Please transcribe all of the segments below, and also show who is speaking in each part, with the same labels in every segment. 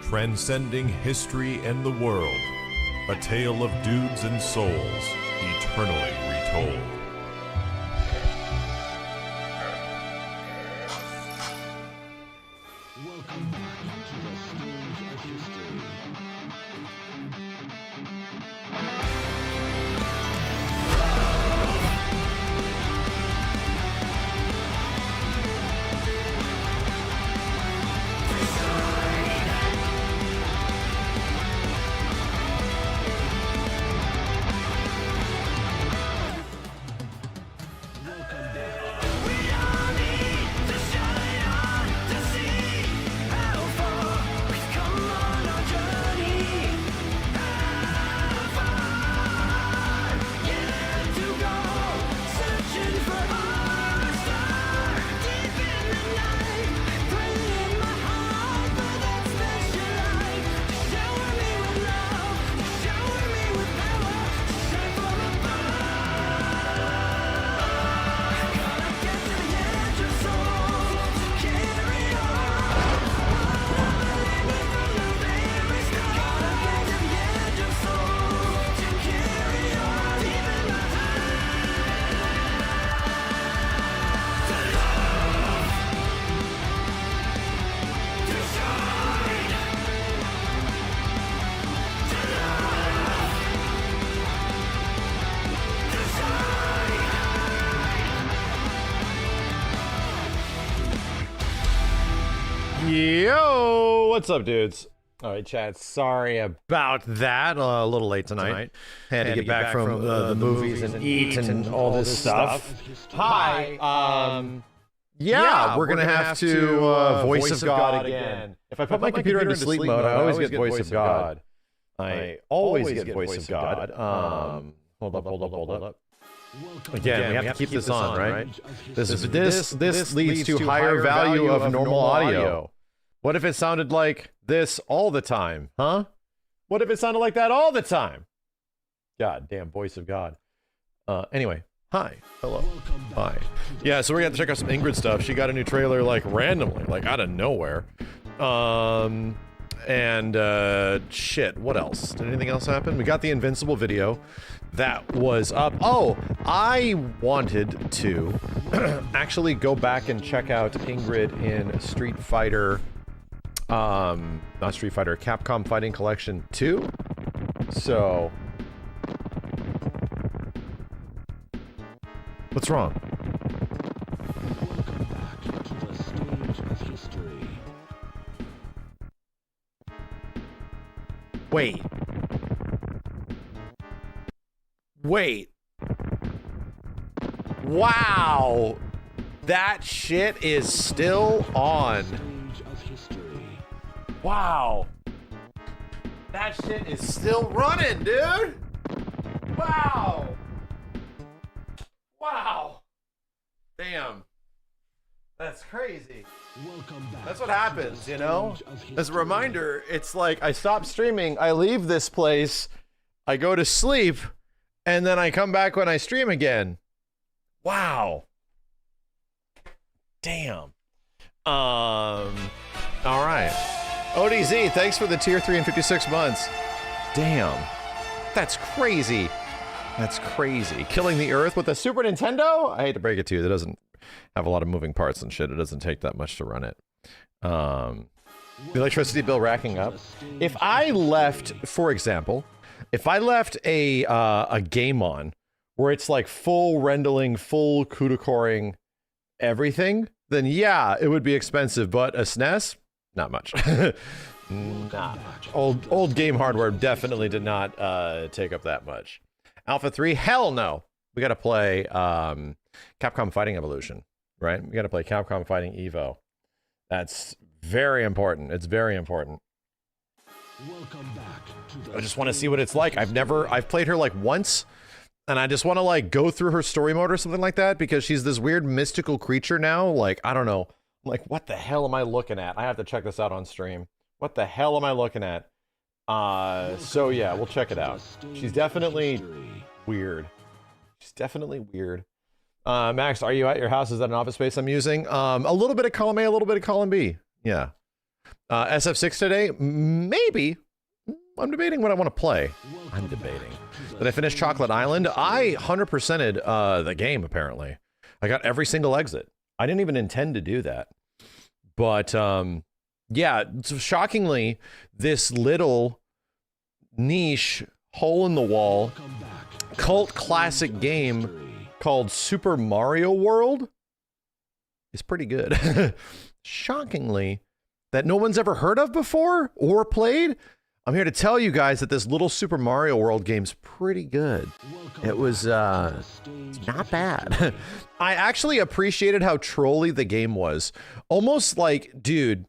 Speaker 1: transcending history and the world, a tale of dudes and souls, eternally retold.
Speaker 2: Welcome back to the stage of history.
Speaker 3: Yo, what's up, dudes? All right, chat. Sorry about that. A little late tonight. Had to get back from the movies and eat and all this stuff. Hi. Yeah, we're gonna have to voice of God again. If I put my computer into sleep mode, I always get voice of God. I always get voice of God. Hold up. Again, we have to keep this on, right? This leads to higher value of normal audio. What if it sounded like this all the time, huh? What if it sounded like that all the time? God damn, voice of God. Anyway, hi, hello, hi. Yeah, so we're gonna have to check out some Ingrid stuff. She got a new trailer like randomly, like out of nowhere. Shit, what else? Did anything else happen? We got the Invincible video that was up. Oh, I wanted to actually go back and check out Ingrid in Street Fighter, not Street Fighter, Capcom Fighting Collection 2. So, what's wrong?
Speaker 2: Welcome back to the stage of history.
Speaker 3: Wait. Wow. That shit is still on.
Speaker 2: Stage of history.
Speaker 3: Wow. That shit is still running, dude. Wow. Damn. That's crazy.
Speaker 2: Welcome back.
Speaker 3: That's what happens, you know?
Speaker 2: Stage of
Speaker 3: As a
Speaker 2: history.
Speaker 3: reminder, it's like I stop streaming, I leave this place, I go to sleep, and then I come back when I stream again. Wow. Damn. All right. ODZ, thanks for the tier 3 and 56 months. Damn. That's crazy. That's crazy. Killing the Earth with a Super Nintendo? I hate to break it to you, that doesn't have a lot of moving parts and shit. It doesn't take that much to run it. The electricity bill racking up. If I left, for example, if I left a game on where it's like full rendering, full CUDA-coring everything, then yeah, it would be expensive. But a SNES, not much. Not much. Old game hardware definitely did not take up that much. Alpha 3, hell no. We got to play Capcom Fighting Evolution, right? We got to play Capcom Fighting Evo. That's very important. It's very important.
Speaker 2: Welcome back to the
Speaker 3: I just want to see what it's like. I've played her like once, and I just want to like go through her story mode or something like that, because she's this weird mystical creature now. Like, I don't know. I'm like, what the hell am I looking at? I have to check this out on stream. What the hell am I looking at? So yeah, we'll check it out. She's definitely weird. She's definitely weird. Max, are you at your house? Is that an office space I'm using? A little bit of column A, a little bit of column B. Yeah. SF6 today? Maybe. I'm debating what I want to play. I'm debating. Did I finish Chocolate Island? I 100%ed the game, apparently. I got every single exit. I didn't even intend to do that. But, yeah, shockingly, this little niche, hole-in-the-wall, cult classic game called Super Mario World is pretty good. Shockingly, that no one's ever heard of before or played. I'm here to tell you guys that this little Super Mario World game's pretty good. It was, it's not bad. I actually appreciated how trolly the game was. Almost like, dude,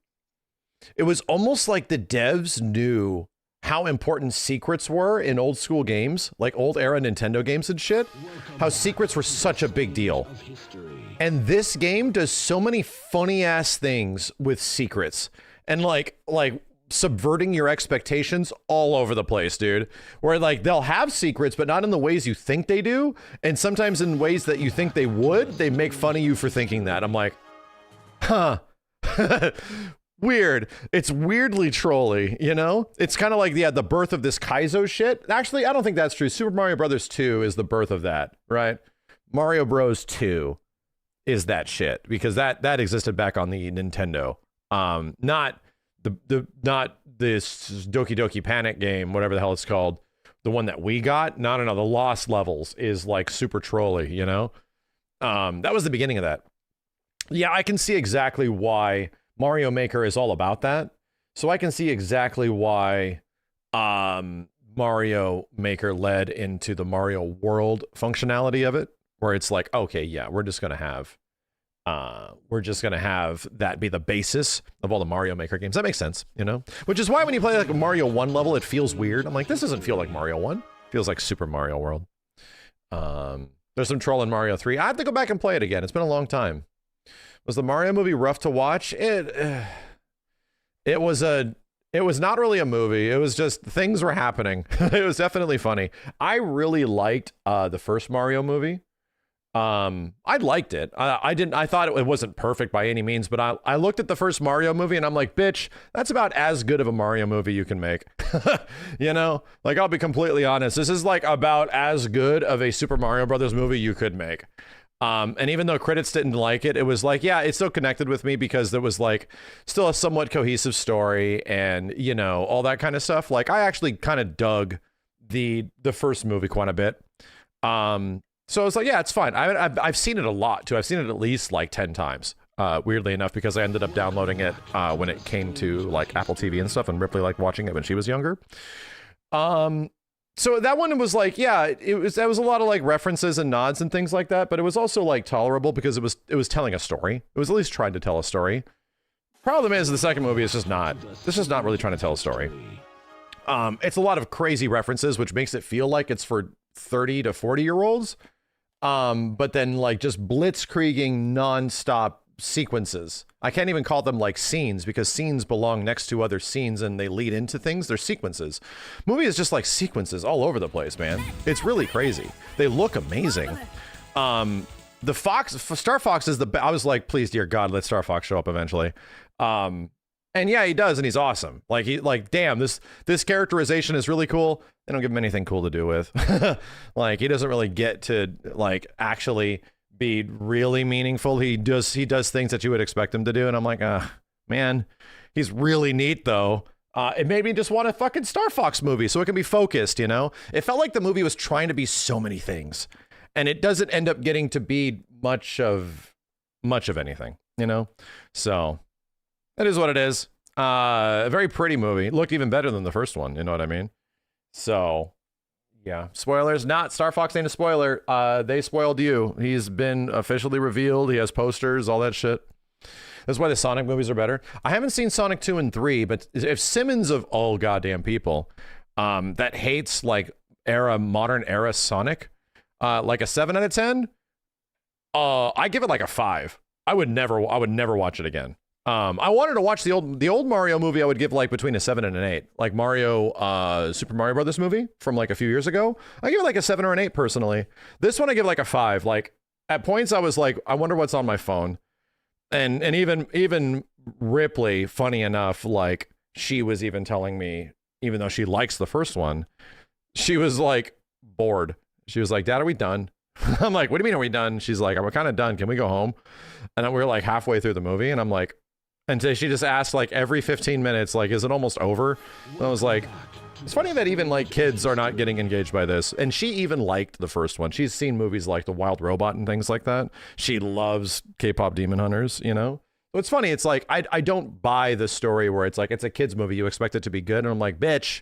Speaker 3: it was almost like the devs knew how important secrets were in old school games, like old era Nintendo games and shit. How secrets were such a big deal. And this game does so many funny ass things with secrets and like subverting your expectations all over the place, dude. Where like they'll have secrets, but not in the ways you think they do. And sometimes in ways that you think they would, they make fun of you for thinking that. I'm like, huh. Weird. It's weirdly trolly, you know? It's kind of like, yeah, the birth of this Kaiso shit. Actually, I don't think that's true. Super Mario Brothers 2 is the birth of that, right? Mario Bros 2 is that shit because that existed back on the Nintendo. Not this Doki Doki Panic game, whatever the hell it's called. The one that we got. No, the Lost Levels is like super trolly, you know? That was the beginning of that. Yeah, I can see exactly why Mario Maker is all about that. So I can see exactly why Mario Maker led into the Mario World functionality of it, where it's like, okay, yeah, we're just gonna have that be the basis of all the Mario Maker games. That makes sense, you know? Which is why when you play like a Mario 1 level, it feels weird. I'm like, this doesn't feel like Mario 1. It feels like Super Mario World. There's some troll in Mario 3. I have to go back and play it again. It's been a long time. Was the Mario movie rough to watch? It was not really a movie. It was just things were happening. It was definitely funny. I really liked the first Mario movie. I liked it. I thought it wasn't perfect by any means, but I looked at the first Mario movie and I'm like, bitch, that's about as good of a Mario movie you can make. You know, like I'll be completely honest. This is like about as good of a Super Mario Brothers movie you could make. And even though critics didn't like it, it was like, yeah, it still connected with me because there was like still a somewhat cohesive story and, you know, all that kind of stuff. Like I actually kind of dug the first movie quite a bit. So it's like, yeah, it's fine. I've seen it a lot too. I've seen it at least like 10 times, weirdly enough, because I ended up downloading it when it came to like Apple TV and stuff, and Ripley liked watching it when she was younger. So that one was like, yeah, that was a lot of like references and nods and things like that, but it was also like tolerable because it was telling a story. It was at least trying to tell a story. Problem is the second movie is just not really trying to tell a story. It's a lot of crazy references, which makes it feel like it's for 30 to 40-year-olds. But then like just blitzkrieging nonstop sequences. I can't even call them like scenes because scenes belong next to other scenes and they lead into things. They're sequences. Movie is just like sequences all over the place, man. It's really crazy. They look amazing. The Star Fox is I was like, please, dear God, let Star Fox show up eventually. And yeah, he does, and he's awesome. Like, damn, this characterization is really cool. They don't give him anything cool to do with. Like, he doesn't really get to like actually be really meaningful. He does things that you would expect him to do, and I'm like, man, he's really neat though. It made me just want a fucking Star Fox movie so it can be focused, you know? It felt like the movie was trying to be so many things, and it doesn't end up getting to be much of anything, you know? So that is what it is. A very pretty movie. Looked even better than the first one, you know what I mean? So, yeah. Spoilers. Not Star Fox ain't a spoiler. They spoiled you. He's been officially revealed. He has posters, all that shit. That's why the Sonic movies are better. I haven't seen Sonic 2 and 3, but if Simmons of all goddamn people that hates like modern era Sonic, like a 7 out of 10, I give it like a 5. I would never watch it again. I wanted to watch the old Mario movie. I would give like between a 7 and an 8, like Super Mario Brothers movie from like a few years ago. I give it like a 7 or an 8 personally. This one I give like a 5. Like at points I was like, I wonder what's on my phone, and even Ripley, funny enough, like she was even telling me, even though she likes the first one, she was like bored. She was like, Dad, are we done? I'm like, what do you mean are we done? She's like, I'm kind of done. Can we go home? And then we were like halfway through the movie, and I'm like, and so she just asked like every 15 minutes, like, is it almost over? And I was like, it's funny that even like kids are not getting engaged by this. And she even liked the first one. She's seen movies like The Wild Robot and things like that. She loves K-pop Demon Hunters, you know? So it's funny. It's like, I don't buy the story where it's like, it's a kid's movie. You expect it to be good. And I'm like, bitch,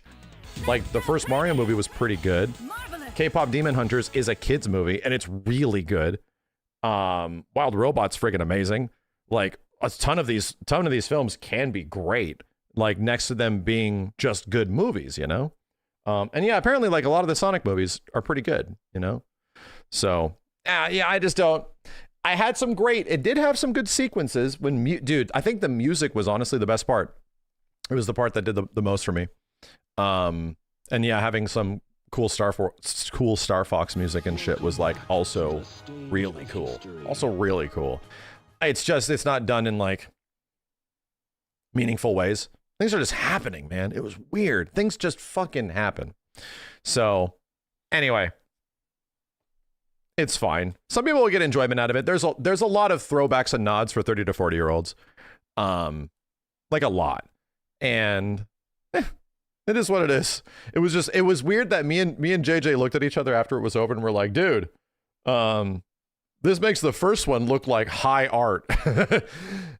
Speaker 3: like the first Mario movie was pretty good. K-pop Demon Hunters is a kid's movie and it's really good. Wild Robot's friggin' amazing. Like a ton of these films can be great. Like next to them being just good movies, you know? And yeah, apparently like a lot of the Sonic movies are pretty good, you know? So, yeah, I just don't. I had some great, it did have some good sequences when, dude, I think the music was honestly the best part. It was the part that did the most for me. And yeah, having some cool Star Fox music and shit was like also really cool. Also really cool. It's just, it's not done in like meaningful ways. Things are just happening, man. It was weird. Things just fucking happen. So, anyway, it's fine. Some people will get enjoyment out of it. There's a lot of throwbacks and nods for 30 to 40 year olds, like a lot, and it is what it is. It was weird that me and JJ looked at each other after it was over and we're like, dude, this makes the first one look like high art,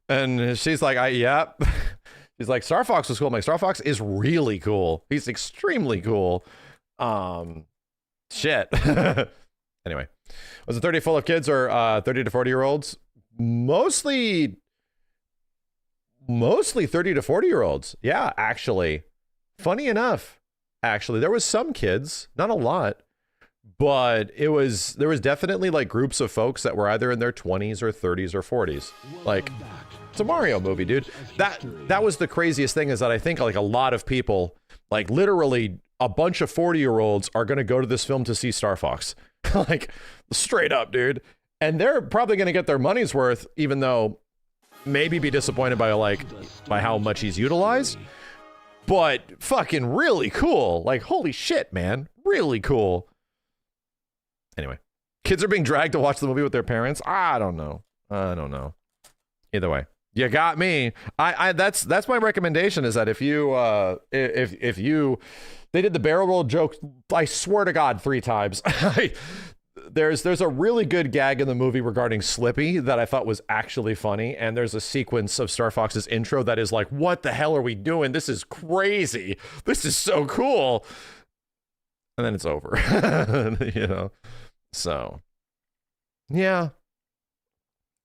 Speaker 3: and she's like, yep. He's like, Star Fox was cool. I'm like, Star Fox is really cool. He's extremely cool. Shit. Anyway, was it 30 full of kids or 30 to 40 year olds? Mostly 30 to 40 year olds. Yeah, actually. Funny enough, actually, there was some kids, not a lot, but there was definitely like groups of folks that were either in their 20s or 30s or 40s. Like, it's a Mario movie, dude. That was the craziest thing, is that I think like a lot of people, like literally a bunch of 40-year-olds are going to go to this film to see Star Fox. Like straight up, dude. And they're probably going to get their money's worth, even though maybe be disappointed by how much he's utilized. But fucking really cool. Like, holy shit, man. Really cool. Anyway, kids are being dragged to watch the movie with their parents. I don't know. Either way, you got me. That's my recommendation, is that if you they did the barrel roll joke, I swear to God, 3 times. There's a really good gag in the movie regarding Slippy that I thought was actually funny, and there's a sequence of Star Fox's intro that is like, what the hell are we doing? This is crazy. This is so cool. And then it's over. You know? So, yeah.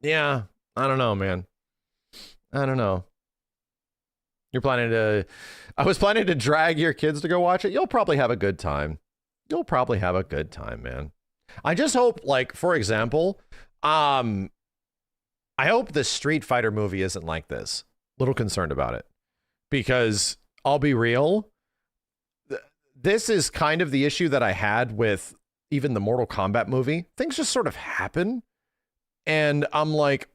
Speaker 3: I don't know, man. I don't know. I was planning to drag your kids to go watch it. You'll probably have a good time. Man. I just hope, like, for example, I hope the Street Fighter movie isn't like this. Little concerned about it. Because, I'll be real, this is kind of the issue that I had with even the Mortal Kombat movie. Things just sort of happen. And I'm like,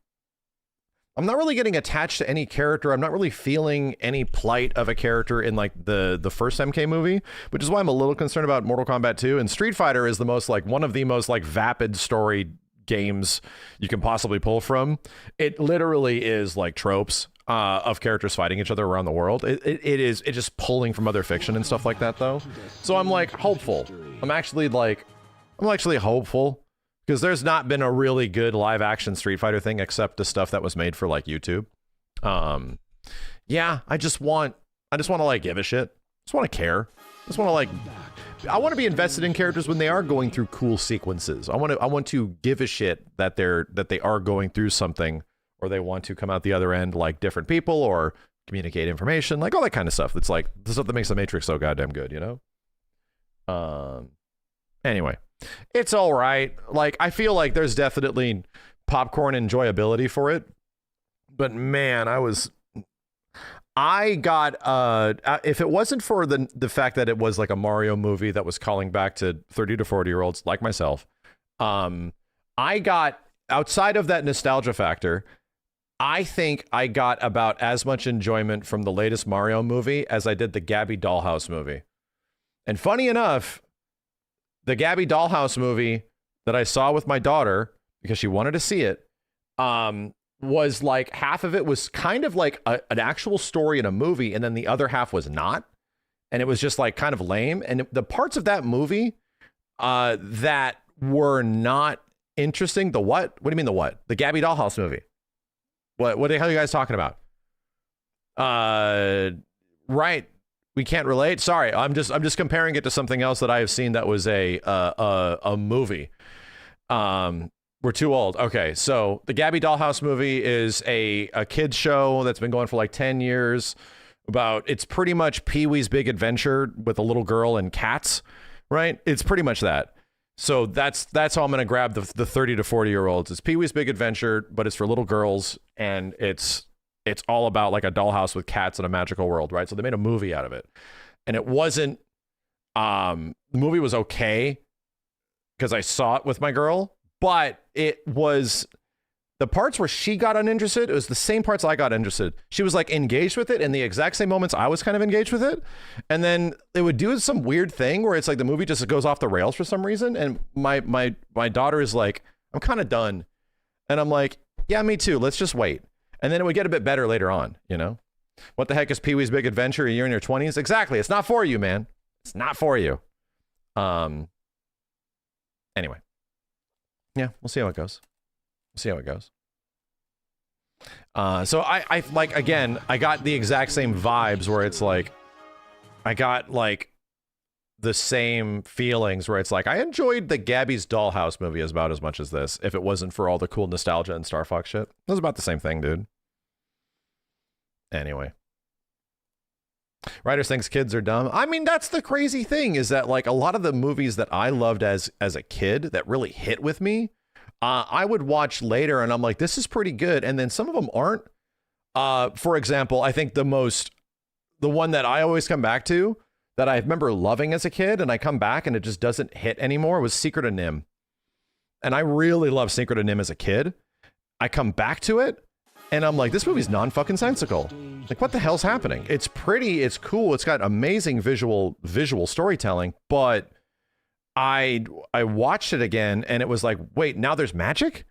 Speaker 3: I'm not really getting attached to any character. I'm not really feeling any plight of a character in like the first MK movie, which is why I'm a little concerned about Mortal Kombat 2. And Street Fighter is one of the most like vapid story games you can possibly pull from. It literally is like tropes of characters fighting each other around the world. It's just pulling from other fiction and stuff like that though. So I'm like hopeful. I'm actually hopeful. Because there's not been a really good live action Street Fighter thing except the stuff that was made for like YouTube. Yeah, I just want to like give a shit. I just want to care. I want to be invested in characters when they are going through cool sequences. I want to give a shit that they are going through something, or they want to come out the other end like different people, or communicate information, like all that kind of stuff. That's like the stuff that makes the Matrix so goddamn good, you know? Anyway. It's all right. Like, I feel like there's definitely popcorn enjoyability for it. But man, I got, if it wasn't for the fact that it was like a Mario movie that was calling back to 30 to 40 year olds like myself, I got, outside of that nostalgia factor, I think I got about as much enjoyment from the latest Mario movie as I did the Gabby Dollhouse movie. And funny enough, the Gabby Dollhouse movie that I saw with my daughter, because she wanted to see it, was like half of it was kind of like an actual story in a movie, and then the other half was not. And it was just like kind of lame. And the parts of that movie that were not interesting, the what? What do you mean the what? The Gabby Dollhouse movie. What the hell are you guys talking about? Right. We can't relate. Sorry, I'm just comparing it to something else that I have seen that was a movie. We're too old. Okay, so the Gabby Dollhouse movie is a kids show that's been going for like 10 years. It's pretty much Pee-wee's Big Adventure with a little girl and cats, right? It's pretty much that. So that's how I'm going to grab the 30 to 40-year-olds. It's Pee-wee's Big Adventure, but it's for little girls, and it's all about like a dollhouse with cats in a magical world, right? So they made a movie out of it. And it wasn't the movie was okay because I saw it with my girl, but it was the parts where she got uninterested, it was the same parts I got interested. She was like engaged with it in the exact same moments I was kind of engaged with it. And then it would do some weird thing where it's like the movie just goes off the rails for some reason. And my daughter is like, I'm kind of done. And I'm like, yeah, me too. Let's just wait. And then it would get a bit better later on, you know? What the heck is Pee-wee's Big Adventure? You're in your 20s? Exactly. It's not for you, man. It's not for you. Anyway. Yeah, we'll see how it goes. So I like, again, I got the exact same vibes where it's like, I got like the same feelings where it's like, I enjoyed the Gabby's Dollhouse movie about as much as this, if it wasn't for all the cool nostalgia and Star Fox shit. It was about the same thing, dude. Anyway. Writers thinks kids are dumb. I mean, that's the crazy thing, is that like a lot of the movies that I loved as a kid that really hit with me, I would watch later and I'm like, this is pretty good. And then some of them aren't. For example, I think the one that I always come back to that I remember loving as a kid and I come back and it just doesn't hit anymore was Secret of Nim. And I really loved Secret of Nim as a kid. I come back to it and I'm like, this movie's non-fucking sensical. Like, what the hell's happening? It's pretty, it's cool, it's got amazing visual storytelling, but I watched it again and it was like, wait, now there's magic?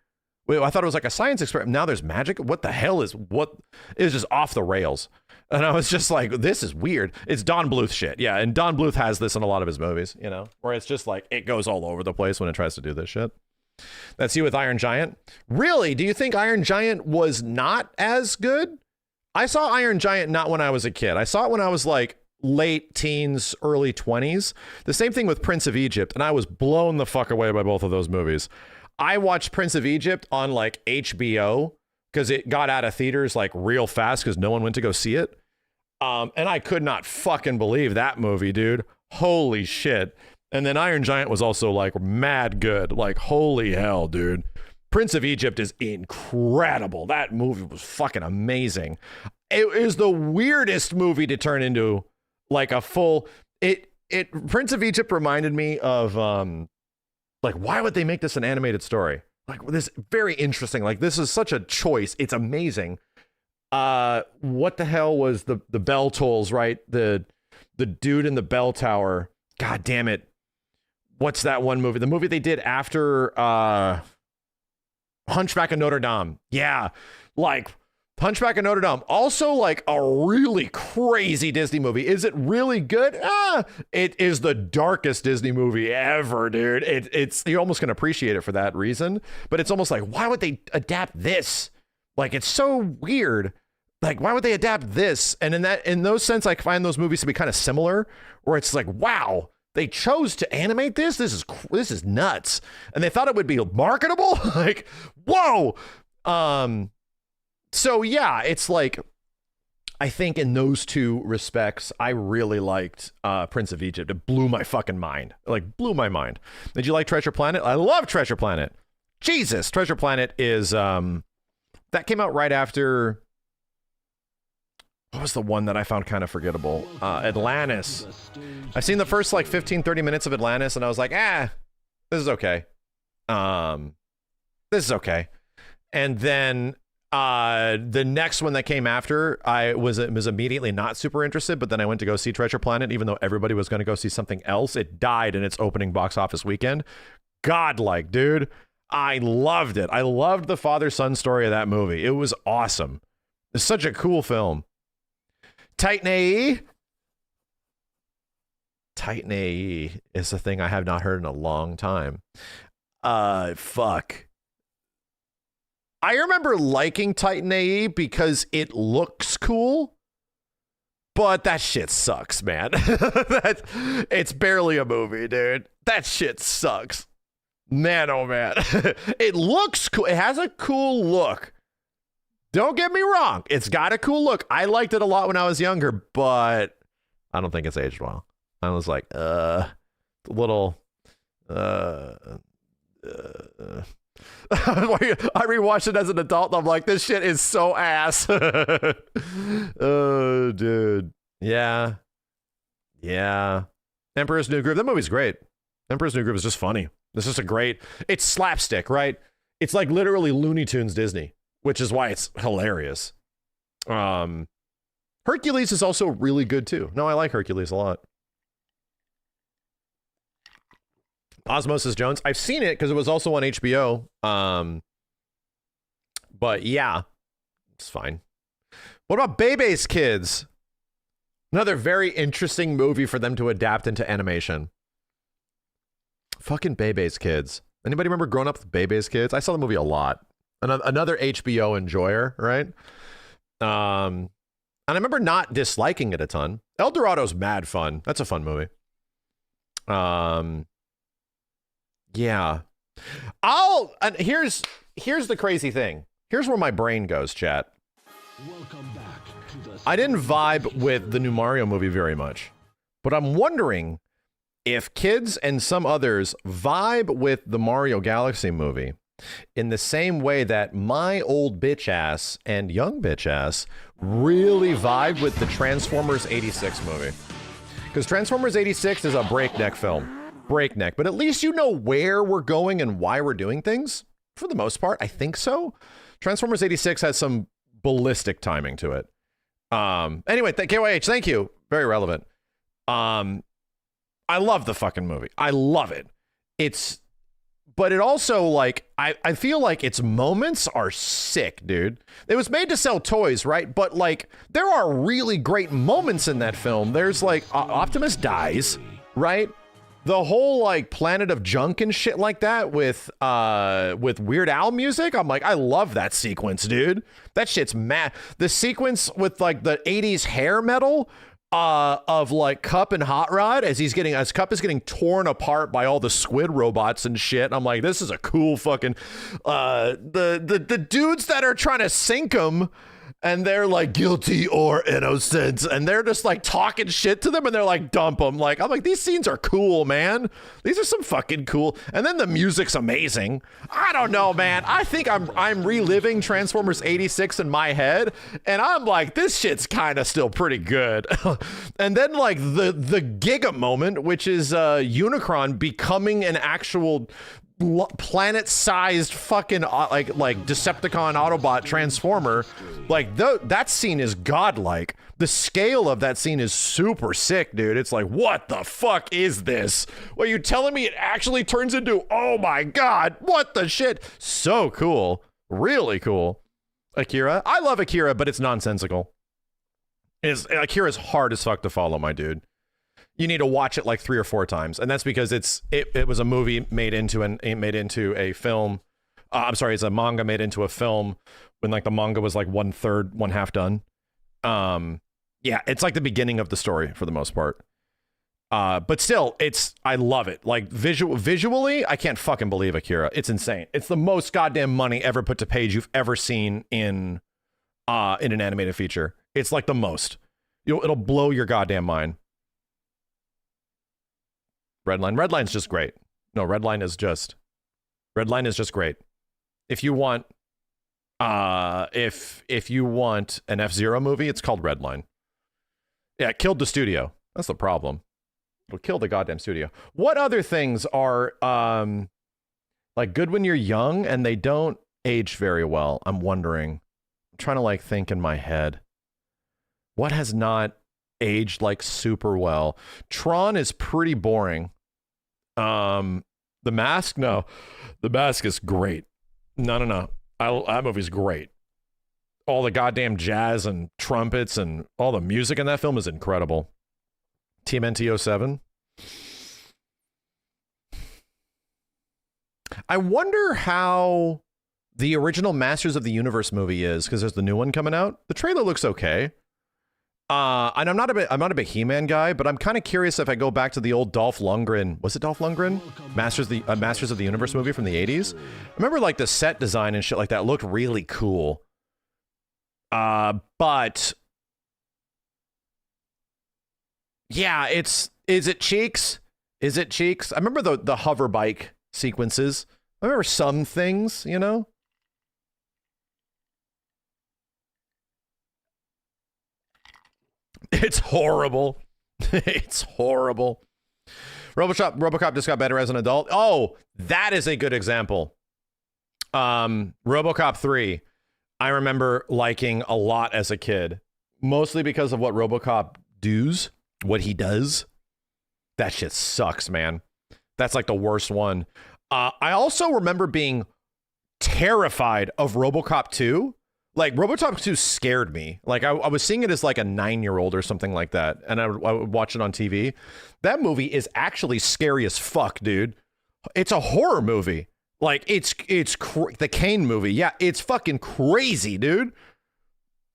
Speaker 3: Wait, I thought it was like a science experiment. Now there's magic? What the hell is just off the rails? And I was just like, this is weird. It's Don Bluth shit. Yeah, and Don Bluth has this in a lot of his movies, you know, where it's just like, it goes all over the place when it tries to do this shit. That's you with Iron Giant. Really? Do you think Iron Giant was not as good? I saw Iron Giant not when I was a kid. I saw it when I was like late teens, early 20s. The same thing with Prince of Egypt, and I was blown the fuck away by both of those movies. I watched Prince of Egypt on like HBO because it got out of theaters like real fast because no one went to go see it. And I could not fucking believe that movie, dude. Holy shit. And then Iron Giant was also like mad good. Like, holy hell, dude. Prince of Egypt is incredible. That movie was fucking amazing. It is the weirdest movie to turn into like a full Prince of Egypt reminded me of like, why would they make this an animated story? Like, this very interesting. Like, this is such a choice. It's amazing. What the hell was the bell tolls, right? The dude in the bell tower. God damn it. What's that one movie? The movie they did after Hunchback of Notre Dame. Yeah. Like, Hunchback of Notre Dame. Also, like, a really crazy Disney movie. Is it really good? It is the darkest Disney movie ever, dude. It's you almost can appreciate it for that reason. But it's almost like, why would they adapt this? Like, it's so weird. Like, why would they adapt this? And in those sense, I find those movies to be kind of similar, where it's like, wow, they chose to animate this. This is nuts. And they thought it would be marketable. Like, whoa. So yeah, it's like, I think in those two respects, I really liked Prince of Egypt. It blew my fucking mind. Like, blew my mind. Did you like Treasure Planet? I love Treasure Planet. Jesus, Treasure Planet is that came out right after. What was the one that I found kind of forgettable? Atlantis. I've seen the first like 15-30 minutes of Atlantis and I was like, this is okay. This is okay. And then The next one that came after, I was immediately not super interested, but then I went to go see Treasure Planet, even though everybody was going to go see something else. It died in its opening box office weekend. Godlike, dude. I loved it. I loved the father-son story of that movie. It was awesome. It's such a cool film. Titan AE. Titan AE is a thing I have not heard in a long time. Fuck. I remember liking Titan AE because it looks cool, but that shit sucks, man. It's barely a movie, dude. That shit sucks. Man, oh man. It looks cool. It has a cool look. Don't get me wrong. It's got a cool look. I liked it a lot when I was younger, but I don't think it's aged well. I was like, a little, I rewatched it as an adult, and I'm like, this shit is so ass. Oh, dude. Yeah. Emperor's New Groove. That movie's great. Emperor's New Groove is just funny. It's just it's slapstick, right? It's like literally Looney Tunes Disney, which is why it's hilarious. Hercules is also really good too. No, I like Hercules a lot. Osmosis Jones. I've seen it because it was also on HBO. But yeah, it's fine. What about Bebe's Kids? Another very interesting movie for them to adapt into animation. Fucking Bebe's Kids. Anybody remember growing up with Bebe's Kids? I saw the movie a lot. Another HBO enjoyer, right? And I remember not disliking it a ton. El Dorado's mad fun. That's a fun movie. Yeah. And here's the crazy thing. Here's where my brain goes, chat.
Speaker 2: Welcome back to the
Speaker 3: I didn't vibe with the new Mario movie very much, but I'm wondering if kids and some others vibe with the Mario Galaxy movie in the same way that my old bitch ass and young bitch ass really vibe with the Transformers 86 movie. Because Transformers 86 is a breakneck film. Breakneck, but at least you know where we're going and why we're doing things. For the most part, I think so. Transformers 86 has some ballistic timing to it. Anyway, KYH, thank you. Very relevant. I love the fucking movie. I love it. But it also, like, I feel like its moments are sick, dude. It was made to sell toys, right? But, like, there are really great moments in that film. There's, like, Optimus dies, right? The whole, like, Planet of Junk and shit like that with Weird Al music. I'm like, I love that sequence, dude. That shit's mad. The sequence with, like, the 80s hair metal of like Cup and Hot Rod as Cup is getting torn apart by all the squid robots and shit. I'm like, this is a cool fucking the dudes that are trying to sink him and they're like guilty or innocent and they're just like talking shit to them and they're like dump them. Like, I'm like, these scenes are cool, man. These are some fucking cool. And then the music's amazing. I don't know, man. I think I'm reliving Transformers 86 in my head and I'm like, this shit's kind of still pretty good. And then like the Giga moment, which is Unicron becoming an actual planet-sized fucking like Decepticon Autobot Transformer, like that scene is godlike. The scale of that scene is super sick, dude. It's like, what the fuck is this? Well, you telling me it actually turns into, oh my god, what the shit? So cool, really cool. Akira, I love Akira, but it's nonsensical. Akira's hard as fuck to follow, my dude. You need to watch it like 3 or 4 times, and that's because it was a movie made into a film. I'm sorry, it's a manga made into a film when like the manga was like 1/3, 1/2 done. Yeah, it's like the beginning of the story for the most part. But still, I love it. Like visually, I can't fucking believe Akira. It's insane. It's the most goddamn money ever put to page you've ever seen in an animated feature. It's like the most. It'll blow your goddamn mind. Redline's just great. No, Redline is just great. If you want if you want an F-Zero movie, it's called Redline. Yeah, it killed the studio. That's the problem. It'll kill the goddamn studio. What other things are like good when you're young and they don't age very well? I'm wondering. trying to like think in my head. What has not aged like super well? Tron is pretty boring. The Mask, no. The Mask is great. No. That movie's great. All the goddamn jazz and trumpets and all the music in that film is incredible. TMNT 07. I wonder how the original Masters of the Universe movie is, because there's the new one coming out. The trailer looks okay. And I'm not a big He-Man guy, but I'm kind of curious if I go back to the old Dolph Lundgren. Was it Dolph Lundgren? Masters of the Universe movie from the 80s. I remember like the set design and shit like that looked really cool. But yeah, is it Cheeks? Is it Cheeks? I remember the hover bike sequences. I remember some things, you know? It's horrible. It's horrible. RoboCop just got better as an adult. Oh, that is a good example. RoboCop 3, I remember liking a lot as a kid, mostly because of what RoboCop does, what he does. That shit sucks, man. That's like the worst one. I also remember being terrified of RoboCop 2. Like, RoboCop 2 scared me. Like, I was seeing it as like a 9-year-old or something like that, and I would watch it on TV. That movie is actually scary as fuck, dude. It's a horror movie. Like, it's the Kane movie. Yeah, it's fucking crazy, dude.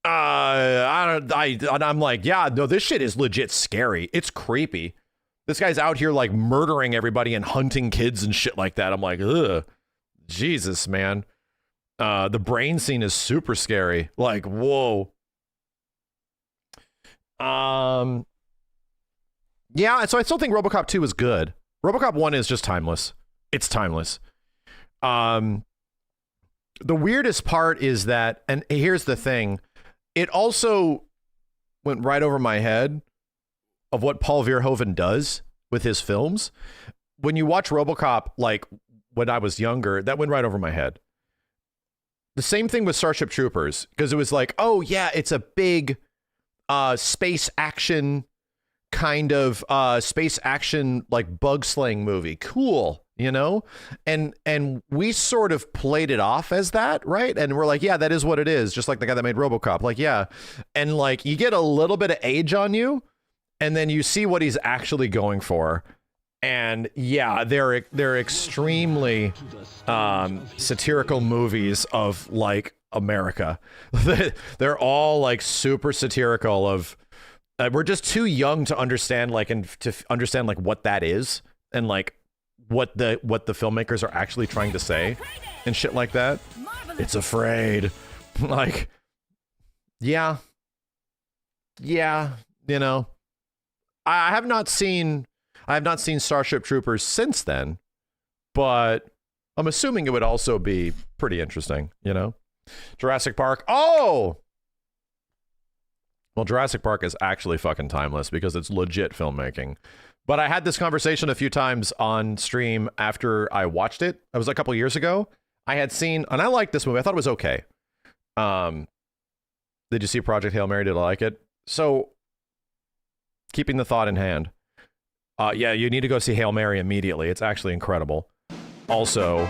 Speaker 3: I'm like, yeah, no, this shit is legit scary. It's creepy. This guy's out here like murdering everybody and hunting kids and shit like that. I'm like, ugh, Jesus, man. The brain scene is super scary. Like, whoa. Yeah, so I still think RoboCop 2 is good. RoboCop 1 is just timeless. It's timeless. The weirdest part is that, and here's the thing, it also went right over my head of what Paul Verhoeven does with his films. When you watch RoboCop, like when I was younger, that went right over my head. The same thing with Starship Troopers, because it was like, oh yeah, it's a big space action kind of space action like bug slaying movie. Cool, you know? And we sort of played it off as that, right? And we're like, yeah, that is what it is, just like the guy that made RoboCop. Like, yeah. And like you get a little bit of age on you, and then you see what he's actually going for. And yeah, they're extremely satirical movies of like America. They're all like super satirical of we're just too young to understand like and to understand like what that is and like what the filmmakers are actually trying to say and shit like that. It's afraid. Like, yeah, you know, I have not seen Starship Troopers since then, but I'm assuming it would also be pretty interesting, you know? Jurassic Park. Oh! Well, Jurassic Park is actually fucking timeless because it's legit filmmaking. But I had this conversation a few times on stream after I watched it. It was a couple years ago. I had seen, and I liked this movie. I thought it was okay. Did you see Project Hail Mary? Did I like it? So, keeping the thought in hand. Yeah, you need to go see Hail Mary immediately. It's actually incredible. Also,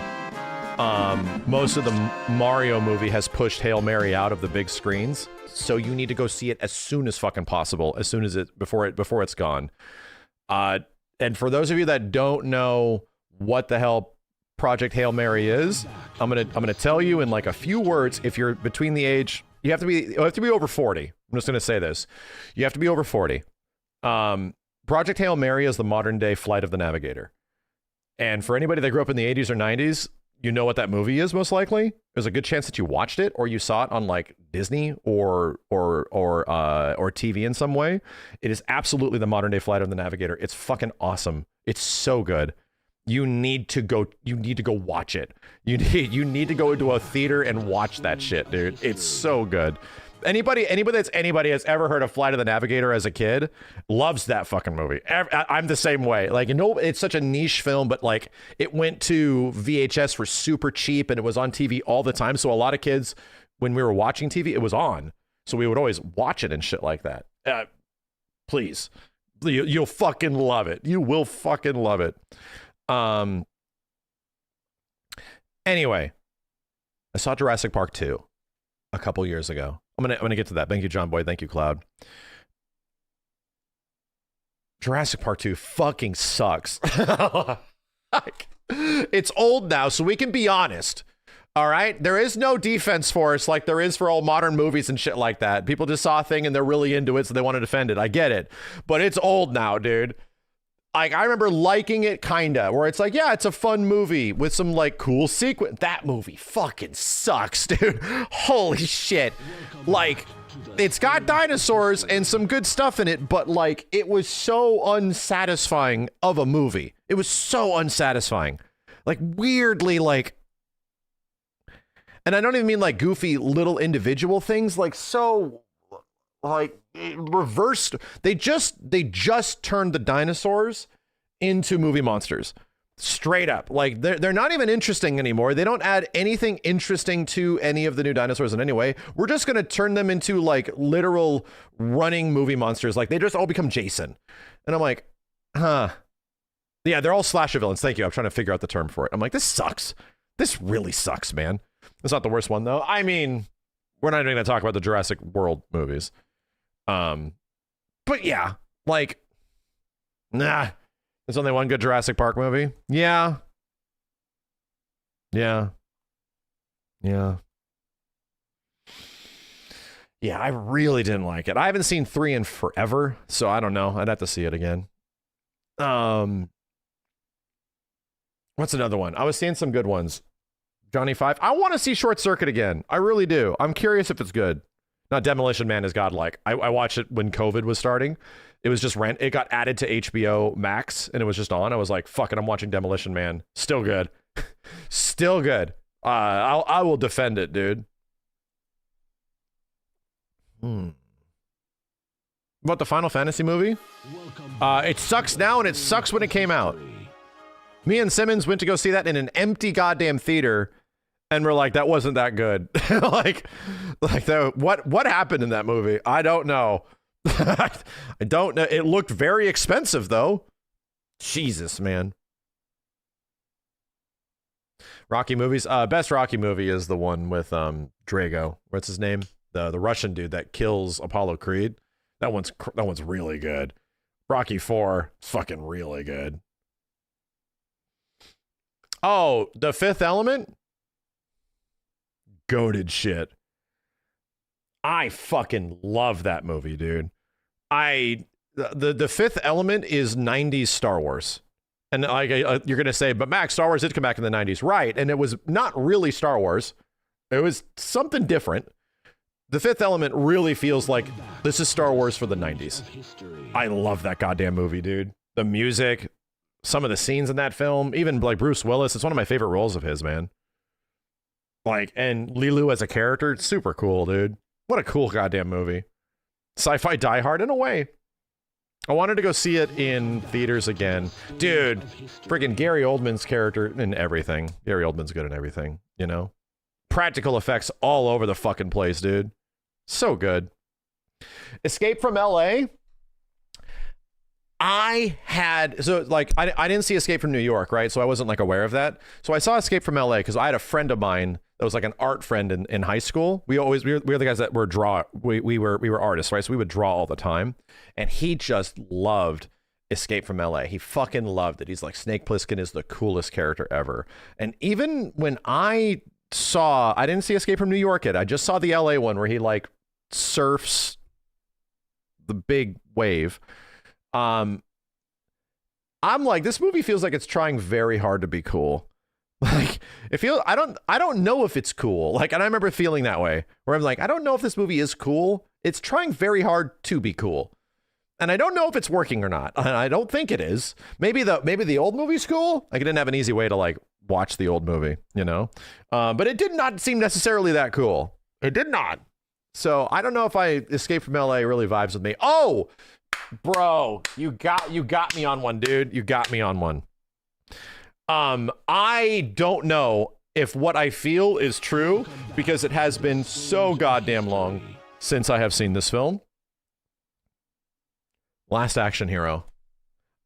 Speaker 3: most of the Mario movie has pushed Hail Mary out of the big screens, so you need to go see it as soon as fucking possible, as soon as before it's gone. And for those of you that don't know what the hell Project Hail Mary is, I'm gonna tell you in like a few words. If you're between the age, you have to be over 40. I'm just gonna say this: you have to be over 40. Project Hail Mary is the modern day Flight of the Navigator. And for anybody that grew up in the 80s or 90s, you know what that movie is most likely. There's a good chance that you watched it or you saw it on like Disney or TV in some way. It is absolutely the modern day Flight of the Navigator. It's fucking awesome. It's so good. You need to go watch it. You need to go into a theater and watch that shit, dude. It's so good. Anybody that's ever heard of Flight of the Navigator as a kid loves that fucking movie. I'm the same way. Like, you know, it's such a niche film, but like it went to VHS for super cheap and it was on TV all the time. So a lot of kids when we were watching TV, it was on. So we would always watch it and shit like that. Please. You'll fucking love it. You will fucking love it. Anyway, I saw Jurassic Park 2 a couple years ago. I'm gonna get to that. Thank you, John Boy. Thank you, Cloud. Jurassic Park 2 fucking sucks. It's old now, so we can be honest. All right? There is no defense for us like there is for all modern movies and shit like that. People just saw a thing and they're really into it, so they want to defend it. I get it. But it's old now, dude. Like, I remember liking it, kinda, where it's like, yeah, it's a fun movie with some, like, cool sequence. That movie fucking sucks, dude. Holy shit. Like, it's got dinosaurs and some good stuff in it, but, like, it was so unsatisfying of a movie. It was so unsatisfying. Like, weirdly, like... And I don't even mean, like, goofy little individual things. Like, so... Like, reversed. They just turned the dinosaurs into movie monsters. Straight up. Like, they're not even interesting anymore. They don't add anything interesting to any of the new dinosaurs in any way. We're just going to turn them into, like, literal running movie monsters. Like, they just all become Jason. And I'm like, huh. Yeah, they're all slasher villains. Thank you. I'm trying to figure out the term for it. I'm like, this sucks. This really sucks, man. It's not the worst one, though. I mean, we're not even going to talk about the Jurassic World movies. But yeah, like, nah, there's only one good Jurassic Park movie. Yeah. Yeah. Yeah. Yeah, I really didn't like it. I haven't seen 3 in forever, so I don't know. I'd have to see it again. What's another one? I was seeing some good ones. Johnny 5. I want to see Short Circuit again. I really do. I'm curious if it's good. Now, Demolition Man is godlike. I watched it when COVID was starting. It was just it got added to HBO Max, and it was just on. I was like, fuck it, I'm watching Demolition Man. Still good. Still good. I will defend it, dude. About the Final Fantasy movie? It sucks now, and it sucks when it came out. Me and Simmons went to go see that in an empty goddamn theater, and we're like, that wasn't that good. like what happened in that movie? I don't know. I don't know. It looked very expensive, though. Jesus, man. Rocky movies. Best Rocky movie is the one with Drago. What's his name? The Russian dude that kills Apollo Creed. That one's really good. Rocky 4, fucking really good. Oh, The Fifth Element? Goated shit. I fucking love that movie, dude. The Fifth Element is 90s Star Wars. And like you're going to say, but Max, Star Wars did come back in the 90s. Right. And it was not really Star Wars. It was something different. The Fifth Element really feels like this is Star Wars for the 90s. I love that goddamn movie, dude. The music, some of the scenes in that film, even like Bruce Willis, it's one of my favorite roles of his, man. Like, and Lilu as a character, it's super cool, dude. What a cool goddamn movie. Sci-fi Die Hard in a way. I wanted to go see it in theaters again. Dude, friggin' Gary Oldman's character in everything. Gary Oldman's good in everything, you know? Practical effects all over the fucking place, dude. So good. Escape from LA. I didn't see Escape from New York, right? So I wasn't like aware of that. So I saw Escape from LA because I had a friend of mine that was like an art friend in high school. We were the guys that were we were artists, right? So we would draw all the time. And he just loved Escape from LA. He fucking loved it. He's like, Snake Plissken is the coolest character ever. And even when I didn't see Escape from New York yet. I just saw the LA one where he like surfs the big wave. I'm like, this movie feels like it's trying very hard to be cool. Like, I don't know if it's cool. Like, and I remember feeling that way, where I'm like, I don't know if this movie is cool. It's trying very hard to be cool. And I don't know if it's working or not. And I don't think it is. Maybe the old movie's cool. Like, I didn't have an easy way to like watch the old movie, you know? But it did not seem necessarily that cool. It did not. So I don't know if Escape from LA really vibes with me. Oh, bro, you got me on one, dude. You got me on one. I don't know if what I feel is true, because it has been so goddamn long since I have seen this film. Last Action Hero.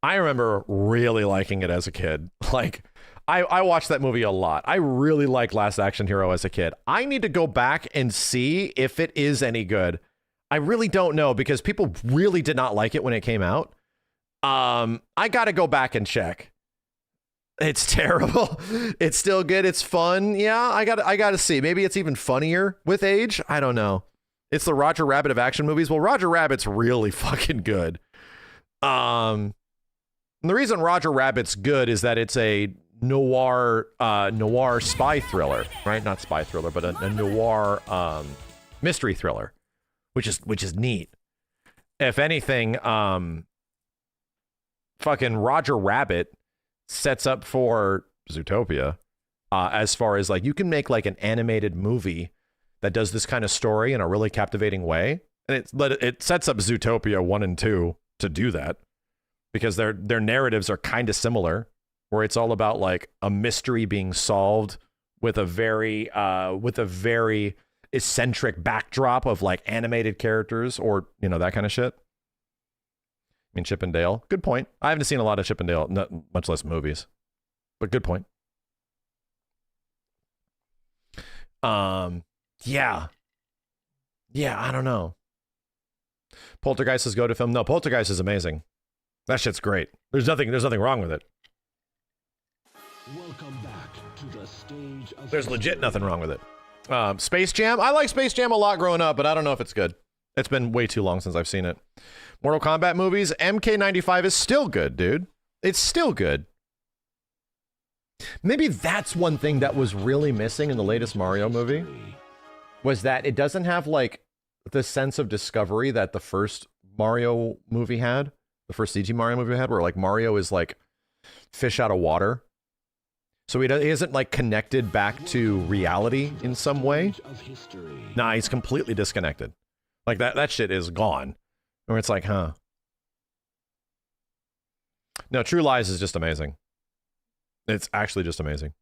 Speaker 3: I remember really liking it as a kid. Like, I watched that movie a lot. I really liked Last Action Hero as a kid. I need to go back and see if it is any good. I really don't know, because people really did not like it when it came out. I gotta go back and check. It's terrible. It's still good. It's fun. Yeah, I gotta see. Maybe it's even funnier with age. I don't know. It's the Roger Rabbit of action movies. Well, Roger Rabbit's really fucking good. And the reason Roger Rabbit's good is that it's a noir spy thriller, right? Not spy thriller, but a noir mystery thriller, which is neat. If anything, fucking Roger Rabbit sets up for Zootopia, as far as like, you can make like an animated movie that does this kind of story in a really captivating way, and it sets up Zootopia 1 and 2 to do that, because their narratives are kind of similar, where it's all about like a mystery being solved with a very eccentric backdrop of like animated characters, or that kind of shit. I mean, Chip and Dale. Good point. I haven't seen a lot of Chip and Dale, much less movies, but good point. Yeah, I don't know. Poltergeist is go-to film. No, Poltergeist is amazing. That shit's great. There's nothing wrong with it.
Speaker 2: Welcome back to the stage of
Speaker 3: There's legit nothing wrong with it. Space Jam. I like Space Jam a lot growing up, but I don't know if it's good. It's been way too long since I've seen it. Mortal Kombat movies. MK95 is still good, dude. It's still good. Maybe that's one thing that was really missing in the latest Mario movie, was that it doesn't have like the sense of discovery that the first Mario movie had, the first CG Mario movie had, where like Mario is like fish out of water. So he isn't like connected back to reality in some way. Nah, he's completely disconnected. Like that shit is gone. Or it's like, huh. No, True Lies is just amazing. It's actually just amazing.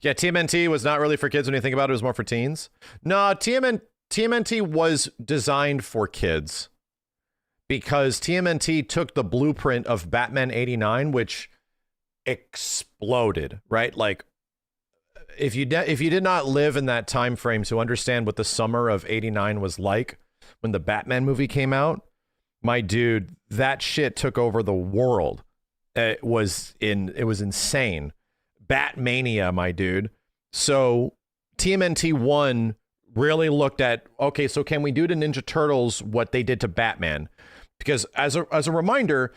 Speaker 3: Yeah, TMNT was not really for kids when you think about it. It was more for teens. No, TMNT was designed for kids, because TMNT took the blueprint of Batman 89, which exploded, right? Like, if you did not live in that time frame to understand what the summer of 89 was like when the Batman movie came out, my dude, that shit took over the world. It was insane. Batmania, my dude. So TMNT 1 really looked at, okay, so can we do to Ninja Turtles what they did to Batman? Because as a reminder,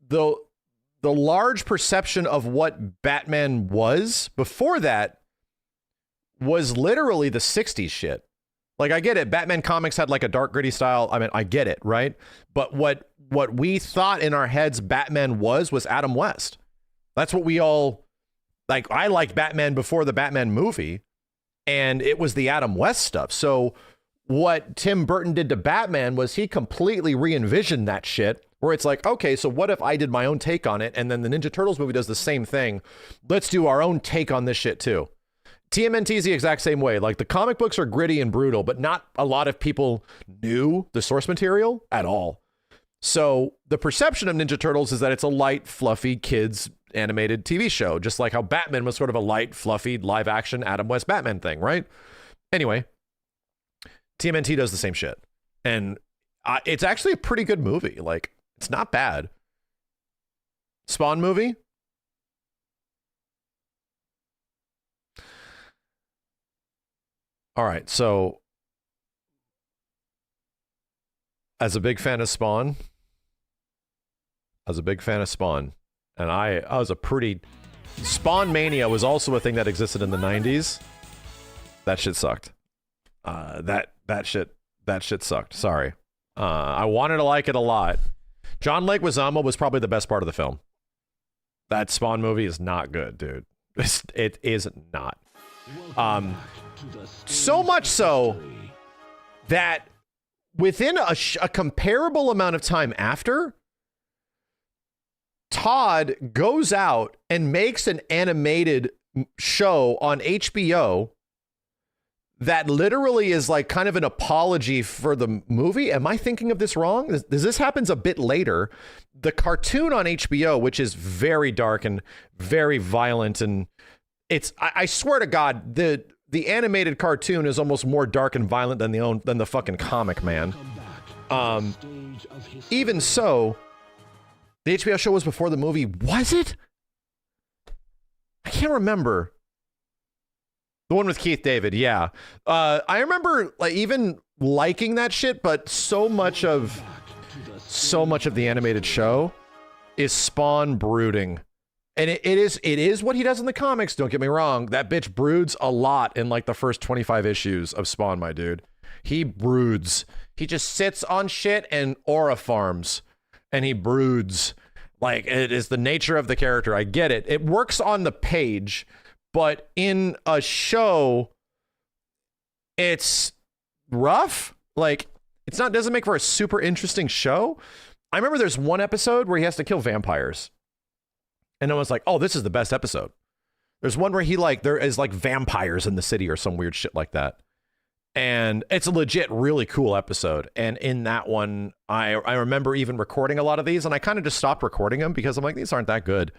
Speaker 3: the large perception of what Batman was before that was literally the 60s shit. Like, I get it. Batman comics had like a dark, gritty style. I mean, I get it, right? But what we thought in our heads Batman was Adam West. That's what we all, like, I liked Batman before the Batman movie, and it was the Adam West stuff. So what Tim Burton did to Batman was he completely re-envisioned that shit, where it's like, okay, so what if I did my own take on it, and then the Ninja Turtles movie does the same thing? Let's do our own take on this shit too. TMNT is the exact same way. Like, the comic books are gritty and brutal, but not a lot of people knew the source material at all. So the perception of Ninja Turtles is that it's a light, fluffy kids animated TV show, just like how Batman was sort of a light, fluffy, live action Adam West Batman thing, right? Anyway, TMNT does the same shit. And it's actually a pretty good movie. Like, it's not bad. Spawn movie. All right, so as a big fan of Spawn, and I was a pretty... Spawn Mania was also a thing that existed in the 90s. That shit sucked. That shit sucked. Sorry. I wanted to like it a lot. John Leguizamo was probably the best part of the film. That Spawn movie is not good, dude. It is not. So much so that within a comparable amount of time after, Todd goes out and makes an animated show on HBO that literally is like kind of an apology for the movie. Am I thinking of this wrong? This happens a bit later. The cartoon on HBO, which is very dark and very violent, and I swear to God, the animated cartoon is almost more dark and violent than the fucking comic, man. Even so, the HBO show was before the movie. Was it? I can't remember. The one with Keith David, yeah. I remember like even liking that shit, but so much of the animated show is Spawn brooding. And it is what he does in the comics, don't get me wrong. That bitch broods a lot in like the first 25 issues of Spawn, my dude. He broods. He just sits on shit and aura farms. And he broods. Like, it is the nature of the character. I get it. It works on the page. But in a show, it's rough. Like, doesn't make for a super interesting show. I remember there's one episode where he has to kill vampires. And I was like, oh, this is the best episode. There's one where there is like vampires in the city or some weird shit like that. And it's a legit really cool episode. And in that one, I remember even recording a lot of these, and I kind of just stopped recording them because I'm like, these aren't that good.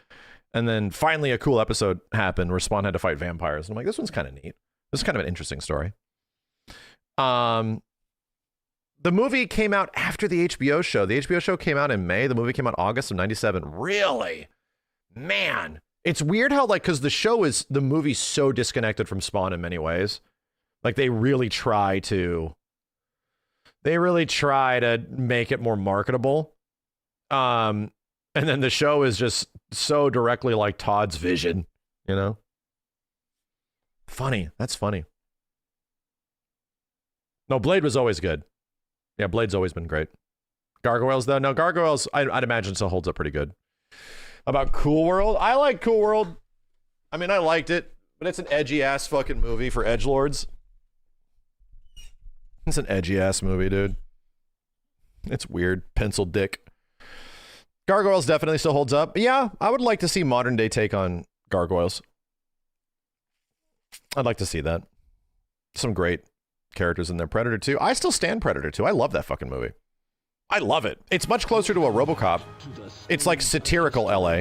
Speaker 3: And then finally a cool episode happened where Spawn had to fight vampires. And I'm like, this one's kind of neat. This is kind of an interesting story. The movie came out after the HBO show. The HBO show came out in May. The movie came out August of 97. Really? Man. It's weird how, like, because the movie's so disconnected from Spawn in many ways. Like, they really try to make it more marketable. And then the show is just so directly like Todd's vision, you know? Funny. That's funny. No, Blade was always good. Yeah, Blade's always been great. Gargoyles, though? No, Gargoyles, I'd imagine still holds up pretty good. About Cool World? I like Cool World. I mean, I liked it, but it's an edgy-ass fucking movie for edgelords. It's an edgy-ass movie, dude. It's weird. Pencil dick. Gargoyles definitely still holds up. Yeah, I would like to see modern day take on Gargoyles. I'd like to see that. Some great characters in there. Predator 2. I still stand Predator 2. I love that fucking movie. I love it. It's much closer to a RoboCop. It's like satirical LA.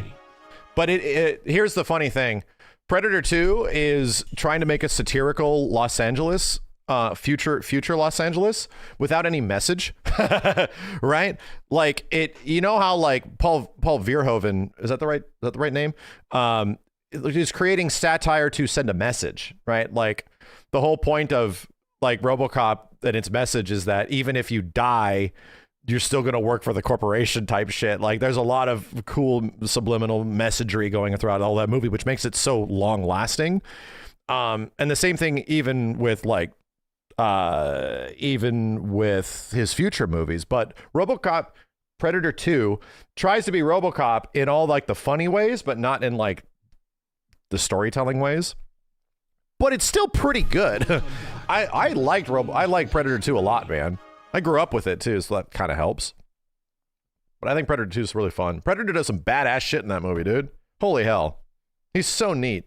Speaker 3: But here's the funny thing. Predator 2 is trying to make a satirical Los Angeles, future Los Angeles without any message. Right? Like you know how like Paul Verhoeven, is that the right name? Is creating satire to send a message, right? Like the whole point of like RoboCop and its message is that even if you die, you're still going to work for the corporation type shit. Like there's a lot of cool subliminal messagery going throughout all that movie, which makes it so long lasting. And the same thing even with his future movies. But RoboCop Predator 2 tries to be RoboCop in all like the funny ways, but not in like the storytelling ways. But it's still pretty good. I like Predator 2 a lot, man. I grew up with it too, so that kind of helps. But I think Predator 2 is really fun. Predator does some badass shit in that movie, dude. Holy hell. He's so neat.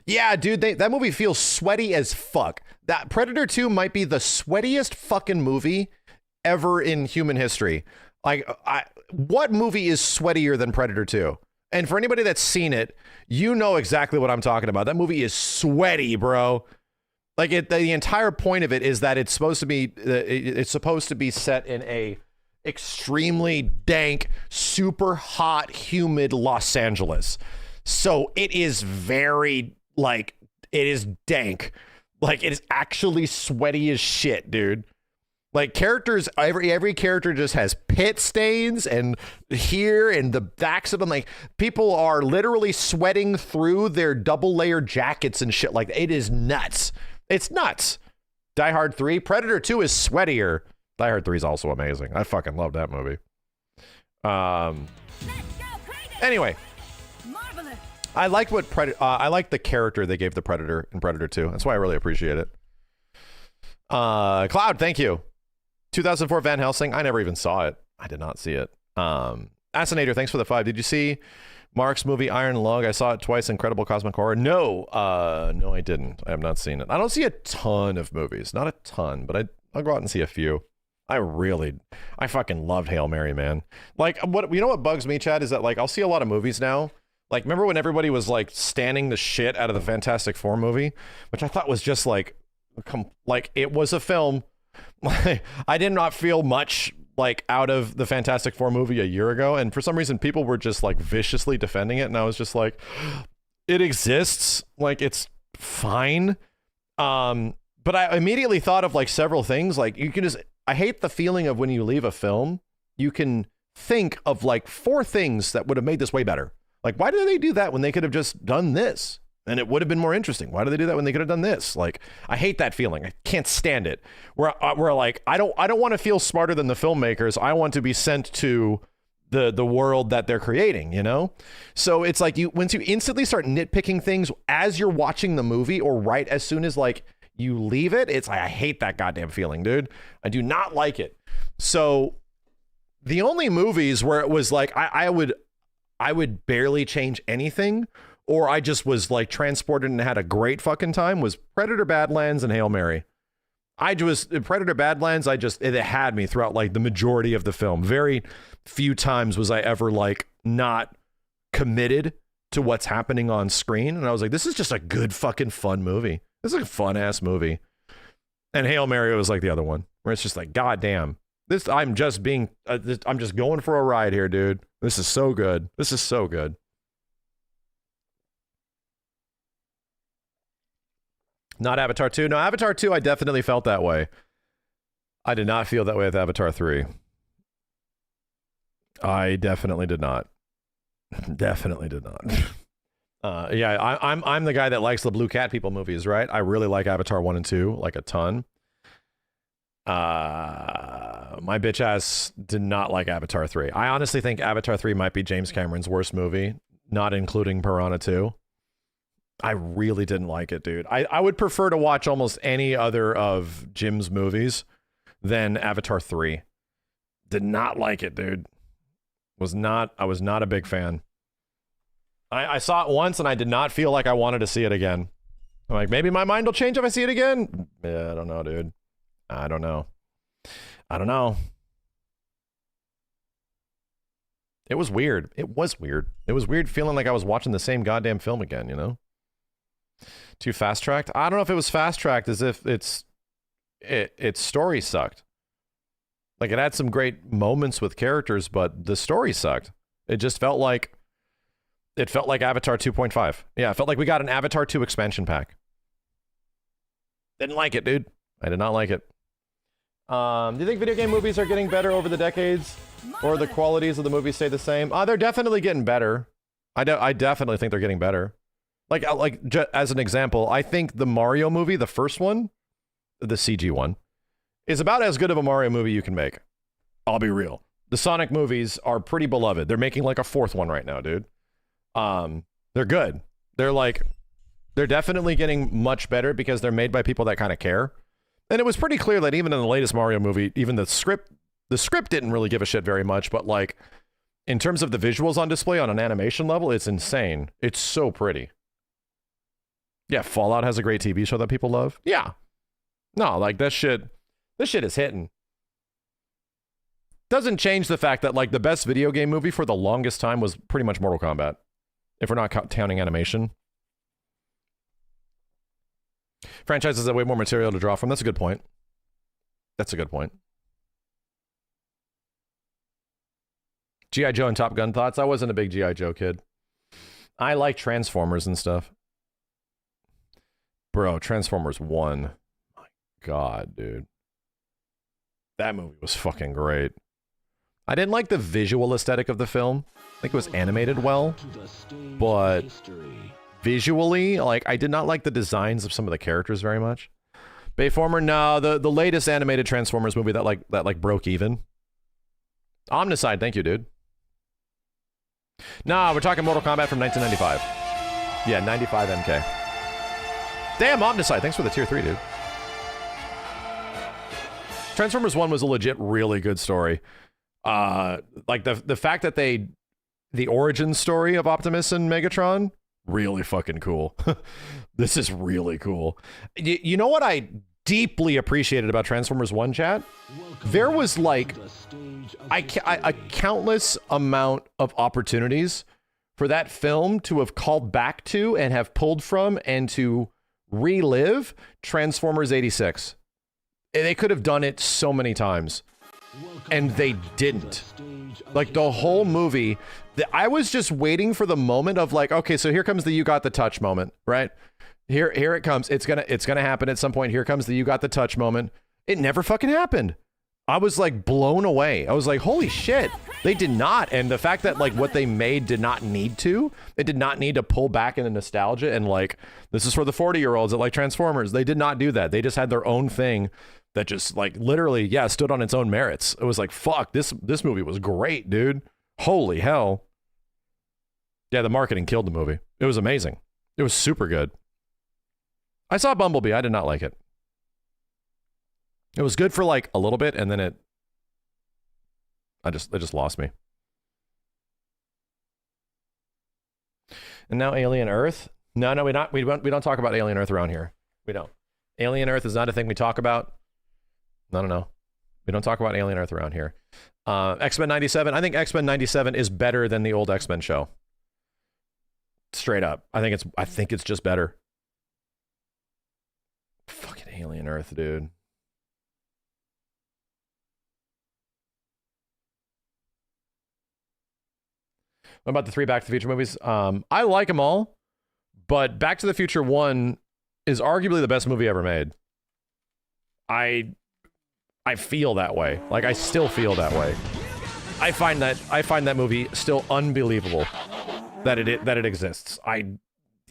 Speaker 3: Yeah, dude, that movie feels sweaty as fuck. That Predator 2 might be the sweatiest fucking movie ever in human history. Like, what movie is sweatier than Predator 2? And for anybody that's seen it, you know exactly what I'm talking about. That movie is sweaty, bro. Like the entire point of it is that it's supposed to be set in a extremely dank, super hot, humid Los Angeles. So it is very like it is dank. Like it is actually sweaty as shit, dude. Like characters, every character just has pit stains and here and the backs of them. Like people are literally sweating through their double layer jackets and shit. Like it is nuts. It's nuts. Die Hard 3. Predator 2 is sweatier. Die Hard 3 is also amazing. I fucking love that movie. Anyway, I like I like the character they gave the Predator in Predator 2. That's why I really appreciate it. Cloud, thank you. 2004 Van Helsing. I never even saw it. I did not see it. Asinator, thanks for the 5. Did you see Mark's movie Iron Lung. I saw it twice. Incredible cosmic horror. No, no, I didn't. I have not seen it. I don't see a ton of movies. Not a ton, but I'll go out and see a few. I fucking loved Hail Mary, man. Like, you know what bugs me, Chad, is that like I'll see a lot of movies now. Like, remember when everybody was like standing the shit out of the Fantastic Four movie, which I thought was just like it was a film. I did not feel much like out of the Fantastic Four movie a year ago, and for some reason people were just like viciously defending it, and I was just like, it exists, like it's fine. But I immediately thought of like several things. Like, you can just, I hate the feeling of when you leave a film, you can think of like 4 things that would have made this way better. Like, why did they do that when they could have just done this? And it would have been more interesting. Why did they do that when they could have done this? Like, I hate that feeling. I can't stand it. Where like, I don't want to feel smarter than the filmmakers. I want to be sent to the world that they're creating, you know? So it's like once you instantly start nitpicking things as you're watching the movie, or right as soon as like you leave it, it's like, I hate that goddamn feeling, dude. I do not like it. So the only movies where it was like, I would barely change anything, or I just was like transported and had a great fucking time, was Predator Badlands and Hail Mary. Predator Badlands, it had me throughout like the majority of the film. Very few times was I ever like not committed to what's happening on screen. And I was like, this is just a good fucking fun movie. This is a fun ass movie. And Hail Mary was like the other one, where it's just like, God damn, I'm just going for a ride here, dude. This is so good. This is so good. Not Avatar 2. No, Avatar 2, I definitely felt that way. I did not feel that way with Avatar 3. I definitely did not. Definitely did not. Yeah, I'm the guy that likes the Blue Cat People movies, right? I really like Avatar 1 and 2, like a ton. My bitch ass did not like Avatar 3. I honestly think Avatar 3 might be James Cameron's worst movie, not including Piranha 2. I really didn't like it, dude. I would prefer to watch almost any other of Jim's movies than Avatar 3. Did not like it, dude. I was not a big fan. I saw it once and I did not feel like I wanted to see it again. I'm like, maybe my mind will change if I see it again. Yeah, I don't know, dude. I don't know. It was weird. It was weird feeling like I was watching the same goddamn film again, you know? Too fast-tracked? I don't know if it was fast-tracked, as if its story sucked. Like, it had some great moments with characters, but the story sucked. It just felt like Avatar 2.5. Yeah, it felt like we got an Avatar 2 expansion pack. Didn't like it, dude. I did not like it. Do you think video game movies are getting better over the decades? Or the qualities of the movies stay the same? They're definitely getting better. I definitely think they're getting better. As an example, I think the Mario movie, the first one, the CG one, is about as good of a Mario movie you can make. I'll be real. The Sonic movies are pretty beloved. They're making like a 4th one right now, dude. They're good. They're definitely getting much better because they're made by people that kind of care. And it was pretty clear that even in the latest Mario movie, even the script didn't really give a shit very much, but like in terms of the visuals on display on an animation level, it's insane. It's so pretty. Yeah, Fallout has a great TV show that people love. Yeah. No, like this shit is hitting. Doesn't change the fact that like the best video game movie for the longest time was pretty much Mortal Kombat. If we're not counting animation. Franchises have way more material to draw from. That's a good point. G.I. Joe and Top Gun thoughts? I wasn't a big G.I. Joe kid. I like Transformers and stuff. Bro, Transformers 1. My God, dude. That movie was fucking great. I didn't like the visual aesthetic of the film. I think it was animated well. But visually, like, I did not like the designs of some of the characters very much. Bayformer, no, the latest animated Transformers movie that broke even. Omnicide, thank you, dude. Nah, we're talking Mortal Kombat from 1995. Yeah, 95 MK. Damn, Omnicide, thanks for the tier 3, dude. Transformers 1 was a legit really good story. Like the fact that they the origin story of Optimus and Megatron, really fucking cool. This is really cool. You know what I deeply appreciated about Transformers 1, chat? There was like a countless amount of opportunities for that film to have called back to and have pulled from and to relive Transformers 86. They could have done it so many times, and they didn't. Like, the whole movie, I was just waiting for the moment of like, okay, so here comes the you got the touch moment, right? Here it comes. It's gonna happen at some point. Here comes the you got the touch moment. It never fucking happened. I was like blown away. I was like, holy shit, they did not. And the fact that like what they made did not need to. It did not need to pull back into nostalgia and like, this is for the 40-year-olds that like Transformers. They did not do that. They just had their own thing that just like literally, yeah, stood on its own merits. It was like, fuck, this movie was great, dude. Holy hell. Yeah, the marketing killed the movie. It was amazing. It was super good. I saw Bumblebee. I did not like it. It was good for like a little bit, and then it just lost me. And now Alien Earth. No, we don't talk about Alien Earth around here. We don't. Alien Earth is not a thing we talk about. No. We don't talk about Alien Earth around here. X-Men 97. I think X-Men 97 is better than the old X-Men show. Straight up. I think it's just better. Fucking Alien Earth, dude. What about the 3 Back to the Future movies? I like them all, but Back to the Future 1 is arguably the best movie ever made. I feel that way. Like, I still feel that way. I find that movie still unbelievable that it exists.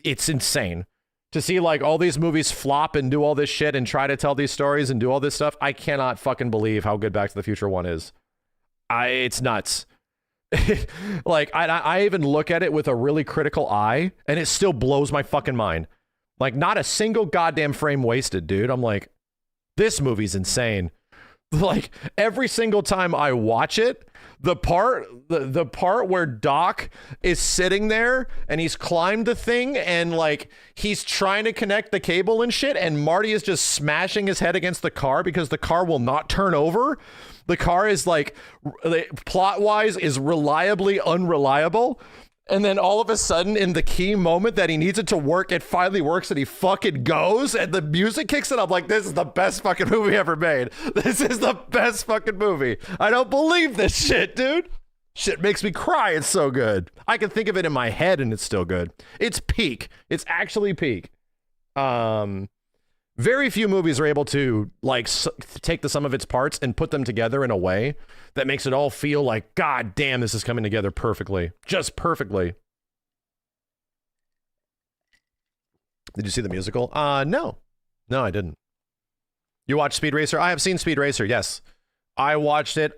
Speaker 3: It's insane to see like all these movies flop and do all this shit and try to tell these stories and do all this stuff. I cannot fucking believe how good Back to the Future 1 is. It's nuts. Like, I even look at it with a really critical eye, and it still blows my fucking mind. Like, not a single goddamn frame wasted, dude. I'm like, this movie's insane. Like, every single time I watch it, the part where Doc is sitting there and he's climbed the thing and like he's trying to connect the cable and shit, and Marty is just smashing his head against the car because the car will not turn over. The car is like, plot-wise, is reliably unreliable. And then all of a sudden, in the key moment that he needs it to work, it finally works and he fucking goes and the music kicks in. I'm like, this is the best fucking movie ever made. This is the best fucking movie. I don't believe this shit, dude. Shit makes me cry. It's so good. I can think of it in my head and it's still good. It's peak. It's actually peak. Very few movies are able to like take the sum of its parts and put them together in a way that makes it all feel like, God damn, this is coming together perfectly. Just perfectly. Did you see the musical? No, I didn't. You watched Speed Racer? I have seen Speed Racer, yes. I watched it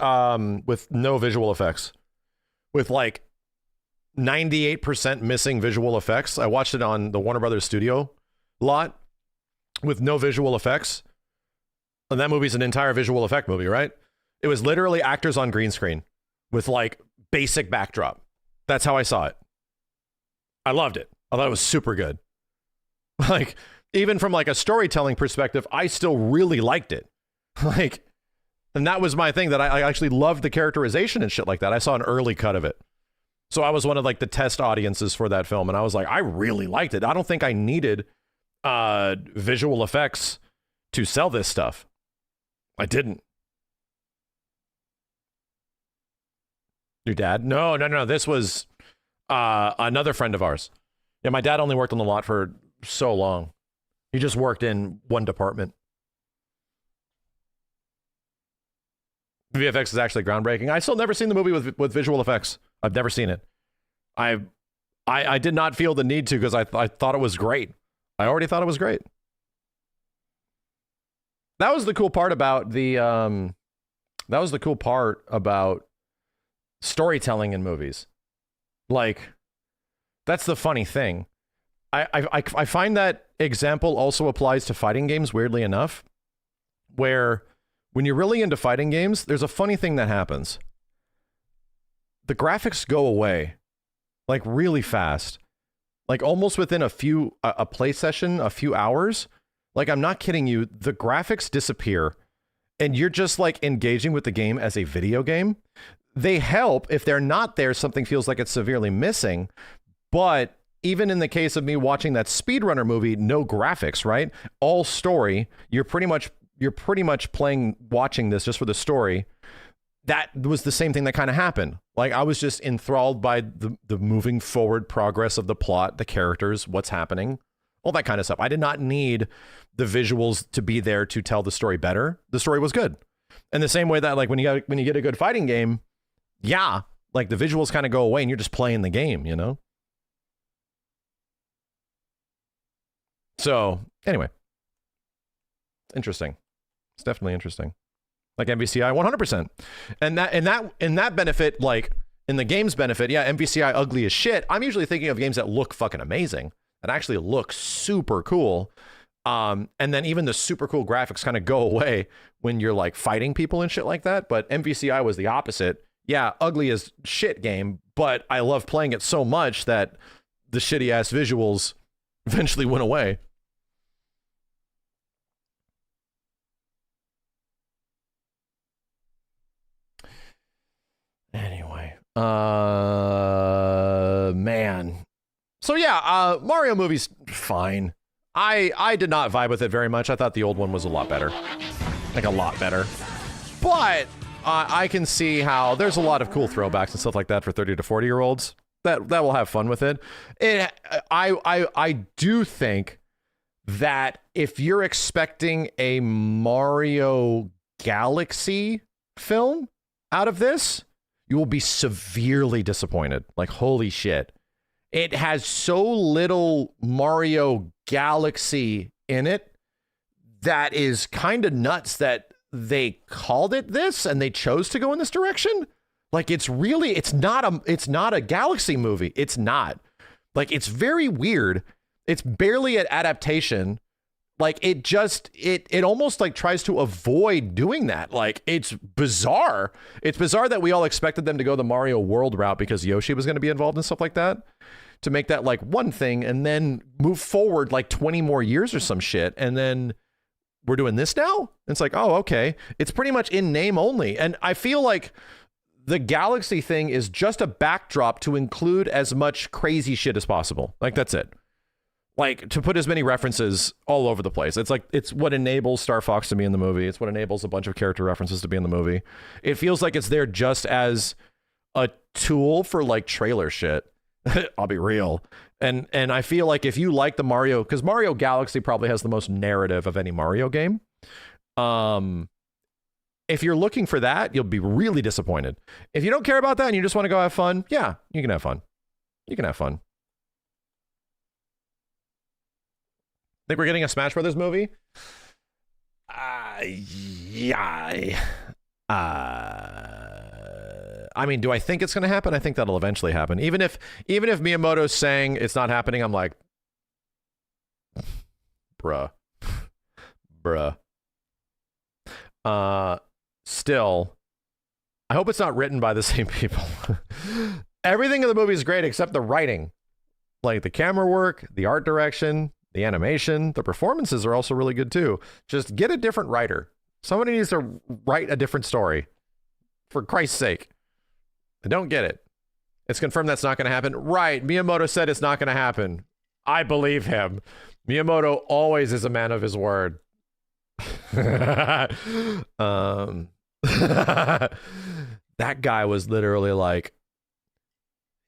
Speaker 3: with no visual effects. With like 98% missing visual effects. I watched it on the Warner Brothers studio lot with no visual effects. And that movie's an entire visual effect movie, right? It was literally actors on green screen with like basic backdrop. That's how I saw it. I loved it. I thought it was super good. Like, even from like a storytelling perspective, I still really liked it. Like, and that was my thing, that I actually loved the characterization and shit like that. I saw an early cut of it. So I was one of like the test audiences for that film. And I was like, I really liked it. I don't think I needed visual effects to sell this stuff. I didn't. Your dad? No. This was another friend of ours. Yeah, my dad only worked on the lot for so long. He just worked in one department. VFX is actually groundbreaking. I still never seen the movie with visual effects. I've never seen it. I did not feel the need to because I thought it was great. I already thought it was great. That was the cool part about storytelling in movies. Like, that's the funny thing. I find that example also applies to fighting games, weirdly enough, where when you're really into fighting games, there's a funny thing that happens. The graphics go away like really fast, like almost within a play session, a few hours. Like, I'm not kidding you. The graphics disappear and you're just like engaging with the game as a video game. They help. If they're not there, something feels like it's severely missing. But even in the case of me watching that speedrunner movie, no graphics, right? All story. You're pretty much watching this just for the story. That was the same thing that kind of happened. Like, I was just enthralled by the moving forward progress of the plot, the characters, what's happening, all that kind of stuff. I did not need the visuals to be there to tell the story better. The story was good. And the same way that, like, when you get a good fighting game, yeah, like the visuals kind of go away and you're just playing the game, you know? So anyway, interesting. It's definitely interesting. Like MVCI 100%. And that benefit, like in the game's benefit, yeah, MVCI ugly as shit. I'm usually thinking of games that look fucking amazing, that actually look super cool. And then even the super cool graphics kind of go away when you're like fighting people and shit like that. But MVCI was the opposite. Yeah, ugly as shit game, but I love playing it so much that the shitty ass visuals eventually went away. Anyway, man. So yeah, Mario movie's fine. I did not vibe with it very much. I thought the old one was a lot better. Like a lot better. But I can see how there's a lot of cool throwbacks and stuff like that for 30 to 40-year-olds that will have fun with it. I do think that if you're expecting a Mario Galaxy film out of this, you will be severely disappointed. Like, holy shit. It has so little Mario Galaxy in it that is kind of nuts that they called it this and they chose to go in this direction. Like, it's not a Galaxy movie. It's not. Like, it's very weird. It's barely an adaptation. Like, it almost like tries to avoid doing that. Like, it's bizarre. It's bizarre that we all expected them to go the Mario World route because Yoshi was going to be involved and stuff like that, to make that like one thing and then move forward like 20 more years or some shit. And then we're doing this now. It's like, oh, okay. It's pretty much in name only. And I feel like the Galaxy thing is just a backdrop to include as much crazy shit as possible. Like, that's it. Like, to put as many references all over the place. It's like, it's what enables Star Fox to be in the movie. It's what enables a bunch of character references to be in the movie. It feels like it's there just as a tool for like trailer shit. I'll be real. And I feel like if you like the Mario, because Mario Galaxy probably has the most narrative of any Mario game. If you're looking for that, you'll be really disappointed. If you don't care about that and you just want to go have fun, yeah, you can have fun. You can have fun. Think we're getting a Smash Brothers movie? Yeah. I mean, do I think it's going to happen? I think that'll eventually happen. Even if Miyamoto's saying it's not happening, I'm like, bruh. Still, I hope it's not written by the same people. Everything in the movie is great except the writing. Like the camera work, the art direction, the animation, the performances are also really good too. Just get a different writer. Somebody needs to write a different story. For Christ's sake. I don't get it. It's confirmed that's not going to happen. Right. Miyamoto said it's not going to happen. I believe him. Miyamoto always is a man of his word. That guy was literally like,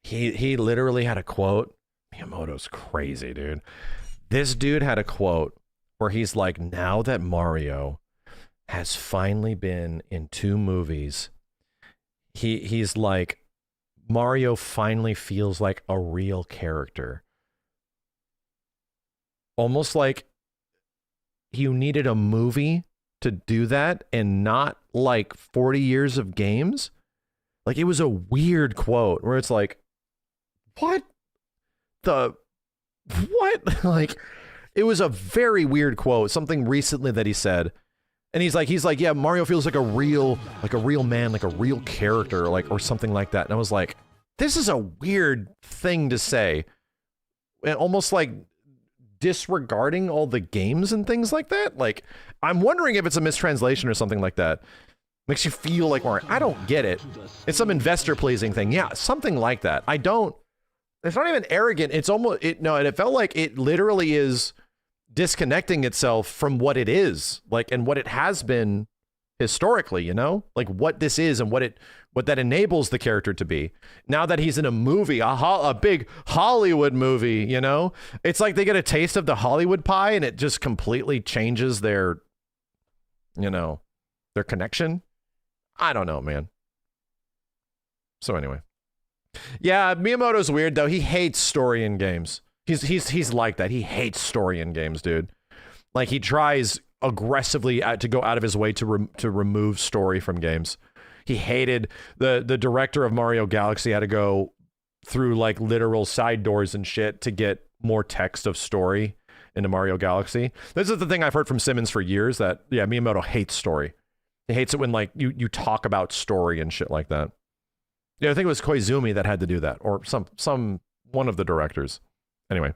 Speaker 3: he literally had a quote. Miyamoto's crazy, dude. This dude had a quote where he's like, now that Mario has finally been in 2 movies, he's like, Mario finally feels like a real character. Almost like you needed a movie to do that and not like 40 years of games. Like, it was a weird quote where it's like, what? Like, it was a very weird quote, something recently that he said. And he's like, yeah, Mario feels like a real man, like a real character, like, or something like that. And I was like, this is a weird thing to say. And almost like disregarding all the games and things like that. Like, I'm wondering if it's a mistranslation or something like that. Makes you feel like more. I don't get it. It's some investor pleasing thing. Yeah, something like that. I don't. It's not even arrogant. It's almost it. No, and it felt like it literally is disconnecting itself from what it is, like, and what it has been historically. You know, like what this is and what that enables the character to be. Now that he's in a movie, a big Hollywood movie, you know, it's like they get a taste of the Hollywood pie and it just completely changes their, you know, their connection. I don't know, man. So anyway, yeah, Miyamoto's weird though. He hates story in games. He's like that. He hates story in games, dude. Like he tries aggressively to go out of his way to remove story from games. He hated the director of Mario Galaxy had to go through like literal side doors and shit to get more text of story into Mario Galaxy. This is the thing I've heard from Simmons for years, that yeah, Miyamoto hates story. He hates it when like you talk about story and shit like that. Yeah, I think it was Koizumi that had to do that, or some one of the directors. Anyway.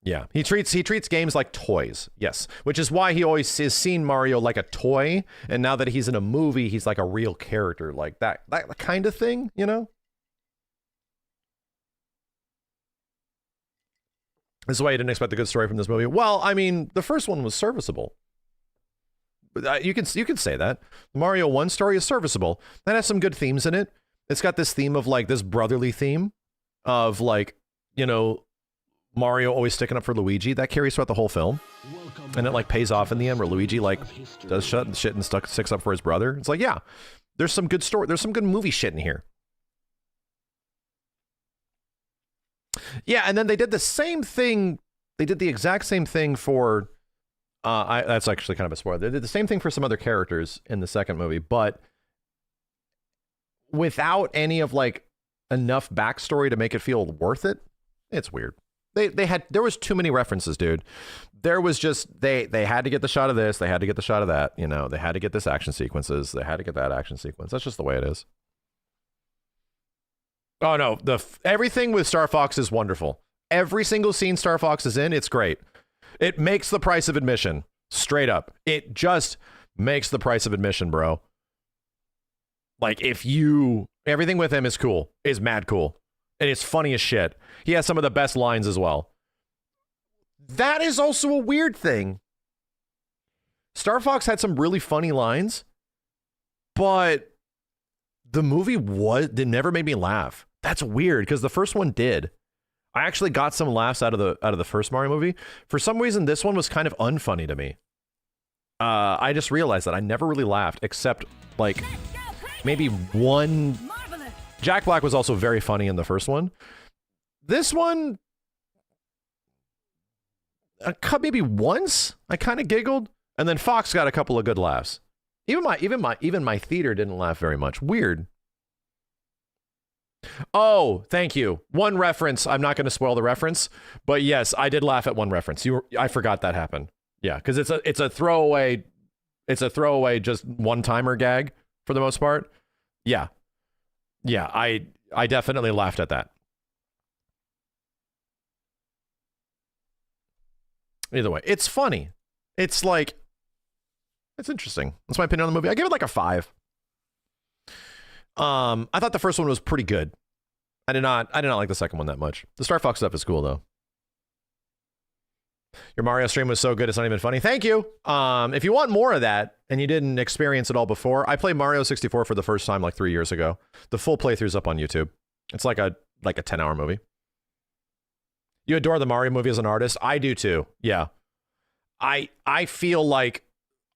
Speaker 3: Yeah, he treats games like toys, yes, which is why he always has seen Mario like a toy, and now that he's in a movie, he's like a real character, like that kind of thing, you know? This is why you didn't expect a good story from this movie. Well, I mean, the first one was serviceable. You can say that. The Mario 1 story is serviceable. That has some good themes in it. It's got this theme of like this brotherly theme of like, you know, Mario always sticking up for Luigi. That carries throughout the whole film. And it like pays off in the end where Luigi like does shit and sticks up for his brother. It's like, yeah, there's some good story. There's some good movie shit in here. Yeah, and then they did the same thing. They did the exact same thing for that's actually kind of a spoiler. They did the same thing for some other characters in the second movie, but without any of like enough backstory to make it feel worth it. It's weird. There was too many references, dude. There was just they had to get the shot of this, they had to get the shot of that, you know, they had to get this action sequences, they had to get that action sequence. That's just the way it is. Oh no, everything with Star Fox is wonderful. Every single scene Star Fox is in, it's great. It makes the price of admission. Straight up. It just makes the price of admission, bro. Like everything with him is cool, is mad cool. And it's funny as shit. He has some of the best lines as well. That is also a weird thing. Star Fox had some really funny lines, but the movie never made me laugh. That's weird because the first one did. I actually got some laughs out of the first Mario movie. For some reason, this one was kind of unfunny to me. I just realized that I never really laughed except like maybe one. Jack Black was also very funny in the first one. This one, maybe once I kind of giggled, and then Fox got a couple of good laughs. Even my theater didn't laugh very much. Weird. Oh, thank you. One reference. I'm not going to spoil the reference, but yes, I did laugh at one reference. I forgot that happened. Yeah, because it's a throwaway. It's a throwaway, just one-timer gag for the most part. Yeah. Yeah, I definitely laughed at that. Either way, it's funny. It's like, it's interesting. That's my opinion on the movie. I give it like a 5. I thought the first one was pretty good. I did not like the second one that much. The Star Fox stuff is cool though. Your Mario stream was so good, it's not even funny. Thank you. If you want more of that and you didn't experience it all before, I played Mario 64 for the first time like 3 years ago. The full playthrough's up on YouTube. It's like a 10-hour movie. You adore the Mario movie as an artist? I do too. Yeah. I feel like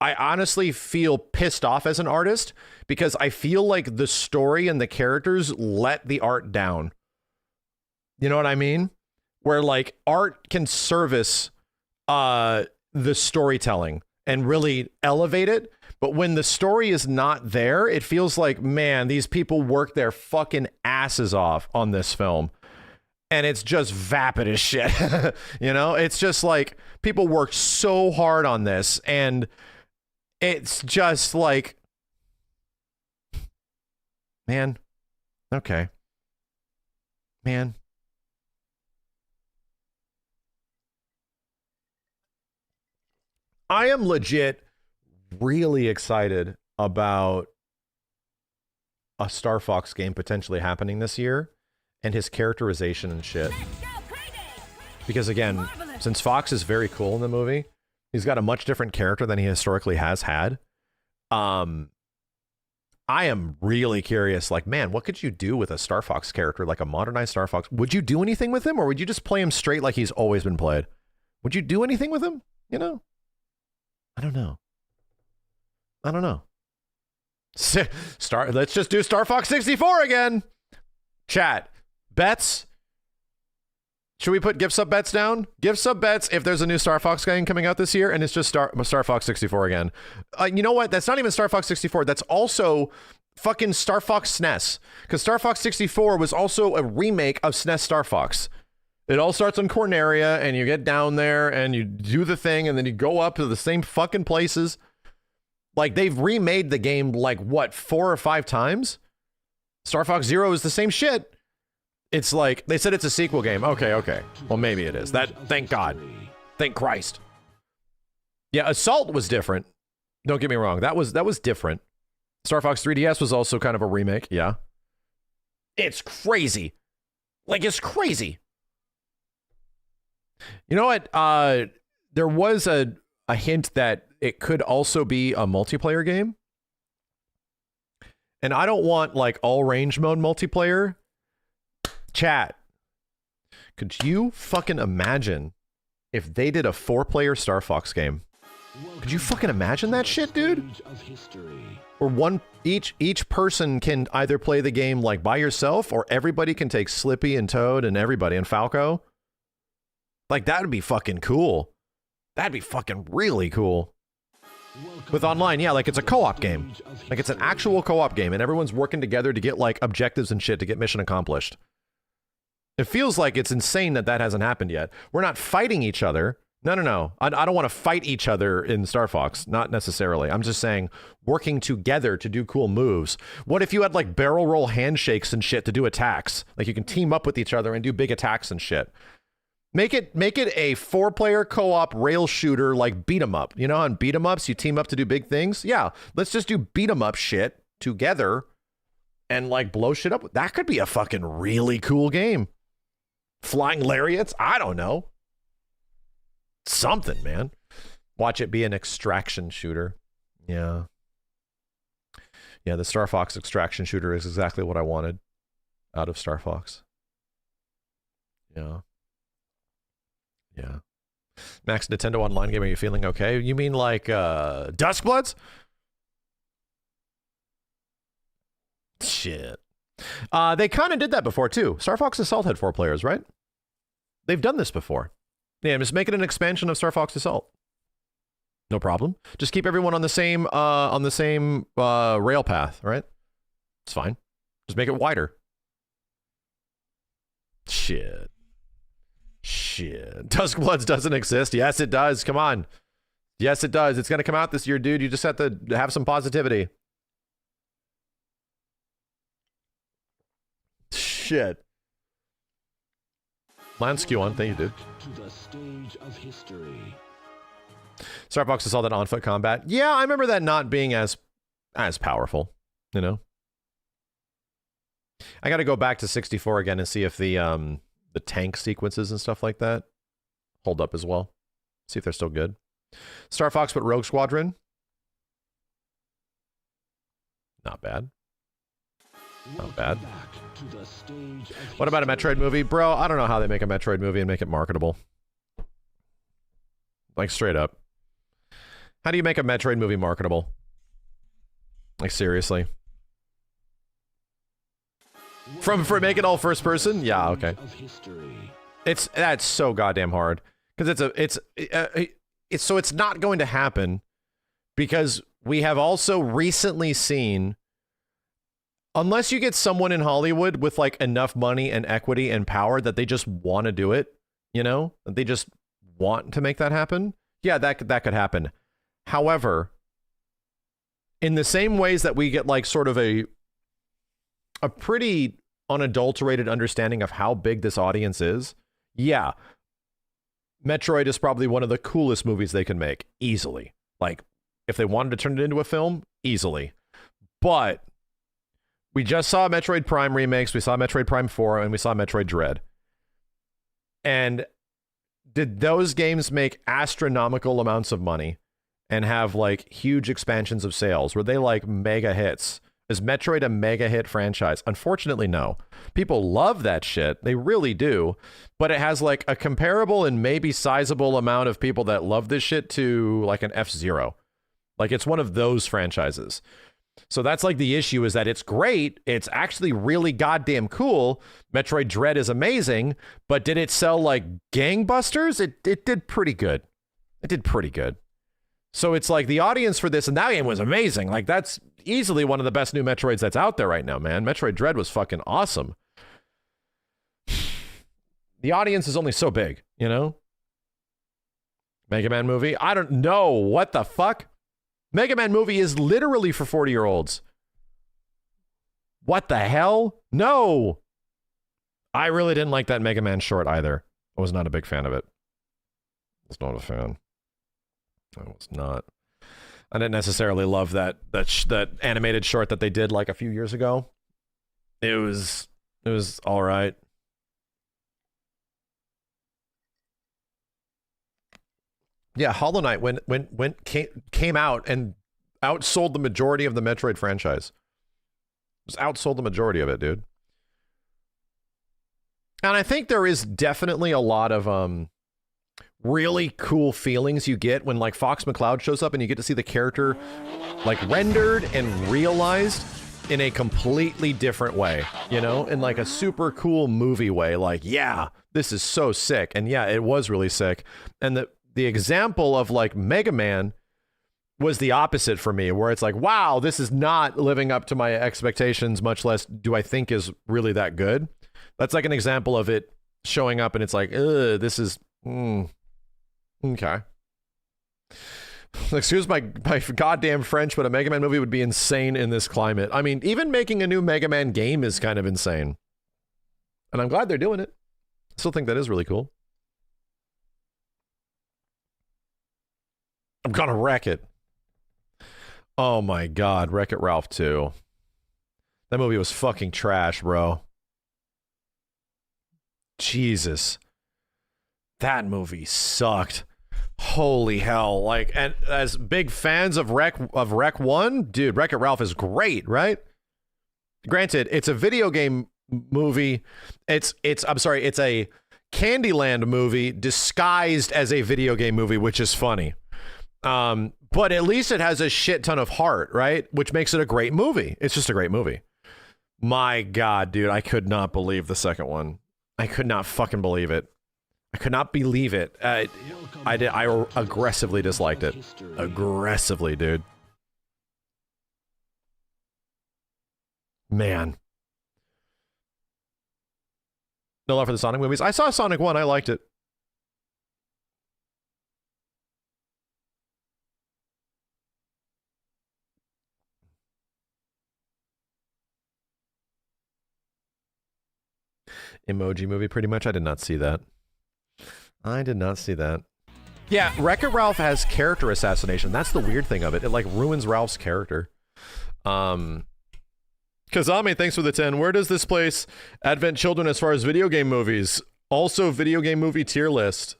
Speaker 3: I honestly feel pissed off as an artist because I feel like the story and the characters let the art down. You know what I mean? Where like art can service the storytelling and really elevate it. But when the story is not there, it feels like, man, these people worked their fucking asses off on this film. And it's just vapid as shit. You know, it's just like people worked so hard on this and it's just like, Man. Okay. Man. I am legit really excited about a Star Fox game potentially happening this year and his characterization and shit. Because again, since Fox is very cool in the movie, he's got a much different character than he historically has had. I am really curious, like, man, what could you do with a Star Fox character, like a modernized Star Fox? Would you do anything with him, or would you just play him straight like he's always been played? Would you do anything with him? You know? I don't know. I don't know. Let's just do Star Fox 64 again. Chat. Bets. Should we put gift sub bets down? Gift sub bets if there's a new Star Fox game coming out this year and it's just Star Fox 64 again. You know what? That's not even Star Fox 64. That's also fucking Star Fox SNES. Because Star Fox 64 was also a remake of SNES Star Fox. It all starts on Corneria and you get down there and you do the thing and then you go up to the same fucking places. Like, they've remade the game like, what, 4 or 5 times? Star Fox Zero is the same shit. It's like, they said it's a sequel game. Okay. Well, maybe it is. Thank God. Thank Christ. Yeah, Assault was different. Don't get me wrong. That was different. Star Fox 3DS was also kind of a remake. Yeah. It's crazy. Like, it's crazy. You know what? There was a hint that it could also be a multiplayer game. And I don't want, like, all range mode multiplayer. Chat, could you fucking imagine if they did a 4-player Star Fox game? Could you fucking imagine that shit, dude? Or each person can either play the game like by yourself, or everybody can take Slippy and Toad and everybody and Falco. Like, that would be fucking cool. That'd be fucking really cool. With online, yeah, like it's a co-op game. Like it's an actual co-op game and everyone's working together to get like objectives and shit to get mission accomplished. It feels like it's insane that that hasn't happened yet. We're not fighting each other. No. I don't want to fight each other in Star Fox. Not necessarily. I'm just saying working together to do cool moves. What if you had like barrel roll handshakes and shit to do attacks? Like you can team up with each other and do big attacks and shit. Make it a 4-player co-op rail shooter like beat 'em up. You know, on beat 'em ups, you team up to do big things. Yeah, let's just do beat 'em up shit together and like blow shit up. That could be a fucking really cool game. Flying lariats? I don't know. Something, man. Watch it be an extraction shooter. Yeah. Yeah, the Star Fox extraction shooter is exactly what I wanted out of Star Fox. Yeah. Yeah. Max, Nintendo Online game, are you feeling okay? You mean like Duskbloods? Shit. They kind of did that before too. Star Fox Assault had 4 players, right? They've done this before. Yeah, just make it an expansion of Star Fox Assault. No problem. Just keep everyone on the same rail path, right? It's fine. Just make it wider. Shit. Duskbloods doesn't exist. Yes, it does. Come on. Yes, it does. It's going to come out this year, dude. You just have to have some positivity. Shit. Lanskew on. Thank you, dude.
Speaker 2: To the stage of history.
Speaker 3: Star Fox Assault that on-foot combat. Yeah, I remember that not being as powerful, you know? I got to go back to 64 again and see if the tank sequences and stuff like that hold up as well. See if they're still good. Star Fox but Rogue Squadron. Not bad. Not bad. What about a Metroid movie? Bro, I don't know how they make a Metroid movie and make it marketable. Like, straight up. How do you make a Metroid movie marketable? Like, seriously. For make it all first person? Yeah, okay. That's so goddamn hard. Because it's not going to happen because we have also recently seen, unless you get someone in Hollywood with like enough money and equity and power that they just want to do it, you know, they just want to make that happen. Yeah, that could happen. However, in the same ways that we get like sort of a a pretty unadulterated understanding of how big this audience is, yeah, Metroid is probably one of the coolest movies they can make, easily. Like, if they wanted to turn it into a film, easily. But we just saw Metroid Prime remakes, we saw Metroid Prime 4, and we saw Metroid Dread. And did those games make astronomical amounts of money and have, like, huge expansions of sales? Were they, like, mega hits? Is Metroid a mega hit franchise? Unfortunately, no. People love that shit. They really do. But it has, like, a comparable and maybe sizable amount of people that love this shit to, like, an F-Zero. Like, it's one of those franchises. So that's, like, the issue, is that it's great. It's actually really goddamn cool. Metroid Dread is amazing. But did it sell, like, gangbusters? It did pretty good. It did pretty good. So it's like the audience for this, and that game was amazing. Like, that's easily one of the best new Metroids that's out there right now, man. Metroid Dread was fucking awesome. The audience is only so big, you know? Mega Man movie? I don't know. What the fuck? Mega Man movie is literally for 40-year-olds. What the hell? No! I really didn't like that Mega Man short either. I was not a big fan of it. I was not a fan. I was not. I didn't necessarily love that animated short that they did like a few years ago. It was all right. Yeah, Hollow Knight came out and outsold the majority of the Metroid franchise. Just outsold the majority of it, dude. And I think there is definitely a lot of really cool feelings you get when, like, Fox McCloud shows up and you get to see the character, like, rendered and realized in a completely different way, you know, in like a super cool movie way. Like, yeah, this is so sick. And yeah, it was really sick. And the example of, like, Mega Man was the opposite for me, where it's like, wow, this is not living up to my expectations, much less do I think is really that good. That's like an example of it showing up and it's like, this is okay. Excuse my goddamn French, but a Mega Man movie would be insane in this climate. I mean, even making a new Mega Man game is kind of insane. And I'm glad they're doing it. I still think that is really cool. I'm gonna wreck it. Oh my god, Wreck-It Ralph 2. That movie was fucking trash, bro. Jesus. That movie sucked. Holy hell. Like, and as big fans of Wreck 1, dude, Wreck-It Ralph is great, right? Granted, it's a video game movie. It's a Candyland movie disguised as a video game movie, which is funny. But at least it has a shit ton of heart, right? Which makes it a great movie. It's just a great movie. My god, dude, I could not believe the second one. I could not fucking believe it. I could not believe it. I aggressively disliked it. Aggressively, dude. Man. No love for the Sonic movies. I saw Sonic 1. I liked it. Emoji movie, pretty much. I did not see that. I did not see that. Yeah, Wreck-It Ralph has character assassination. That's the weird thing of it. It, like, ruins Ralph's character. Kazami, thanks for the 10. Where does this place Advent Children as far as video game movies? Also, video game movie tier list.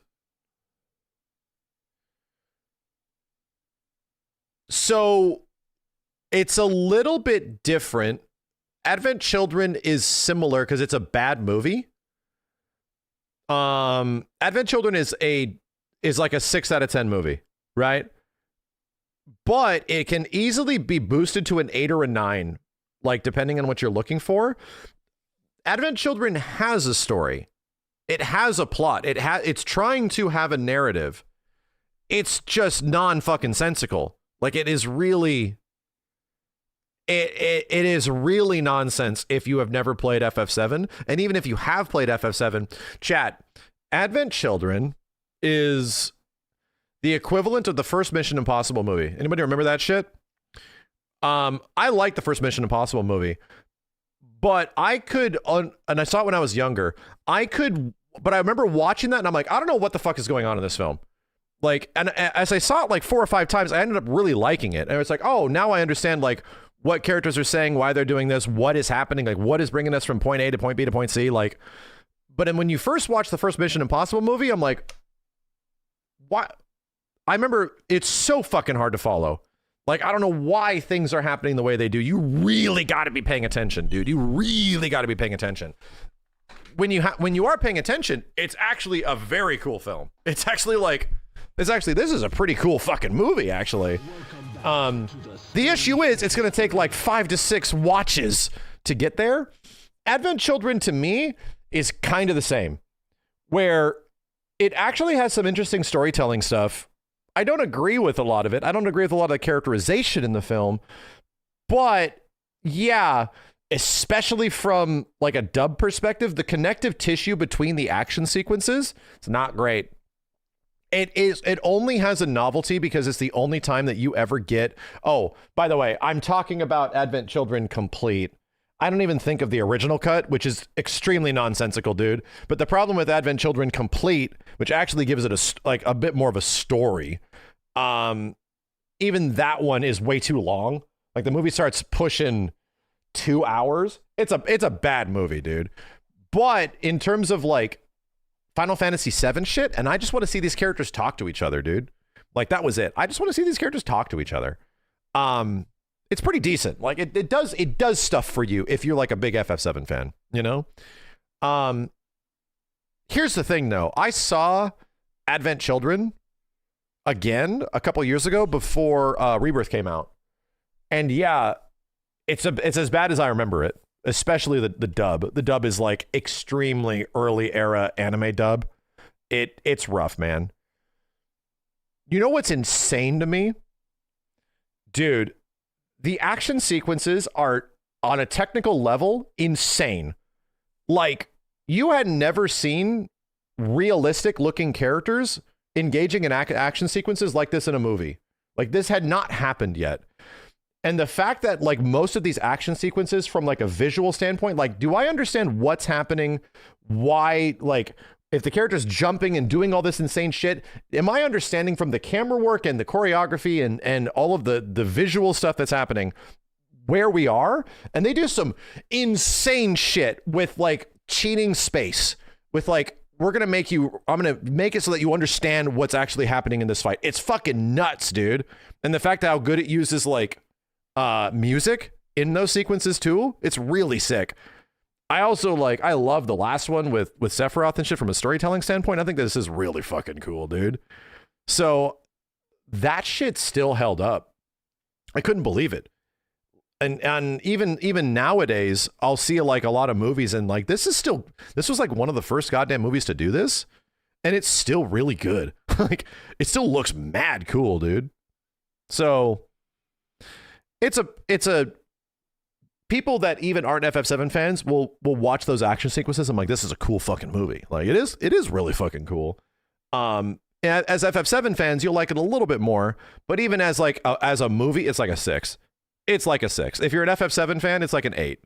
Speaker 3: So, it's a little bit different. Advent Children is similar because it's a bad movie. Advent Children is like a 6 out of 10 movie, right? But it can easily be boosted to an 8 or a 9, like depending on what you're looking for. Advent Children has a story. It has a plot. It's trying to have a narrative. It's just non-fucking sensical. Like, it is really... It is really nonsense if you have never played FF7. And even if you have played FF7, chat, Advent Children is the equivalent of the first Mission Impossible movie. Anybody remember that shit? I like the first Mission Impossible movie, But I could, and I saw it when I was younger. But I remember watching that and I'm like, I don't know what the fuck is going on in this film. Like, and as I saw it like 4 or 5 times, I ended up really liking it. And it's like, oh, now I understand like what characters are saying, why they're doing this, what is happening, like what is bringing us from point A to point B to point C. Like, but then when you first watch the first Mission Impossible movie, I'm like, what? I remember it's so fucking hard to follow. Like, I don't know why things are happening the way they do. You really got to be paying attention, dude. You really got to be paying attention. When you are paying attention, it's actually a very cool film. This is a pretty cool fucking movie, actually. The issue is it's going to take like 5 to 6 watches to get there. Advent Children, to me, is kind of the same, where it actually has some interesting storytelling stuff. I don't agree with a lot of it. I don't agree with a lot of the characterization in the film, but yeah, especially from like a dub perspective, the connective tissue between the action sequences, it's not great. It only has a novelty because it's the only time that you ever get. Oh, by the way, I'm talking about Advent Children Complete. I don't even think of the original cut, which is extremely nonsensical, dude. But the problem with Advent Children Complete, which actually gives it a bit more of a story, even that one is way too long. Like the movie starts pushing 2 hours. It's a bad movie, dude. But in terms of like Final Fantasy VII shit, and I just want to see these characters talk to each other, dude. Like that was it. I just want to see these characters talk to each other. It's pretty decent. Like it does stuff for you if you're like a big FF7 fan, you know? Here's the thing though. I saw Advent Children again a couple years ago before Rebirth came out. And yeah, it's as bad as I remember it, especially the dub. The dub is like extremely early era anime dub. It's rough, man. You know what's insane to me? Dude, the action sequences are, on a technical level, insane. Like, you had never seen realistic looking characters engaging in action sequences like this in a movie. Like, this had not happened yet. And the fact that, like, most of these action sequences from, like, a visual standpoint, like, do I understand what's happening? Why, like, if the character's jumping and doing all this insane shit, am I understanding from the camera work and the choreography and all of the visual stuff that's happening where we are? And they do some insane shit with like cheating space, with like, I'm going to make it so that you understand what's actually happening in this fight. It's fucking nuts, dude. And the fact how good it uses like music in those sequences too, it's really sick. I also I love the last one with Sephiroth and shit from a storytelling standpoint. I think this is really fucking cool, dude. So that shit still held up. I couldn't believe it. And even nowadays, I'll see like a lot of movies and like this was like one of the first goddamn movies to do this, and it's still really good. Like it still looks mad cool, dude. So it's a people that even aren't FF7 fans will watch those action sequences. I'm like, this is a cool fucking movie. Like it is really fucking cool. As FF7 fans, you'll like it a little bit more, but even as like as a movie, it's like a 6. It's like a 6. If you're an FF7 fan, it's like an 8.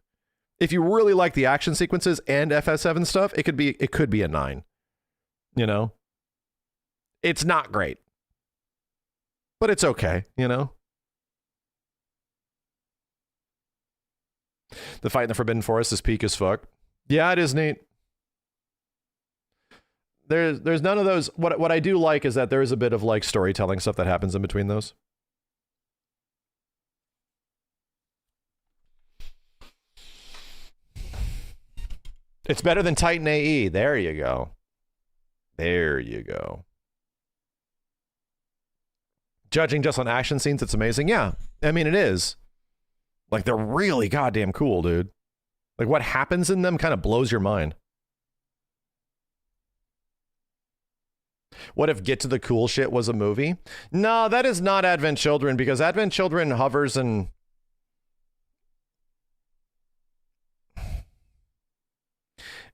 Speaker 3: If you really like the action sequences and FF7 stuff, it could be a 9. You know? It's not great. But it's okay, you know? The fight in the Forbidden Forest is peak as fuck. Yeah, it is neat. There's none of those. What I do like is that there is a bit of like storytelling stuff that happens in between those. It's better than Titan AE. There you go. There you go. Judging just on action scenes, it's amazing. Yeah, I mean, it is. Like, they're really goddamn cool, dude. Like, what happens in them kind of blows your mind. What if Get to the Cool Shit was a movie? No, that is not Advent Children, because Advent Children hovers and...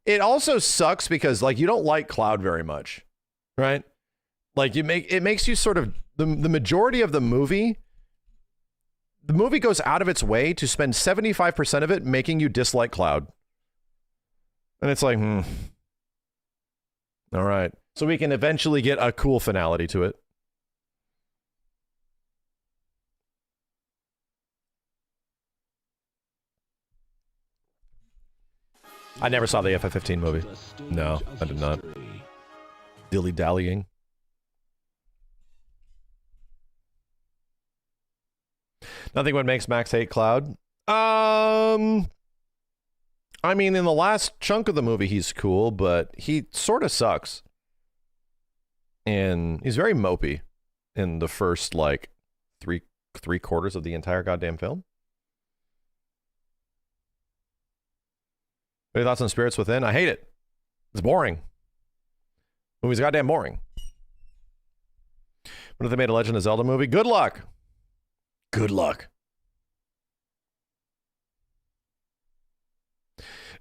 Speaker 3: It also sucks because, like, you don't like Cloud very much, right? Like, it makes you sort of... The majority of the movie... the movie goes out of its way to spend 75% of it making you dislike Cloud. And it's like, all right. So we can eventually get a cool finality to it. I never saw the FF15 movie. No, I did not. Dilly-dallying. Nothing what makes Max hate Cloud. I mean, in the last chunk of the movie, he's cool, but he sort of sucks. And he's very mopey in the first, like, three quarters of the entire goddamn film. Any thoughts on Spirits Within? I hate it. It's boring. Movie's goddamn boring. What if they made a Legend of Zelda movie? Good luck. Good luck.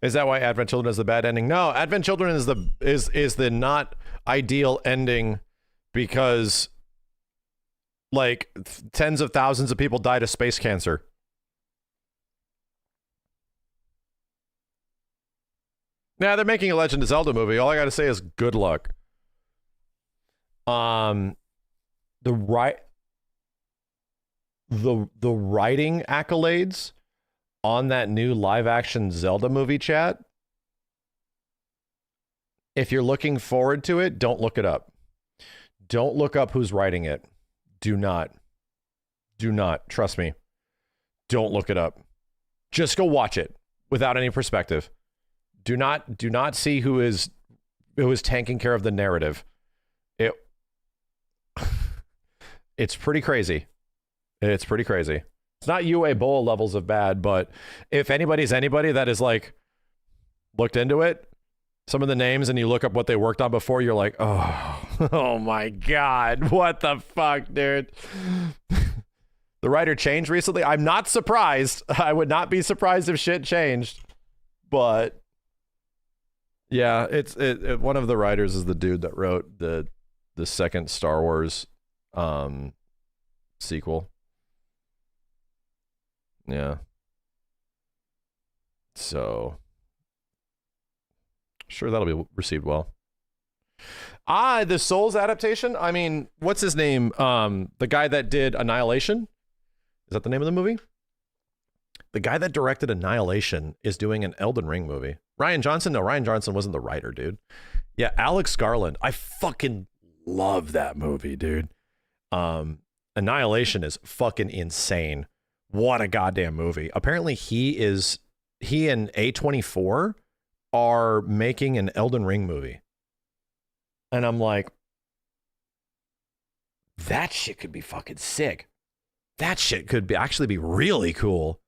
Speaker 3: Is that why Advent Children is the bad ending? No, Advent Children is the not ideal ending because like tens of thousands of people died of space cancer. Nah, they're making a Legend of Zelda movie. All I gotta say is good luck. The writing accolades on that new live action Zelda movie, chat. If you're looking forward to it, don't look it up. Don't look up who's writing it. Do not. Do not. Trust me. Don't look it up. Just go watch it without any perspective. Do not see who is taking care of the narrative. It's pretty crazy. It's pretty crazy. It's not UA Bowl levels of bad, but if anybody's anybody that is like looked into it, some of the names, and you look up what they worked on before, you're like, oh my God, what the fuck, dude? The writer changed recently. I'm not surprised. I would not be surprised if shit changed, but yeah, it one of the writers is the dude that wrote the second Star Wars sequel. Yeah. So sure that'll be received well. The Souls adaptation. I mean, what's his name? The guy that did Annihilation. Is that the name of the movie? The guy that directed Annihilation is doing an Elden Ring movie. Ryan Johnson? No, Ryan Johnson wasn't the writer, dude. Yeah, Alex Garland. I fucking love that movie, dude. Annihilation is fucking insane. What a goddamn movie. Apparently he and A24 are making an Elden Ring movie. And I'm like, that shit could be fucking sick. That shit could actually be really cool.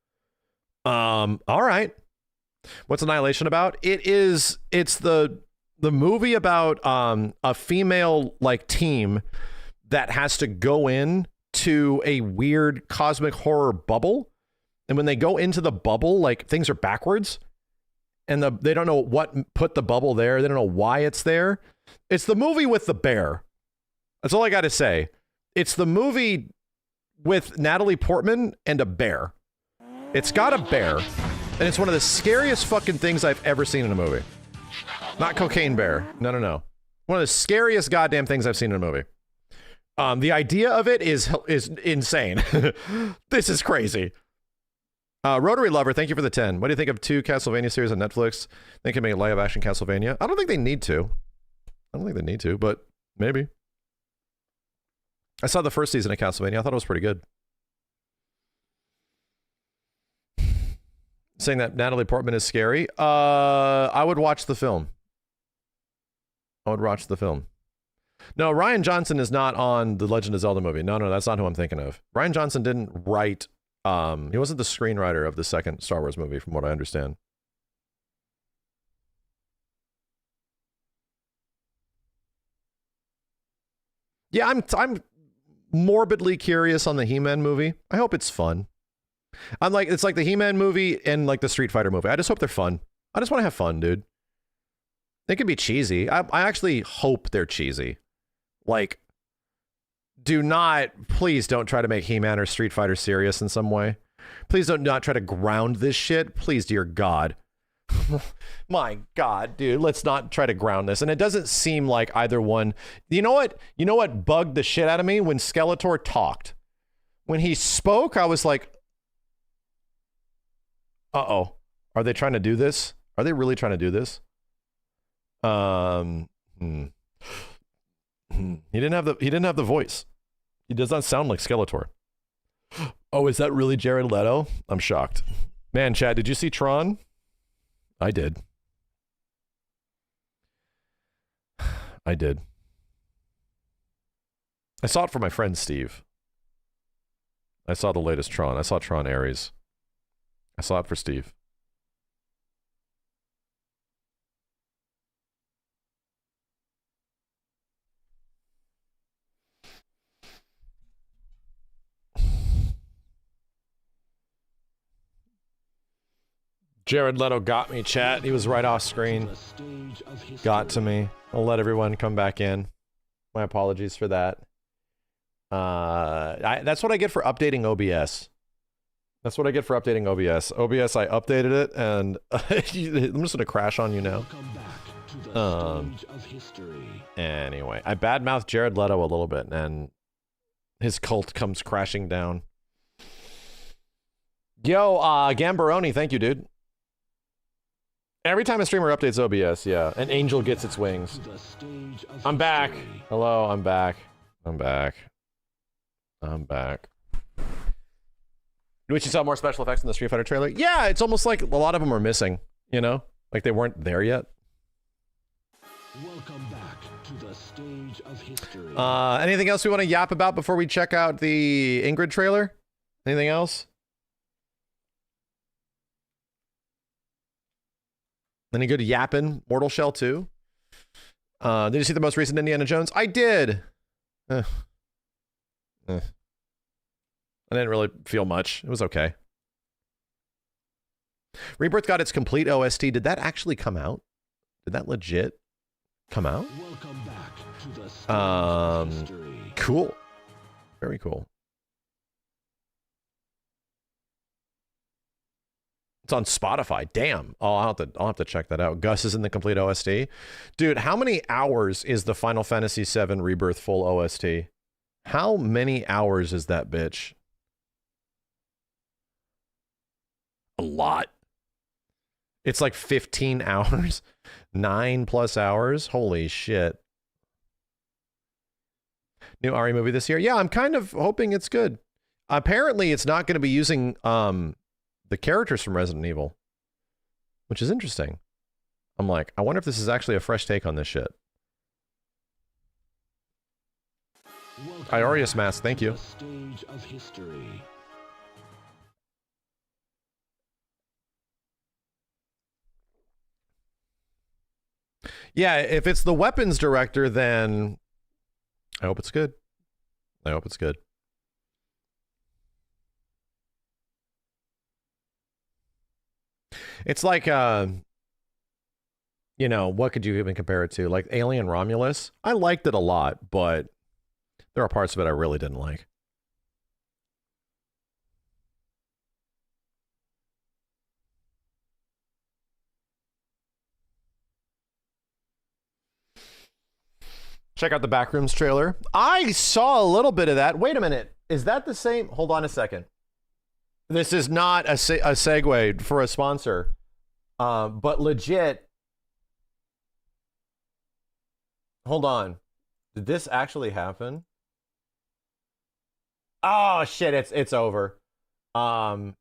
Speaker 3: All right. What's Annihilation about? It's the movie about a female like team that has to go in to a weird cosmic horror bubble, and when they go into the bubble, like things are backwards, and they don't know what put the bubble there. They don't know why it's there. It's the movie with the bear. That's all I got to say. It's the movie with Natalie Portman and a bear. It's got a bear, and it's one of the scariest fucking things I've ever seen in a movie. Not Cocaine Bear. No. One of the scariest goddamn things I've seen in a movie. The idea of it is insane. This is crazy. Rotary Lover, thank you for the 10. What do you think of 2 Castlevania series on Netflix? Think it make a live action Castlevania? I don't think they need to. But maybe. I saw the first season of Castlevania. I thought it was pretty good. Saying that Natalie Portman is scary. I would watch the film. No, Ryan Johnson is not on the Legend of Zelda movie. No, that's not who I'm thinking of. Ryan Johnson didn't write, he wasn't the screenwriter of the second Star Wars movie, from what I understand. Yeah, I'm morbidly curious on the He-Man movie. I hope it's fun. It's like the He-Man movie and like the Street Fighter movie. I just hope they're fun. I just want to have fun, dude. They can be cheesy. I actually hope they're cheesy. Like, do not, please don't try to make He-Man or Street Fighter serious in some way. Please don't not try to ground this shit. Please, dear God. My God, dude, let's not try to ground this. And it doesn't seem like either one. You know what? You know what bugged the shit out of me? When Skeletor talked. When he spoke, I was like, uh-oh. Are they trying to do this? Are they really trying to do this? He didn't have the voice. He does not sound like Skeletor. Oh, is that really Jared Leto? I'm shocked. Man, Chad, did you see Tron? I did. I did. I saw it for my friend Steve. I saw the latest Tron. I saw Tron Ares. I saw it for Steve. Jared Leto got me, chat. He was right off screen. Got to me. I'll let everyone come back in. My apologies for that. That's what I get for updating OBS. That's what I get for updating OBS. OBS, I updated it, and I'm just gonna crash on you now. Anyway, I badmouthed Jared Leto a little bit, and his cult comes crashing down. Yo, Gambaroni, thank you, dude. Every time a streamer updates OBS, yeah, an angel gets its wings. I'm back. Hello, I'm back. I'm back. I'm back. Which you saw more special effects in the Street Fighter trailer? Yeah, it's almost like a lot of them are missing, you know? Like they weren't there yet.
Speaker 2: Welcome back to the stage of history.
Speaker 3: Anything else we want to yap about before we check out the Ingrid trailer? Anything else? Any good yapping? Mortal Shell 2? Did you see the most recent Indiana Jones? I did! I didn't really feel much. It was okay. Rebirth got its complete OST. Did that actually come out? Did that legit come out?
Speaker 2: Welcome back to the stage of history.
Speaker 3: Cool. Very cool. It's on Spotify. Damn. Oh, I'll have to check that out. Gus is in the complete OST. Dude, how many hours is the Final Fantasy VII Rebirth full OST? How many hours is that bitch? A lot. It's like 15 hours. 9+ hours. Holy shit. New Ari movie this year? Yeah, I'm kind of hoping it's good. Apparently, it's not going to be using the characters from Resident Evil, which is interesting. I'm like, I wonder if this is actually a fresh take on this shit. Iorius Mask, thank you.
Speaker 2: Stage of history.
Speaker 3: Yeah, if it's the weapons director, then I hope it's good. I hope it's good. It's like, you know, what could you even compare it to? Like Alien Romulus? I liked it a lot, but there are parts of it I really didn't like. Check out the Backrooms trailer. I saw a little bit of that. Wait a minute. Is that the same? Hold on a second. This is not a segue for a sponsor, but legit. Hold on. Did this actually happen? Oh shit! It's over. I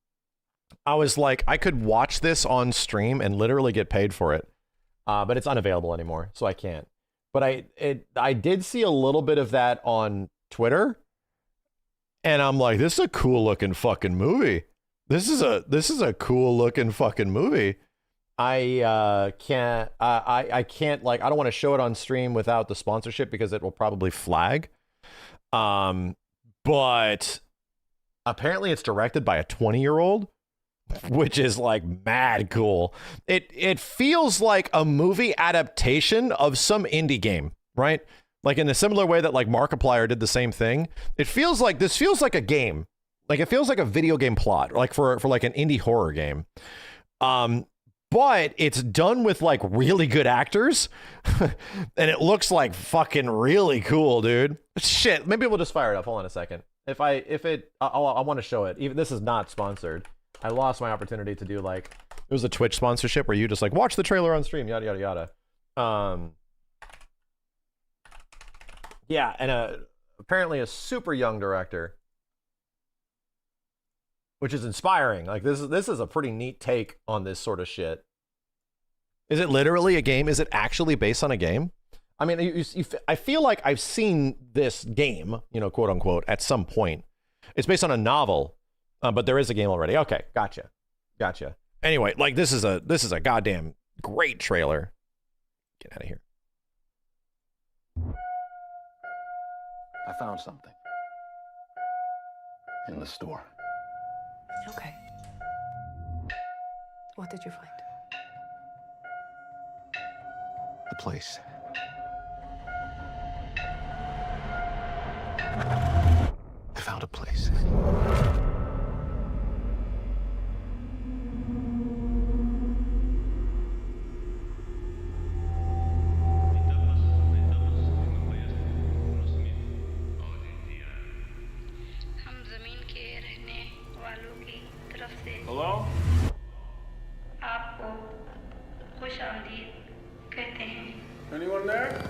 Speaker 3: was like, I could watch this on stream and literally get paid for it, but it's unavailable anymore, so I can't. But I did see a little bit of that on Twitter. And I'm like, this is a cool looking fucking movie. This is a cool looking fucking movie. I can't like, I don't want to show it on stream without the sponsorship because it will probably flag. But apparently it's directed by a 20-year-old, which is like mad cool. It feels like a movie adaptation of some indie game, right? Like in a similar way that like Markiplier did the same thing. This feels like a game. Like it feels like a video game plot, like for like an indie horror game. But it's done with like really good actors and it looks like fucking really cool, dude. Shit, maybe we'll just fire it up. Hold on a second. I want to show it. Even this is not sponsored. I lost my opportunity to do like, it was a Twitch sponsorship where you just like watch the trailer on stream, yada, yada, yada. Yeah. And apparently a super young director, which is inspiring. Like this is a pretty neat take on this sort of shit. Is it literally a game? Is it actually based on a game? I mean, I feel like I've seen this game, you know, quote unquote, at some point. It's based on a novel, but there is a game already. Okay, gotcha. Anyway, like this is a goddamn great trailer. Get out of here.
Speaker 4: I found something in the store.
Speaker 5: Okay. What did you find?
Speaker 4: The place. I found a place.
Speaker 6: Hello? Anyone there?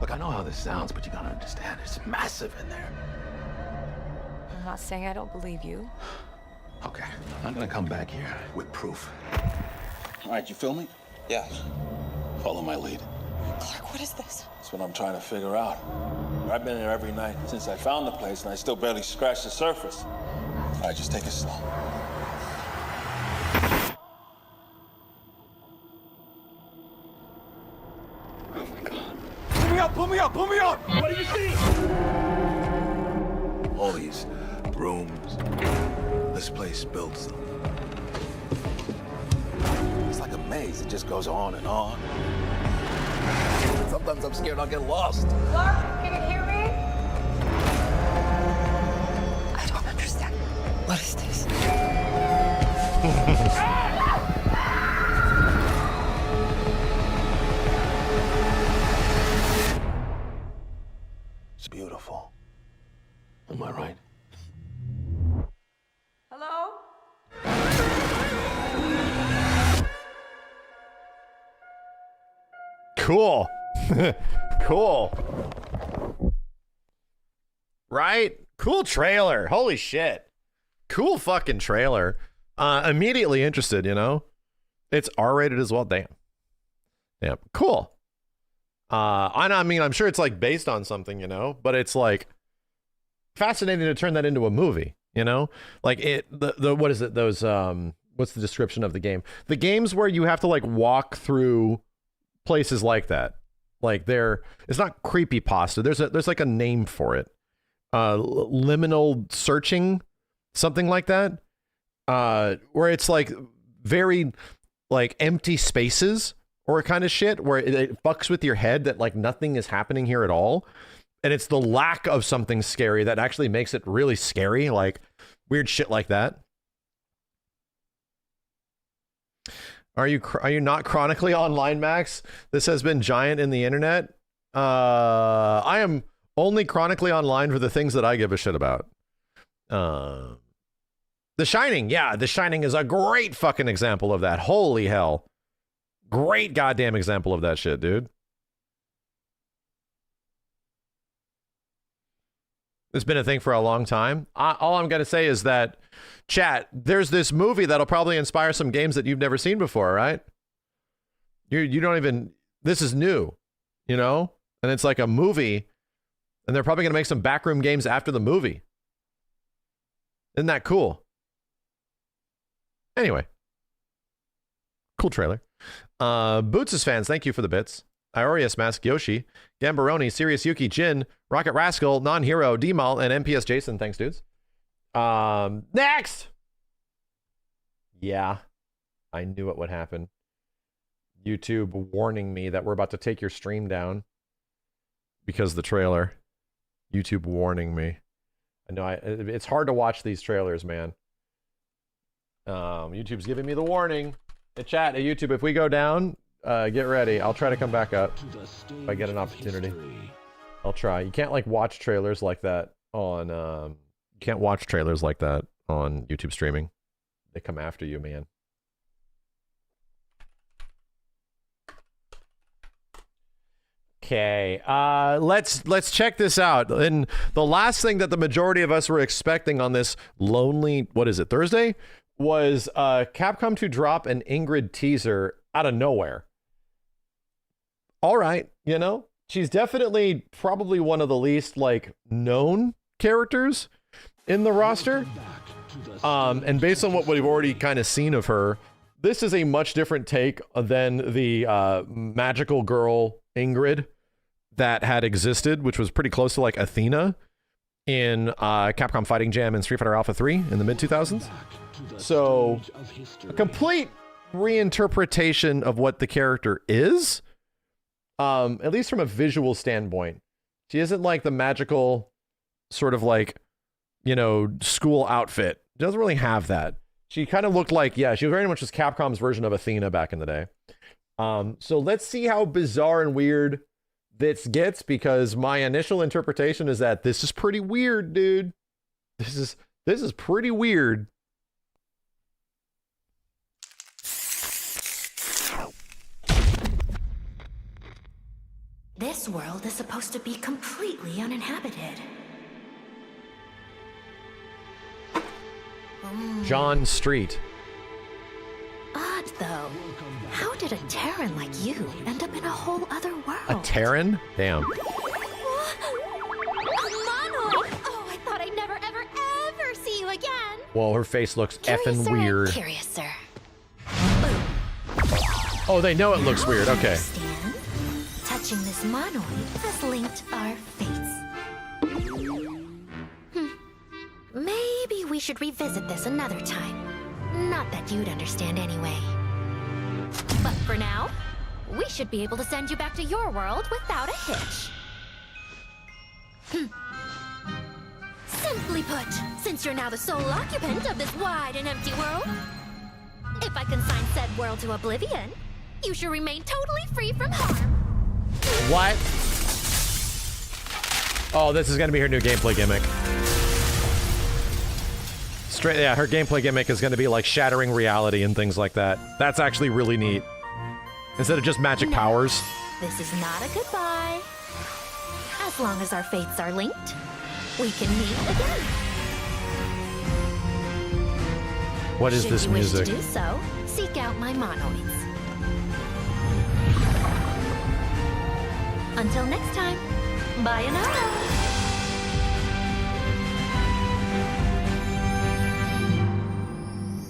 Speaker 4: Look, I know how this sounds, but you gotta understand, it's massive in there.
Speaker 5: I'm not saying I don't believe you.
Speaker 4: Okay, I'm gonna come back here with proof.
Speaker 6: All right, you feel me?
Speaker 4: Yeah. Follow my lead.
Speaker 5: Clark, what is this?
Speaker 6: That's what I'm trying to figure out. I've been here every night since I found the place, and I still barely scratched the surface. All right, just take it slow.
Speaker 4: Oh my God.
Speaker 6: Pull me up, pull me up, pull me up! What do you see?
Speaker 4: All these rooms. This place builds them. It's like a maze. It just goes on and on. Sometimes I'm scared I'll get lost.
Speaker 5: Clark, can you hear me? I don't understand. What is this?
Speaker 4: It's beautiful. Am I right?
Speaker 5: Hello?
Speaker 3: Cool. Cool. Right? Cool trailer. Holy shit. Cool fucking trailer. Immediately interested, you know? It's R-rated as well. Damn. Cool. I mean, I'm sure it's like based on something, you know, but it's like fascinating to turn that into a movie, you know? Like what is it? Those, what's the description of the game? The games where you have to like walk through places like that. Like it's not creepypasta. There's like a name for it. Liminal searching, something like that. Where it's like very like empty spaces or kind of shit where it fucks with your head that like nothing is happening here at all. And it's the lack of something scary that actually makes it really scary, like weird shit like that. Are you not chronically online, Max? This has been giant in the internet. I am only chronically online for the things that I give a shit about. The Shining, yeah, The Shining is a great fucking example of that. Holy hell. Great goddamn example of that shit, dude. It's been a thing for a long time. All I'm going to say is that, chat, there's this movie that'll probably inspire some games that you've never seen before, right? You don't even, this is new, you know? And it's like a movie, and they're probably going to make some backroom games after the movie. Isn't that cool? Anyway. Cool trailer. Boots' fans, thank you for the bits. Iorius Mask Yoshi, Gambaroni, Sirius Yuki, Jin, Rocket Rascal, Non-Hero, D-Mal, and MPS Jason. Thanks, dudes. Next! Yeah, I knew it would happen. YouTube warning me that we're about to take your stream down because of the trailer. YouTube warning me. I know it's hard to watch these trailers, man. YouTube's giving me the warning. Hey, chat, hey, YouTube, if we go down, get ready. I'll try to come back up if I get an opportunity. I'll try. You can't like watch trailers like that on you can't watch trailers like that on YouTube streaming. They come after you, man. Okay, let's check this out. And the last thing that the majority of us were expecting on this lonely, what is it, Thursday, was Capcom to drop an Ingrid teaser out of nowhere. All right, you know, she's definitely probably one of the least like known characters in the roster. And based on what we've already kind of seen of her, this is a much different take than the magical girl Ingrid that had existed, which was pretty close to like Athena in Capcom Fighting Jam and Street Fighter Alpha 3 in the mid-2000s. So a complete reinterpretation of what the character is, at least from a visual standpoint. She isn't like the magical sort of like, you know, school outfit. She doesn't really have that. She kind of looked like, yeah, she was very much just Capcom's version of Athena back in the day. So let's see how bizarre and weird this gets, because my initial interpretation is that this is pretty weird, dude. This is pretty weird.
Speaker 7: This world is supposed to be completely uninhabited.
Speaker 3: John Street.
Speaker 7: Odd, though. How did a Terran like you end up in a whole other world?
Speaker 3: A Terran? Damn.
Speaker 7: A monoid! Oh, I thought I'd never, ever, ever see you again!
Speaker 3: Well, her face looks effing
Speaker 7: Curiouser
Speaker 3: weird.
Speaker 7: and curiouser.
Speaker 3: Oh, they know it looks weird. Okay.
Speaker 7: Understand? Touching this monoid has linked our fates. Maybe we should revisit this another time. Not that you'd understand anyway. But for now, we should be able to send you back to your world without a hitch. Simply put, since you're now the sole occupant of this wide and empty world, if I consign said world to oblivion, you should remain totally free from harm.
Speaker 3: What? Oh, this is gonna be her new gameplay gimmick. Straight, yeah, her gameplay gimmick is gonna be like shattering reality and things like that. That's actually really neat. Instead of just magic powers.
Speaker 7: This is not a goodbye. As long as our fates are linked, we can meet again.
Speaker 3: What is this music?
Speaker 7: Should you wish to do so, seek out my monoids. Until next time, bayonara!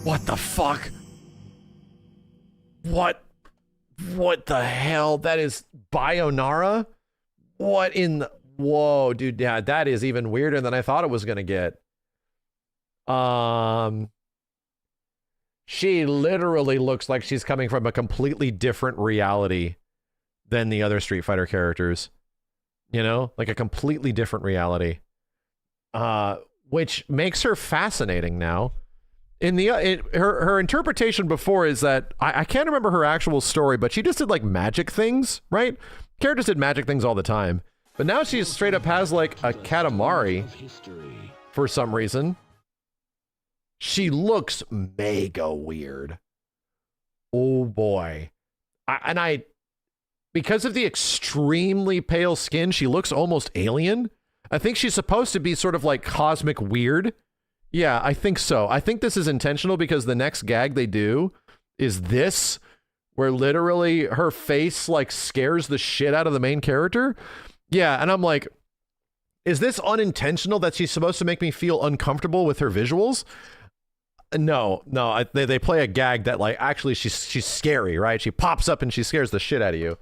Speaker 3: What the fuck? What the hell? That is Bayonara? What in the... Whoa, dude, yeah, that is even weirder than I thought it was gonna get. She literally looks like she's coming from a completely different reality than the other Street Fighter characters. You know? Like a completely different reality. Which makes her fascinating now. In the her interpretation before is that I can't remember her actual story, but she just did like magic things, right? Characters did magic things all the time, but now she straight up has like a Katamari for some reason. She looks mega weird. Oh boy, because of the extremely pale skin, she looks almost alien. I think she's supposed to be sort of like cosmic weird. Yeah, I think so. I think this is intentional because the next gag they do is this, where literally her face like scares the shit out of the main character. Yeah, and I'm like, is this unintentional that she's supposed to make me feel uncomfortable with her visuals? No, they play a gag that like actually she's scary, right? She pops up and she scares the shit out of you.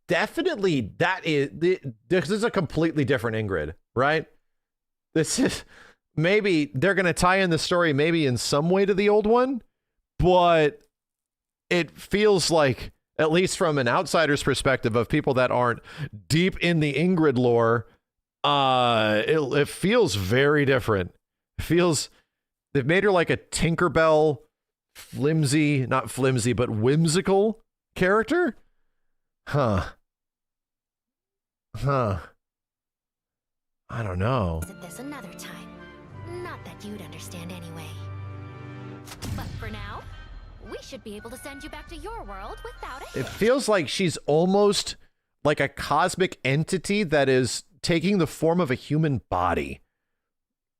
Speaker 3: Definitely, this is a completely different Ingrid, right? This is, maybe they're going to tie in the story maybe in some way to the old one, but it feels like, at least from an outsider's perspective of people that aren't deep in the Ingrid lore, it feels very different. It feels, they've made her like a Tinkerbell flimsy, not flimsy, but whimsical character. Huh. I don't know.
Speaker 7: Visit this another time. Not that you'd understand anyway. But for now, we should be able to send you back to your world without a
Speaker 3: It feels like she's almost like a cosmic entity that is taking the form of a human body.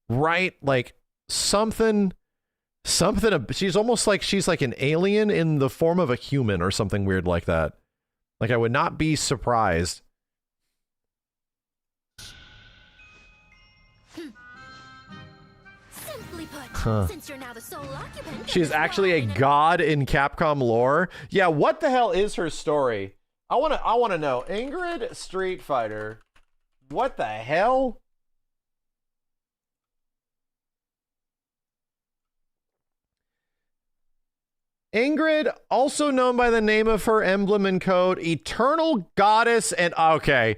Speaker 3: Right? Like something, she's almost like she's like an alien in the form of a human or something weird like that. Like I would not be surprised.
Speaker 7: Simply put, since you're now the sole occupant,
Speaker 3: She's actually a god in Capcom lore. Yeah, what the hell is her story? I wanna know. Ingrid Street Fighter. What the hell? Ingrid, also known by the name of her emblem and code, Eternal Goddess and okay.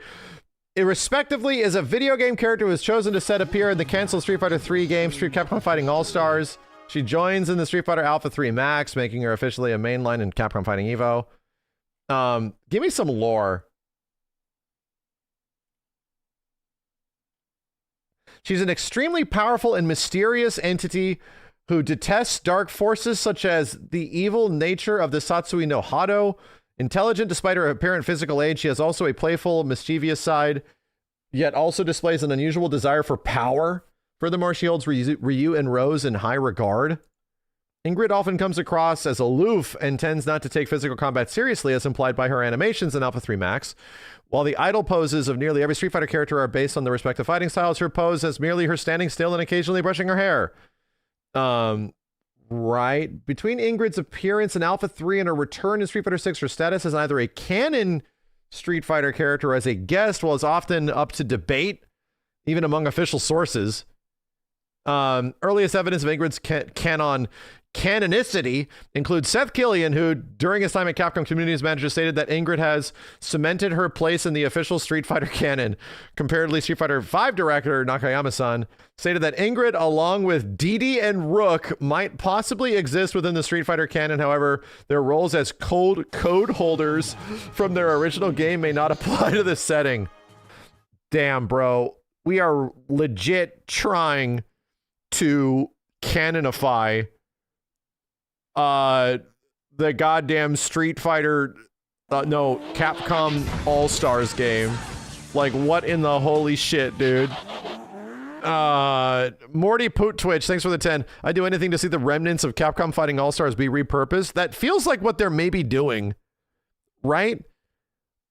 Speaker 3: Irrespectively, is a video game character who was chosen to set appear in the canceled Street Fighter 3 game, Street Capcom Fighting All-Stars. She joins in the Street Fighter Alpha 3 Max, making her officially a mainline in Capcom Fighting Evo. Give me some lore. She's an extremely powerful and mysterious entity who detests dark forces such as the evil nature of the Satsui no Hado. Intelligent despite her apparent physical age, she has also a playful, mischievous side, yet also displays an unusual desire for power. Furthermore, she holds Ryu and Rose in high regard. Ingrid often comes across as aloof and tends not to take physical combat seriously, as implied by her animations in Alpha 3 Max. While the idle poses of nearly every Street Fighter character are based on their respective fighting styles, her pose is merely her standing still and occasionally brushing her hair. Right. Between Ingrid's appearance in Alpha 3 and her return in Street Fighter 6, her status as either a canon Street Fighter character or as a guest, well, is often up to debate, even among official sources. Earliest evidence of Ingrid's canonicity includes Seth Killian, who, during his time at Capcom Communities Manager, stated that Ingrid has cemented her place in the official Street Fighter canon. Comparatively, Street Fighter 5 director Nakayama-san stated that Ingrid, along with Didi and Rook, might possibly exist within the Street Fighter canon. However, their roles as code holders from their original game may not apply to this setting. Damn, bro. We are legit trying to canonify the goddamn Street Fighter no, Capcom All-Stars game. Like, what in the holy shit, dude? Morty Poot Twitch, thanks for the 10. I'd do anything to see the remnants of Capcom Fighting All-Stars be repurposed. That feels like what they're maybe doing, right?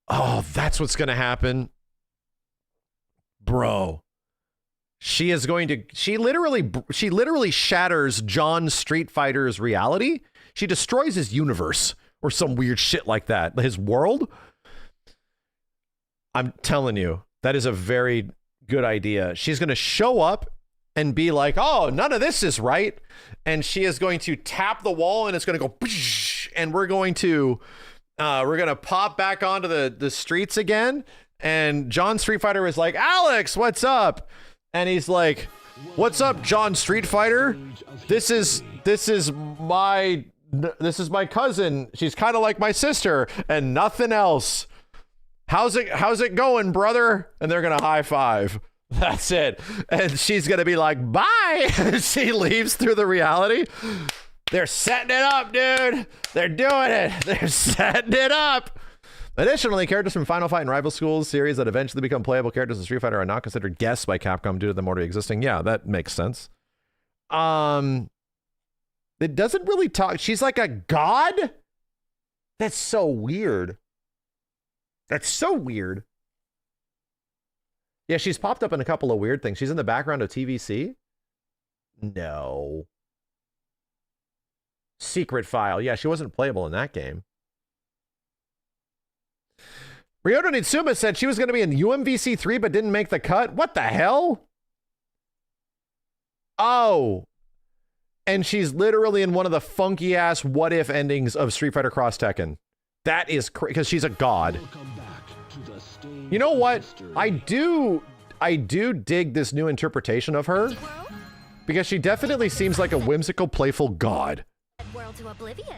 Speaker 3: Oh, that's what's gonna happen. Bro. She is going to, she literally shatters John Street Fighter's reality. She destroys his universe or some weird shit like that. His world. I'm telling you, that is a very good idea. She's going to show up and be like, oh, none of this is right. And she is going to tap the wall and it's going to go, and we're going to pop back onto the streets again. And John Street Fighter is like, Alex, what's up? And he's like, what's up, John Street Fighter? This is my cousin. She's kind of like my sister and nothing else. How's it going, brother? And they're going to high five. That's it. And she's going to be like, bye. She leaves through the reality. They're setting it up, dude. They're doing it. They're setting it up. Additionally, characters from Final Fight and Rival Schools series that eventually become playable characters in Street Fighter are not considered guests by Capcom due to them already existing. Yeah, that makes sense. It doesn't really talk. She's like a god? That's so weird. That's so weird. Yeah, she's popped up in a couple of weird things. She's in the background of TVC? No. Secret File. Yeah, she wasn't playable in that game. Ryoto Nitsuma said she was going to be in UMVC 3 but didn't make the cut. What the hell? Oh. And she's literally in one of the funky ass what if endings of Street Fighter Cross Tekken. That is because she's a god.
Speaker 2: Welcome back to the stage
Speaker 3: You know
Speaker 2: of
Speaker 3: what?
Speaker 2: history.
Speaker 3: I do dig this new interpretation of her because she definitely seems like a whimsical, playful god.
Speaker 7: World to oblivion.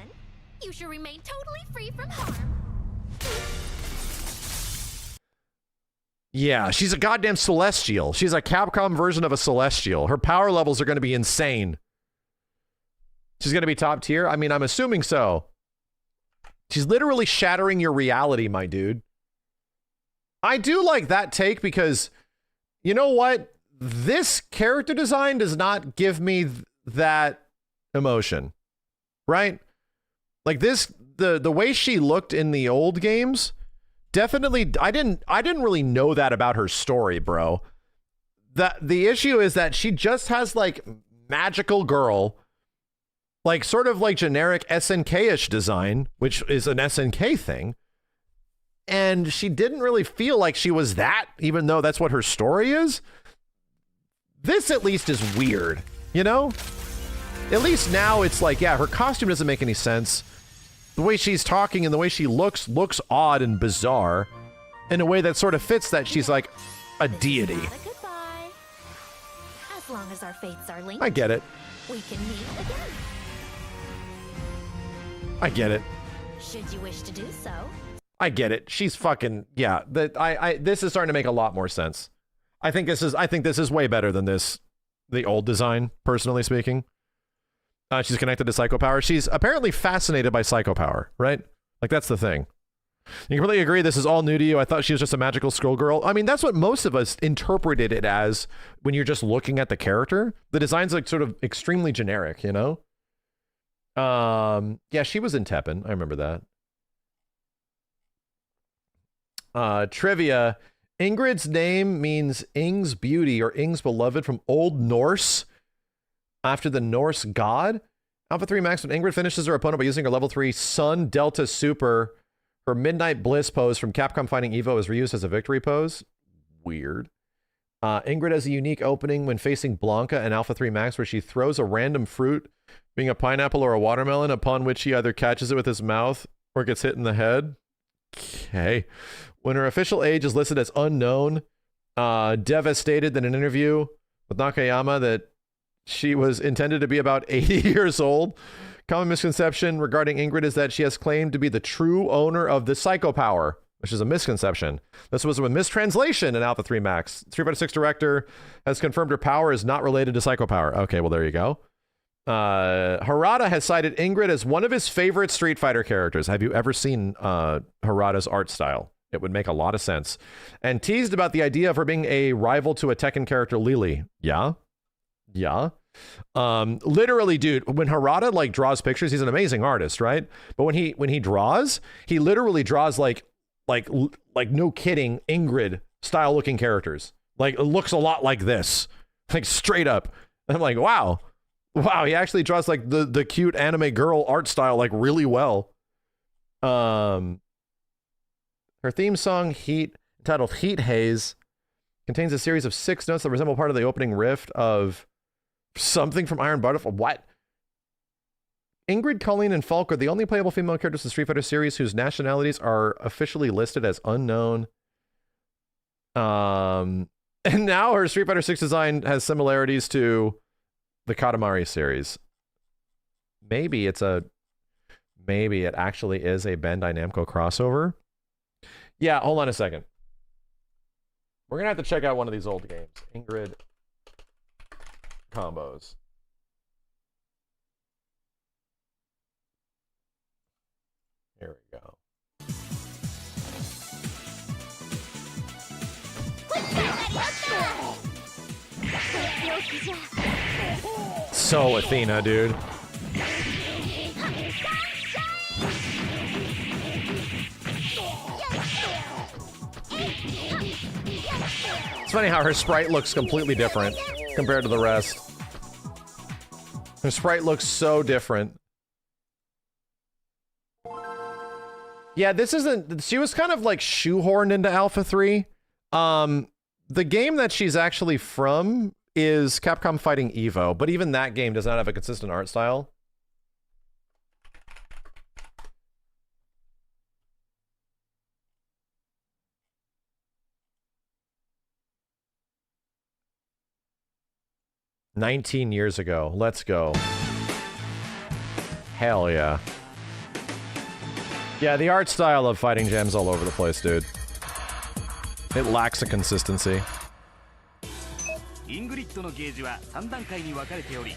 Speaker 7: You should remain totally free from harm.
Speaker 3: Yeah, she's a goddamn celestial. She's a Capcom version of a celestial. Her power levels are going to be insane. She's going to be top tier? I mean, I'm assuming so. She's literally shattering your reality, my dude. I do like that take because, you know what? This character design does not give me that emotion, right? Like this, the way she looked in the old games, definitely, I didn't really know that about her story, bro. The issue is that she just has like magical girl, like sort of like generic SNK-ish design, which is an SNK thing. And she didn't really feel like she was that, even though that's what her story is. This at least is weird, you know? At least now it's like, yeah, her costume doesn't make any sense. The way she's talking and the way she looks odd and bizarre in a way that sort of fits that she's like a deity.
Speaker 7: Not a goodbye. As long as our fates are linked,
Speaker 3: I get it.
Speaker 7: we can meet again.
Speaker 3: I get it.
Speaker 7: Should you wish to do so.
Speaker 3: I get it. She's fucking, yeah. This is starting to make a lot more sense. I think this is way better than the old design, personally speaking. She's connected to Psycho Power. She's apparently fascinated by Psycho Power, right? Like, that's the thing. You completely agree this is all new to you. I thought she was just a magical scroll girl. I mean, that's what most of us interpreted it as when you're just looking at the character. The design's like sort of extremely generic, you know? Yeah, she was in Teppen. I remember that. Trivia. Ingrid's name means Ing's beauty or Ing's beloved from Old Norse, after the Norse god. Alpha 3 Max, when Ingrid finishes her opponent by using her level 3 Sun Delta Super, her Midnight Bliss pose from Capcom Fighting Evo is reused as a victory pose. Weird. Ingrid has a unique opening when facing Blanca and Alpha 3 Max where she throws a random fruit, being a pineapple or a watermelon, upon which he either catches it with his mouth or gets hit in the head. Okay. When her official age is listed as unknown, Dev has stated in an interview with Nakayama that she was intended to be about 80 years old. Common misconception regarding Ingrid is that she has claimed to be the true owner of the Psycho Power, which is a misconception. This was a mistranslation in Alpha 3 Max. Street Fighter 6 director has confirmed her power is not related to Psycho Power. Okay, well, there you go. Harada has cited Ingrid as one of his favorite Street Fighter characters. Have you ever seen Harada's art style? It would make a lot of sense. And teased about the idea of her being a rival to a Tekken character, Lily. Yeah. Yeah. Literally, dude, when Harada like draws pictures, he's an amazing artist, right? But when he draws, he literally draws like no kidding, Ingrid style looking characters. Like, it looks a lot like this. Like, straight up. I'm like, wow. Wow, he actually draws like the cute anime girl art style like really well. Her theme song, Heat, entitled Heat Haze, contains a series of 6 notes that resemble part of the opening riff of something from Iron Butterfly. What? Ingrid, Colleen, and Falk are the only playable female characters in the Street Fighter series whose nationalities are officially listed as unknown. And now her Street Fighter 6 design has similarities to the Katamari series. Maybe it actually is a Bandai Namco crossover. Yeah, hold on a second. We're going to have to check out one of these old games. Ingrid combos. Here we go. So Athena, dude. It's funny how her sprite looks completely different compared to the rest. Her sprite looks so different. Yeah, this isn't... She was kind of like shoehorned into Alpha 3. The game that she's actually from is Capcom Fighting Evo, but even that game does not have a consistent art style. "19 years ago. Let's go." Hell yeah. Yeah, the art style of fighting jam's all over the place, dude. It lacks a consistency.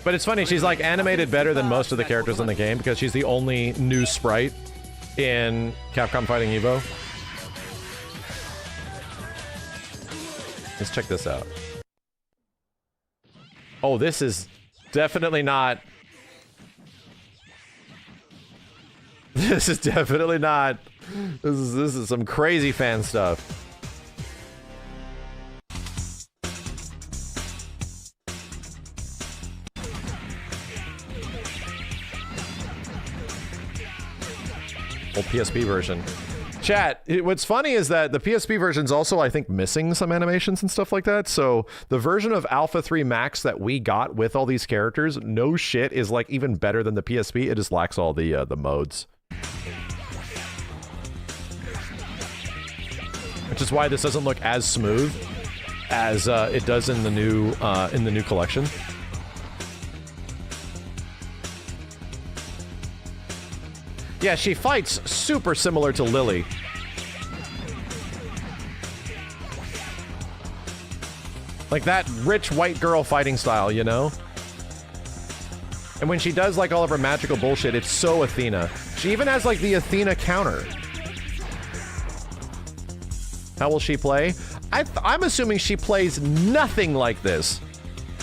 Speaker 3: But it's funny, she's like animated better than most of the characters in the game because she's the only new sprite in Capcom Fighting Evo. Let's check this out. Oh, this is definitely not... This is definitely not... This is some crazy fan stuff. Old PSP version. Chat, what's funny is that the PSP version's also, I think, missing some animations and stuff like that. So the version of Alpha 3 Max that we got with all these characters, no shit, is like even better than the PSP. It just lacks all the modes. Which is why this doesn't look as smooth as it does in the new collection. Yeah, she fights super similar to Lily. Like that rich white girl fighting style, you know? And when she does like all of her magical bullshit, it's so Athena. She even has like the Athena counter. How will she play? I'm assuming she plays nothing like this.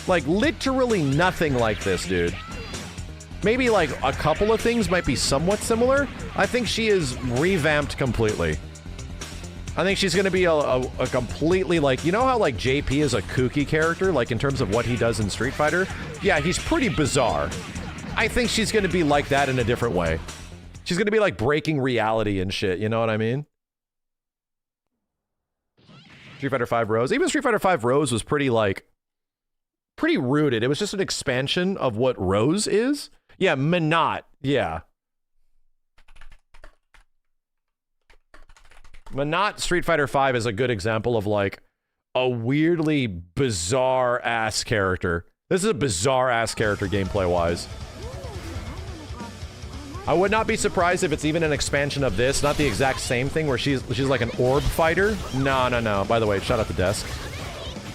Speaker 3: Like literally nothing like this, dude. Maybe like a couple of things might be somewhat similar. I think she is revamped completely. I think she's going to be a completely like, you know how like JP is a kooky character, like in terms of what he does in Street Fighter? Yeah, he's pretty bizarre. I think she's going to be like that in a different way. She's going to be like breaking reality and shit, you know what I mean? Street Fighter V Rose. Even Street Fighter V Rose was pretty like, pretty rooted. It was just an expansion of what Rose is. Yeah, Minot. Yeah. Minot Street Fighter V is a good example of like a weirdly bizarre ass character. This is a bizarre ass character gameplay wise. I would not be surprised if it's even an expansion of this, not the exact same thing where she's like an orb fighter. No. By the way, shout out the desk.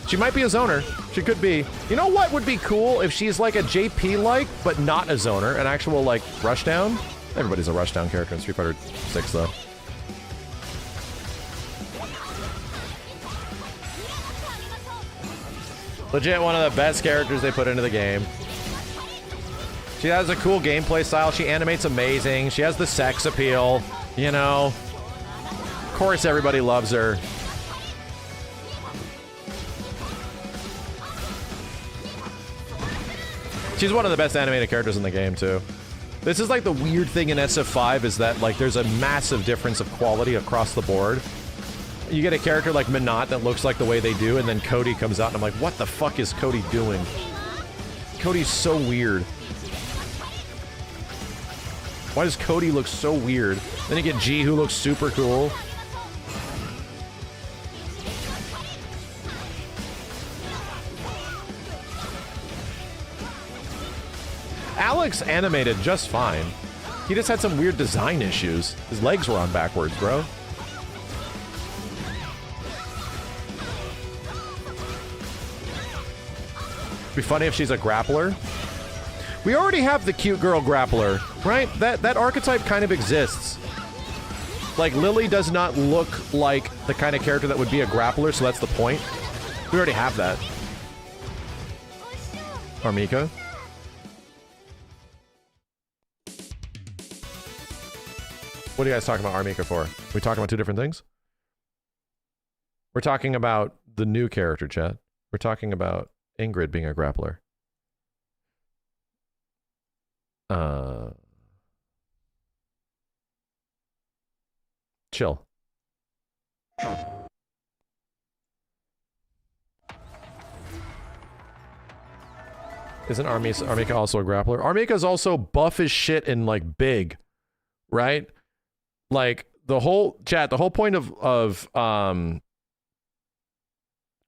Speaker 3: She might be a zoner. She could be. You know what would be cool if she's like a JP-like, but not a zoner, an actual like rushdown? Everybody's a rushdown character in Street Fighter 6, though. Legit one of the best characters they put into the game. She has a cool gameplay style. She animates amazing. She has the sex appeal, you know. Of course everybody loves her. She's one of the best animated characters in the game, too. This is like the weird thing in SF5 is that like there's a massive difference of quality across the board. You get a character like Minot that looks like the way they do, and then Cody comes out and I'm like, what the fuck is Cody doing? Cody's so weird. Why does Cody look so weird? Then you get G, who looks super cool. Alex animated just fine. He just had some weird design issues. His legs were on backwards, bro. Be funny if she's a grappler. We already have the cute girl grappler, right? That archetype kind of exists. Like, Lily does not look like the kind of character that would be a grappler, so that's the point. We already have that. Armika. What are you guys talking about Armika for? We talking about two different things? We're talking about the new character, chat. We're talking about Ingrid being a grappler. Chill. Isn't Armika also a grappler? Armika's also buff as shit and like big, right? Like the whole point of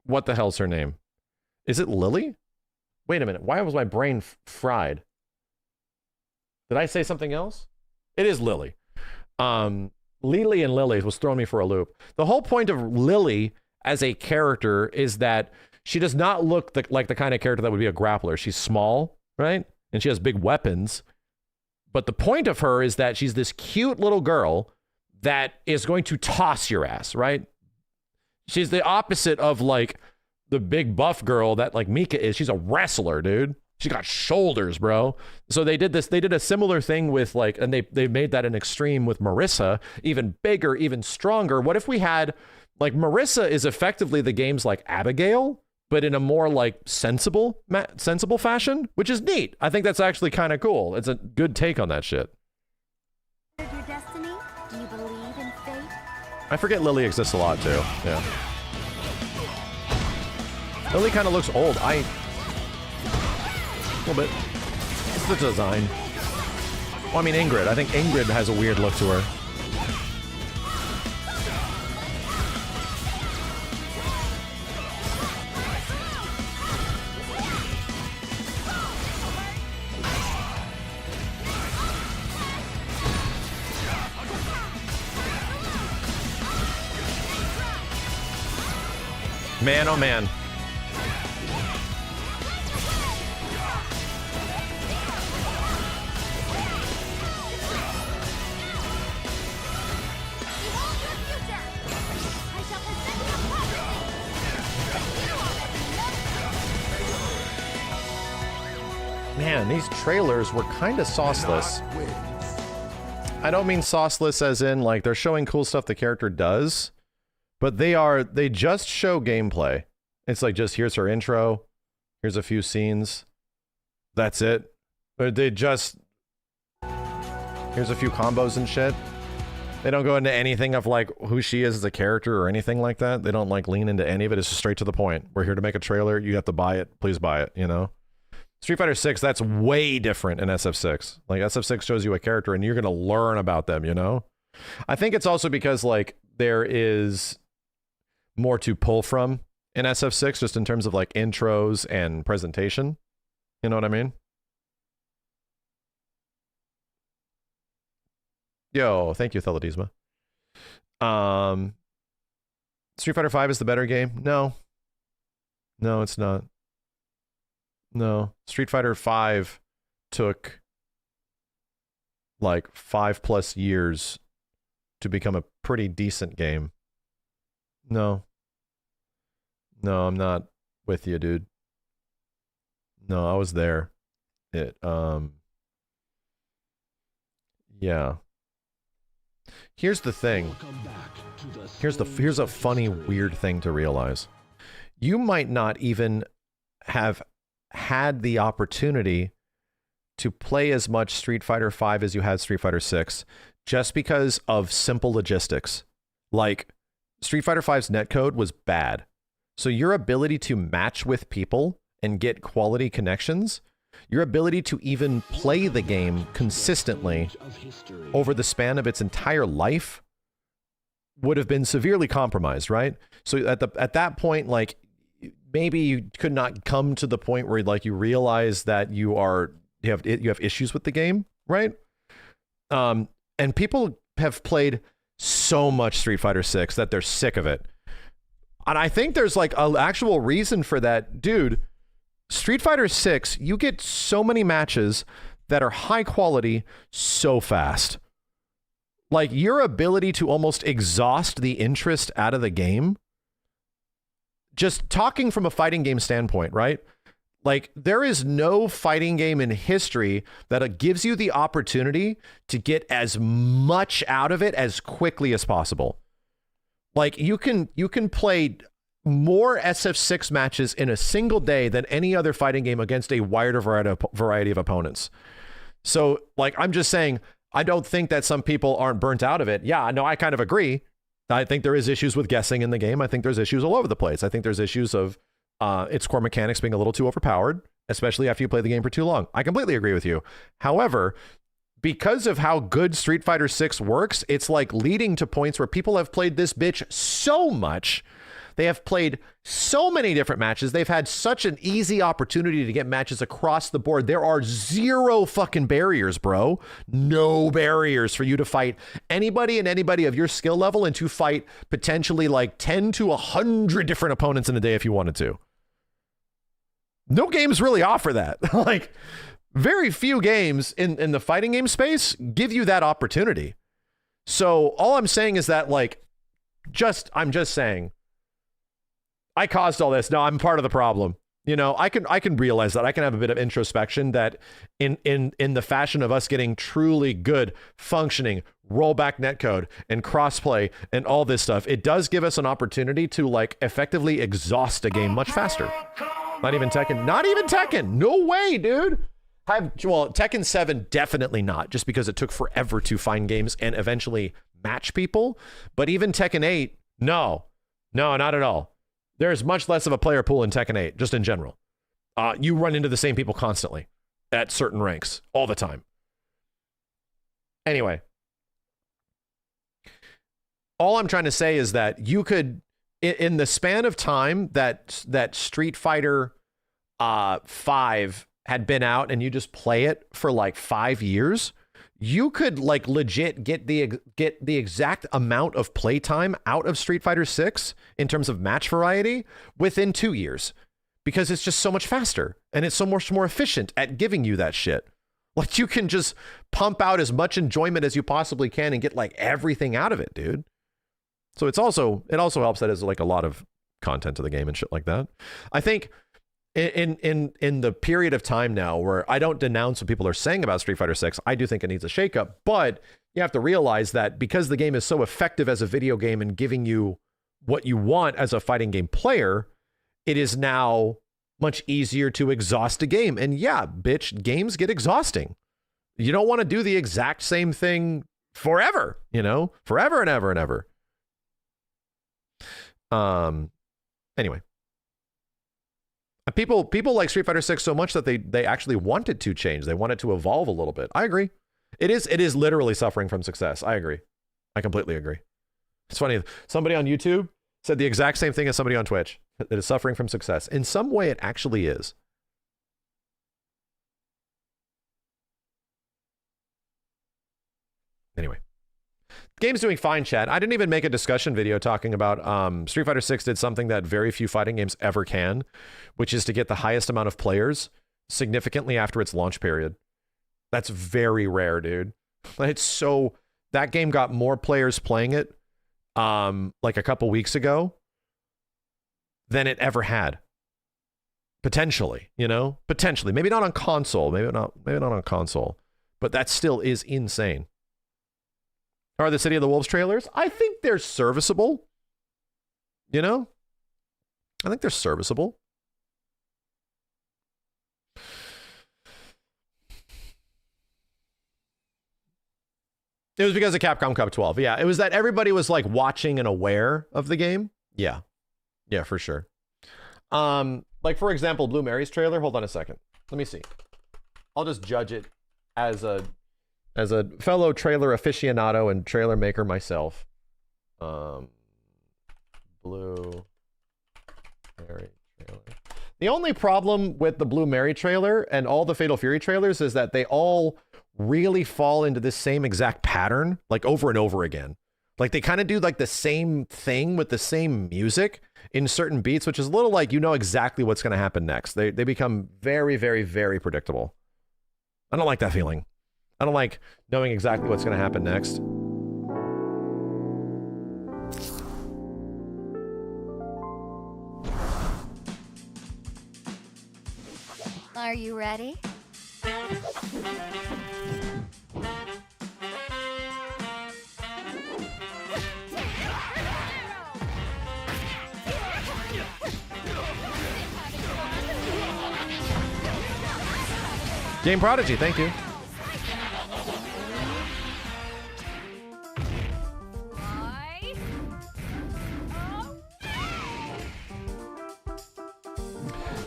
Speaker 3: what the hell's her name? Is it Lily? Wait a minute. Why was my brain fried? Did I say something else? It is Lily. Lily and Lily was throwing me for a loop. The whole point of Lily as a character is that she does not look like the kind of character that would be a grappler. She's small, right? And she has big weapons. But the point of her is that she's this cute little girl that is going to toss your ass, right? She's the opposite of like the big buff girl that like Mika is. She's a wrestler, dude. She got shoulders, bro. So they did a similar thing with like, and they made that an extreme with Marissa, even bigger, even stronger. What if we had like Marissa is effectively the game's like Abigail, but in a more like sensible fashion, which is neat. I think that's actually kind of cool. It's a good take on that shit.
Speaker 7: Your destiny? Do you believe in fate?
Speaker 3: I forget Lily exists a lot too. Yeah. Lily kind of looks old. A little bit. It's the design. Well, I mean, Ingrid. I think Ingrid has a weird look to her. Man, oh man. Man, these trailers were kind of sauceless. I don't mean sauceless as in like they're showing cool stuff the character does, but they just show gameplay. It's like just here's her intro, here's a few scenes, that's it. But here's a few combos and shit. They don't go into anything of like who she is as a character or anything like that. They don't like lean into any of it. It's just straight to the point. We're here to make a trailer. You have to buy it. Please buy it, you know? Street Fighter 6, that's way different in SF6. Like SF6 shows you a character and you're going to learn about them, you know? I think it's also because like there is more to pull from in SF6 just in terms of like intros and presentation. You know what I mean? Yo, thank you, Theladisma. Street Fighter 5 is the better game? No. No, it's not. No. Street Fighter 5 took like 5+ years to become a pretty decent game. No. No, I'm not with you, dude. No, I was there. Yeah. Here's the thing. Here's a funny, weird thing to realize. You might not even have had the opportunity to play as much Street Fighter 5 as you had Street Fighter 6 just because of simple logistics. Like, Street Fighter 5's netcode was bad. So your ability to match with people and get quality connections, your ability to even play the game consistently over the span of its entire life would have been severely compromised, right? So at that point, like, maybe you could not come to the point where like you realize that you have issues with the game, right? And people have played so much Street Fighter 6 that they're sick of it. And I think there's like an actual reason for that. Dude, Street Fighter 6, you get so many matches that are high quality so fast. Like your ability to almost exhaust the interest out of the game, just talking from a fighting game standpoint, right? Like there is no fighting game in history that gives you the opportunity to get as much out of it as quickly as possible. Like you can play more SF6 matches in a single day than any other fighting game against a wider variety of opponents. So like, I'm just saying, I don't think that some people aren't burnt out of it. Yeah, no, I kind of agree. I think there is issues with guessing in the game. I think there's issues all over the place. I think there's issues of its core mechanics being a little too overpowered especially after you play the game for too long. I completely agree with you. However, because of how good Street Fighter 6 works, it's like leading to points where people have played this bitch so much. They have played so many different matches. They've had such an easy opportunity to get matches across the board. There are zero fucking barriers, bro. No barriers for you to fight anybody and anybody of your skill level and to fight potentially like 10 to 100 different opponents in a day if you wanted to. No games really offer that. Like, very few games in the fighting game space give you that opportunity. So all I'm saying is that, like, I'm just saying, I caused all this. No, I'm part of the problem. You know, I can realize that. I can have a bit of introspection that in the fashion of us getting truly good functioning rollback netcode and crossplay and all this stuff, it does give us an opportunity to like effectively exhaust a game much faster. Not even Tekken. No way, dude. Well, Tekken 7, definitely not, just because it took forever to find games and eventually match people. But even Tekken 8, no, not at all. There's much less of a player pool in Tekken 8, just in general. You run into the same people constantly at certain ranks all the time. Anyway, all I'm trying to say is that you could, in the span of time that Street Fighter 5 had been out and you just play it for like 5 years, you could like legit get the exact amount of playtime out of Street Fighter 6 in terms of match variety within 2 years, because it's just so much faster and it's so much more efficient at giving you that shit. Like, you can just pump out as much enjoyment as you possibly can and get like everything out of it, dude. So it also helps that there's like a lot of content to the game and shit like that. I think in the period of time now where I don't denounce what people are saying about Street Fighter 6, I do think it needs a shakeup, but you have to realize that because the game is so effective as a video game and giving you what you want as a fighting game player, it is now much easier to exhaust a game. And yeah, bitch, games get exhausting. You don't want to do the exact same thing forever, you know, forever and ever and ever. Anyway. People like Street Fighter 6 so much that they actually want it to change. They want it to evolve a little bit. I agree. It is literally suffering from success. I agree. I completely agree. It's funny. Somebody on YouTube said the exact same thing as somebody on Twitch. It is suffering from success. In some way, it actually is. Anyway. Game's doing fine, chat. I didn't even make a discussion video talking about Street Fighter 6 did something that very few fighting games ever can, which is to get the highest amount of players significantly after its launch period. That's very rare, dude. That game got more players playing it like a couple weeks ago than it ever had. Potentially, you know? Potentially. Maybe not on console. Maybe not on console. But that still is insane. Are the City of the Wolves trailers? I think they're serviceable. You know? I think they're serviceable. It was because of Capcom Cup 12. Yeah, it was that everybody was like watching and aware of the game. Yeah. Yeah, for sure. Like, for example, Blue Mary's trailer. Hold on a second. Let me see. I'll just judge it as a fellow trailer aficionado and trailer maker myself. Blue Mary trailer. The only problem with the Blue Mary trailer and all the Fatal Fury trailers is that they all really fall into this same exact pattern, like over and over again. Like, they kind of do like the same thing with the same music in certain beats, which is a little like, you know exactly what's going to happen next. They become very, very, very predictable. I don't like that feeling. I don't like knowing exactly what's going to happen next.
Speaker 7: Are you ready?
Speaker 3: Game Prodigy, thank you.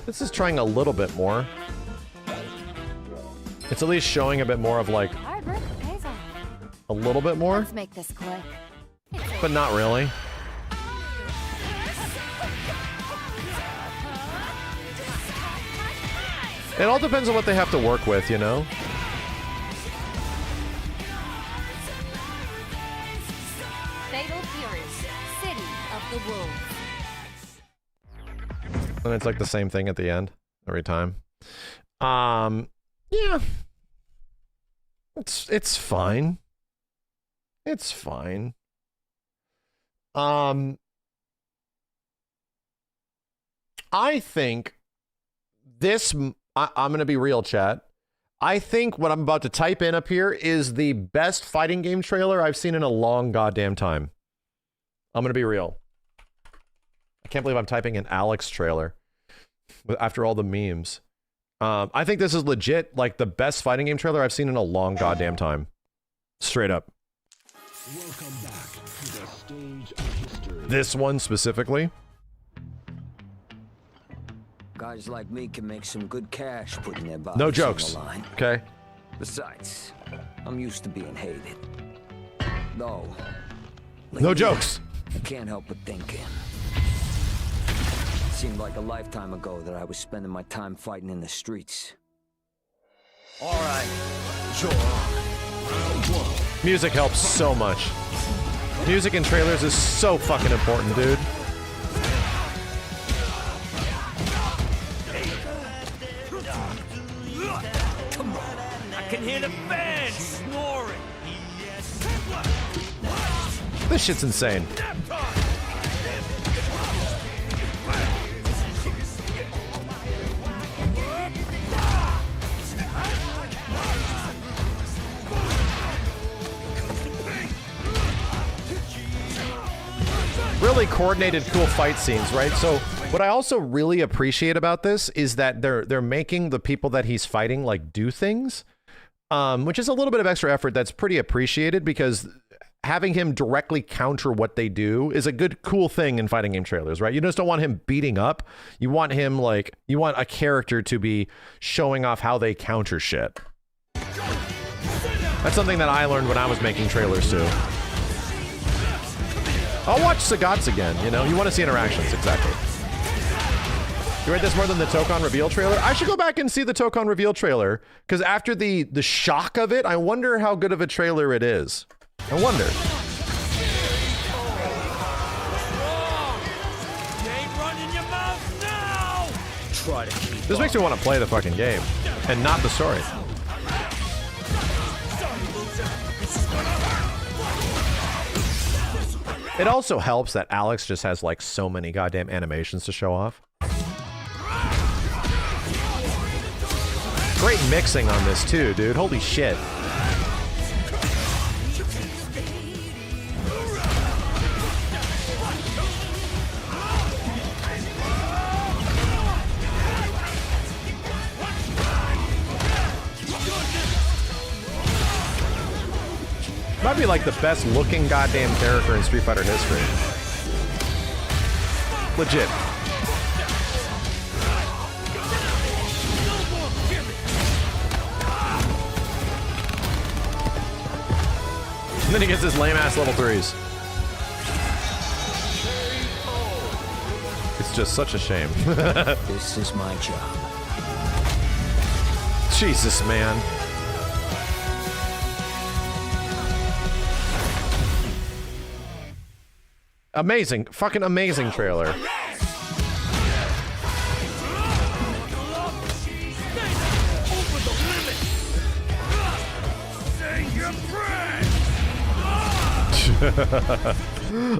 Speaker 3: This is trying a little bit more. It's at least showing a bit more of like
Speaker 5: Hard work pays off.
Speaker 3: a little bit more,
Speaker 7: Let's make this quick.
Speaker 3: but not really. It all depends on what they have to work with, you know?
Speaker 7: Fatal Fury, City of the Wolves.
Speaker 3: And it's like the same thing at the end every time. Yeah. It's fine. It's fine. I think this, I'm gonna be real, chat. I think what I'm about to type in up here is the best fighting game trailer I've seen in a long goddamn time. I'm gonna be real. I can't believe I'm typing in Alex trailer after all the memes. I think this is legit, like the best fighting game trailer I've seen in a long goddamn time. Straight up.
Speaker 2: Welcome back to the stage of history.
Speaker 3: This one specifically.
Speaker 8: Guys like me can make some good cash putting their bodies
Speaker 3: No
Speaker 8: on
Speaker 3: jokes.
Speaker 8: the line.
Speaker 3: Okay.
Speaker 8: Besides, I'm used to being hated. Though,
Speaker 3: No
Speaker 8: lately,
Speaker 3: jokes.
Speaker 8: I can't help but thinking. Seemed like a lifetime ago that I was spending my time fighting in the streets. All right, sure. Round one.
Speaker 3: Music helps so much. Music in trailers is so fucking important, dude.
Speaker 8: Come on, I can hear the fans snoring.
Speaker 3: This shit's insane. Really coordinated, cool fight scenes, right? So what I also really appreciate about this is that they're making the people that he's fighting like do things, which is a little bit of extra effort that's pretty appreciated, because having him directly counter what they do is a good, cool thing in fighting game trailers, right? You just don't want him beating up. You want him like, you want a character to be showing off how they counter shit. That's something that I learned when I was making trailers too. I'll watch Sagat's again, you know? You want to see interactions, exactly. You rate this more than the Tokon reveal trailer? I should go back and see the Tokon reveal trailer, because after the shock of it, I wonder how good of a trailer it is. I wonder.
Speaker 8: Try to keep
Speaker 3: This makes me want to play the fucking game, and not the story. It also helps that Alex just has like so many goddamn animations to show off. Great mixing on this too, dude. Holy shit. Might be like the best looking goddamn character in Street Fighter history. Legit. And then he gets his lame ass level 3s. It's just such a shame.
Speaker 8: This is my job.
Speaker 3: Jesus, man. Amazing, fucking amazing trailer.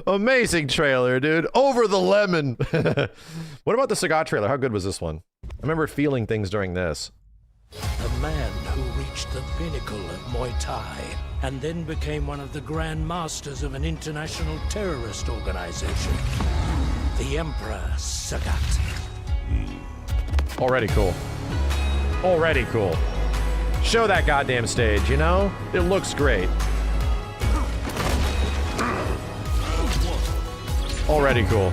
Speaker 3: Amazing trailer, dude. Over the lemon. What about the Sagat trailer? How good was this one? I remember feeling things during this.
Speaker 9: A man who reached the pinnacle of Muay Thai and then became one of the grand masters of an international terrorist organization, the Emperor Sagat.
Speaker 3: Already cool. Already cool. Show that goddamn stage, you know? It looks great. Already cool.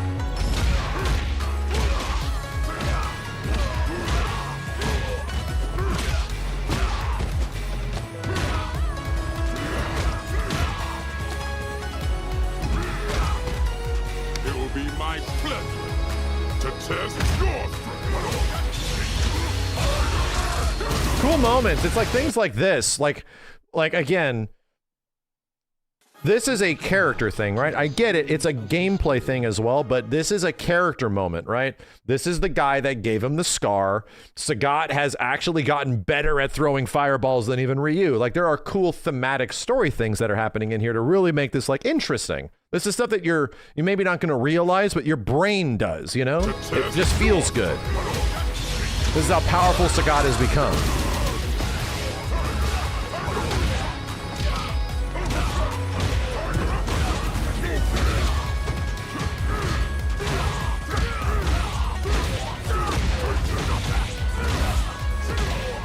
Speaker 3: Cool moments. It's like things like this. Like again, this is a character thing, right? I get it. It's a gameplay thing as well, but this is a character moment, right? This is the guy that gave him the scar. Sagat has actually gotten better at throwing fireballs than even Ryu. Like, there are cool thematic story things that are happening in here to really make this, like, interesting. This is stuff that you're maybe not going to realize, but your brain does, you know? It just feels good. This is how powerful Sagat has become.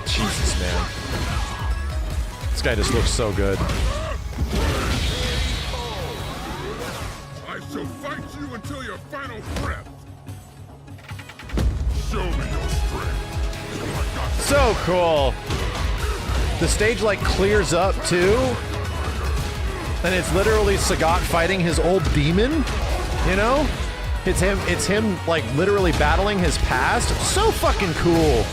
Speaker 3: Jesus, man. This guy just looks so good.
Speaker 10: I shall fight you until your final breath. Show me your strength.
Speaker 3: So cool. The stage like clears up too. And it's literally Sagat fighting his old demon, you know? It's him like literally battling his past. So fucking cool.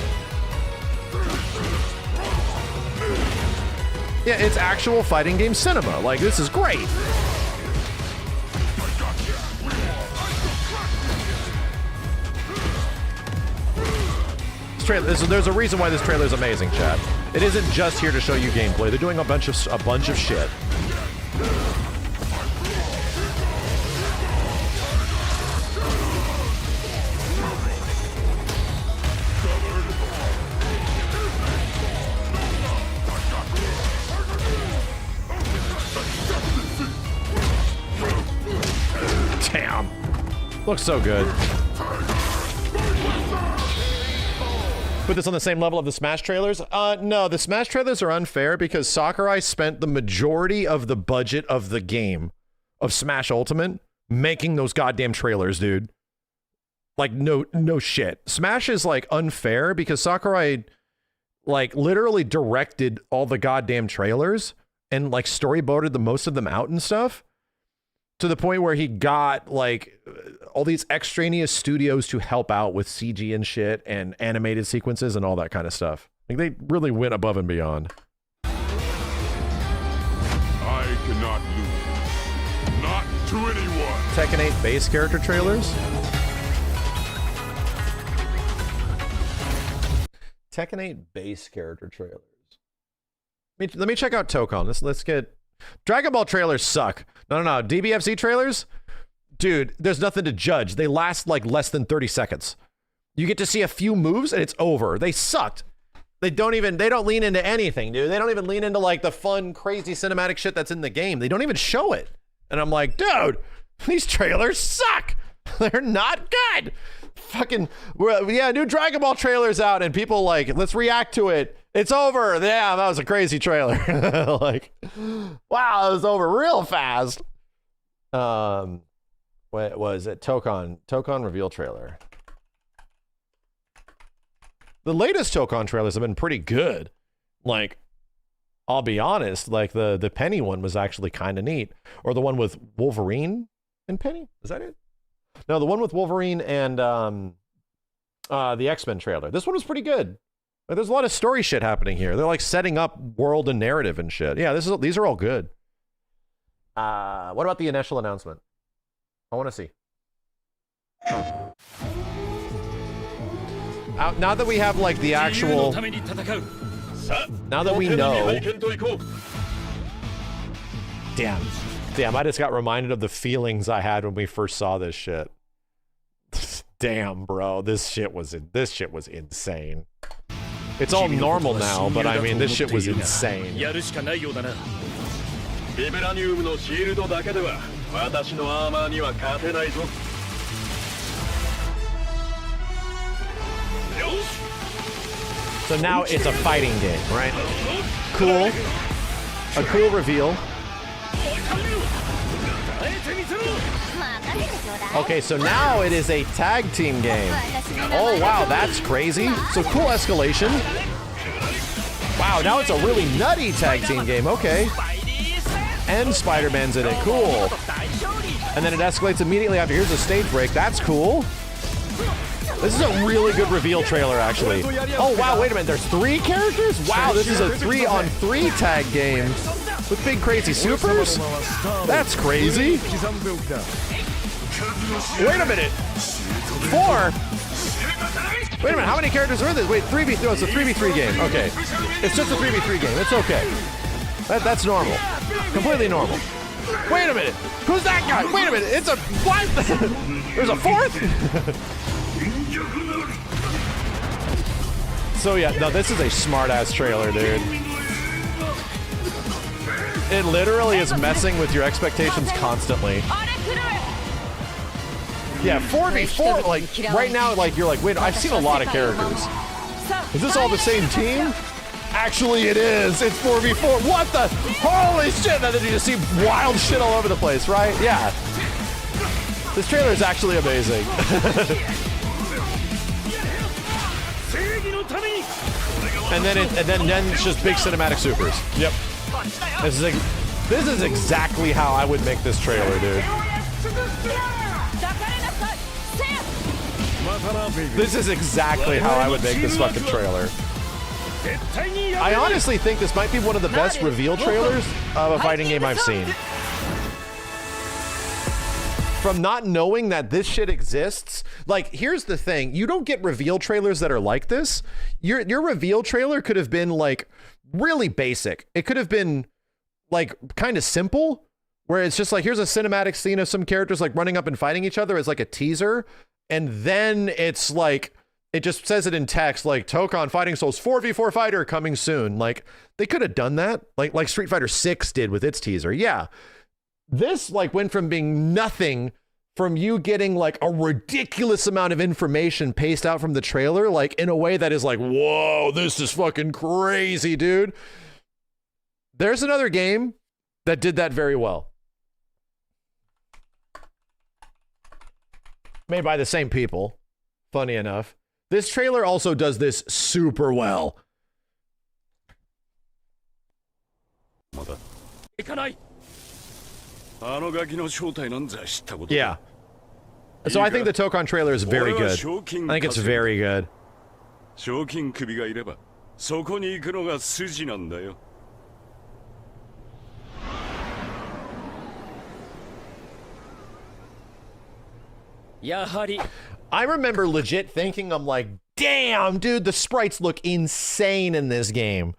Speaker 3: Yeah, it's actual fighting game cinema. Like, this is great. There's a reason why this trailer is amazing, chat. It isn't just here to show you gameplay. They're doing a bunch of shit. Damn. Looks so good. Put this on the same level of the Smash trailers? No, the Smash trailers are unfair because Sakurai spent the majority of the budget of the game of Smash Ultimate making those goddamn trailers, dude. Like, no shit. Smash is, like, unfair because Sakurai, like, literally directed all the goddamn trailers and, like, storyboarded the most of them out and stuff. To the point where he got, like, all these extraneous studios to help out with CG and shit and animated sequences and all that kind of stuff. Like, they really went above and beyond.
Speaker 10: I cannot lose. Not to anyone.
Speaker 3: Tekken 8 base character trailers? Tekken 8 base character trailers. Let me check out Tokon. Let's get... Dragon Ball trailers suck. No. DBFZ trailers? Dude, there's nothing to judge. They last like less than 30 seconds. You get to see a few moves and it's over. They sucked. They don't lean into anything, dude. They don't even lean into like the fun, crazy cinematic shit that's in the game. They don't even show it. And I'm like, dude, these trailers suck. They're not good. Fucking, yeah, new Dragon Ball trailers out and people like, let's react to it. It's over. Yeah, that was a crazy trailer. Like, wow, it was over real fast. What was it? Tokon reveal trailer. The latest Tokon trailers have been pretty good. Like, I'll be honest, like the Penny one was actually kind of neat. Or the one with Wolverine and Penny? Is that it? No, the one with Wolverine and the X-Men trailer. This one was pretty good. Like, there's a lot of story shit happening here. They're like setting up world and narrative and shit. Yeah, these are all good. What about the initial announcement? I want to see. Now that we have like the actual... Now that we know... Damn, I just got reminded of the feelings I had when we first saw this shit. Damn, bro, this shit was insane. It's all normal now, but I mean, this shit was insane. So now it's a fighting game, right? Cool. A cool reveal. Okay, so now it is a tag team game. Oh, wow, that's crazy. So cool escalation. Wow, now it's a really nutty tag team game. Okay. And Spider-Man's in it. Cool. And then it escalates immediately after. Here's a stage break. That's cool. This is a really good reveal trailer, actually. Oh, wow, wait a minute. There's 3 characters? Wow, this is a 3-on-3 tag game with big crazy supers? That's crazy. Wait a minute. 4? Wait a minute, how many characters are in this? Wait, 3v3, no, it's a 3v3 game. Okay. It's just a 3v3 game. It's okay. That's normal. Completely normal. Wait a minute. Who's that guy? Wait a minute. It's a... What? There's a 4th? So yeah, no, this is a smart-ass trailer, dude. It literally is messing with your expectations constantly. Yeah, 4v4, like, right now, like, you're like, wait, I've seen a lot of characters. Is this all the same team? Actually, it is. It's 4v4. What the? Holy shit! And then you just see wild shit all over the place, right? Yeah. This trailer is actually amazing. and then it's just big cinematic supers. Yep. This is exactly how I would make this trailer, dude. This is exactly how I would make this fucking trailer. I honestly think this might be one of the best reveal trailers of a fighting game I've seen. From not knowing that this shit exists, like, here's the thing. You don't get reveal trailers that are like this. Your reveal trailer could have been, like, really basic. It could have been, like, kind of simple, where it's just like, here's a cinematic scene of some characters, like, running up and fighting each other as, like, a teaser. And then it's like, it just says it in text, like, Tokon Fighting Souls 4v4 fighter coming soon. Like, they could have done that, like Street Fighter 6 did with its teaser. Yeah. This, like, went from being nothing, from you getting, like, a ridiculous amount of information paced out from the trailer, like, in a way that is like, whoa, this is fucking crazy, dude. There's another game that did that very well. Made by the same people, funny enough. This trailer also does this super well. Yeah. So I think the Tokon trailer is very good. I think it's very good. I remember legit thinking, I'm like, damn, dude, the sprites look insane in this game.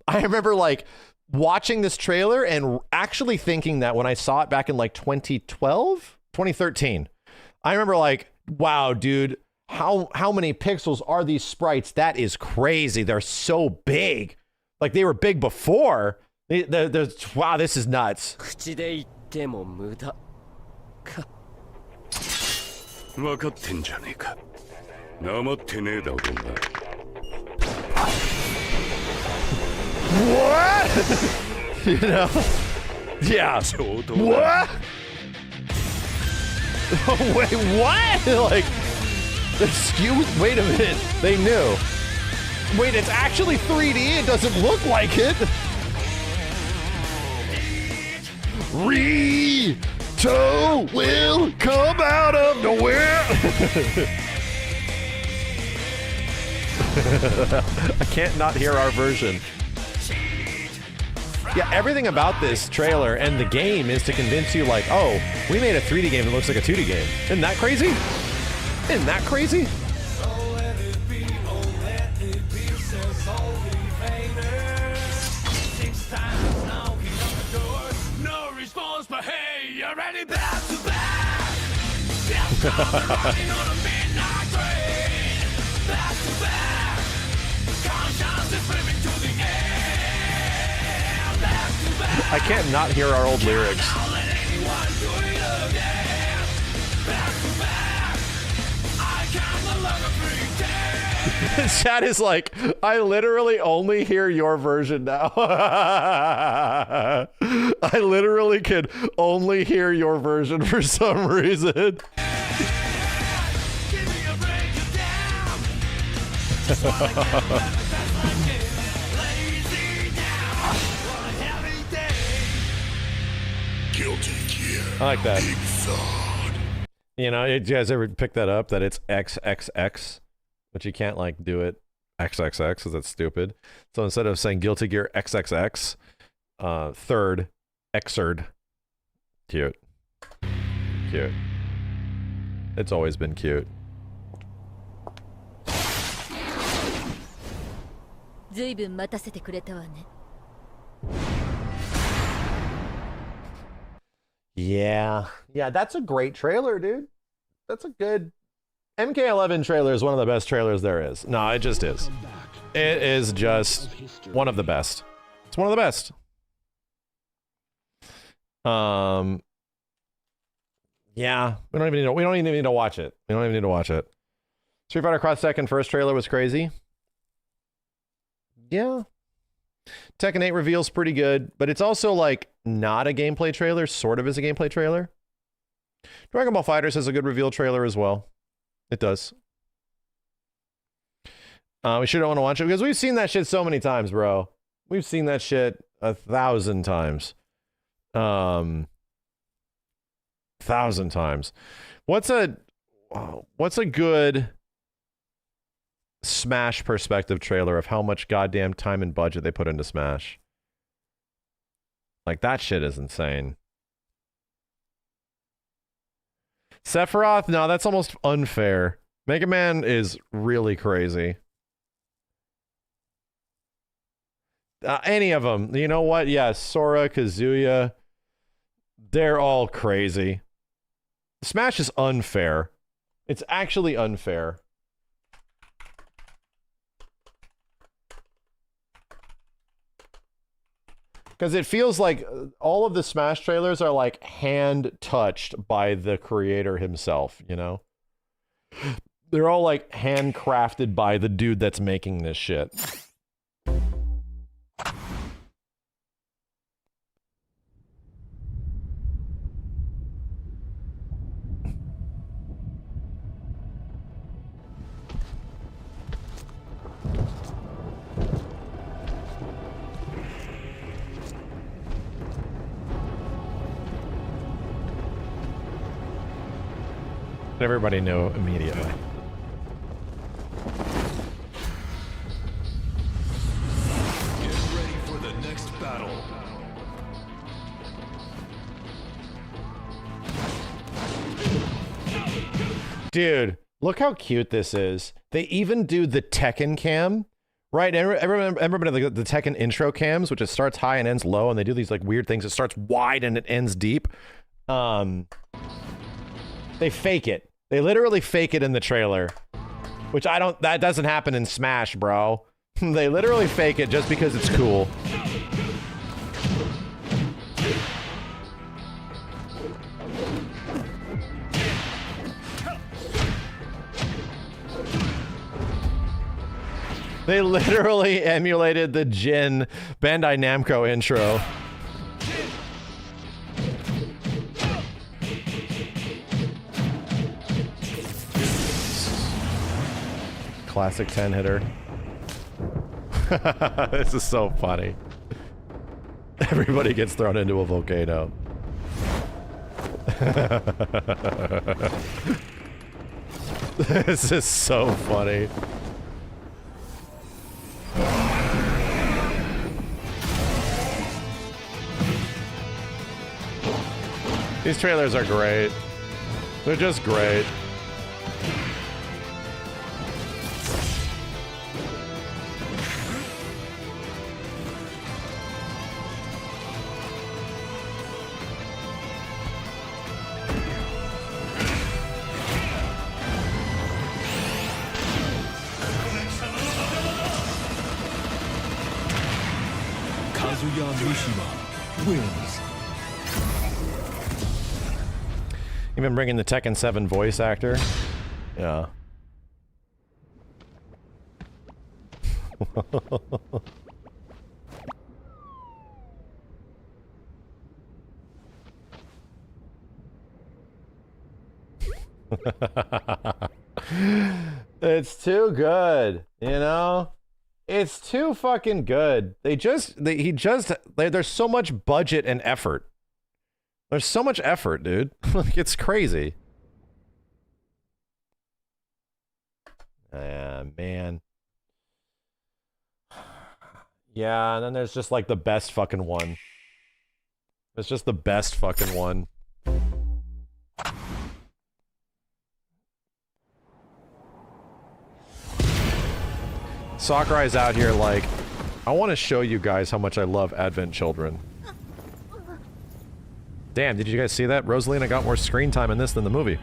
Speaker 3: I remember, like, watching this trailer and actually thinking that when I saw it back in, like, 2013. I remember, like, wow, dude, how many pixels are these sprites? That is crazy. They're so big. Like, they were big before. Wow, this is nuts. What? You know? Yeah. What? Oh, wait, what? Like, wait a minute. They knew. Wait, it's actually 3D. It doesn't look like it. Toe will come out of nowhere. I can't not hear our version. Yeah, everything about this trailer and the game is to convince you, like, oh, we made a 3D game that looks like a 2D game. Isn't that crazy? Isn't that crazy? I can't not hear our old lyrics. Chat is like, I literally only hear your version now. I literally could only hear your version for some reason. I like that. You know, you guys ever pick that up, that it's XXX, but you can't like do it XXX because that's stupid. So instead of saying Guilty Gear XXX, third Xrd. Cute. Cute. It's always been cute. Yeah. Yeah, that's a great trailer, dude. That's a good... MK11 trailer is one of the best trailers there is. No, it just is. It is just one of the best. It's one of the best. Yeah, we don't even need to watch it. We don't even need to watch it. Street Fighter Cross Tekken first trailer was crazy. Yeah. Tekken 8 reveal's pretty good, but it's also like not a gameplay trailer, sort of is a gameplay trailer. Dragon Ball FighterZ has a good reveal trailer as well. It does. We sure don't want to watch it because we've seen that shit so many times, bro. We've seen that shit 1,000 times. 1,000 times. What's a good Smash perspective trailer of how much goddamn time and budget they put into Smash? Like, that shit is insane. Sephiroth? No, that's almost unfair. Mega Man is really crazy. Any of them. You know what? Yeah, Sora, Kazuya. They're all crazy. Smash is unfair. It's actually unfair. Because it feels like all of the Smash trailers are like hand touched by the creator himself, you know? They're all like handcrafted by the dude that's making this shit. Everybody knew immediately.
Speaker 1: Get ready for the next battle.
Speaker 3: Dude, look how cute this is. They even do the Tekken cam, right? Remember the Tekken intro cams, which it starts high and ends low, and they do these like weird things. It starts wide and it ends deep. They fake it. They literally fake it in the trailer, which that doesn't happen in Smash, bro. They literally fake it just because it's cool. They literally emulated the Jin Bandai Namco intro. Classic 10 hitter. This is so funny. Everybody gets thrown into a volcano. This is so funny. These trailers are great. They're just great. Even bringing the Tekken 7 voice actor. Yeah. It's too good, you know? It's too fucking good. There's so much budget and effort. There's so much effort, dude. Like, it's crazy. Man. Yeah, and then there's just like the best fucking one. It's just the best fucking one. Sakurai's out here like, I want to show you guys how much I love Advent Children. Damn, did you guys see that? Rosalina got more screen time in this than the movie.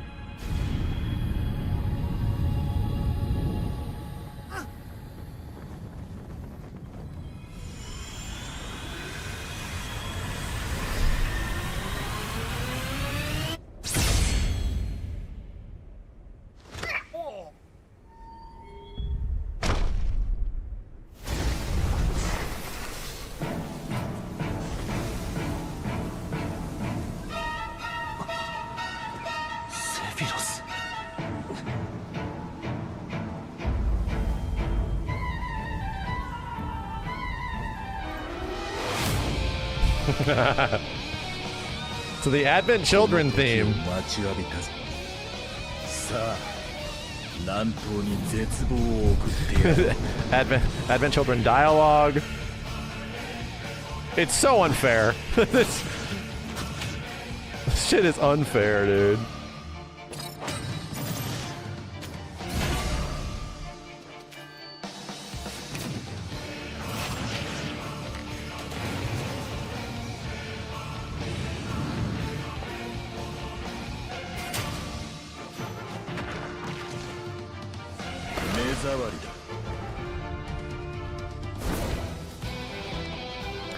Speaker 3: So the Advent Children theme. Advent Children dialogue. It's so unfair. This shit is unfair, dude.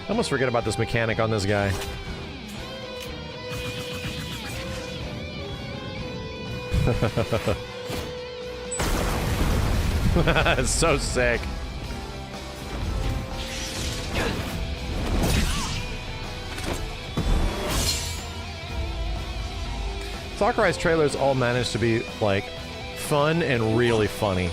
Speaker 3: I almost forget about this mechanic on this guy. It's so sick. Sakurai's trailers all managed to be, like, fun and really funny.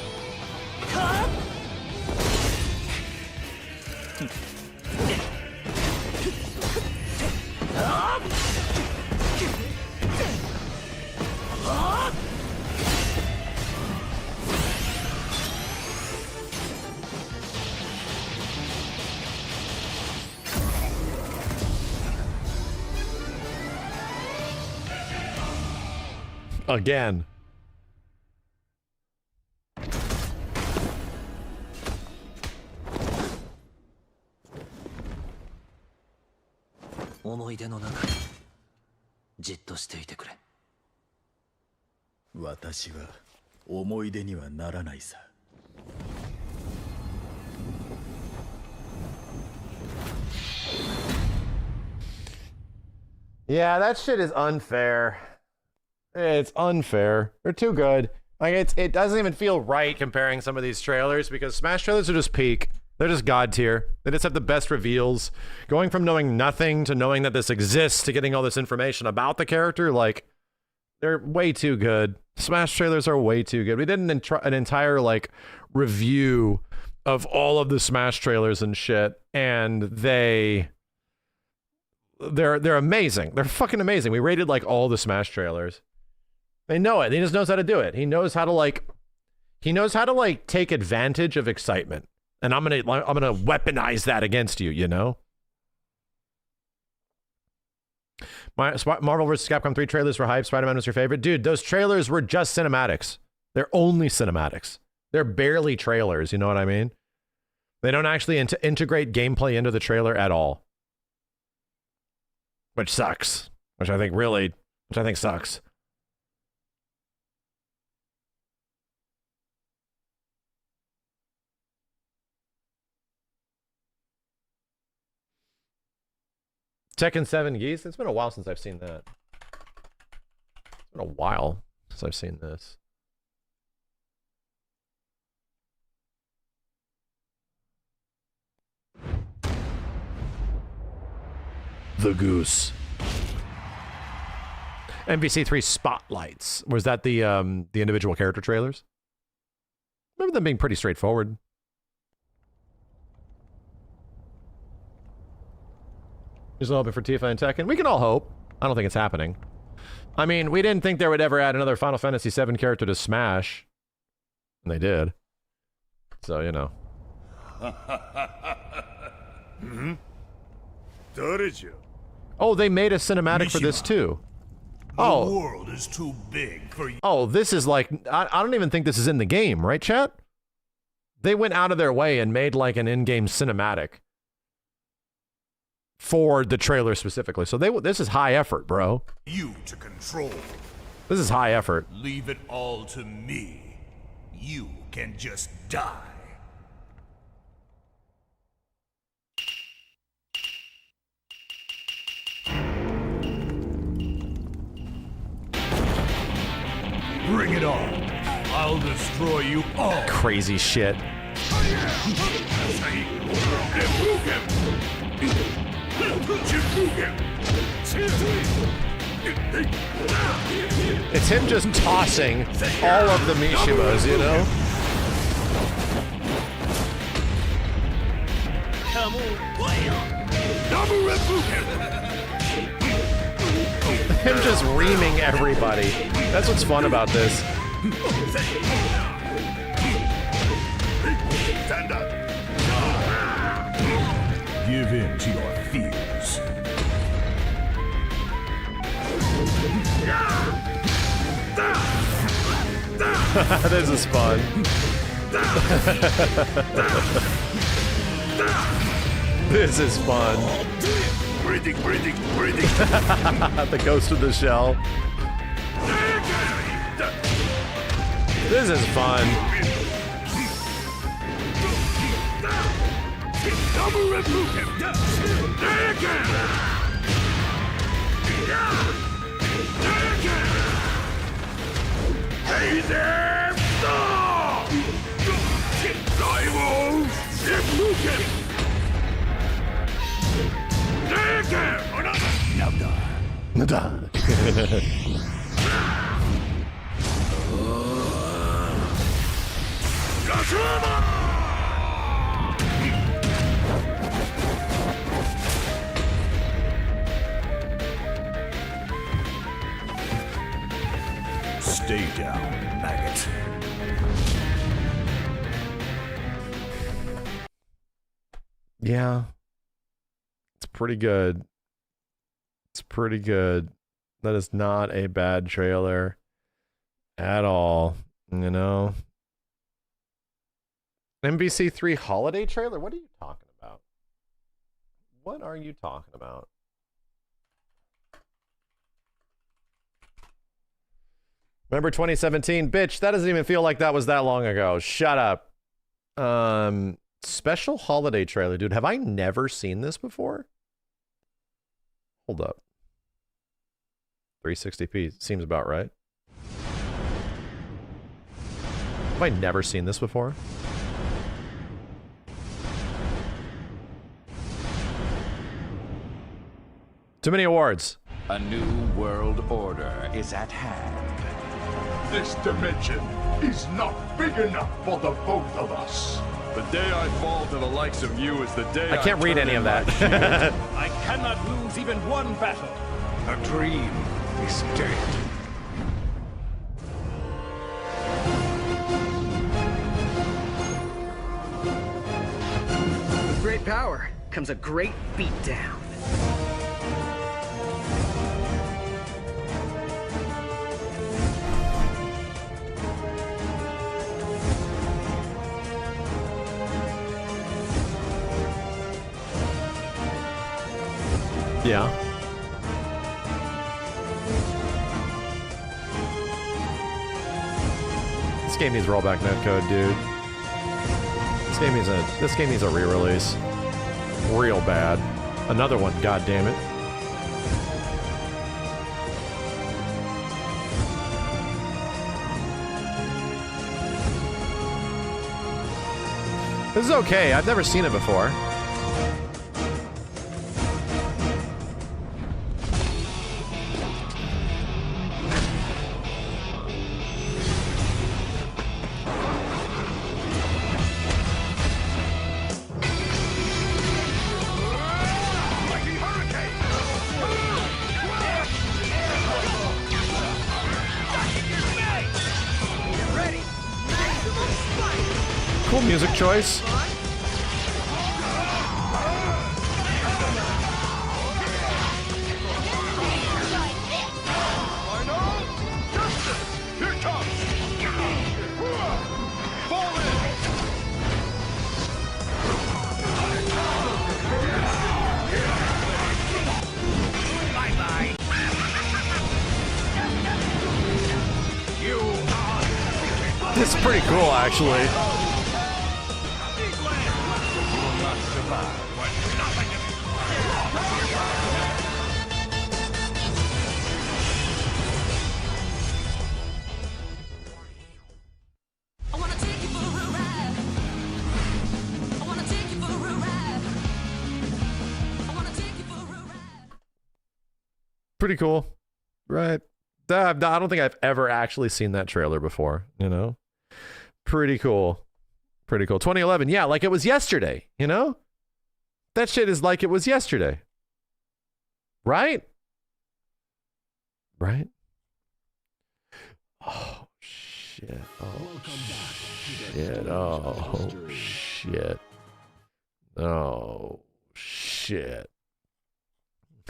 Speaker 3: Again. Yeah, that shit is unfair. It's unfair. They're too good. Like, it doesn't even feel right comparing some of these trailers because Smash trailers are just peak. They're just god tier. They just have the best reveals. Going from knowing nothing to knowing that this exists to getting all this information about the character, like, they're way too good. Smash trailers are way too good. We did an entire, like, review of all of the Smash trailers and shit, and they're amazing. They're fucking amazing. We rated, like, all the Smash trailers. They know it. He just knows how to do it. He knows how to like take advantage of excitement. And I'm gonna weaponize that against you, you know? Marvel vs. Capcom 3 trailers were hype. Spider-Man was your favorite. Dude, those trailers were just cinematics. They're only cinematics. They're barely trailers, you know what I mean? They don't actually integrate gameplay into the trailer at all. Which sucks. Which I think sucks. Tekken 7 Geese? It's been a while since I've seen that. It's been a while since I've seen this. The Goose. MVC3 Spotlights. Was that the individual character trailers? I remember them being pretty straightforward. You're still hoping for Tifa and Tekken? We can all hope. I don't think it's happening. I mean, we didn't think they would ever add another Final Fantasy VII character to Smash. And they did. So, you know. Oh, they made a cinematic for this too. Oh.
Speaker 10: The world is too big for you.
Speaker 3: Oh, this is like, I don't even think this is in the game, right, chat? They went out of their way and made like an in-game cinematic for the trailer specifically. So this is high effort, bro.
Speaker 10: You to control.
Speaker 3: This is high effort.
Speaker 10: Leave it all to me. You can just die. Bring it on. I'll destroy you all.
Speaker 3: Crazy shit. It's him just tossing all of the Mishimas, you know? Him just reaming everybody. That's what's fun about this.
Speaker 10: Give in to your fears.
Speaker 3: This is fun. This is fun.
Speaker 10: Breathing.
Speaker 3: The ghost of the shell. This is fun.
Speaker 10: Hey there! Stay down, maggot.
Speaker 3: Yeah. It's pretty good. It's pretty good. That is not a bad trailer at all, you know? MVC3 holiday trailer? What are you talking about? What are you talking about? Remember 2017? Bitch, that doesn't even feel like that was that long ago. Shut up. Special holiday trailer. Dude, have I never seen this before? Hold up. 360p. Seems about right. Have I never seen this before? Too many awards.
Speaker 11: A new world order is at hand.
Speaker 10: This dimension is not big enough for the both of us.
Speaker 11: The day I fall to the likes of you is the day
Speaker 3: I can't read any of that.
Speaker 11: I cannot lose even one battle. A dream is dead.
Speaker 12: With great power comes a great beatdown.
Speaker 3: Yeah. This game needs rollback netcode, dude. This game needs a re-release. Real bad. Another one, god damn it. This is okay. I've never seen it before. Cool music choice. It's pretty cool, actually. Pretty cool, right? I don't think I've ever actually seen that trailer before, you know? Pretty cool. Pretty cool. 2011, yeah, like it was yesterday, you know? That shit is like it was yesterday. Right? Right? Oh, shit. Oh, shit. Oh, shit. Oh, shit.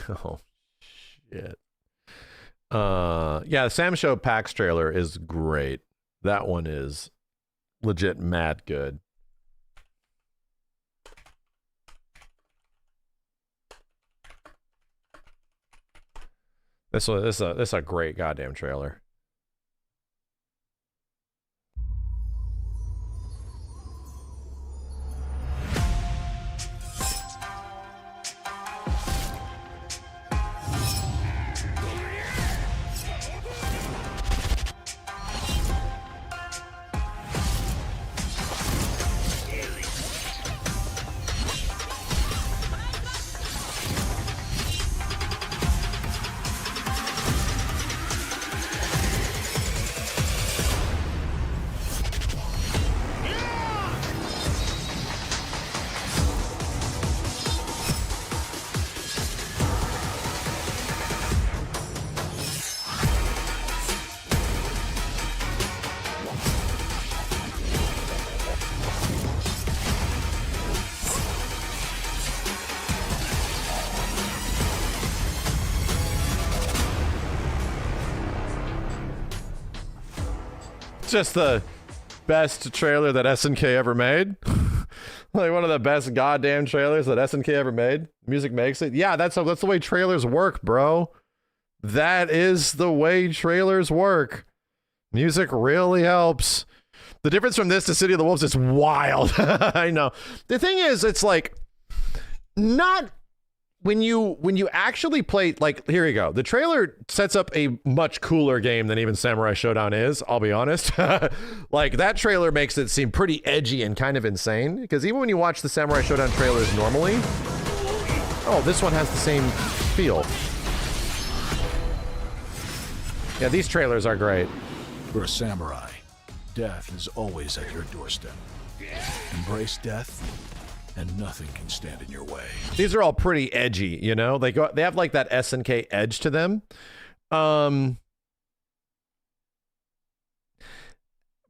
Speaker 3: Oh, shit. Yeah, the Sam Show PAX trailer is great. That one is legit mad good. This is a great goddamn trailer. Just the best trailer that SNK ever made. Like one of the best goddamn trailers that SNK ever made. Music makes it. Yeah, that's the way trailers work, bro. That is the way trailers work. Music really helps. The difference from this to City of the Wolves is wild. I know. The thing is, it's like not when you actually play, like, here you go. The trailer sets up a much cooler game than even Samurai Showdown is, I'll be honest. Like, that trailer makes it seem pretty edgy and kind of insane, because even when you watch the Samurai Showdown trailers normally, oh, this one has the same feel. Yeah, these trailers are great.
Speaker 13: For a samurai, death is always at your doorstep. Embrace death, and nothing can stand in your way. These
Speaker 3: are all pretty edgy, you know? They have like that SNK edge to them. But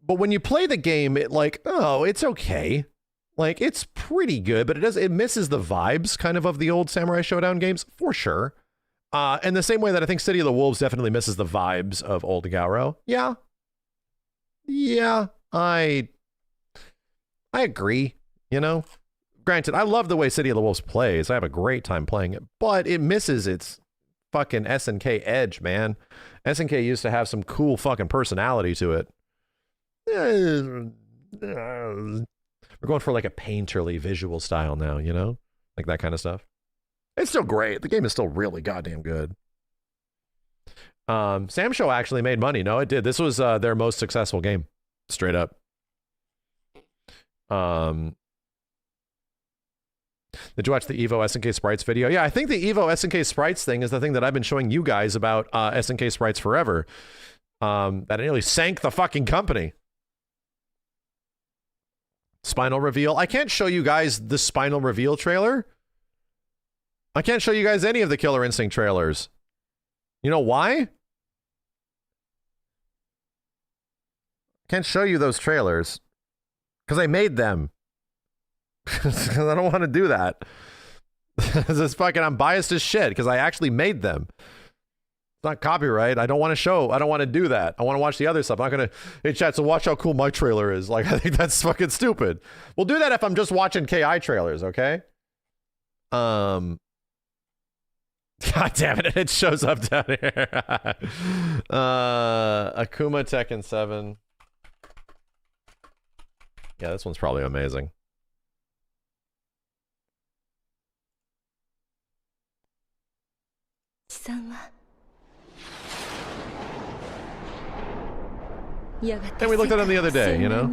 Speaker 3: when you play the game, it like, oh, it's okay. Like, it's pretty good, but it misses the vibes kind of the old Samurai Showdown games, for sure. And the same way that I think City of the Wolves definitely misses the vibes of old Gauro. Yeah. Yeah, I agree, you know? Granted, I love the way City of the Wolves plays. I have a great time playing it, but it misses its fucking SNK edge, man. SNK used to have some cool fucking personality to it. We're going for like a painterly visual style now, you know? Like that kind of stuff. It's still great. The game is still really goddamn good. Sam Show actually made money. No, it did. This was their most successful game. Straight up. Did you watch the Evo SNK Sprites video? Yeah, I think the Evo SNK Sprites thing is the thing that I've been showing you guys about SNK Sprites forever. That nearly sank the fucking company. Spinal Reveal. I can't show you guys the Spinal Reveal trailer. I can't show you guys any of the Killer Instinct trailers. You know why? Can't show you those trailers Because I made them. Because I don't want to do that. This fucking, I'm biased as shit because I actually made them. It's not copyright. I don't want to show. I don't want to do that. I want to watch the other stuff. I'm not going to, hey chat, so watch how cool my trailer is. Like, I think that's fucking stupid. We'll do that if I'm just watching KI trailers, okay? God damn it, it shows up down here. Akuma Tekken 7. Yeah, this one's probably amazing. And we looked at him the other day, you know?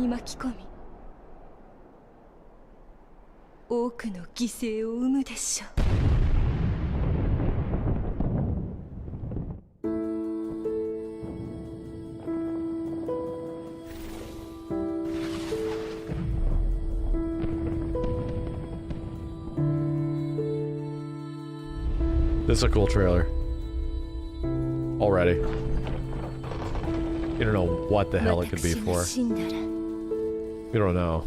Speaker 3: This is a cool trailer. Already. You don't know what the hell it could be for. You don't know.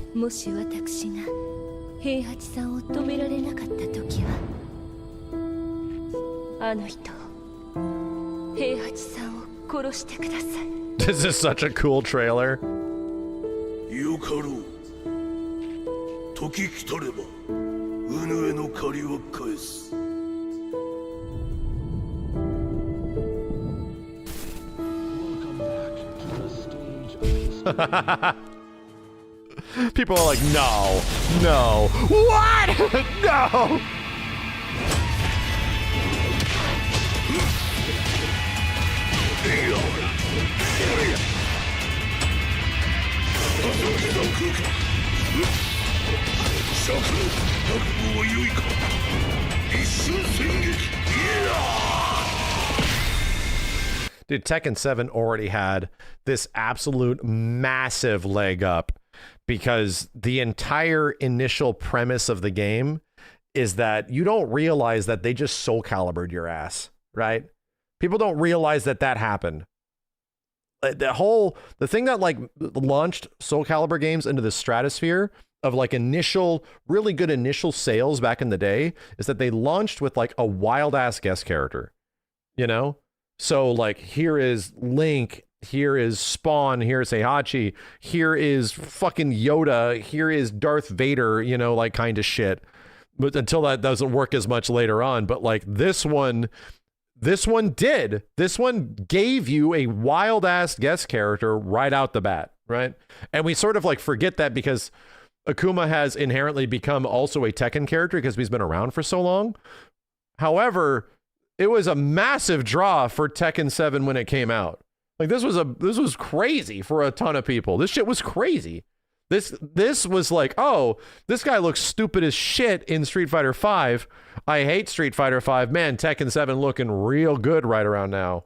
Speaker 3: This is such a cool trailer. People are like, no, no. What? No. Dude, Tekken 7 already had this absolute massive leg up because the entire initial premise of the game is that you don't realize that they just Soul Calibered your ass, right? People don't realize that that happened. The thing that like launched Soul Calibur games into the stratosphere of like initial, really good initial sales back in the day is that they launched with like a wild ass guest character, you know? So like here is Link, here is Spawn, here is Heihachi, here is fucking Yoda, here is Darth Vader, you know, like kind of shit. But until that doesn't work as much later on, but like this one did. This one gave you a wild ass guest character right out the bat, right? And we sort of like forget that because Akuma has inherently become also a Tekken character because he's been around for so long. However, it was a massive draw for Tekken 7 when it came out. Like this was crazy for a ton of people. This shit was crazy. This was like, oh, this guy looks stupid as shit in Street Fighter 5. I hate Street Fighter 5. Man, Tekken 7 looking real good right around now.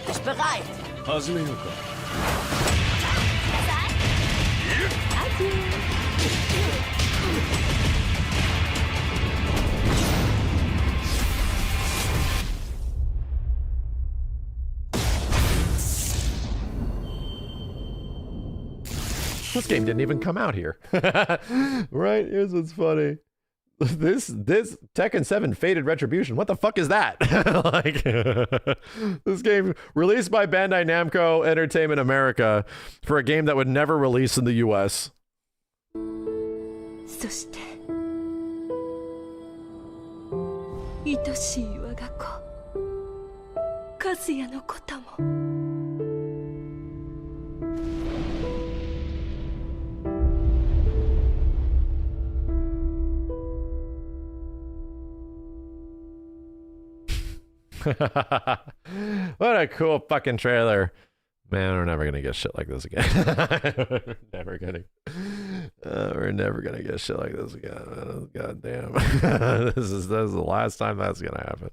Speaker 14: Bist bereit?
Speaker 3: This game didn't even come out here. Right? Here's what's funny. This Tekken 7 Faded Retribution. What the fuck is that? Like this game released by Bandai Namco Entertainment America for a game that would never release in the US.
Speaker 14: そして愛しい我が子和也のことも
Speaker 3: What a cool fucking trailer. Man, we're never gonna get shit like this again. We're never gonna get shit like this again. God damn. This is the last time that's gonna happen.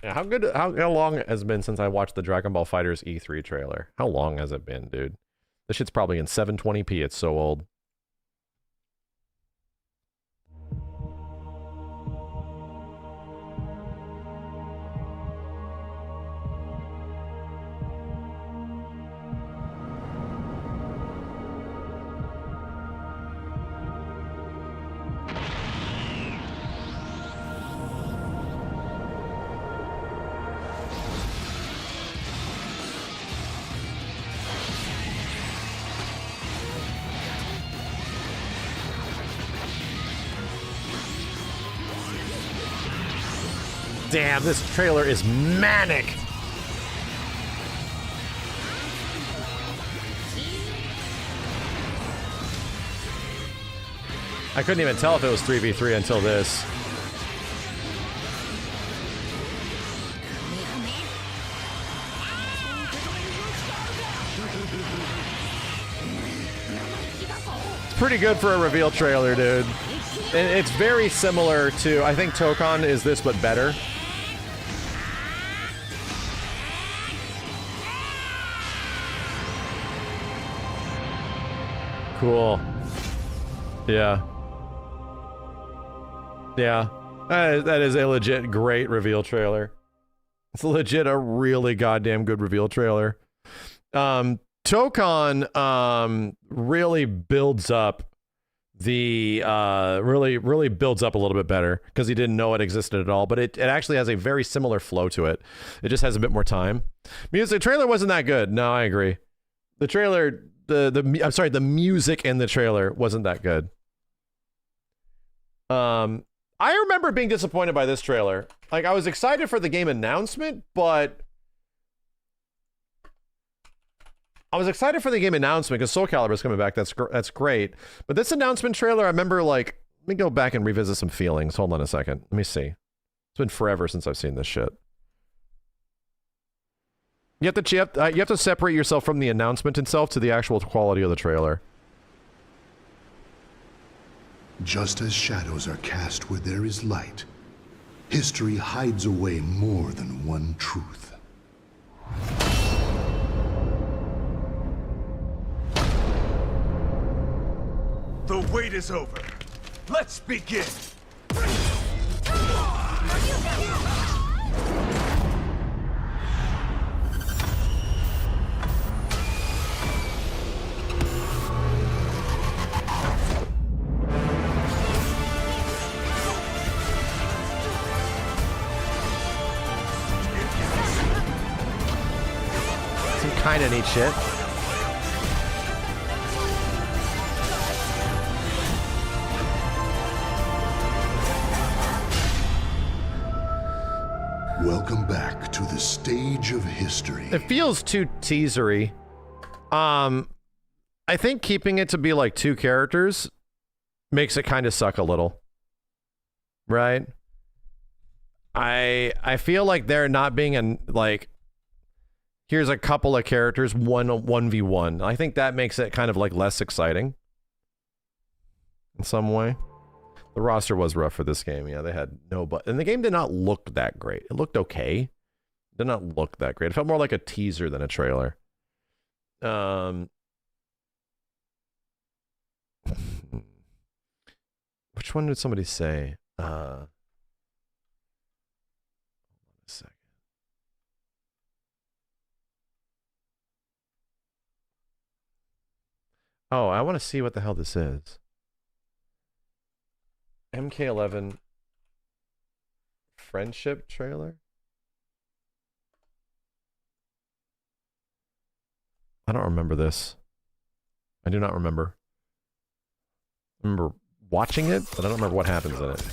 Speaker 3: Yeah, how long has it been since I watched the Dragon Ball FighterZ E3 trailer? How long has it been, dude? This shit's probably in 720p. It's so old. Damn, this trailer is manic. I couldn't even tell if it was 3v3 until this. It's pretty good for a reveal trailer, dude. And it's very similar to, I think Tokon is this, but better. Cool. Yeah. Yeah. That is a legit great reveal trailer. It's legit a really goddamn good reveal trailer. Tokon really builds up the really builds up a little bit better because he didn't know it existed at all, but it actually has a very similar flow to it. It just has a bit more time. The trailer wasn't that good. No, I agree. The trailer, I'm sorry, the music in the trailer wasn't that good. I remember being disappointed by this trailer. Like, I was excited for the game announcement, but because Soul Calibur is coming back. That's great. But this announcement trailer, I remember, like, let me go back and revisit some feelings. Hold on a second. Let me see. It's been forever since I've seen this shit. You have to separate yourself from the announcement itself to the actual quality of the trailer.
Speaker 15: Just as shadows are cast where there is light, history hides away more than one truth.
Speaker 10: The wait is over. Let's begin.
Speaker 3: Some kind of neat shit.
Speaker 15: Welcome back to the stage of history.
Speaker 3: It feels too teasery. I think keeping it to be like 2 characters makes it kind of suck a little. Right? I feel like there not being like, here's a couple of characters, 1v1. I think that makes it kind of like less exciting in some way. The roster was rough for this game. Yeah, they had and the game did not look that great. It looked okay. It did not look that great. It felt more like a teaser than a trailer. Which one did somebody say? Hold on a second. Oh, I want to see what the hell this is. MK11 friendship trailer? I don't remember this. I do not remember. I remember watching it, but I don't remember what happens in it.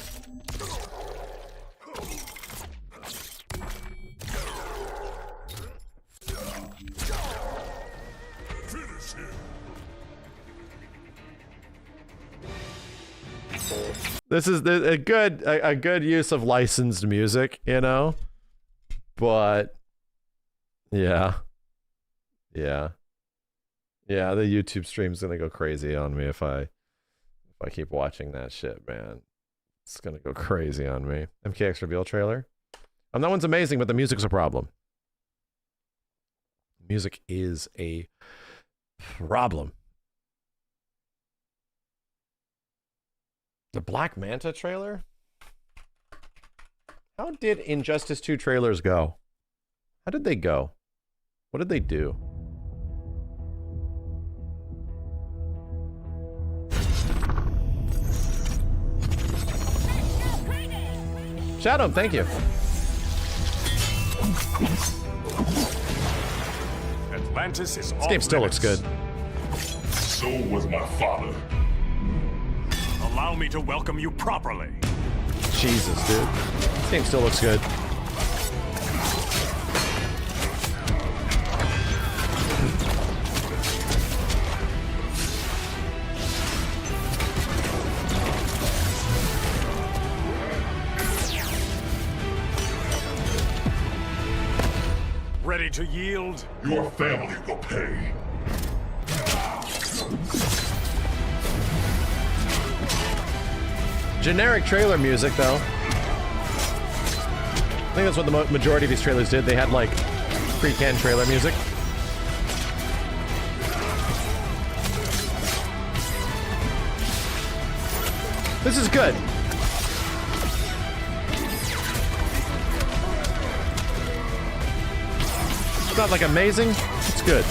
Speaker 3: This is a good use of licensed music, you know? But yeah, the YouTube stream's gonna go crazy on me if I keep watching that shit, man. It's gonna go crazy on me. MKX reveal trailer. That one's amazing, but the music's a problem. Music is a problem. The Black Manta trailer? How did Injustice 2 trailers go? How did they go? What did they do? Shadow, thank you.
Speaker 11: Atlantis is
Speaker 3: this game still looks good.
Speaker 10: So was my father.
Speaker 11: Allow me to welcome you properly.
Speaker 3: Jesus, dude. This game still looks good.
Speaker 11: ready to yield?
Speaker 10: Your family will pay.
Speaker 3: Generic trailer music, though. I think that's what the majority of these trailers did. They had, like, pre-canned trailer music. This is good. It's not, like, amazing. It's good.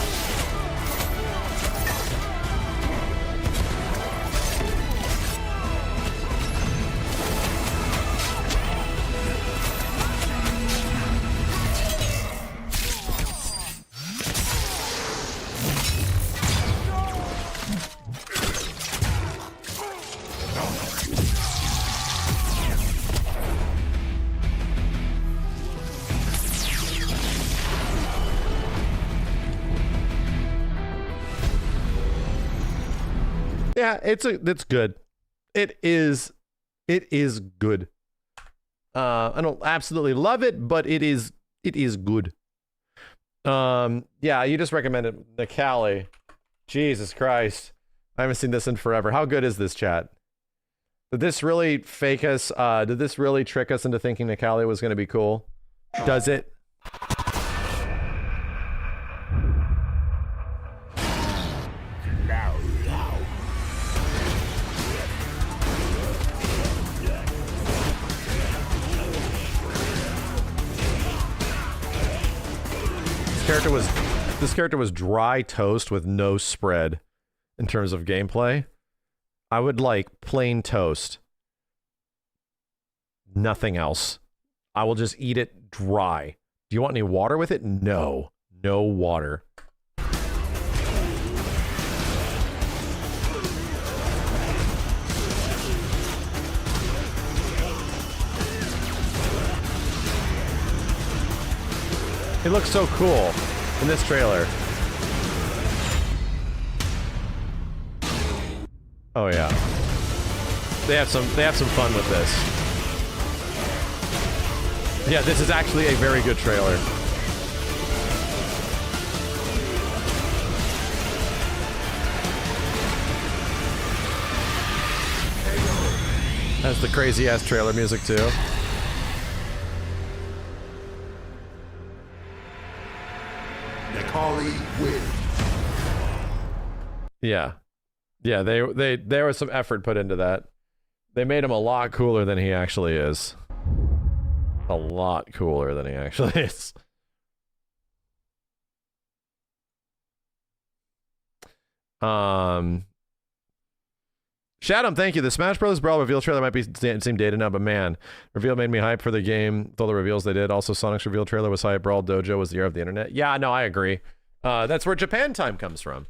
Speaker 3: Yeah, it's good. It is good. I don't absolutely love it, but it is good. Yeah, you just recommended Nicali. Jesus Christ. I haven't seen this in forever. How good is this, chat? Did this really fake us? Did this really trick us into thinking Nicali was going to be cool? Does it? This character was dry toast with no spread in terms of gameplay. I would like plain toast. Nothing else. I will just eat it dry. Do you want any water with it? No. No water. It looks so cool in this trailer. Oh yeah. They have some fun with this. Yeah, this is actually a very good trailer. Has the crazy ass trailer music too. Yeah. Yeah, there was some effort put into that. They made him a lot cooler than he actually is. A lot cooler than he actually is. Shadow, thank you. The Smash Bros. Brawl reveal trailer might be seem dated now, but man, reveal made me hype for the game with all the reveals they did. Also, Sonic's reveal trailer was hype. Brawl Dojo was the year of the internet. Yeah, no, I agree. That's where Japan Time comes from.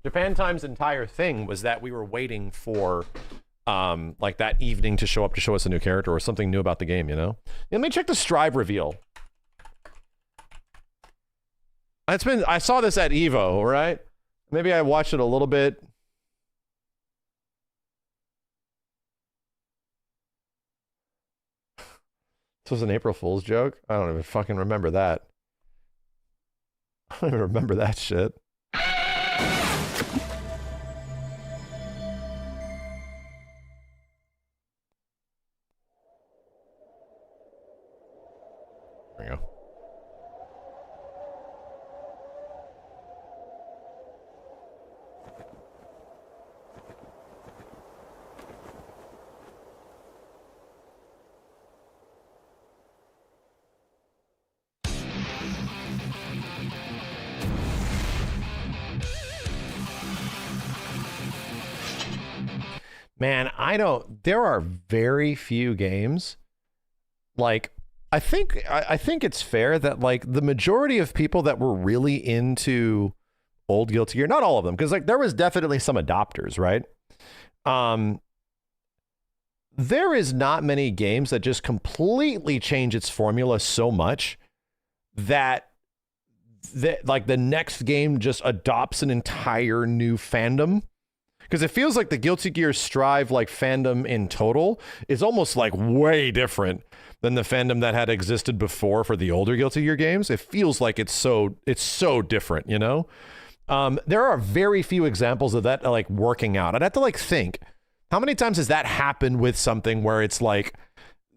Speaker 3: Japan Time's entire thing was that we were waiting for like that evening to show up to show us a new character or something new about the game, you know? Let me check the Strive reveal. I saw this at Evo, right? Maybe I watched it a little bit. This was an April Fool's joke? I don't even fucking remember that. I don't even remember that shit. There we go. Man, there are very few games. Like, I think it's fair that like the majority of people that were really into old Guilty Gear, not all of them, because like there was definitely some adopters, right? There is not many games that just completely change its formula so much that like the next game just adopts an entire new fandom. Because it feels like the Guilty Gear Strive like fandom in total is almost like way different than the fandom that had existed before for the older Guilty Gear games. It feels like it's so different, you know? There are very few examples of that like working out. I'd have to like think, how many times has that happened with something where it's like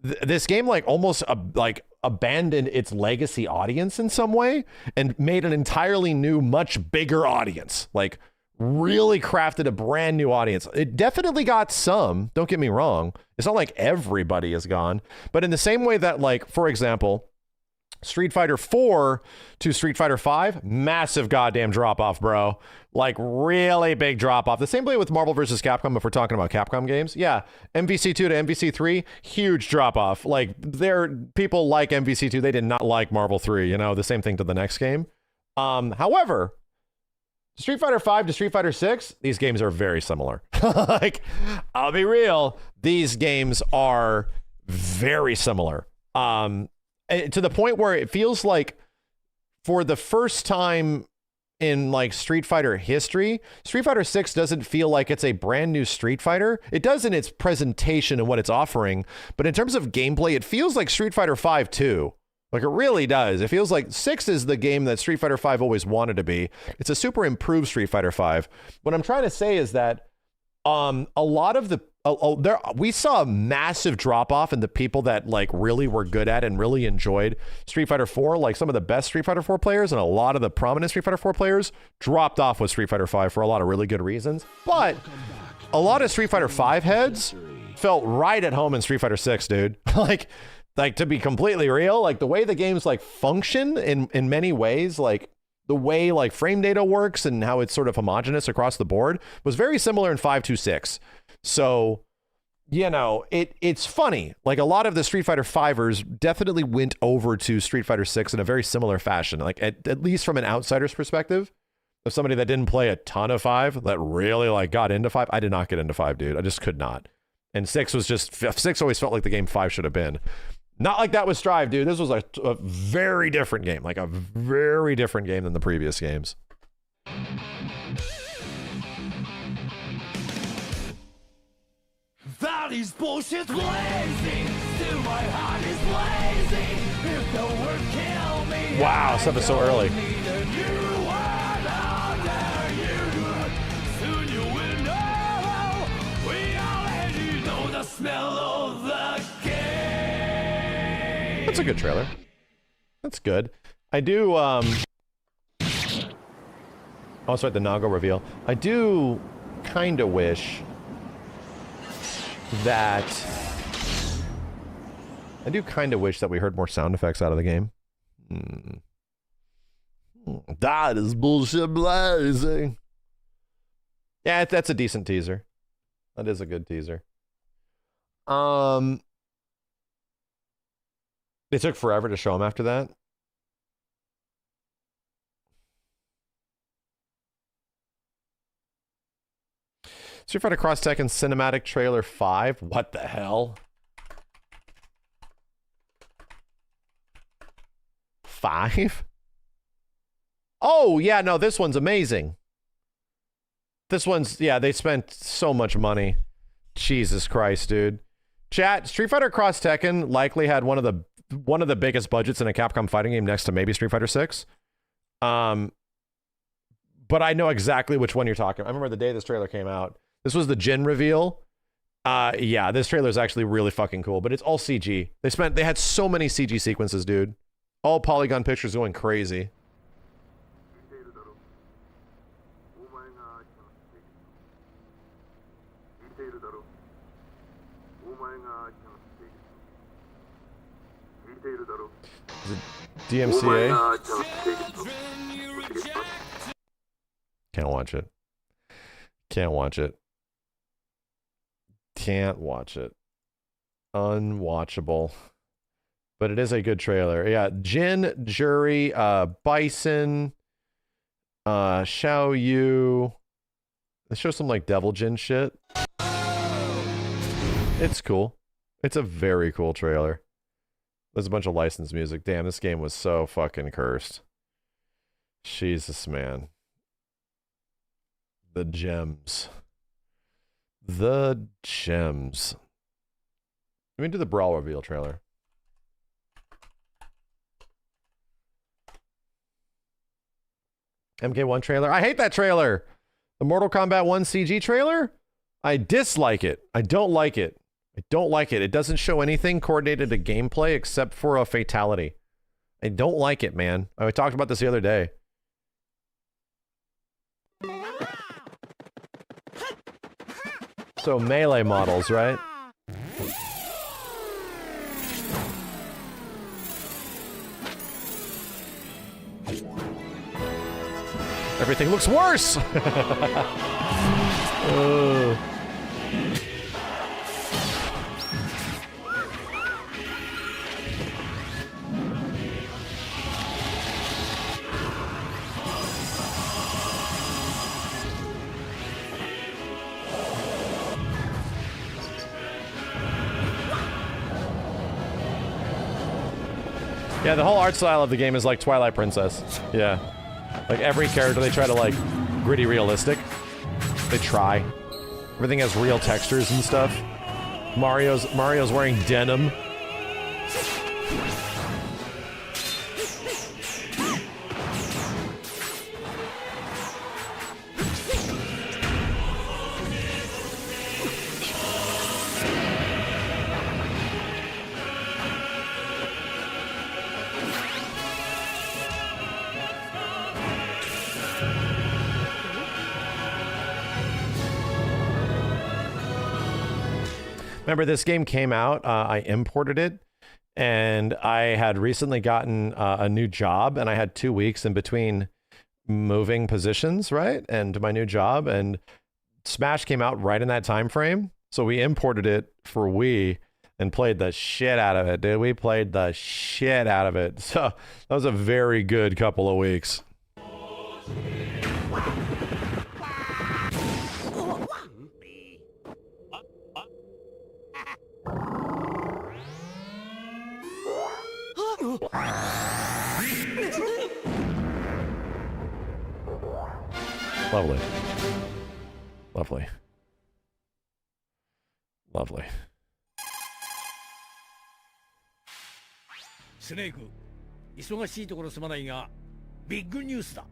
Speaker 3: this game like almost like abandoned its legacy audience in some way and made an entirely new, much bigger audience, like really crafted a brand new audience. It definitely got some, don't get me wrong. It's not like everybody is gone, but in the same way that like, for example, Street Fighter 4 to Street Fighter 5, massive goddamn drop off, bro. Like really big drop off. The same way with Marvel vs. Capcom if we're talking about Capcom games. Yeah, MVC2 to MVC3, huge drop off. Like there people like MVC2, they did not like Marvel 3, you know, the same thing to the next game. However, Street Fighter 5 to Street Fighter 6, these games are very similar. Like I'll be real, these games are very similar. To the point where it feels like for the first time in like Street Fighter history, Street Fighter 6 doesn't feel like it's a brand new Street Fighter. It does in its presentation and what it's offering, but in terms of gameplay, it feels like Street Fighter 5 too. Like it really does. It feels like 6 is the game that Street Fighter 5 always wanted to be. It's a super improved Street Fighter 5. What I'm trying to say is that a lot of the we saw a massive drop off in the people that like really were good at and really enjoyed Street Fighter 4. Like some of the best Street Fighter 4 players and a lot of the prominent Street Fighter 4 players dropped off with Street Fighter 5 for a lot of really good reasons. But a lot of Street Fighter 5 heads felt right at home in Street Fighter 6, dude. like to be completely real, like the way the games like function in many ways, like the way like frame data works and how it's sort of homogenous across the board was very similar in 5 to 6. So, you know, it's funny. Like a lot of the Street Fighter 5ers definitely went over to Street Fighter 6 in a very similar fashion. Like at least from an outsider's perspective, of somebody that didn't play a ton of 5 that really like got into 5. I did not get into 5, dude. I just could not. And 6 was just 6 always felt like the game 5 should have been. Not like that with Strive, dude. This was a very different game, like a very different game than the previous games.
Speaker 16: That is bullshit blazing. Still my heart is blazing. If the word kill me.
Speaker 3: Wow, stuff is so early.
Speaker 16: Soon you will know. We already know the smell of the game.
Speaker 3: That's a good trailer. That's good. I do also at the Nago reveal, I do kind of wish that we heard more sound effects out of the game. That is bullshit blazing. Yeah, that's a decent teaser. That is a good teaser. They took forever to show him after that. Street Fighter Cross Tekken Cinematic Trailer 5. What the hell? 5? Oh, yeah, no, this one's amazing. This one's, yeah, they spent so much money. Jesus Christ, dude. Chat, Street Fighter Cross Tekken likely had one of the biggest budgets in a Capcom fighting game next to maybe Street Fighter 6. But I know exactly which one you're talking about. I remember the day this trailer came out. This was the Jin reveal. Yeah, this trailer is actually really fucking cool, but it's all CG. They had so many CG sequences, dude. All polygon pictures going crazy. Is it DMCA? Can't watch it. Can't watch it. Can't watch it. Unwatchable. But it is a good trailer. Yeah, Jin, Jury, Bison, Xiao Yu. They show some like Devil Jin shit. It's cool. It's a very cool trailer. There's a bunch of licensed music. Damn, this game was so fucking cursed. Jesus, man. The gems. The gems. Let me do the Brawl reveal trailer. MK1 trailer. I hate that trailer. The Mortal Kombat 1 CG trailer? I dislike it. I don't like it. I don't like it. It doesn't show anything coordinated to gameplay except for a fatality. I don't like it, man. I talked about this the other day. So melee models, right? Everything looks worse! Yeah, the whole art style of the game is like Twilight Princess. Yeah. Like every character they try to like gritty realistic. They try. Everything has real textures and stuff. Mario's wearing denim. Remember, this game came out, I imported it, and I had recently gotten a new job, and I had 2 weeks in between moving positions, right? And my new job, and Smash came out right in that time frame. So we imported it for Wii and played the shit out of it, dude. We played the shit out of it. So that was a very good couple of weeks. Lovely. Lovely. Lovely.
Speaker 11: スネーク、忙しいところすまないが、ビッグニュースだ。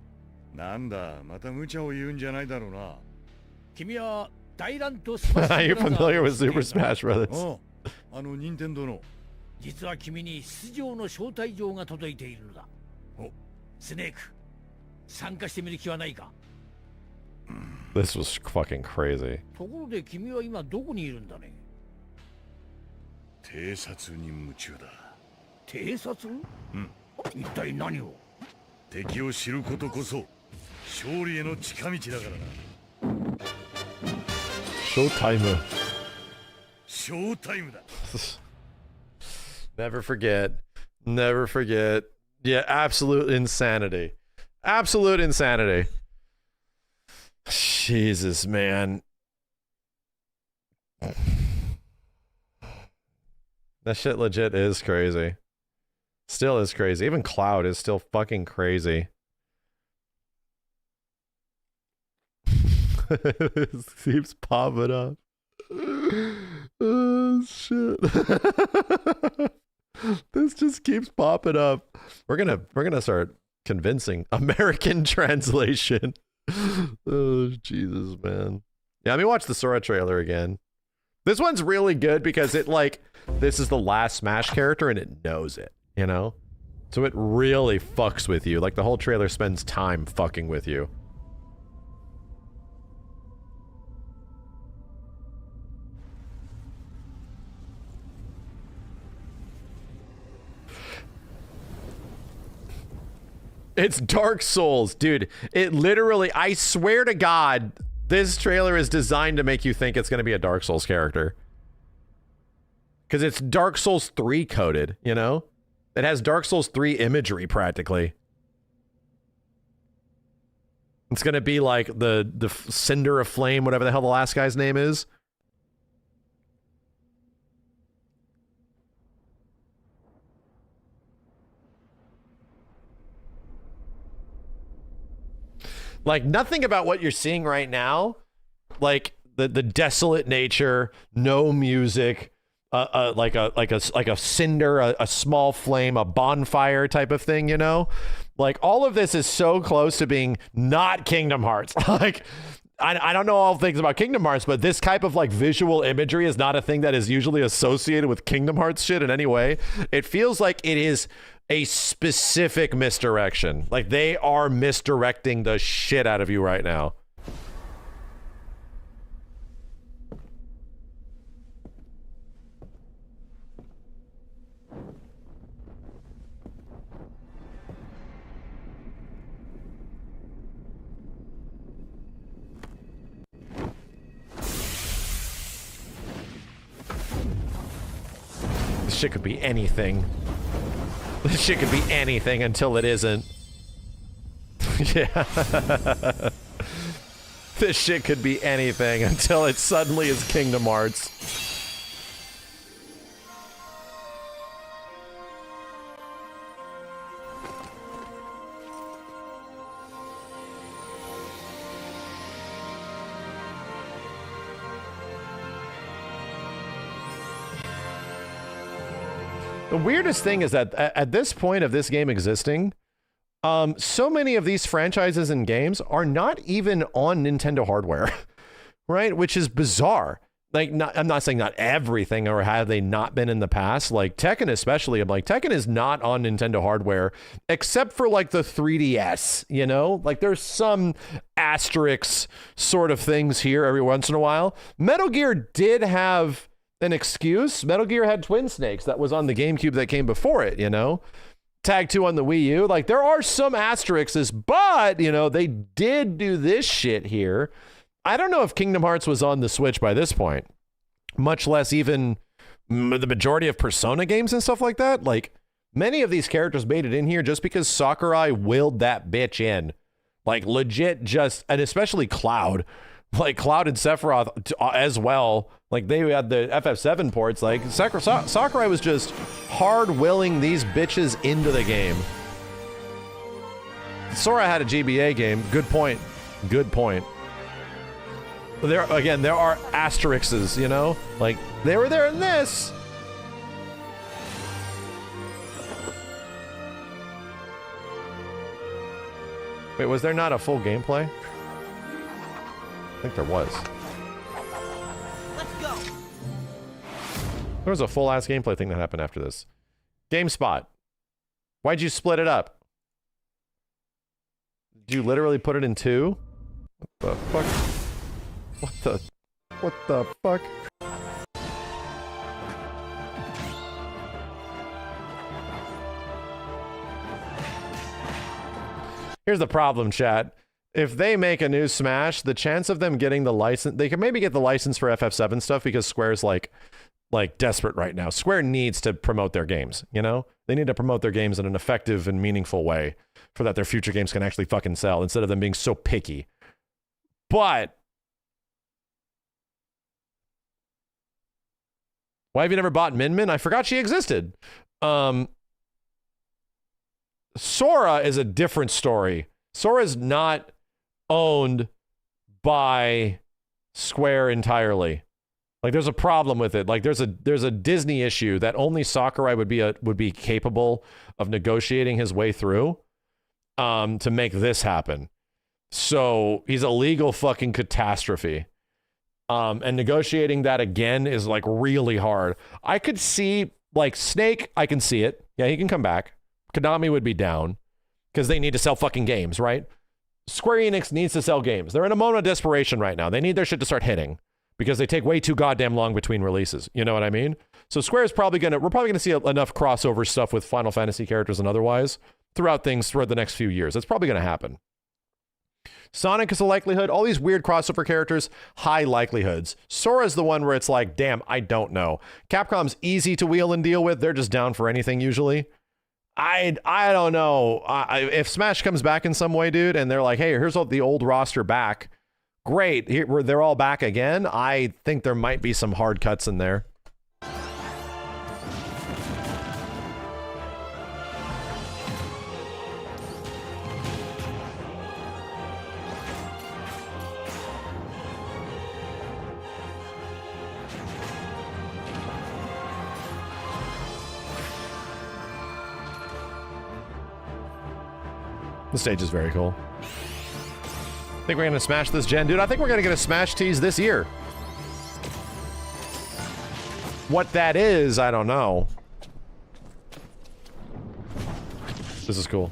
Speaker 17: なんだ、また無茶を言うんじゃないだろうな。
Speaker 11: 君は大乱とスマッシュ
Speaker 3: You're familiar with Super Smash Brothers.
Speaker 17: あの任天堂の。
Speaker 11: 実は君に出場の招待状が届いているのだ。お、スネーク、参加してみる気はないか？
Speaker 3: This was fucking crazy.
Speaker 11: ところで君は今どこにいるんだね？
Speaker 17: 偵察に夢中だ。
Speaker 11: 偵察？うん。一体何を？
Speaker 17: 敵を知ることこそ勝利への近道だからな。
Speaker 3: Showtime.
Speaker 17: Showtime だ。
Speaker 3: Never forget. Never forget. Yeah, absolute insanity. Absolute insanity. Jesus, man. That shit legit is crazy. Still is crazy. Even Cloud is still fucking crazy. It keeps popping up. Oh, shit. This just keeps popping up. We're gonna start convincing American translation. Oh, Jesus, man. Yeah, let me watch the Sora trailer again. This one's really good because it, like, this is the last Smash character and it knows it, you know? So it really fucks with you. Like, the whole trailer spends time fucking with you. It's Dark Souls, dude. It literally, I swear to God, this trailer is designed to make you think it's going to be a Dark Souls character. Because it's Dark Souls 3 coded, you know? It has Dark Souls 3 imagery, practically. It's going to be like the Cinder of Flame, whatever the hell the last guy's name is. Like, nothing about what you're seeing right now, like, the desolate nature, no music, like a cinder, a small flame, a bonfire type of thing, you know? Like, all of this is so close to being not Kingdom Hearts. Like, I don't know all things about Kingdom Hearts, but this type of like visual imagery is not a thing that is usually associated with Kingdom Hearts shit in any way. It feels like it is a specific misdirection. Like, they are misdirecting the shit out of you right now. This shit could be anything. This shit could be anything until it isn't. Yeah. This shit could be anything until it suddenly is Kingdom Hearts. The weirdest thing is that at this point of this game existing, so many of these franchises and games are not even on Nintendo hardware, right? Which is bizarre. Like, I'm not saying not everything, or have they not been in the past. Like Tekken especially, I'm like, Tekken is not on Nintendo hardware, except for like the 3DS, you know? Like, there's some asterisk sort of things here every once in a while. Metal Gear did have an excuse. Metal Gear had Twin Snakes that was on the GameCube that came before it, you know? Tag 2 on the Wii U. Like, there are some asterisks, but, you know, they did do this shit here. I don't know if Kingdom Hearts was on the Switch by this point, much less even the majority of Persona games and stuff like that. Like, many of these characters made it in here just because Sakurai willed that bitch in. Like, legit just, and especially Cloud. Like, Cloud and Sephiroth as well. Like, they had the FF7 ports. Like, Sakurai was just hard-willing these bitches into the game. Sora had a GBA game. Good point. Good point. There are asterisks, you know? Like, they were there in this. Wait, was there not a full gameplay? I think there was.
Speaker 16: Let's go.
Speaker 3: There was a full-ass gameplay thing that happened after this. GameSpot. Why'd you split it up? Did you literally put it in two? What the fuck? What the fuck? Here's the problem, chat. If they make a new Smash, the chance of them getting the license, they can maybe get the license for FF7 stuff because Square's like desperate right now. Square needs to promote their games, you know? They need to promote their games in an effective and meaningful way for that their future games can actually fucking sell instead of them being so picky. But why have you never bought Min Min? I forgot she existed. Sora is a different story. Sora is not owned by Square entirely. Like, there's a problem with it. Like, there's a Disney issue that only Sakurai would be capable of negotiating his way through to make this happen. So he's a legal fucking catastrophe. And negotiating that again is like really hard. I could see like Snake, I can see it. Yeah, he can come back. Konami would be down because they need to sell fucking games, right? Square Enix needs to sell games. They're in a moment of desperation right now. They need their shit to start hitting because they take way too goddamn long between releases. You know what I mean? So Square's we're probably gonna see enough crossover stuff with Final Fantasy characters and otherwise throughout the next few years. That's probably gonna happen. Sonic is a likelihood. All these weird crossover characters, high likelihoods. Sora's the one where it's like, damn, I don't know. Capcom's easy to wheel and deal with. They're just down for anything usually. I don't know. If Smash comes back in some way, dude, and they're like, hey, here's the old roster back. Great. They're all back again. I think there might be some hard cuts in there. The stage is very cool. Think we're gonna smash this gen? Dude, I think we're gonna get a Smash tease this year. What that is, I don't know. This is cool.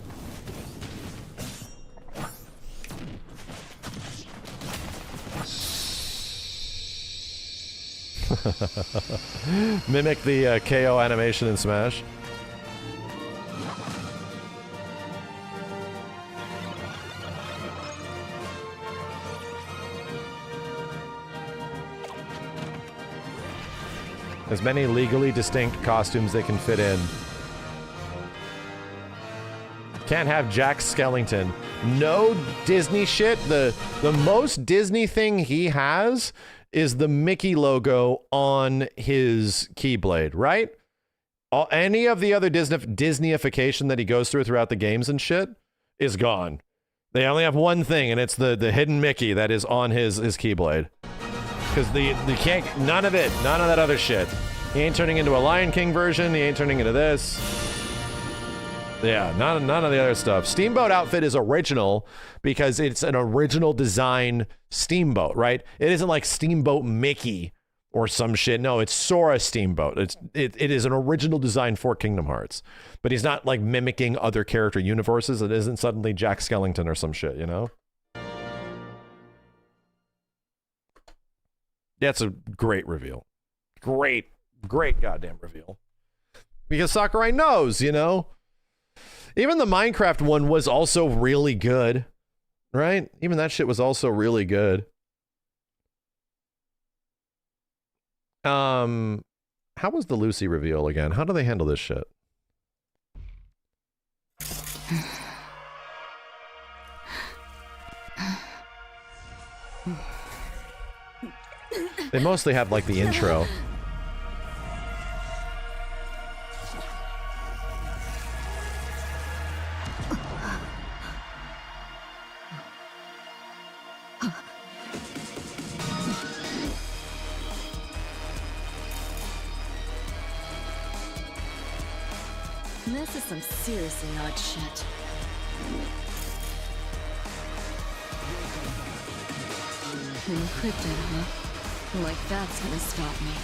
Speaker 3: Mimic the KO animation in Smash. As many legally distinct costumes they can fit in. Can't have Jack Skellington. No Disney shit. The most Disney thing he has is the Mickey logo on his Keyblade, right? Any of the other Disneyification that he goes throughout the games and shit is gone. They only have one thing, and it's the hidden Mickey that is on his Keyblade. Because the can't, none of that other shit. He ain't turning into a Lion King version. He ain't turning into this. Yeah, none of the other stuff. Steamboat outfit is original because it's an original design Steamboat, right? It isn't like Steamboat Mickey or some shit. No, it's Sora Steamboat. It is an original design for Kingdom Hearts. But he's not like mimicking other character universes. It isn't suddenly Jack Skellington or some shit, you know? That's a great reveal. Great goddamn reveal. Because Sakurai knows, you know? Even the Minecraft one was also really good, right? Even that shit was also really good. How was the Lucy reveal again? How do they handle this shit? They mostly have like the intro.
Speaker 14: This is some seriously odd shit. Encrypted, huh? Like that's gonna stop me.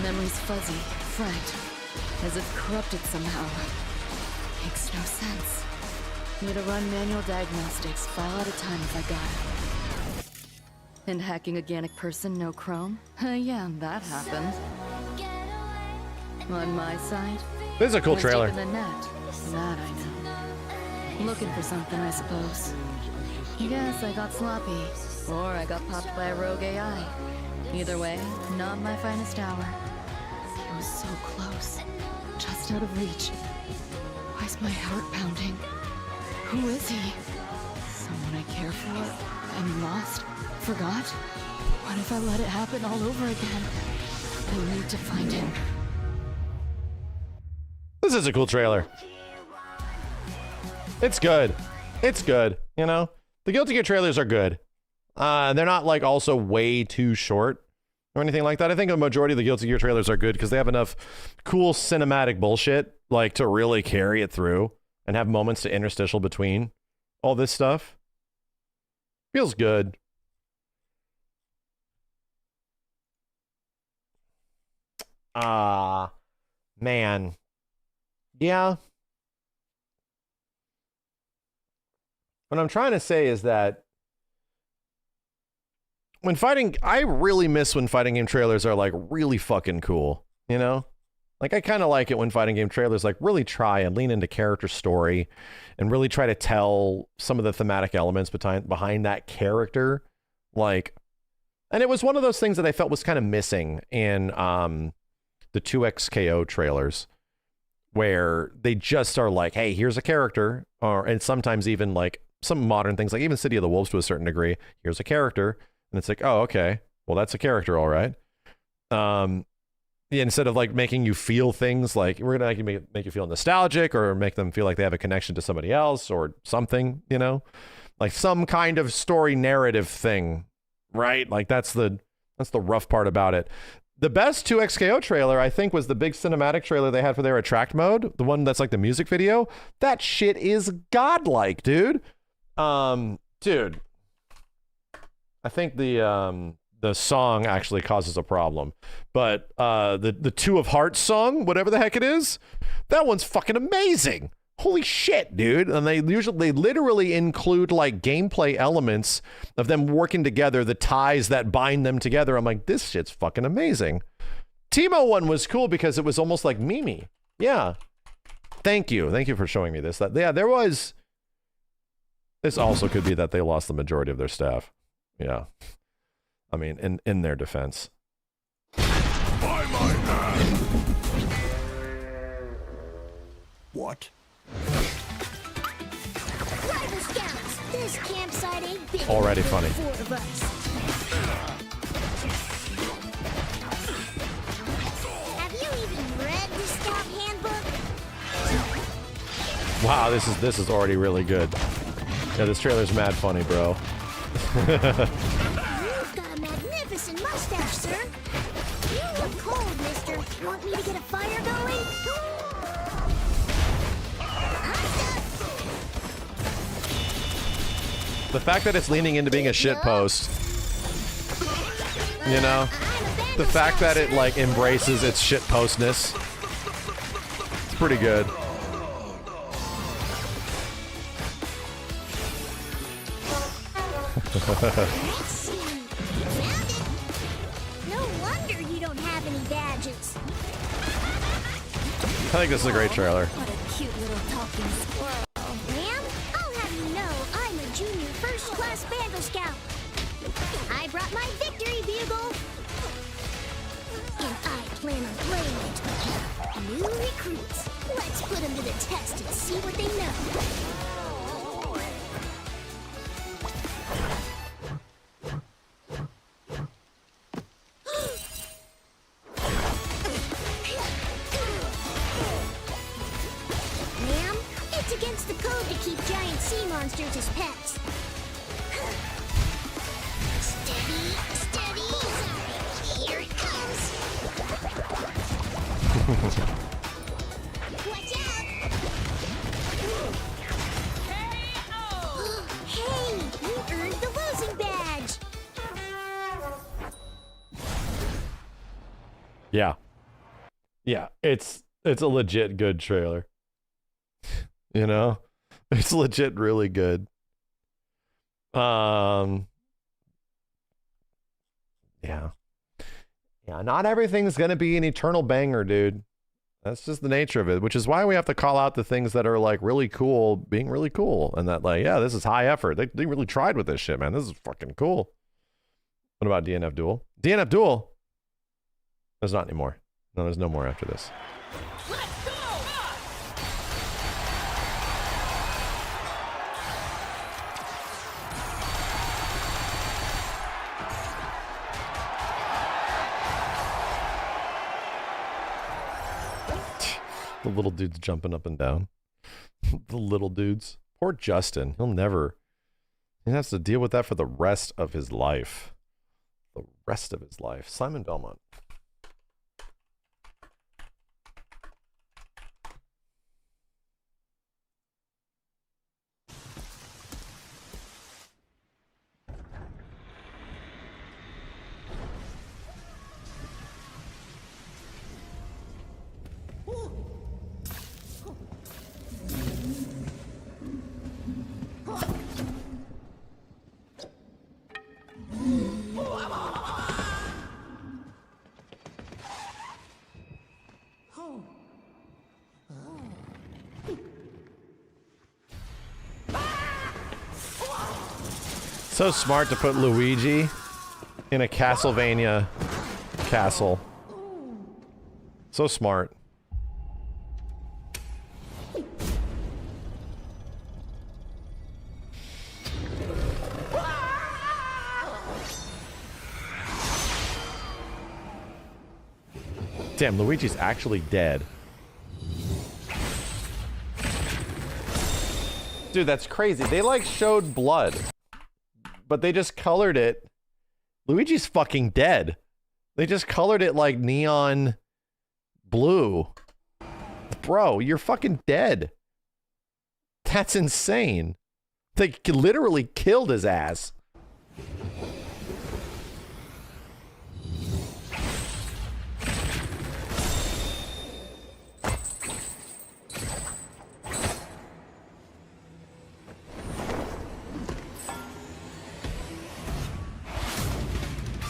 Speaker 14: Memory's fuzzy, franked, as if corrupted somehow. Makes no sense. Need to run manual diagnostics, file at a time if I got it. And hacking organic person, no chrome? Yeah, that happened. On my side,
Speaker 3: this is a cool trailer.
Speaker 14: The net. That I know. Looking for something, I suppose. Guess I got sloppy, or I got popped by a rogue AI. Either way, not my finest hour. It was so close, just out of reach. Why's my heart pounding? Who is he? Someone I care for? I'm lost? Forgot? What if I let it happen all over again? I need to find him.
Speaker 3: This is a cool trailer. It's good. It's good, you know? The Guilty Gear trailers are good. They're not like also way too short or anything like that. I think the majority of the Guilty Gear trailers are good because they have enough cool cinematic bullshit like to really carry it through and have moments to interstitial between all this stuff. Feels good. Man. Yeah. What I'm trying to say is that I really miss when fighting game trailers are like really fucking cool, you know? Like I kind of like it when fighting game trailers like really try and lean into character story and really try to tell some of the thematic elements behind that character. Like, and it was one of those things that I felt was kind of missing in the 2XKO trailers, where they just are like, hey, here's a character, and sometimes even like some modern things, like even City of the Wolves to a certain degree, here's a character, and it's like, oh, okay, well, that's a character, all right. Yeah, instead of like making you feel things like we're gonna make you feel nostalgic or make them feel like they have a connection to somebody else or something, you know, like some kind of story narrative thing, right? Like that's the rough part about it. The best 2XKO trailer, I think, was the big cinematic trailer they had for their Attract mode, the one that's like the music video. That shit is godlike, dude. Dude, I think the song actually causes a problem, but the Two of Hearts song, whatever the heck it is, that one's fucking amazing. Holy shit, dude. And they literally include like gameplay elements of them working together, the ties that bind them together. I'm like, this shit's fucking amazing. Timo one was cool because it was almost like Mimi. Yeah. Thank you. Thank you for showing me this. Yeah, there was... This also could be that they lost the majority of their staff. Yeah. I mean, in their defense.
Speaker 10: By my hand!
Speaker 13: What?
Speaker 7: Rival Scouts, this campsite ain't big
Speaker 3: Already
Speaker 7: enough for
Speaker 3: funny.
Speaker 7: the four of us. Have you even read the Scout handbook?
Speaker 3: Wow, this is already really good. Yeah, this trailer's mad funny, bro.
Speaker 7: You've got a magnificent mustache, sir. You look cold, mister. Want me to get a fire going?
Speaker 3: The fact that it's leaning into being a shitpost, you know? The fact that it, like, embraces its shitpostness. It's pretty good.
Speaker 7: Let's see. Found it. No wonder you don't have any badges.
Speaker 3: I think this is a great trailer.
Speaker 7: What a cute little talking squirrel. Ma'am, I'll have you know I'm a junior first-class Vandal Scout. I brought my victory bugle. And I plan on playing it. New recruits. Let's put them to the test and see what they know. Ma'am, it's against the code to keep giant sea monsters as pets. Steady, steady. Here it comes. Watch out! Hey, you earned the losing badge.
Speaker 3: Yeah. Yeah, it's a legit good trailer. You know? It's legit really good. Yeah. Yeah, not everything's going to be an eternal banger, dude. That's just the nature of it, which is why we have to call out the things that are like really cool being really cool, and that like, yeah, this is high effort. They really tried with this shit, man. This is fucking cool. What about DNF Duel? DNF Duel? There's not anymore. No, there's no more after this. The little dudes jumping up and down. The little dudes. Poor Justin. He has to deal with that for the rest of his life. The rest of his life. Simon Belmont. So smart to put Luigi in a Castlevania castle. So smart. Damn, Luigi's actually dead. Dude, that's crazy. They like showed blood, but they just colored it. Luigi's fucking dead. They just colored it like neon blue. Bro, you're fucking dead. That's insane. They literally killed his ass.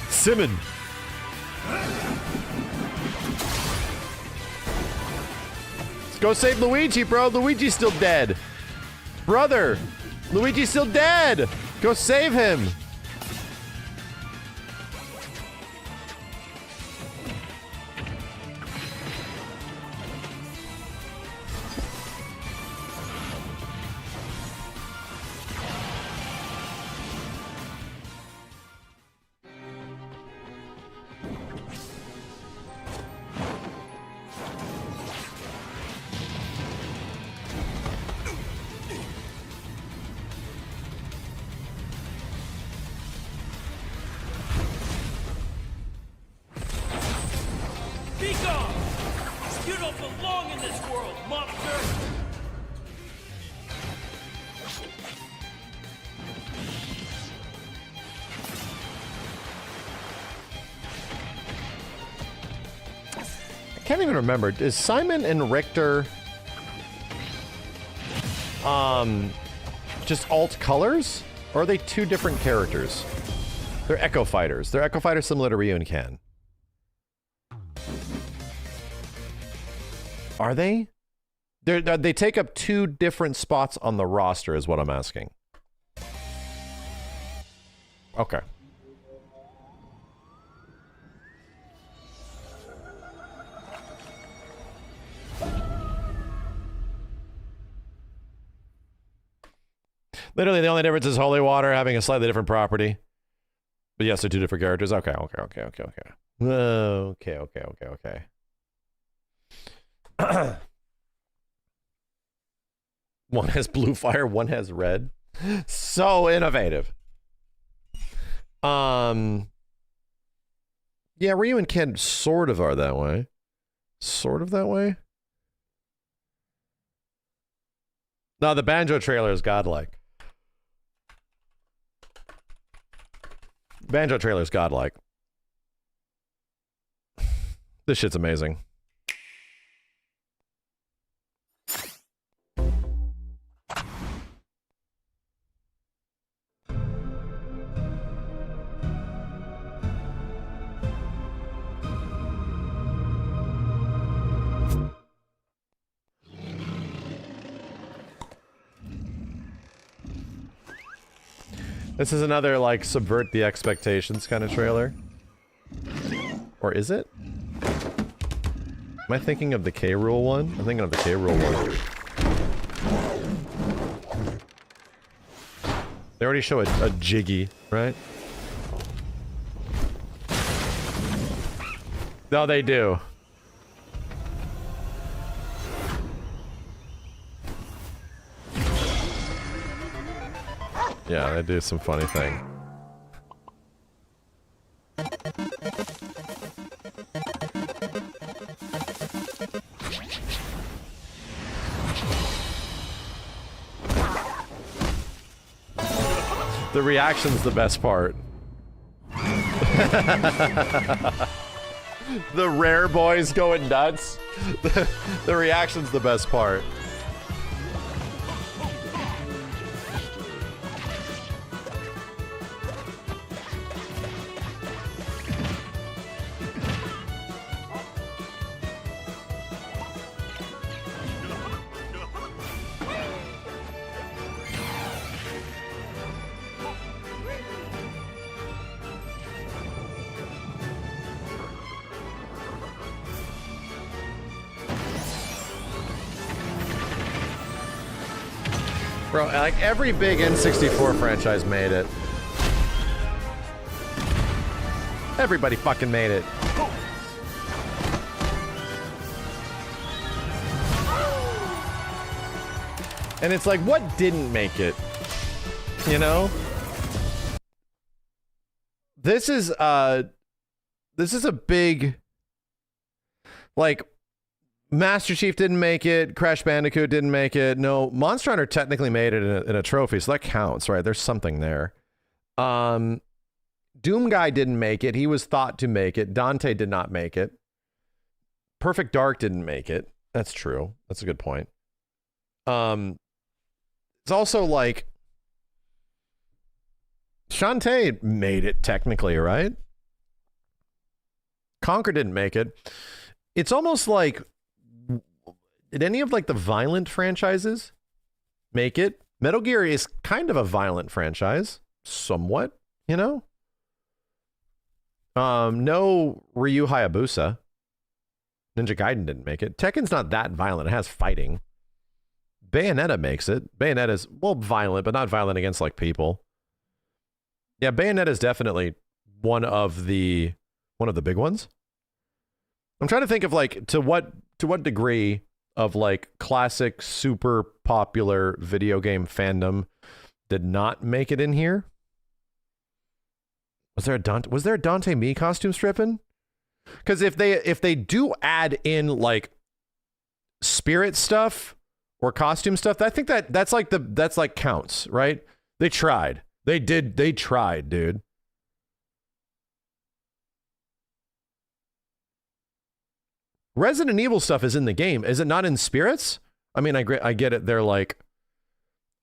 Speaker 3: Simon. Let's go save Luigi, bro. Luigi's still dead. Brother, Luigi's still dead. Go save him.
Speaker 16: Be gone! You don't belong in this world, monster!
Speaker 3: I can't even remember. Is Simon and Richter just alt colors? Or are they two different characters? They're Echo Fighters. They're Echo Fighters similar to Ryu and Ken. Are they? They take up two different spots on the roster is what I'm asking. Okay. Literally, the only difference is holy water having a slightly different property. But yes, they're two different characters. Okay. One has blue fire, one has red. So innovative. Yeah, Ryu and Ken sort of are that way. Sort of that way. No, the Banjo trailer is godlike. Banjo trailer is godlike. This shit's amazing. This is another, like, subvert the expectations kind of trailer. Or is it? Am I thinking of the K. Rool one? I'm thinking of the K. Rool one. They already show a Jiggy, right? No, they do. Yeah, they do some funny thing. The reaction's the best part. The rare boys going nuts. The reaction's the best part. Bro, like every big N64 franchise made it. Everybody fucking made it. And it's like, what didn't make it? You know? This is this is a big, like, Master Chief didn't make it, Crash Bandicoot didn't make it. No, Monster Hunter technically made it in a trophy, so that counts, right? There's something there. Doom Guy didn't make it. He was thought to make it. Dante did not make it. Perfect Dark didn't make it. That's true. That's a good point. It's also like Shantae made it technically, right? Conker didn't make it. It's almost like, did any of like the violent franchises make it? Metal Gear is kind of a violent franchise, somewhat, you know? No Ryu Hayabusa. Ninja Gaiden didn't make it. Tekken's not that violent. It has fighting. Bayonetta makes it. Bayonetta's, well, violent, but not violent against like people. Yeah, Bayonetta is definitely one of the big ones. I'm trying to think of like to what degree of like classic super popular video game fandom did not make it in here. Was there a Dante Me costume stripping? Because if they do add in like spirit stuff or costume stuff, I think that's like counts, right? They tried. They tried, dude. Resident Evil stuff is in the game. Is it not in spirits? I mean, I get it. They're like,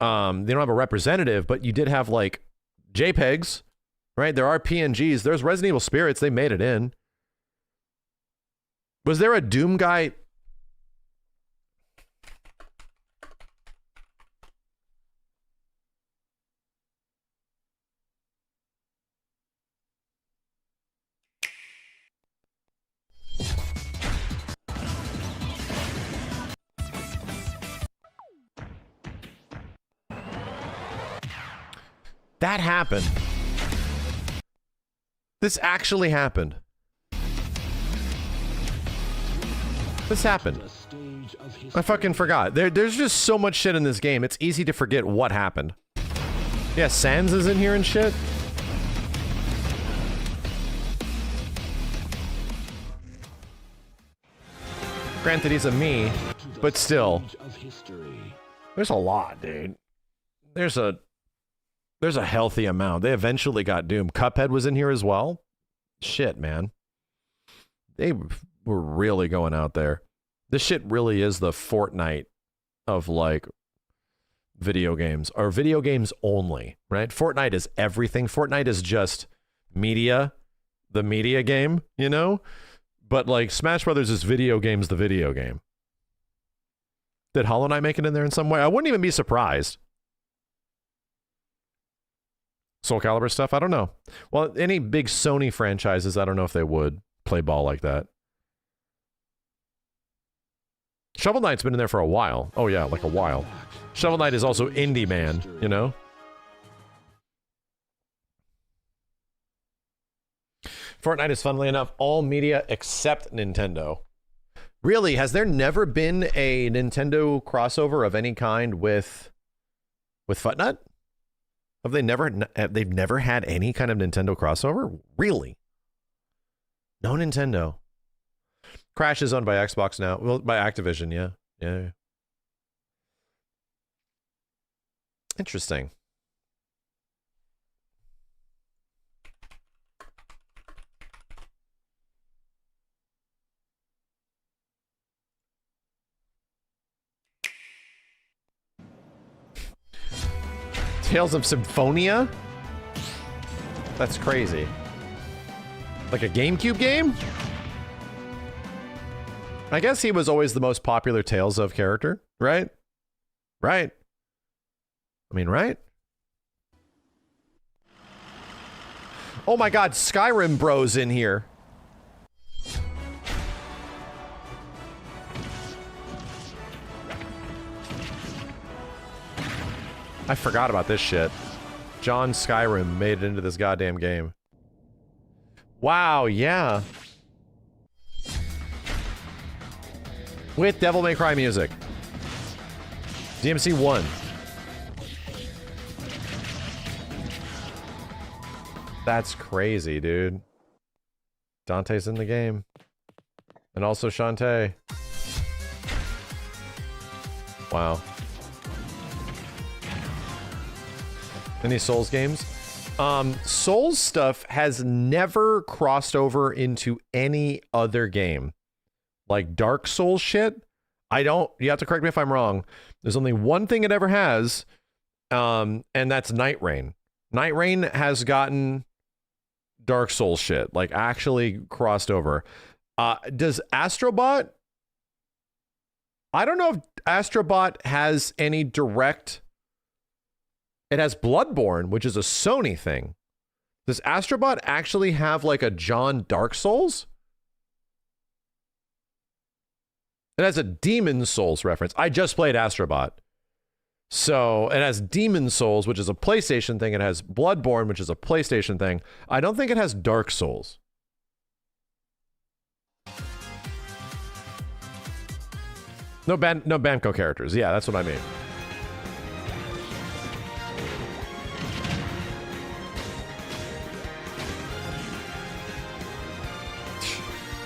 Speaker 3: they don't have a representative, but you did have like JPEGs, right? There are PNGs. There's Resident Evil spirits. They made it in. Was there a Doom Guy? That happened. This actually happened. This happened. I fucking forgot. There's just so much shit in this game. It's easy to forget what happened. Yeah, Sans is in here and shit. Granted, he's a me, but still. There's a lot, dude. There's a healthy amount. They eventually got Doom. Cuphead was in here as well. Shit, man. They were really going out there. This shit really is the Fortnite of like video games, or video games only, right? Fortnite is everything. Fortnite is just media, the media game, you know? But like Smash Brothers is video games, the video game. Did Hollow Knight make it in there in some way? I wouldn't even be surprised. Soul Calibur stuff? I don't know. Well, any big Sony franchises, I don't know if they would play ball like that. Shovel Knight's been in there for a while. Oh yeah, like a while. Shovel Knight is also Indie Man, you know? Fortnite is, funnily enough, all media except Nintendo. Really, has there never been a Nintendo crossover of any kind with Futnut? Have they never? They've never had any kind of Nintendo crossover? Really? No Nintendo. Crash is owned by Xbox now. Well, by Activision, yeah. Yeah. Interesting. Tales of Symphonia? That's crazy. Like a GameCube game? I guess he was always the most popular Tales of character, right? Right. I mean, right? Oh my god, Skyrim Bros in here. I forgot about this shit. John Skyrim made it into this goddamn game. Wow, yeah. With Devil May Cry music. DMC 1. That's crazy, dude. Dante's in the game. And also Shantae. Wow. Any Souls games? Souls stuff has never crossed over into any other game. Like Dark Souls shit. You have to correct me if I'm wrong. There's only one thing it ever has, and that's Night Rain. Night Rain has gotten Dark Souls shit, like actually crossed over. Does Astrobot? I don't know if Astrobot has any direct. It has Bloodborne, which is a Sony thing. Does Astrobot actually have like a John Dark Souls? It has a Demon Souls reference. I just played Astrobot. So it has Demon Souls, which is a PlayStation thing. It has Bloodborne, which is a PlayStation thing. I don't think it has Dark Souls. No Banco characters. Yeah, that's what I mean.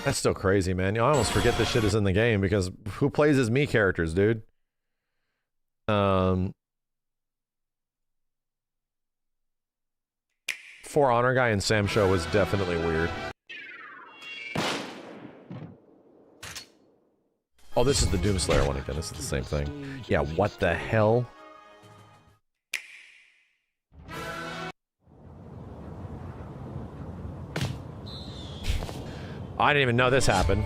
Speaker 3: That's still crazy, man. I almost forget this shit is in the game because who plays as me characters, dude? For Honor Guy and Sam Show was definitely weird. Oh, this is the Doomslayer one again. This is the same thing. Yeah, what the hell? I didn't even know this happened.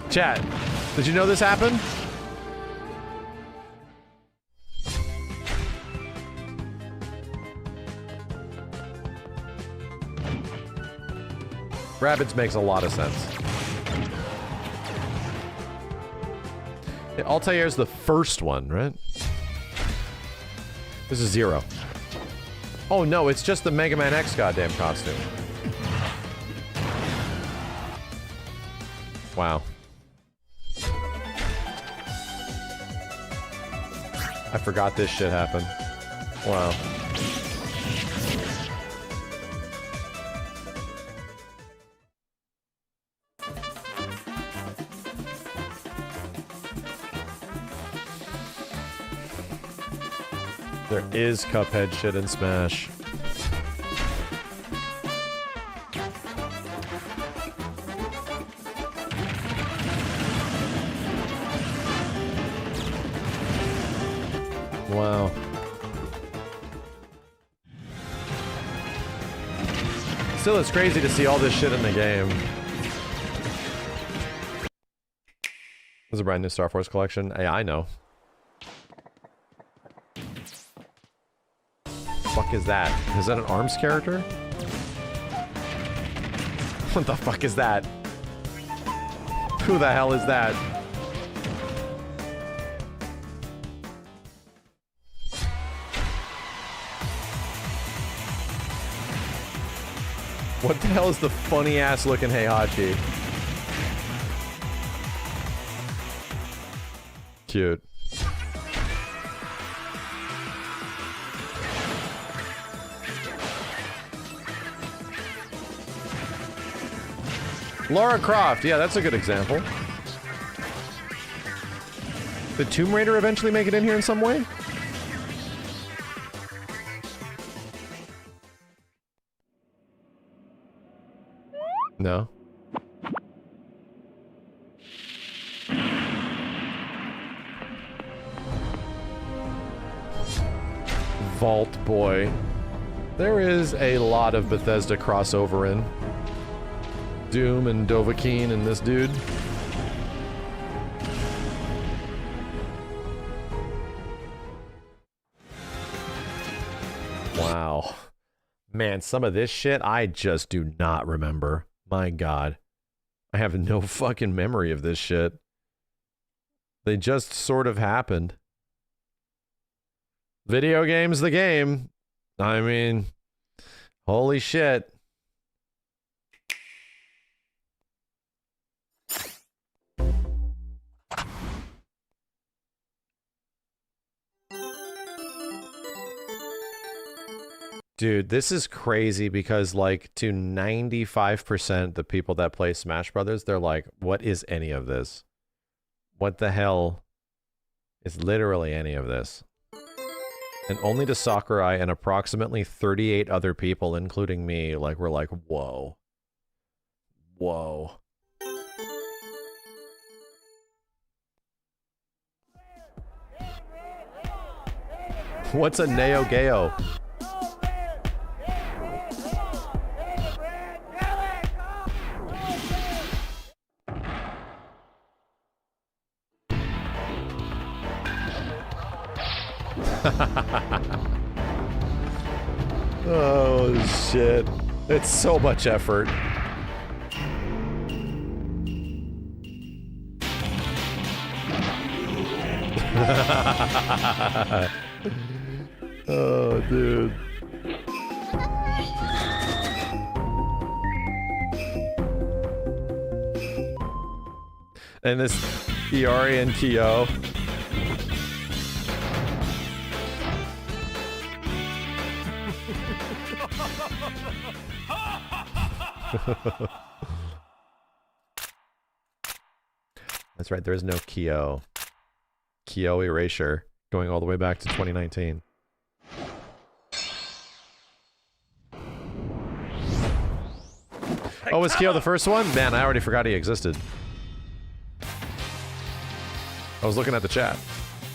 Speaker 3: Chat, did you know this happened? Rabbids makes a lot of sense. Altair is the first one, right? This is 0. Oh no, it's just the Mega Man X goddamn costume. Wow. I forgot this shit happened. Wow. There is Cuphead shit in Smash. Wow. Still, it's crazy to see all this shit in the game. There's a brand new Star Force collection. Hey, I know. Fuck is that? Is that an ARMS character? What the fuck is that? Who the hell is that? What the hell is the funny ass looking Heihachi? Cute. Lara Croft, yeah, that's a good example. Did Tomb Raider eventually make it in here in some way? No. Vault Boy. There is a lot of Bethesda crossover in Doom and Dovahkiin and this dude. Wow. Man, some of this shit I just do not remember. My God. I have no fucking memory of this shit. They just sort of happened. Video game's the game. I mean, holy shit. Dude, this is crazy because, like, to 95% the people that play Smash Brothers, they're like, what is any of this? What the hell is literally any of this? And only to Sakurai and approximately 38 other people, including me, like, we're like, whoa. Whoa. What's a Neo Geo? Oh shit. It's so much effort. Oh, dude. And this Iari and Kyo. That's right, there is no Kyo. Kyo erasure, going all the way back to 2019. Oh, was Kyo the first one? Man, I already forgot he existed. I was looking at the chat,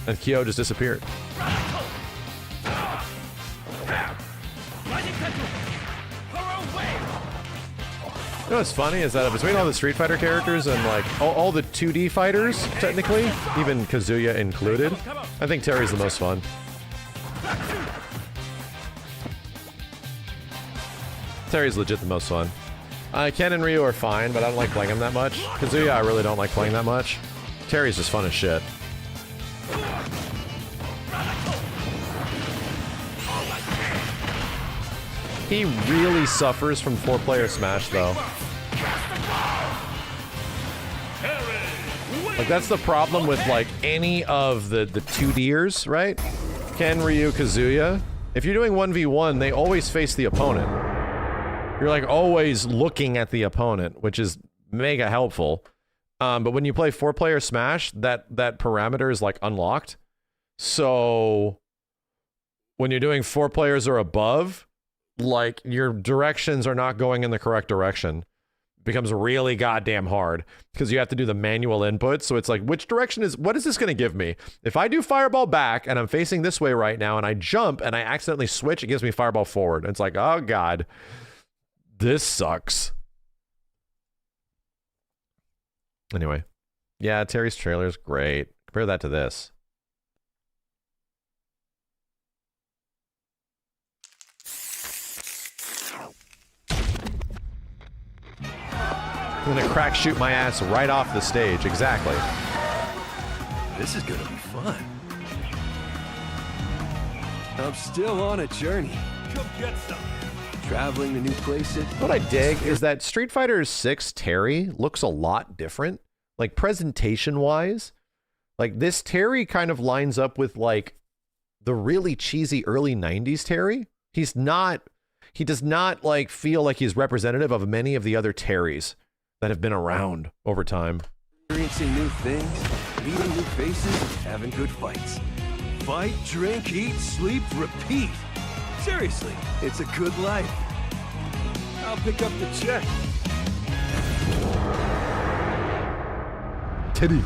Speaker 3: and Kyo just disappeared. You know what's funny is that between all the Street Fighter characters and like all the 2D fighters, technically, even Kazuya included, I think Terry's the most fun. Terry's legit the most fun. Ken and Ryu are fine, but I don't like playing them that much. Kazuya, I really don't like playing that much. Terry's just fun as shit. He really suffers from 4-player Smash, though. Like, that's the problem with, like, any of the 2Ders, right? Ken, Ryu, Kazuya. If you're doing 1v1, they always face the opponent. You're, like, always looking at the opponent, which is mega helpful. But when you play 4-player Smash, that parameter is, like, unlocked. So, when you're doing 4 players or above, like, your directions are not going in the correct direction. It becomes really goddamn hard because you have to do the manual input. So it's like, which direction is, what is this going to give me? If I do fireball back and I'm facing this way right now and I jump and I accidentally switch, it gives me fireball forward. And it's like, oh God, this sucks. Anyway, yeah, Terry's trailer is great. Compare that to this. I'm gonna crack shoot my ass right off the stage. Exactly.
Speaker 18: This is gonna be fun. I'm still on a journey. Come get some. Traveling to new places.
Speaker 3: What I dig is that Street Fighter 6 Terry looks a lot different. Like, presentation-wise. Like, this Terry kind of lines up with, like, the really cheesy early 90s Terry. He does not, like, feel like he's representative of many of the other Terrys that have been around over time.
Speaker 18: Experiencing new things, meeting new faces, having good fights. Fight, drink, eat, sleep, repeat. Seriously, it's a good life. I'll pick up the check.
Speaker 3: Teddy.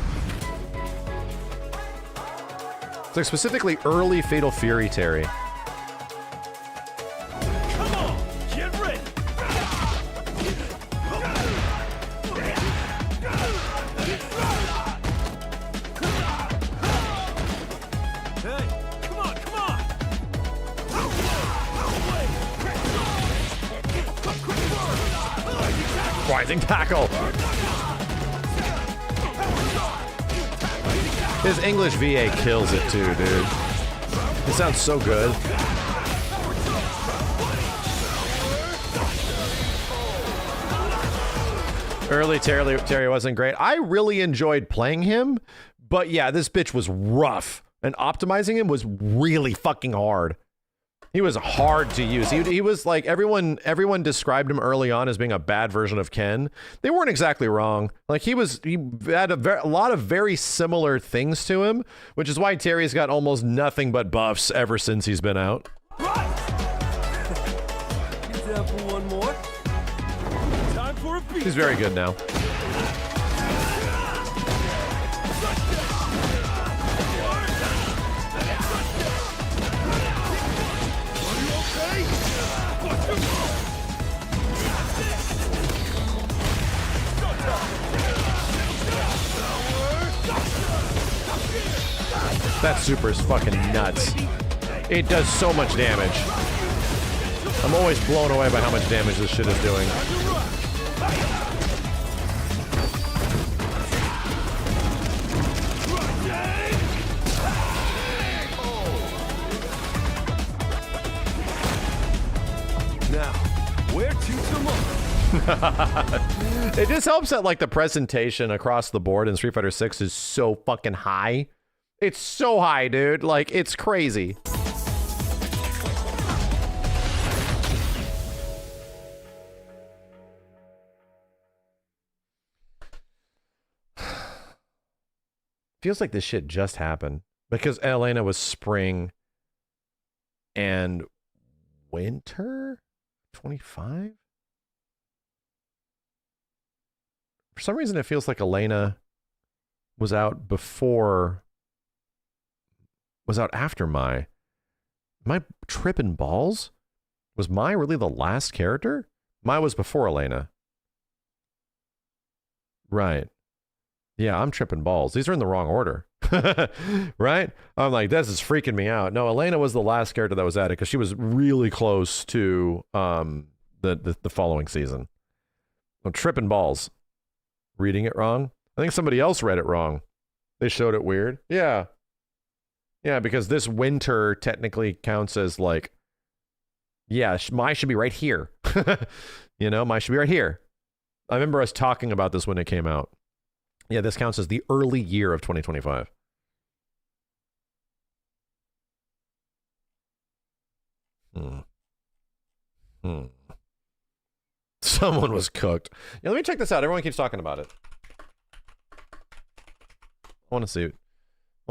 Speaker 3: It's like specifically early Fatal Fury Terry.
Speaker 16: Come on, get ready.
Speaker 3: Rising tackle. His English VA kills it too, dude. It sounds so good. Early Terry wasn't great. I really enjoyed playing him, but yeah, this bitch was rough. And optimizing him was really fucking hard. He was hard to use. He was like, everyone described him early on as being a bad version of Ken. They weren't exactly wrong. Like he had a lot of very similar things to him, which is why Terry's got almost nothing but buffs ever since he's been out.
Speaker 16: You down for one more? Time for a beat.
Speaker 3: He's very good now. That super is fucking nuts. It does so much damage. I'm always blown away by how much damage this shit is doing.
Speaker 18: Now, where to tomorrow?
Speaker 3: It just helps that like the presentation across the board in Street Fighter 6 is so fucking high. It's so high, dude. Like, it's crazy. Feels like this shit just happened. Because Elena was spring and winter? 25? For some reason, it feels like Elena was out before... was out after Mai. Am I tripping balls? Was Mai really the last character? Mai was before Elena. Right. Yeah, I'm tripping balls. These are in the wrong order. Right? I'm like, this is freaking me out. No, Elena was the last character that was added because she was really close to the following season. I'm tripping balls. Reading it wrong? I think somebody else read it wrong. They showed it weird. Yeah. Yeah, because this winter technically counts as like, yeah, Mai should be right here. You know, Mai should be right here. I remember us talking about this when it came out. Yeah, this counts as the early year of 2025. Someone was cooked. Yeah, let me check this out. Everyone keeps talking about it. I want to see.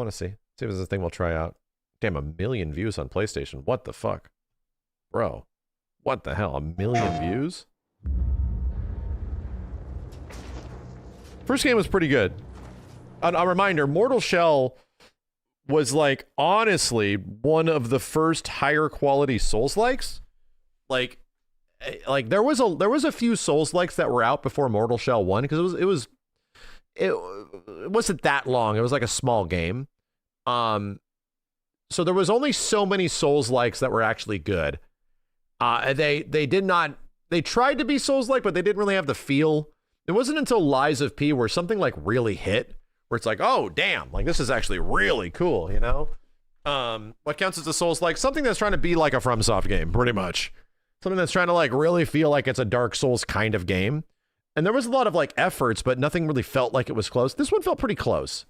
Speaker 3: See if there's a thing we'll try out. Damn, 1 million views on PlayStation. What the fuck? Bro, what the hell? 1 million views? First game was pretty good. A reminder, Mortal Shell was like, honestly, one of the first higher quality Souls-likes. Like there was a few Souls-likes that were out before Mortal Shell 1 because it wasn't that long. It was like a small game. So there was only so many Souls-likes that were actually good. They tried to be Souls-like, but they didn't really have the feel. It wasn't until Lies of P where something like really hit, where it's like, oh damn, like this is actually really cool, you know? What counts as a Souls-like? Something that's trying to be like a FromSoft game, pretty much. Something that's trying to like really feel like it's a Dark Souls kind of game. And there was a lot of like efforts, but nothing really felt like it was close. This one felt pretty close.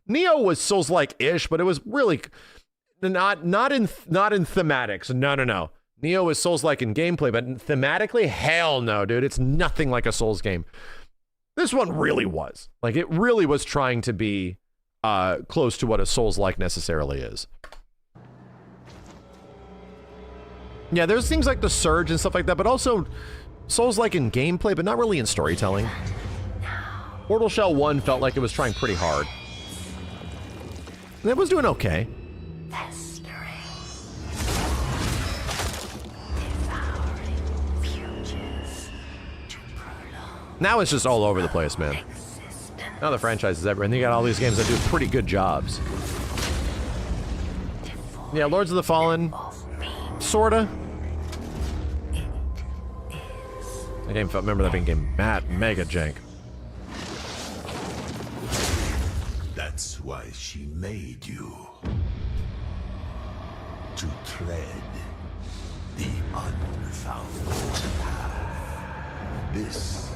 Speaker 3: Neo was Souls-like-ish, but it was really not in thematics. No. Neo is Souls-like in gameplay, but thematically, hell no, dude. It's nothing like a Souls game. This one really was. Like, it really was trying to be close to what a Souls-like necessarily is. Yeah, there's things like the Surge and stuff like that, but also Souls-like in gameplay, but not really in storytelling. Mortal Shell 1 felt like it was trying pretty hard. And it was doing okay. Now it's just all over the place, man. Now the franchise is everywhere, and you got all these games that do pretty good jobs. Yeah, Lords of the Fallen, sorta. The game felt, remember that being game mega jank.
Speaker 15: That's why she made you. To tread the unfound path. This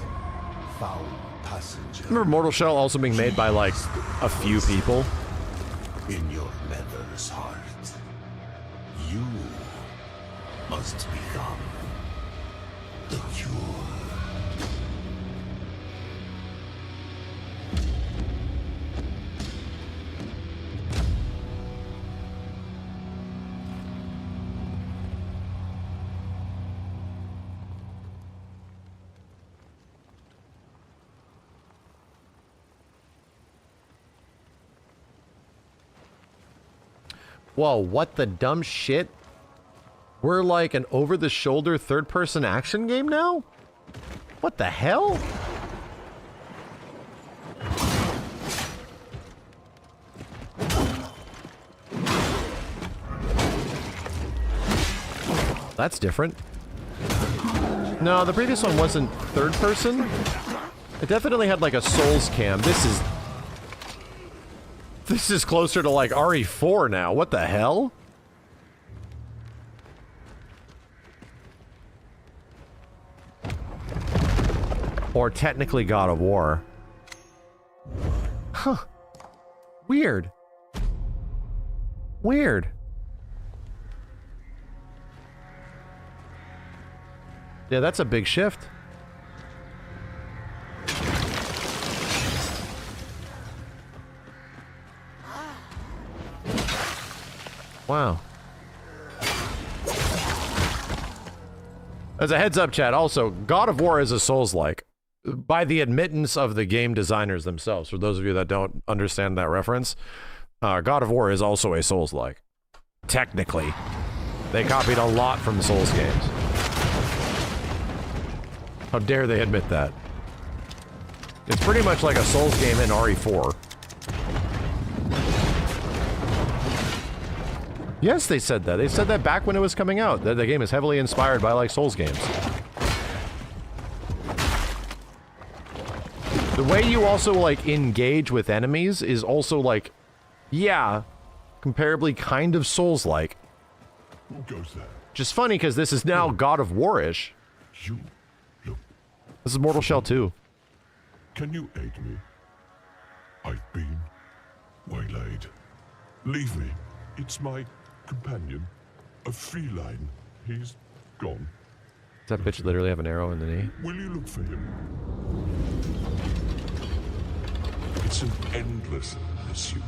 Speaker 15: foul passenger.
Speaker 3: Remember Mortal Shell also being made by like a few people?
Speaker 15: In your mother's heart, you
Speaker 16: must become the cure.
Speaker 3: Whoa, what the dumb shit? We're like an over-the-shoulder third-person action game now? What the hell? That's different. No, the previous one wasn't third-person. It definitely had like a Souls cam. This is closer to like RE4 now. What the hell? Or technically God of War. Huh. Weird. Weird. Yeah, that's a big shift. Wow. As a heads up, chat, also, God of War is a Souls-like. By the admittance of the game designers themselves, for those of you that don't understand that reference, God of War is also a Souls-like. Technically. They copied a lot from Souls games. How dare they admit that? It's pretty much like a Souls game in RE4. Yes, they said that. They said that back when it was coming out. That the game is heavily inspired by, like, Souls games. The way you also, like, engage with enemies is also, like, yeah, comparably kind of Souls-like.
Speaker 10: Who goes there?
Speaker 3: Just funny, because this is now God of War-ish.
Speaker 10: You look.
Speaker 3: This is Mortal Shell 2.
Speaker 10: Can you aid me? I've been waylaid. Leave me. It's my companion. A feline. He's gone.
Speaker 3: Does that bitch literally have an arrow in the knee?
Speaker 10: Will you look for him? It's an endless pursuit.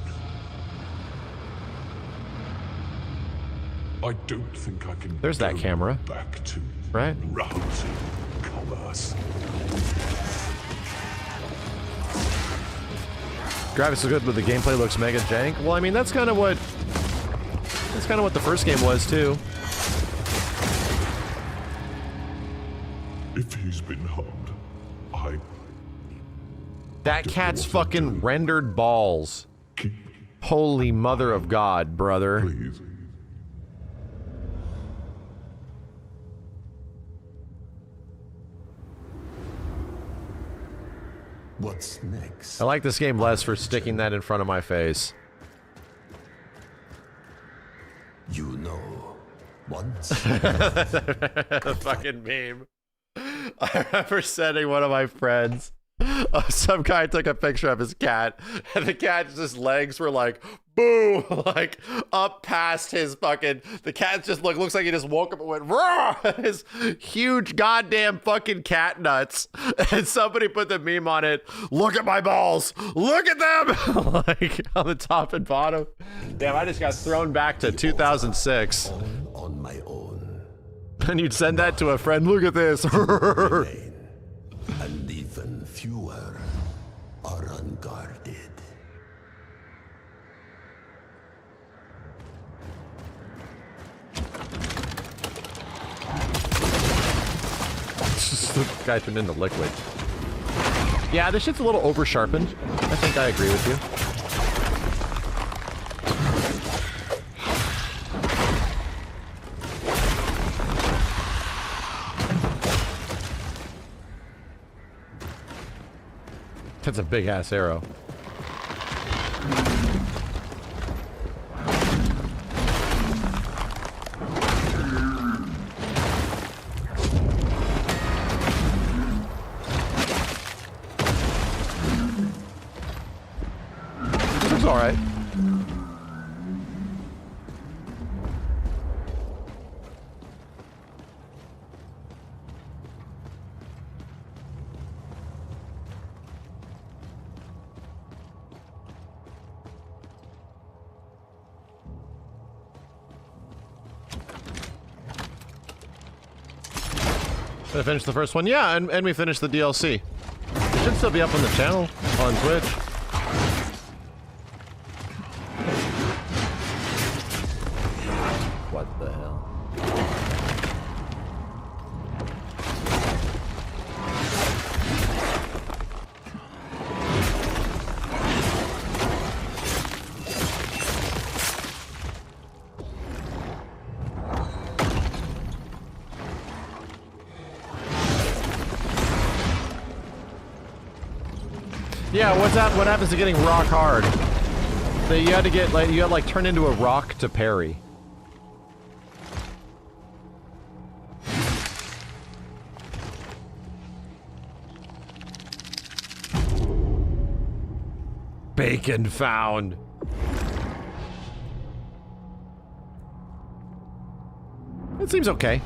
Speaker 10: I don't think I can.
Speaker 3: There's that camera.
Speaker 10: Back to
Speaker 3: right?
Speaker 10: Rousing commerce.
Speaker 3: Graphics are good, but the gameplay looks mega jank. Well, I mean, that's kind of what the first game was too.
Speaker 10: If he's been harmed,
Speaker 3: that cat's fucking rendered balls. Holy mother of God, brother.
Speaker 10: Please.
Speaker 16: What's next?
Speaker 3: I like this game less for sticking that in front of my face.
Speaker 16: You know, once.
Speaker 3: The fucking meme. I remember sending one of my friends. Some guy took a picture of his cat, and the cat's just legs were like, boom, like up past his fucking. The cat just looks like he just woke up and went, raw! His huge goddamn fucking cat nuts. And somebody put the meme on it. Look at my balls. Look at them. Like on the top and bottom. Damn, I just got thrown back to 2006.
Speaker 16: On my own.
Speaker 3: And you'd send that to a friend. Look at this.
Speaker 16: And even fewer are unguarded.
Speaker 3: The guy turned into liquid. Yeah, this shit's a little over sharpened. I think I agree with you. That's a big ass arrow. This looks alright. I I finished the first one? Yeah, and we finished the DLC. It should still be up on the channel, on Twitch. What the hell? Yeah, what happens to getting rock hard? You had to get like you had like turn into a rock to parry. Bacon found. It seems okay.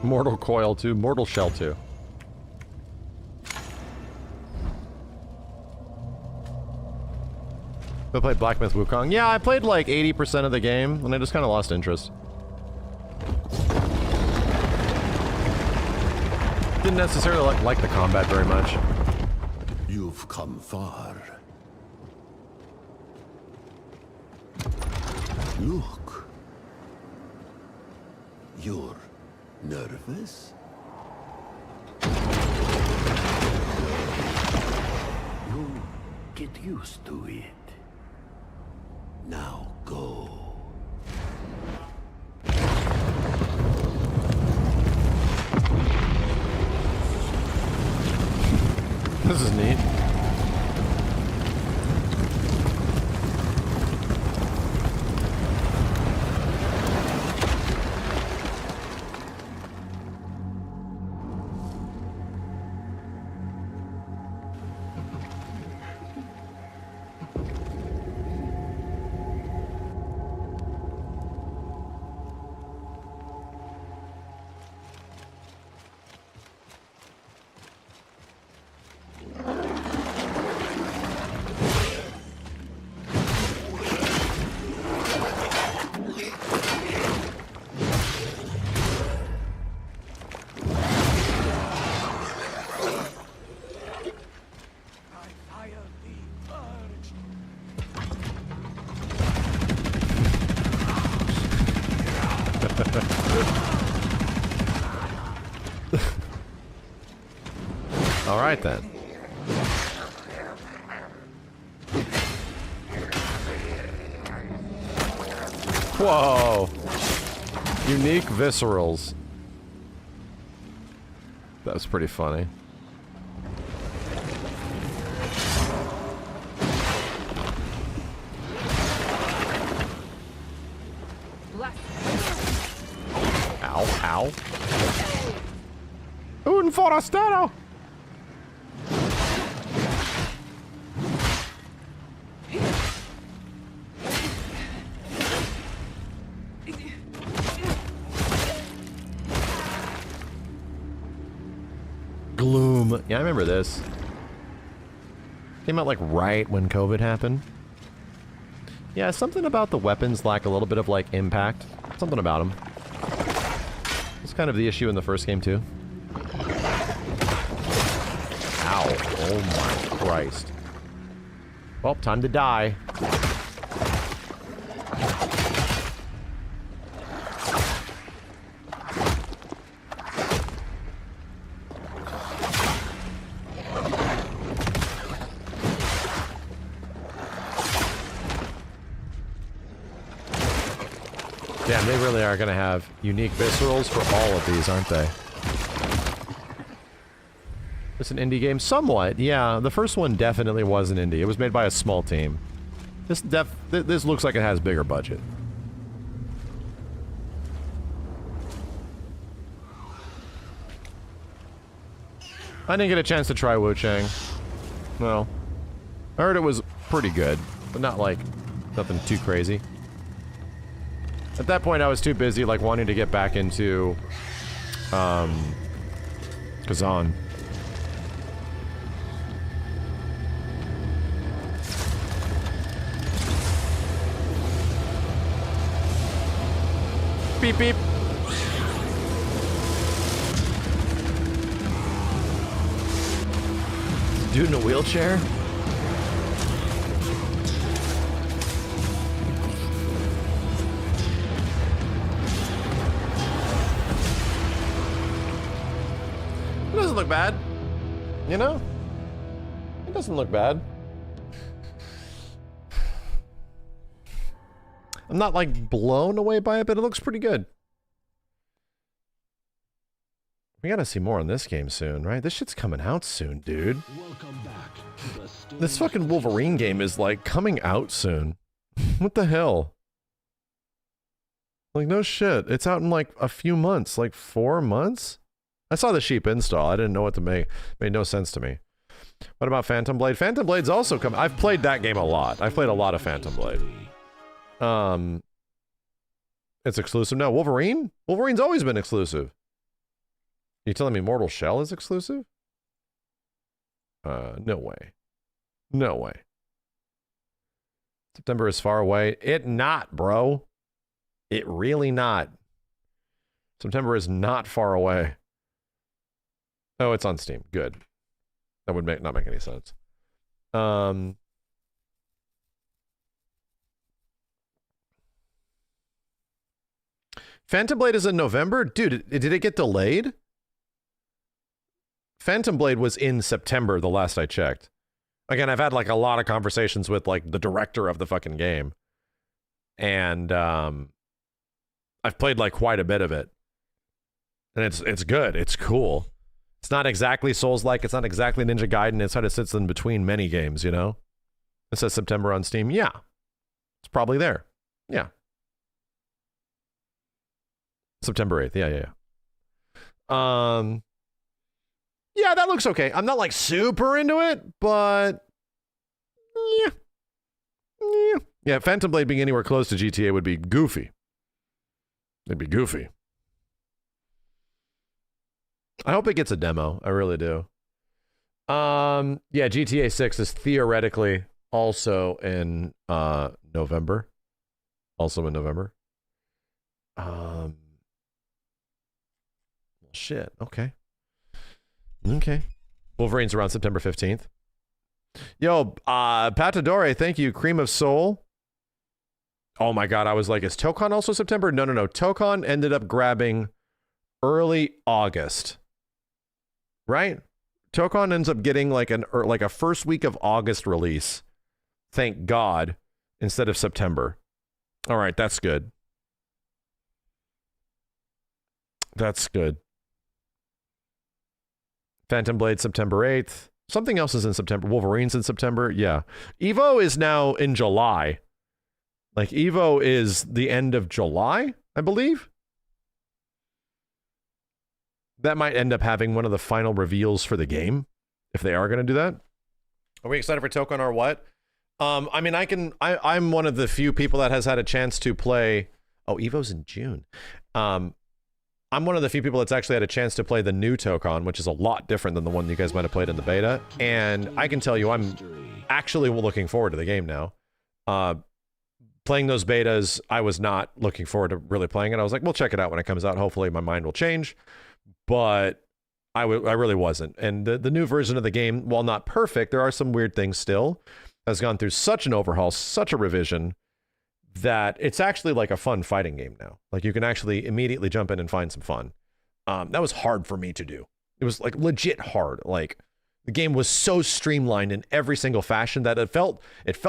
Speaker 3: Mortal Coil 2, Mortal Shell 2. I played Black Myth Wukong. Yeah, I played like 80% of the game, and I just kind of lost interest. Didn't necessarily like the combat very much.
Speaker 10: You've come far. Look. You're nervous? You'll get used to it. Now go.
Speaker 3: This is neat. All right then. Whoa. Unique viscerals. That was pretty funny. Ow, ow. Un forastero! Gloom. Yeah, I remember this. Came out like right when COVID happened. Yeah, something about the weapons lack a little bit of like impact. Something about them. It's kind of the issue in the first game too. Ow. Oh my Christ. Well, time to die. Damn, they really are going to have unique viscerals for all of these, aren't they? It's an indie game? Somewhat, yeah. The first one definitely was an indie. It was made by a small team. This looks like it has bigger budget. I didn't get a chance to try Wu Chang. No. I heard it was pretty good, but not like nothing too crazy. At that point, I was too busy, like, wanting to get back into, Kazan. Beep beep. Dude in a wheelchair? It doesn't look bad. You know? It doesn't look bad. I'm not like blown away by it, but it looks pretty good. We gotta see more on this game soon, right? This shit's coming out soon, dude. This fucking Wolverine game is like coming out soon. What the hell? Like, no shit. It's out in like a few months, like 4 months? I saw the sheep install. I didn't know what to make. Made no sense to me. What about Phantom Blade? Phantom Blade's also come. I've played that game a lot. I've played a lot of Phantom Blade. It's exclusive now. Wolverine? Wolverine's always been exclusive. You telling me Mortal Shell is exclusive? No way. No way. September is far away. It not, bro. It really not. September is not far away. Oh, it's on Steam. Good. That would not make any sense. Phantom Blade is in November? Dude, did it get delayed? Phantom Blade was in September the last I checked. Again, I've had like a lot of conversations with like the director of the fucking game. And I've played like quite a bit of it. And it's good. It's cool. It's not exactly Souls-like. It's not exactly Ninja Gaiden. It sort of sits in between many games, you know? It says September on Steam. Yeah. It's probably there. Yeah. September 8th. Yeah. Yeah, that looks okay. I'm not like super into it, but yeah. Phantom Blade being anywhere close to GTA would be goofy. It'd be goofy. I hope it gets a demo. I really do. Yeah, GTA 6 is theoretically also in November. Also in November. Shit. Okay. Wolverine's around September 15th. Yo, Patadore, thank you. Cream of Soul. Oh my god, I was like, is Tokon also September? No. Tokon ended up grabbing early August. Right? Tokon ends up getting like a first week of August release. Thank God. Instead of September. All right, that's good. That's good. Phantom Blade, September 8th. Something else is in September. Wolverine's in September. Yeah. Evo is now in July. Like, Evo is the end of July, I believe. That might end up having one of the final reveals for the game, if they are going to do that. Are we excited for Tokon or what? I mean, I'm one of the few people that has had a chance to play. Oh, Evo's in June. I'm one of the few people that's actually had a chance to play the new Tokon, which is a lot different than the one you guys might have played in the beta. And I can tell you, I'm actually looking forward to the game now. Playing those betas, I was not looking forward to really playing it. I was like, we'll check it out when it comes out. Hopefully my mind will change. But I really wasn't. And the new version of the game, while not perfect, there are some weird things still. Has gone through such an overhaul, such a revision, that it's actually like a fun fighting game now. Like, you can actually immediately jump in and find some fun. That was hard for me to do. It was like legit hard. Like, the game was so streamlined in every single fashion that it felt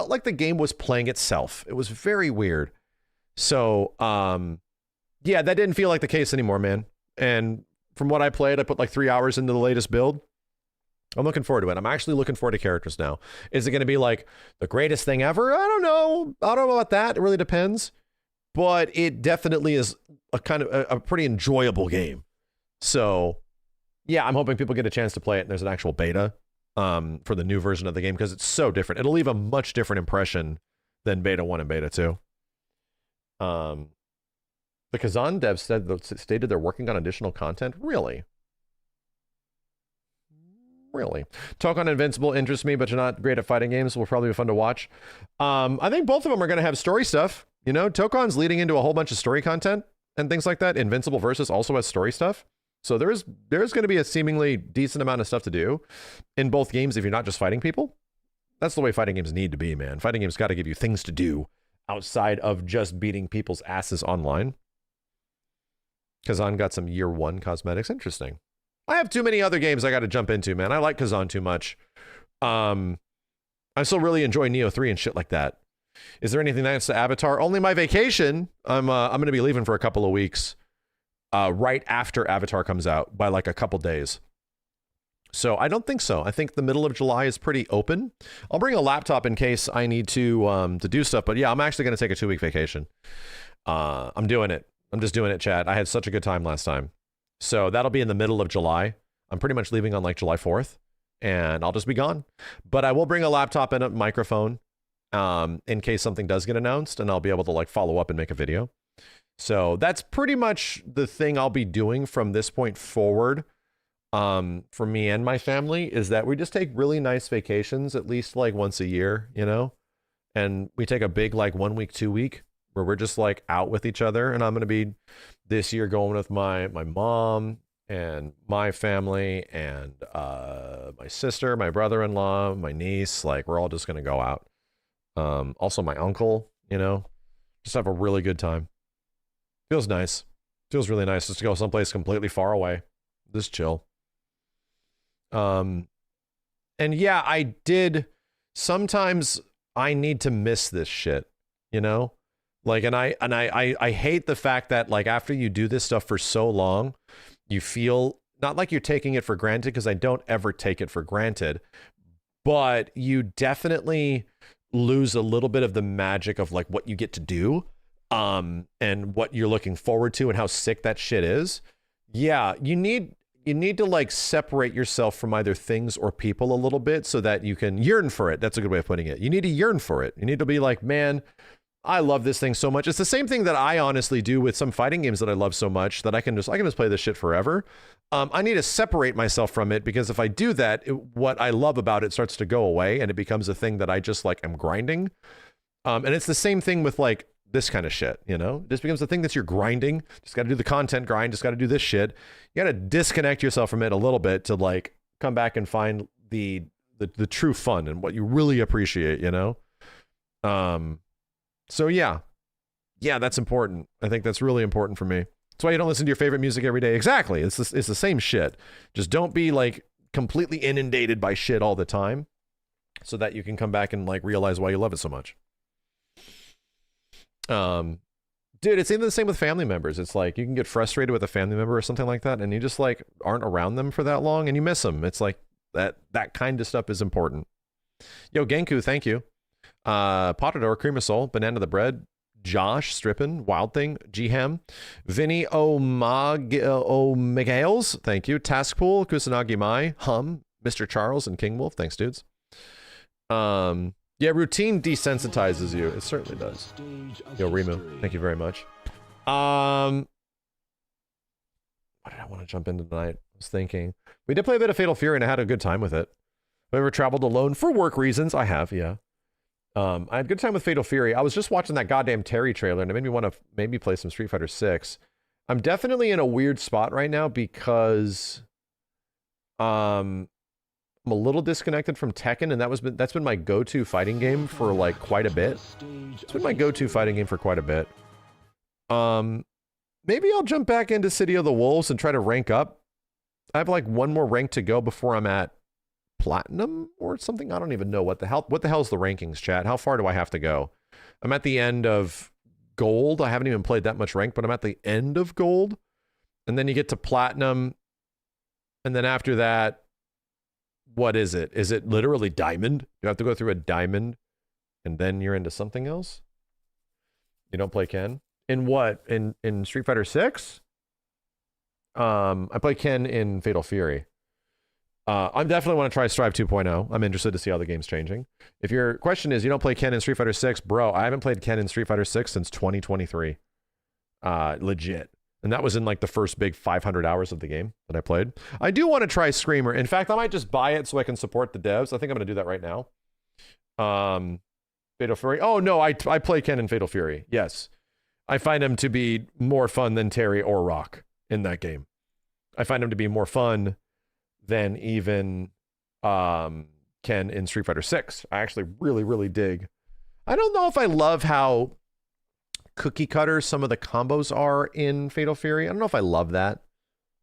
Speaker 3: like the game was playing itself. It was very weird. So, yeah, that didn't feel like the case anymore, man. And from what I played, I put like 3 hours into the latest build. I'm looking forward to it. I'm actually looking forward to characters now. Is it going to be like the greatest thing ever? I don't know. I don't know about that. It really depends. But it definitely is a kind of a pretty enjoyable game. So, yeah, I'm hoping people get a chance to play it. And there's an actual beta for the new version of the game because it's so different. It'll leave a much different impression than beta 1 and beta 2. The Kazan devs stated they're working on additional content. Really? Really. Tokon Invincible interests me, but you're not great at fighting games. Will probably be fun to watch. I think both of them are going to have story stuff. You know, Tokon's leading into a whole bunch of story content and things like that. Invincible Versus also has story stuff. So there's going to be a seemingly decent amount of stuff to do in both games if you're not just fighting people. That's the way fighting games need to be, man. Fighting games got to give you things to do outside of just beating people's asses online. Kazan got some year one cosmetics. Interesting. I have too many other games I got to jump into, man. I like Kazan too much. I still really enjoy Neo 3 and shit like that. Is there anything that's to Avatar? Only my vacation. I'm going to be leaving for a couple of weeks right after Avatar comes out by like a couple days. So I don't think so. I think the middle of July is pretty open. I'll bring a laptop in case I need to do stuff. But yeah, I'm actually going to take a 2-week vacation. I'm doing it. I'm just doing it, chat. I had such a good time last time. So that'll be in the middle of July. I'm pretty much leaving on like July 4th and I'll just be gone. But I will bring a laptop and a microphone in case something does get announced, and I'll be able to like follow up and make a video. So that's pretty much the thing I'll be doing from this point forward for me and my family, is that we just take really nice vacations at least like once a year, you know, and we take a big like 1 week, 2 week where we're just like out with each other. And I'm going to be this year going with my mom and my family and my sister, my brother-in-law, my niece. Like we're all just going to go out. Also my uncle, you know, just have a really good time. Feels nice. Feels really nice just to go someplace completely far away. Just chill. And yeah, I did. Sometimes I need to miss this shit, you know? Like, and I hate the fact that like after you do this stuff for so long, you feel not like you're taking it for granted, because I don't ever take it for granted, but you definitely lose a little bit of the magic of like what you get to do, and what you're looking forward to and how sick that shit is. Yeah, you need to like separate yourself from either things or people a little bit so that you can yearn for it. That's a good way of putting it. You need to yearn for it. You need to be like, man, I love this thing so much. It's the same thing that I honestly do with some fighting games that I love so much that I can just play this shit forever. I need to separate myself from it, because if I do that, what I love about it starts to go away and it becomes a thing that I just like am grinding. And it's the same thing with like this kind of shit, you know? It just becomes the thing that you're grinding. Just got to do the content grind, just got to do this shit. You got to disconnect yourself from it a little bit to like come back and find the true fun and what you really appreciate, you know? So yeah, that's important. I think that's really important for me. That's why you don't listen to your favorite music every day. Exactly. It's the same shit. Just don't be like completely inundated by shit all the time, so that you can come back and like realize why you love it so much. Dude, it's even the same with family members. It's like you can get frustrated with a family member or something like that, and you just like aren't around them for that long and you miss them. It's like that kind of stuff is important. Yo, Genku, thank you. Potador, Cream of Soul, Banana the Bread, Josh, Strippin, Wild Thing, G-Ham, Vinny O'Migales, thank you. Taskpool, Kusanagi Mai, Hum, Mr. Charles, and King Wolf, thanks, dudes. Yeah, routine desensitizes you. It certainly does. Yo, Rimu, thank you very much. What did I want to jump into tonight? I was thinking. We did play a bit of Fatal Fury, and I had a good time with it. Have I ever traveled alone for work reasons? I have, yeah. I had a good time with Fatal Fury. I was just watching that goddamn Terry trailer, and it made me want to maybe play some Street Fighter 6. I'm definitely in a weird spot right now because I'm a little disconnected from Tekken, and that's been my go-to fighting game for like quite a bit. It's been my go-to fighting game for quite a bit. Maybe I'll jump back into City of the Wolves and try to rank up. I have like one more rank to go before I'm at Platinum or something. I don't even know what the hell is the rankings, chat. How far do I have to go? I'm at the end of Gold. I haven't even played that much rank, but I'm at the end of Gold, and then you get to Platinum, and then after that, what is it? Is it literally Diamond? You have to go through a Diamond, and then you're into something else? You don't play Ken? In what? In Street Fighter 6? I play Ken in Fatal Fury. I definitely want to try Strive 2.0. I'm interested to see how the game's changing. If your question is, you don't play Ken in Street Fighter 6, bro, I haven't played Ken in Street Fighter 6 since 2023. Legit. And that was in like the first big 500 hours of the game that I played. I do want to try Screamer. In fact, I might just buy it so I can support the devs. I think I'm going to do that right now. Fatal Fury. Oh, no, I play Ken in Fatal Fury. Yes. I find him to be more fun than Terry or Rock in that game. I find him to be more fun than even Ken in Street Fighter 6. I actually really, really dig. I don't know if I love how cookie cutter some of the combos are in Fatal Fury. I don't know if I love that.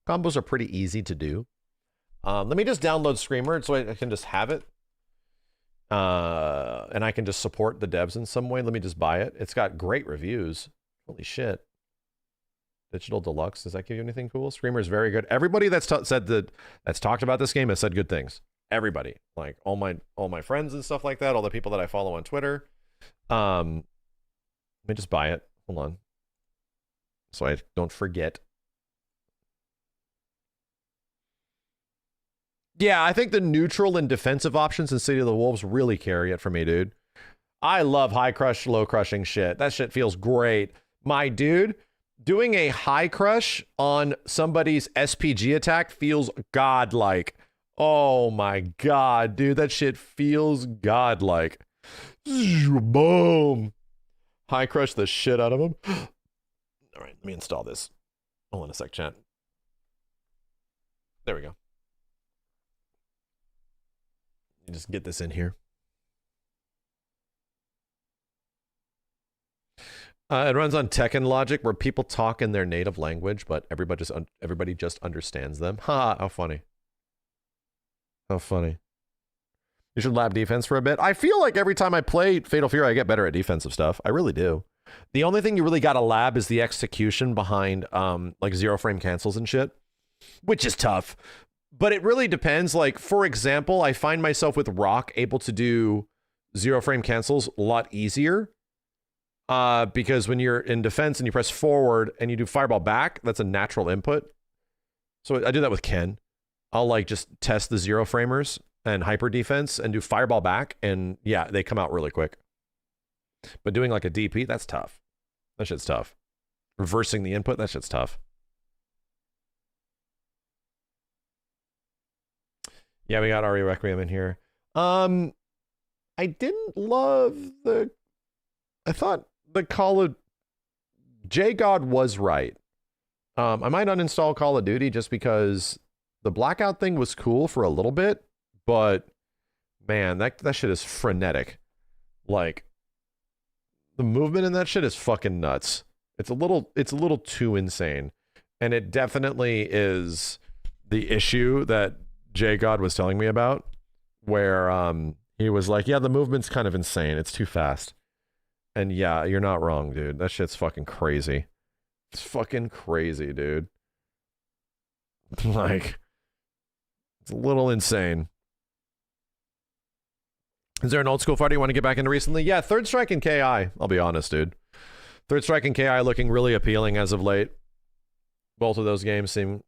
Speaker 3: Combos are pretty easy to do. Let me just download Screamer so I can just have it. And I can just support the devs in some way. Let me just buy it. It's got great reviews. Holy shit. Digital Deluxe. Does that give you anything cool? Screamer is very good. Everybody that's talked about this game has said good things. Everybody. Like all my friends and stuff like that. All the people that I follow on Twitter. Let me just buy it. Hold on. So I don't forget. Yeah, I think the neutral and defensive options in City of the Wolves really carry it for me, dude. I love high crush, low crushing shit. That shit feels great. My dude, doing a high crush on somebody's SPG attack feels godlike. Oh my god, dude. That shit feels godlike. Boom. High crush the shit out of him. All right, let me install this. Hold on a sec, chat. There we go. You just get this in here. It runs on Tekken logic where people talk in their native language, but everybody just understands them. Ha! How funny. How funny. You should lab defense for a bit. I feel like every time I play Fatal Fury, I get better at defensive stuff. I really do. The only thing you really got to lab is the execution behind like zero frame cancels and shit, which is tough. But it really depends. Like, for example, I find myself with Rock able to do zero frame cancels a lot easier because when you're in defense and you press forward and you do fireball back, that's a natural input. So I do that with Ken. I'll like just test the zero framers and hyper defense and do fireball back, and yeah, they come out really quick. But doing like a DP, that's tough. That shit's tough. Reversing the input, that shit's tough. Yeah, we got Ari Requiem in here. I didn't love the... I thought the Call of... J-God was right. I might uninstall Call of Duty just because the blackout thing was cool for a little bit, but man, that shit is frenetic. Like, the movement in that shit is fucking nuts. It's a little too insane. And it definitely is the issue that J-God was telling me about, where he was like, yeah, the movement's kind of insane. It's too fast. And yeah, you're not wrong, dude. That shit's fucking crazy. It's fucking crazy, dude. Like, it's a little insane. Is there an old school fighter you want to get back into recently? Yeah, Third Strike and KI. I'll be honest, dude. Third Strike and KI looking really appealing as of late. Both of those games seem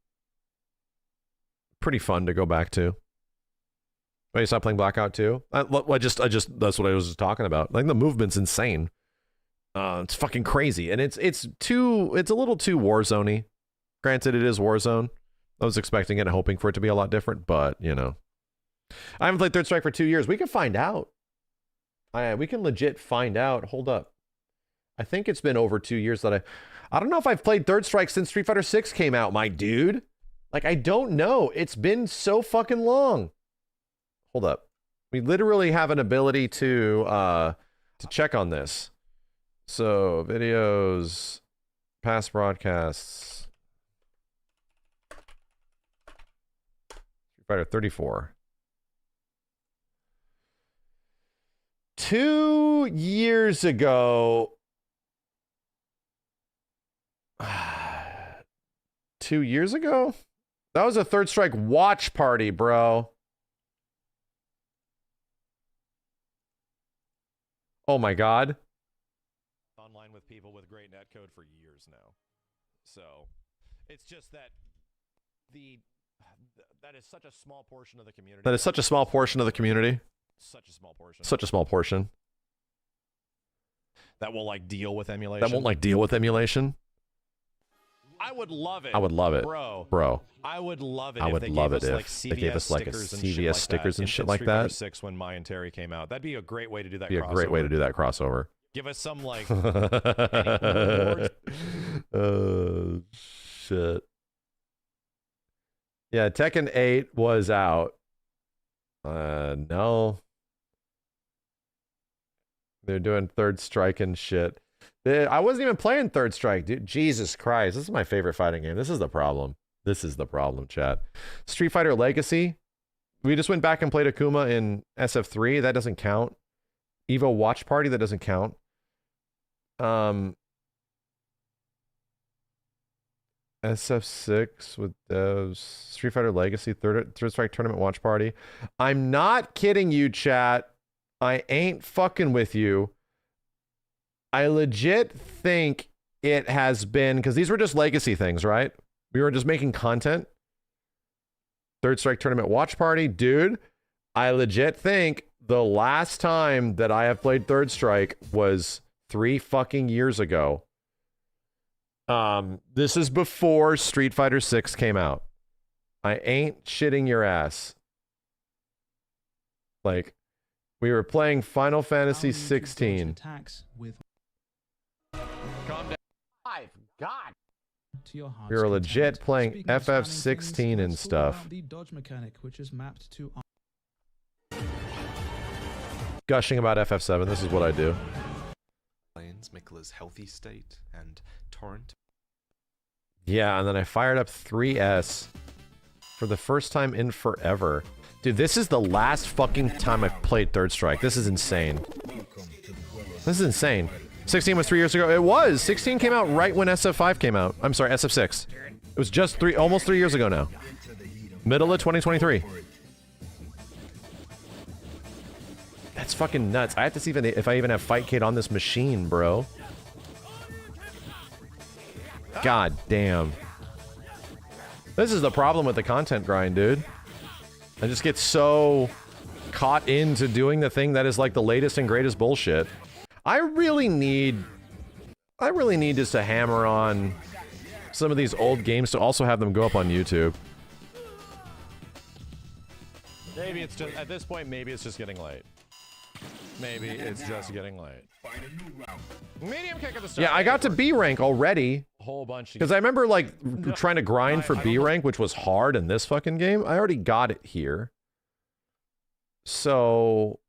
Speaker 3: pretty fun to go back to. Oh, you stopped playing Blackout 2? I just that's what I was just talking about. Like, the movement's insane. It's fucking crazy, and it's a little too Warzone-y. Granted, it is Warzone. I was expecting it and hoping for it to be a lot different, but you know, I haven't played Third Strike for 2 years. We can find out. We can legit find out. Hold up. I think it's been over 2 years that I don't know if I've played Third Strike since Street Fighter 6 came out, my dude. Like, I don't know. It's been so fucking long. Hold up. We literally have an ability to check on this. So, videos, past broadcasts. Street Fighter 34. 2 years ago. 2 years ago? That was a Third Strike watch party, bro. Oh my god. Online with people with great netcode for years now. So, it's just that that is such a small portion of the community. That is such a small portion of the community. Such a small portion. Such a small portion. That will like deal with emulation. That won't like deal with emulation.
Speaker 19: I would love it.
Speaker 3: I would love it, bro.
Speaker 19: I would love it.
Speaker 3: I
Speaker 19: if
Speaker 3: would
Speaker 19: they
Speaker 3: love
Speaker 19: gave
Speaker 3: it
Speaker 19: us,
Speaker 3: if they gave us like a CVS stickers and shit like that.
Speaker 19: Six when Mai and Terry came out. That'd be a great way to do that.
Speaker 3: Be a great way to do that crossover.
Speaker 19: Give us some like.
Speaker 3: Oh shit. Yeah, Tekken 8 was out. No. They're doing Third Strike and shit. I wasn't even playing Third Strike, dude. Jesus Christ. This is my favorite fighting game. This is the problem. This is the problem, chat. Street Fighter Legacy. We just went back and played Akuma in SF3. That doesn't count. Evo Watch Party. That doesn't count. SF6 with Street Fighter Legacy Third Strike Tournament Watch Party. I'm not kidding you, chat. I ain't fucking with you. I legit think it has been, because these were just legacy things, right? We were just making content. Third Strike Tournament Watch Party. Dude, I legit think the last time that I have played Third Strike was 3 fucking years ago. This is before Street Fighter 6 came out. I ain't shitting your ass. Like, we were playing Final Fantasy 16.
Speaker 19: Calm down. God.
Speaker 3: We were legit playing FF16 and stuff.
Speaker 20: The dodge mechanic, which is mapped to
Speaker 3: Gushing about FF7. This is what I do.
Speaker 21: Mikla's healthy state and torrent.
Speaker 3: Yeah, and then I fired up 3S for the first time in forever. Dude, this is the last fucking time I've played Third Strike. This is insane. This is insane. 16 was 3 years ago. It was. 16 came out right when SF5 came out. I'm sorry, SF6. It was just almost 3 years ago now. Middle of 2023. That's fucking nuts. I have to see if I even have Fightcade on this machine, bro. God damn. This is the problem with the content grind, dude. I just get so caught into doing the thing that is like the latest and greatest bullshit. I really need just to hammer on some of these old games to also have them go up on YouTube.
Speaker 19: Maybe it's just, at this point, maybe it's just getting late. Maybe it's just getting late. Medium kick at the start.
Speaker 3: Yeah, I got to B rank already.
Speaker 19: A whole bunch.
Speaker 3: Because I remember like trying to grind for B rank, which was hard in this fucking game. I already got it here. So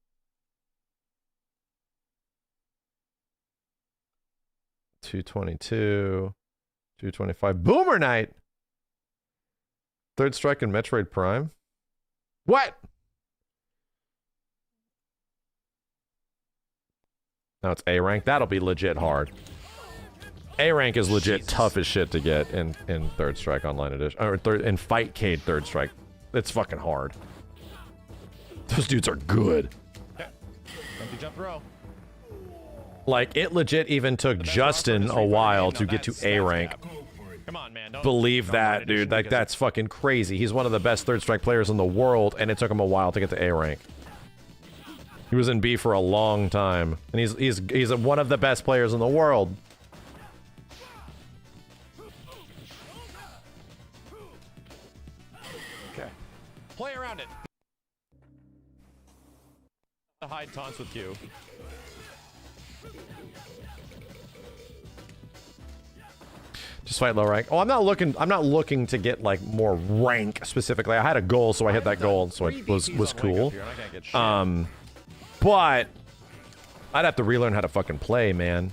Speaker 3: 222, 225. Boomer Night. Third Strike and Metroid Prime. What? Now it's A rank. That'll be legit hard. A rank is legit tough as shit to get in Third Strike Online Edition, or in Fightcade Third Strike. It's fucking hard. Those dudes are good.
Speaker 19: Okay. Empty jump throw.
Speaker 3: Like, it legit even took Justin a while to get to A rank.
Speaker 19: Come on, man.
Speaker 3: Believe that, dude. Like, that's fucking crazy. He's one of the best Third Strike players in the world, and it took him a while to get to A rank. He was in B for a long time, and he's one of the best players in the world.
Speaker 19: Okay. Play around it. The hide taunts with Q.
Speaker 3: Just fight low rank. Oh, I'm not looking to get like more rank specifically. I had a goal, so I hit that goal, so it was cool. But I'd have to relearn how to fucking play, man.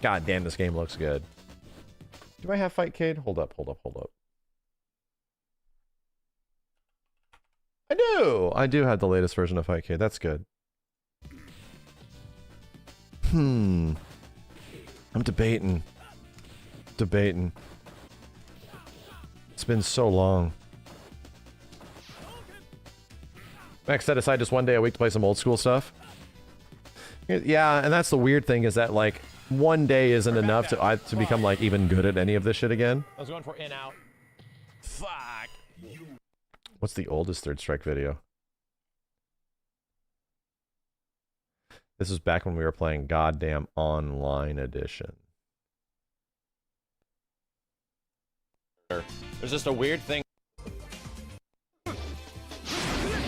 Speaker 3: God damn, this game looks good. Do I have Fightcade? Hold up. I do! I do have the latest version of Fightcade. That's good. I'm debating. It's been so long. Max set aside just one day a week to play some old school stuff. Yeah, and that's the weird thing is that like one day isn't enough to become like even good at any of this shit again.
Speaker 19: I was going for in out. Fuck.
Speaker 3: What's the oldest Third Strike video? This was back when we were playing goddamn online edition.
Speaker 19: There's just a weird thing.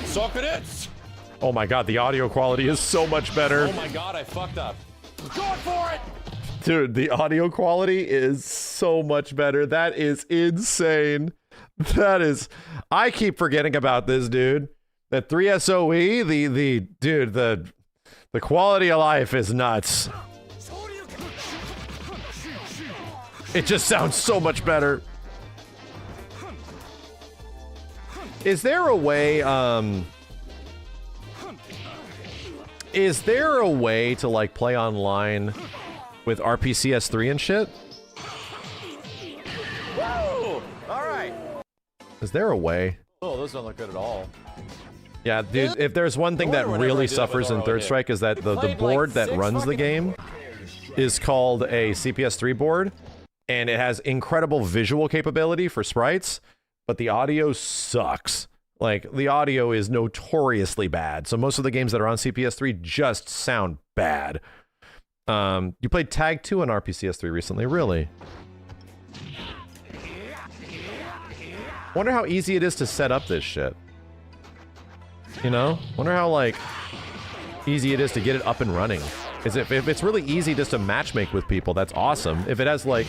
Speaker 19: Suck it!
Speaker 3: Oh my god, the audio quality is so much better.
Speaker 19: Oh my god, I fucked up. Going for it!
Speaker 3: Dude, the audio quality is so much better. That is insane. That is... I keep forgetting about this, dude. The 3SOE, the quality of life is nuts. It just sounds so much better. Is there a way, is there a way to, like, play online with RPCS3 and shit?
Speaker 19: Woo! Alright.
Speaker 3: Is there a way?
Speaker 19: Oh, those don't look good at all.
Speaker 3: Yeah, dude, if there's one thing that really suffers in Third Strike is that the board that runs the game is called a CPS3 board, and it has incredible visual capability for sprites, but the audio sucks. Like, the audio is notoriously bad, so most of the games that are on CPS3 just sound bad. You played Tag 2 on RPCS3 recently, really? Wonder how easy it is to set up this shit. You know? Wonder how, like, easy it is to get it up and running. If it's really easy just to matchmake with people, that's awesome. If it has, like,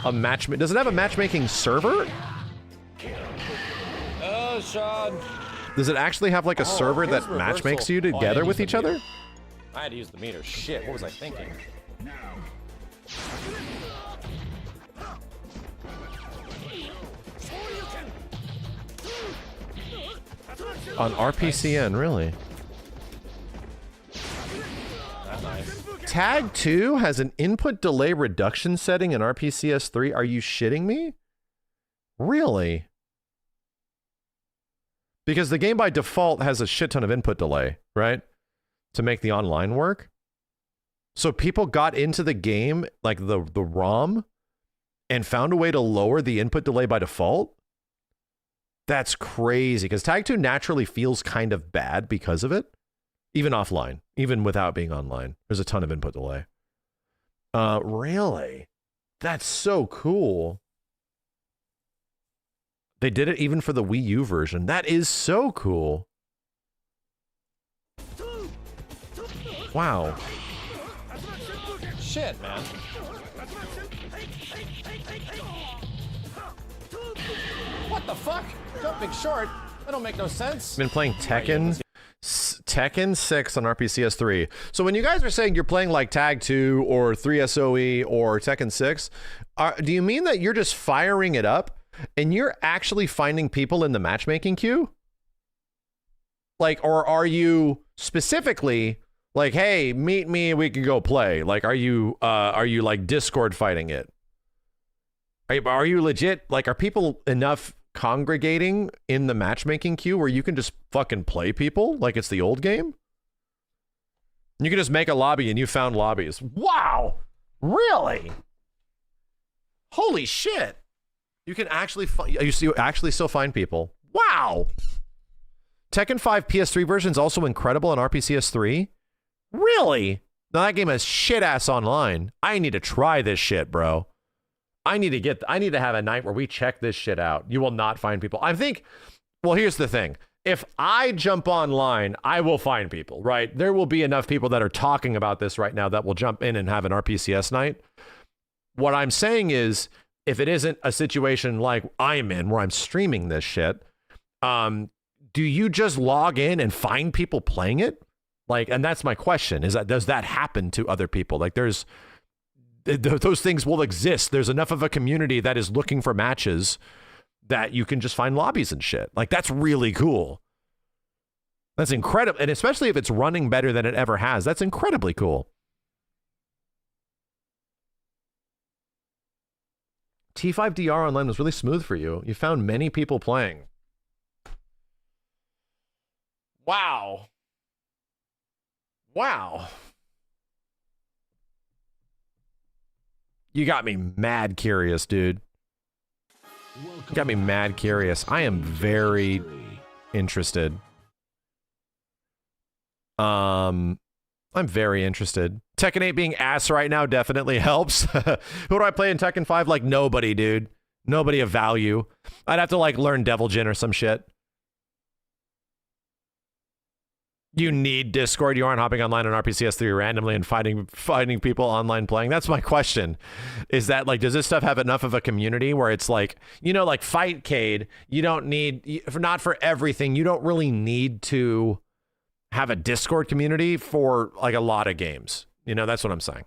Speaker 3: a does it have a matchmaking server?
Speaker 19: Oh, Sean.
Speaker 3: Does it actually have, like, a server that matchmakes you together with each other?
Speaker 19: I had to use the meter. Shit, what was I thinking?
Speaker 3: On RPCN, really?
Speaker 19: That's nice.
Speaker 3: Tag 2 has an input delay reduction setting in RPCS3. Are you shitting me? Really? Because the game by default has a shit ton of input delay, right? To make the online work. So people got into the game, like the ROM, and found a way to lower the input delay by default? That's crazy, because Tag 2 naturally feels kind of bad because of it. Even offline, even without being online. There's a ton of input delay. Really? That's so cool. They did it even for the Wii U version. That is so cool. Wow.
Speaker 19: Shit, man. What the fuck? Jumping short? That don't make no sense.
Speaker 3: Been playing Tekken 6 on RPCS3. So when you guys are saying you're playing like Tag 2 or 3SOE or Tekken 6, do you mean that you're just firing it up and you're actually finding people in the matchmaking queue? Like, or are you specifically like, hey, meet me, we can go play? Like, are you like Discord fighting it? Are you legit, like, are people enough congregating in the matchmaking queue where you can just fucking play people like it's the old game? You can just make a lobby and you found lobbies. Wow! Really? Holy shit! You can actually you actually still find people. Wow! Tekken 5 PS3 version is also incredible on RPCS3. Really? Now that game has shit-ass online. I need to try this shit, bro. I need to have a night where we check this shit out. You will not find people. I think, well, here's the thing. If I jump online, I will find people, right? There will be enough people that are talking about this right now that will jump in and have an RPCS night. What I'm saying is, if it isn't a situation like I'm in, where I'm streaming this shit, do you just log in and find people playing it? Like, and that's my question, is that, does that happen to other people? Like, those things will exist. There's enough of a community that is looking for matches that you can just find lobbies and shit. Like, that's really cool. That's incredible. And especially if it's running better than it ever has, that's incredibly cool. T5DR online was really smooth for you. You found many people playing. Wow. Wow. You got me mad curious, dude. You got me mad curious. I am very interested. I'm very interested. Tekken 8 being ass right now definitely helps. Who do I play in Tekken 5? Like nobody, dude. Nobody of value. I'd have to like learn Devil Jin or some shit. You need Discord. You aren't hopping online on RPCS3 randomly and finding people online playing. That's my question. Is that like, does this stuff have enough of a community where it's like, you know, like Fightcade, you don't need, not for everything, you don't really need to have a Discord community for like a lot of games. You know, that's what I'm saying.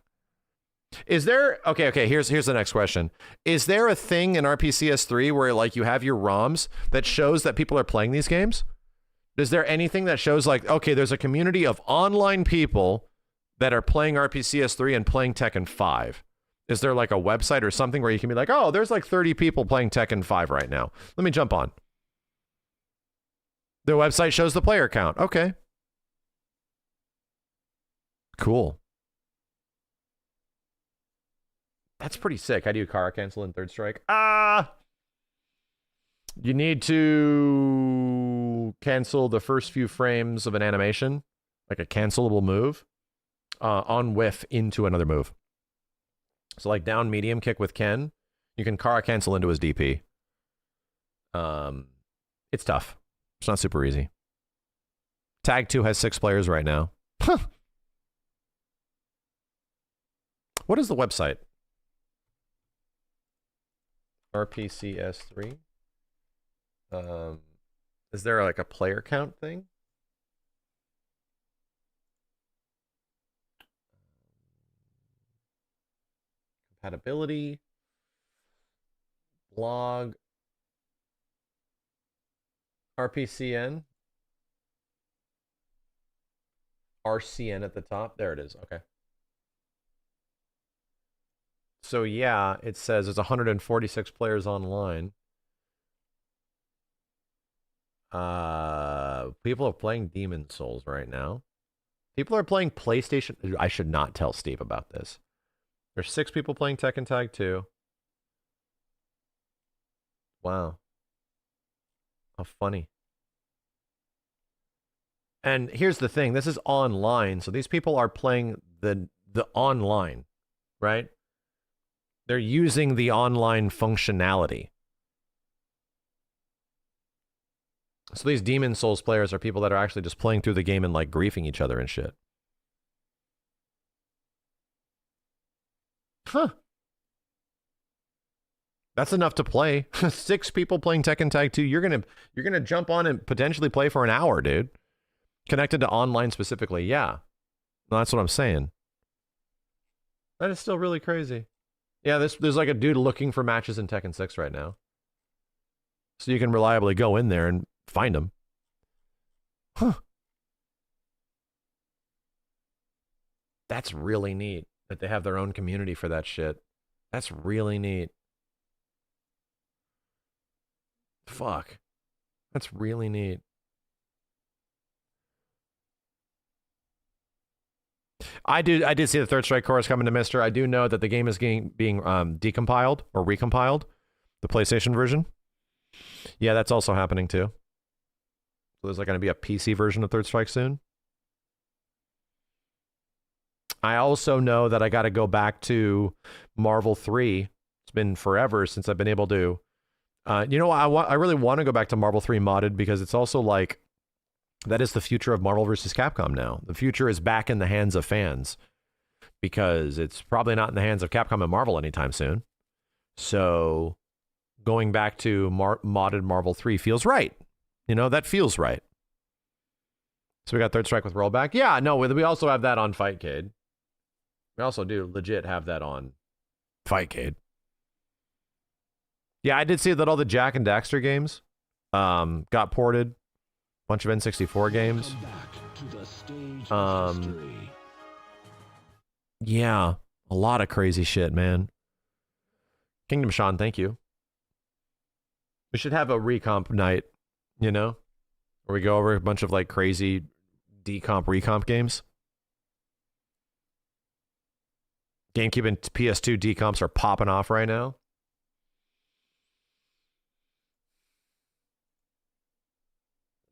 Speaker 3: Is there, okay, here's the next question. Is there a thing in RPCS3 where like you have your ROMs that shows that people are playing these games? Is there anything that shows like, okay, there's a community of online people that are playing RPCS3 and playing Tekken 5? Is there like a website or something where you can be like, oh, there's like 30 people playing Tekken 5 right now. Let me jump on. The website shows the player count. Okay. Cool. That's pretty sick. How do you car cancel in Third Strike? You need to cancel the first few frames of an animation, like a cancelable move, on whiff into another move. So like down medium kick with Ken, you can car cancel into his DP. It's tough. It's not super easy. Tag 2 has 6 players right now. What is the website? RPCS3. Is there like a player count thing? Compatibility. Blog. RPCN. RCN at the top. There it is. Okay. So yeah, it says there's 146 players online. People are playing Demon Souls right now. People are playing PlayStation. I should not tell Steve about this. There's 6 people playing Tekken Tag 2. Wow. How funny. And here's the thing. This is online. So these people are playing the online, right? They're using the online functionality. So these Demon Souls players are people that are actually just playing through the game and like griefing each other and shit. Huh. That's enough to play. 6 people playing Tekken Tag 2. You're gonna jump on and potentially play for an hour, dude. Connected to online specifically. Yeah. No, that's what I'm saying. That is still really crazy. Yeah, there's like a dude looking for matches in Tekken 6 right now. So you can reliably go in there and find them. Huh. That's really neat that they have their own community for that shit. That's really neat. Fuck. That's really neat. I did see the Third Strike chorus coming to Mister. I do know that the game is being decompiled or recompiled, the PlayStation version. Yeah, that's also happening too. So there's like going to be a PC version of Third Strike soon. I also know that I got to go back to Marvel 3. It's been forever since I've been able to. You know, I really want to go back to Marvel 3 modded because it's also like, that is the future of Marvel vs. Capcom now. The future is back in the hands of fans because it's probably not in the hands of Capcom and Marvel anytime soon. So going back to modded Marvel 3 feels right. You know, that feels right. So we got Third Strike with rollback. Yeah, no, we also have that on Fightcade. We also do legit have that on Fightcade. Yeah, I did see that all the Jak and Daxter games got ported. Bunch of N64 games. Yeah, a lot of crazy shit, man. Kingdom Sean, thank you. We should have a recomp night, you know, where we go over a bunch of like crazy decomp recomp games. GameCube and PS2 decomps are popping off right now.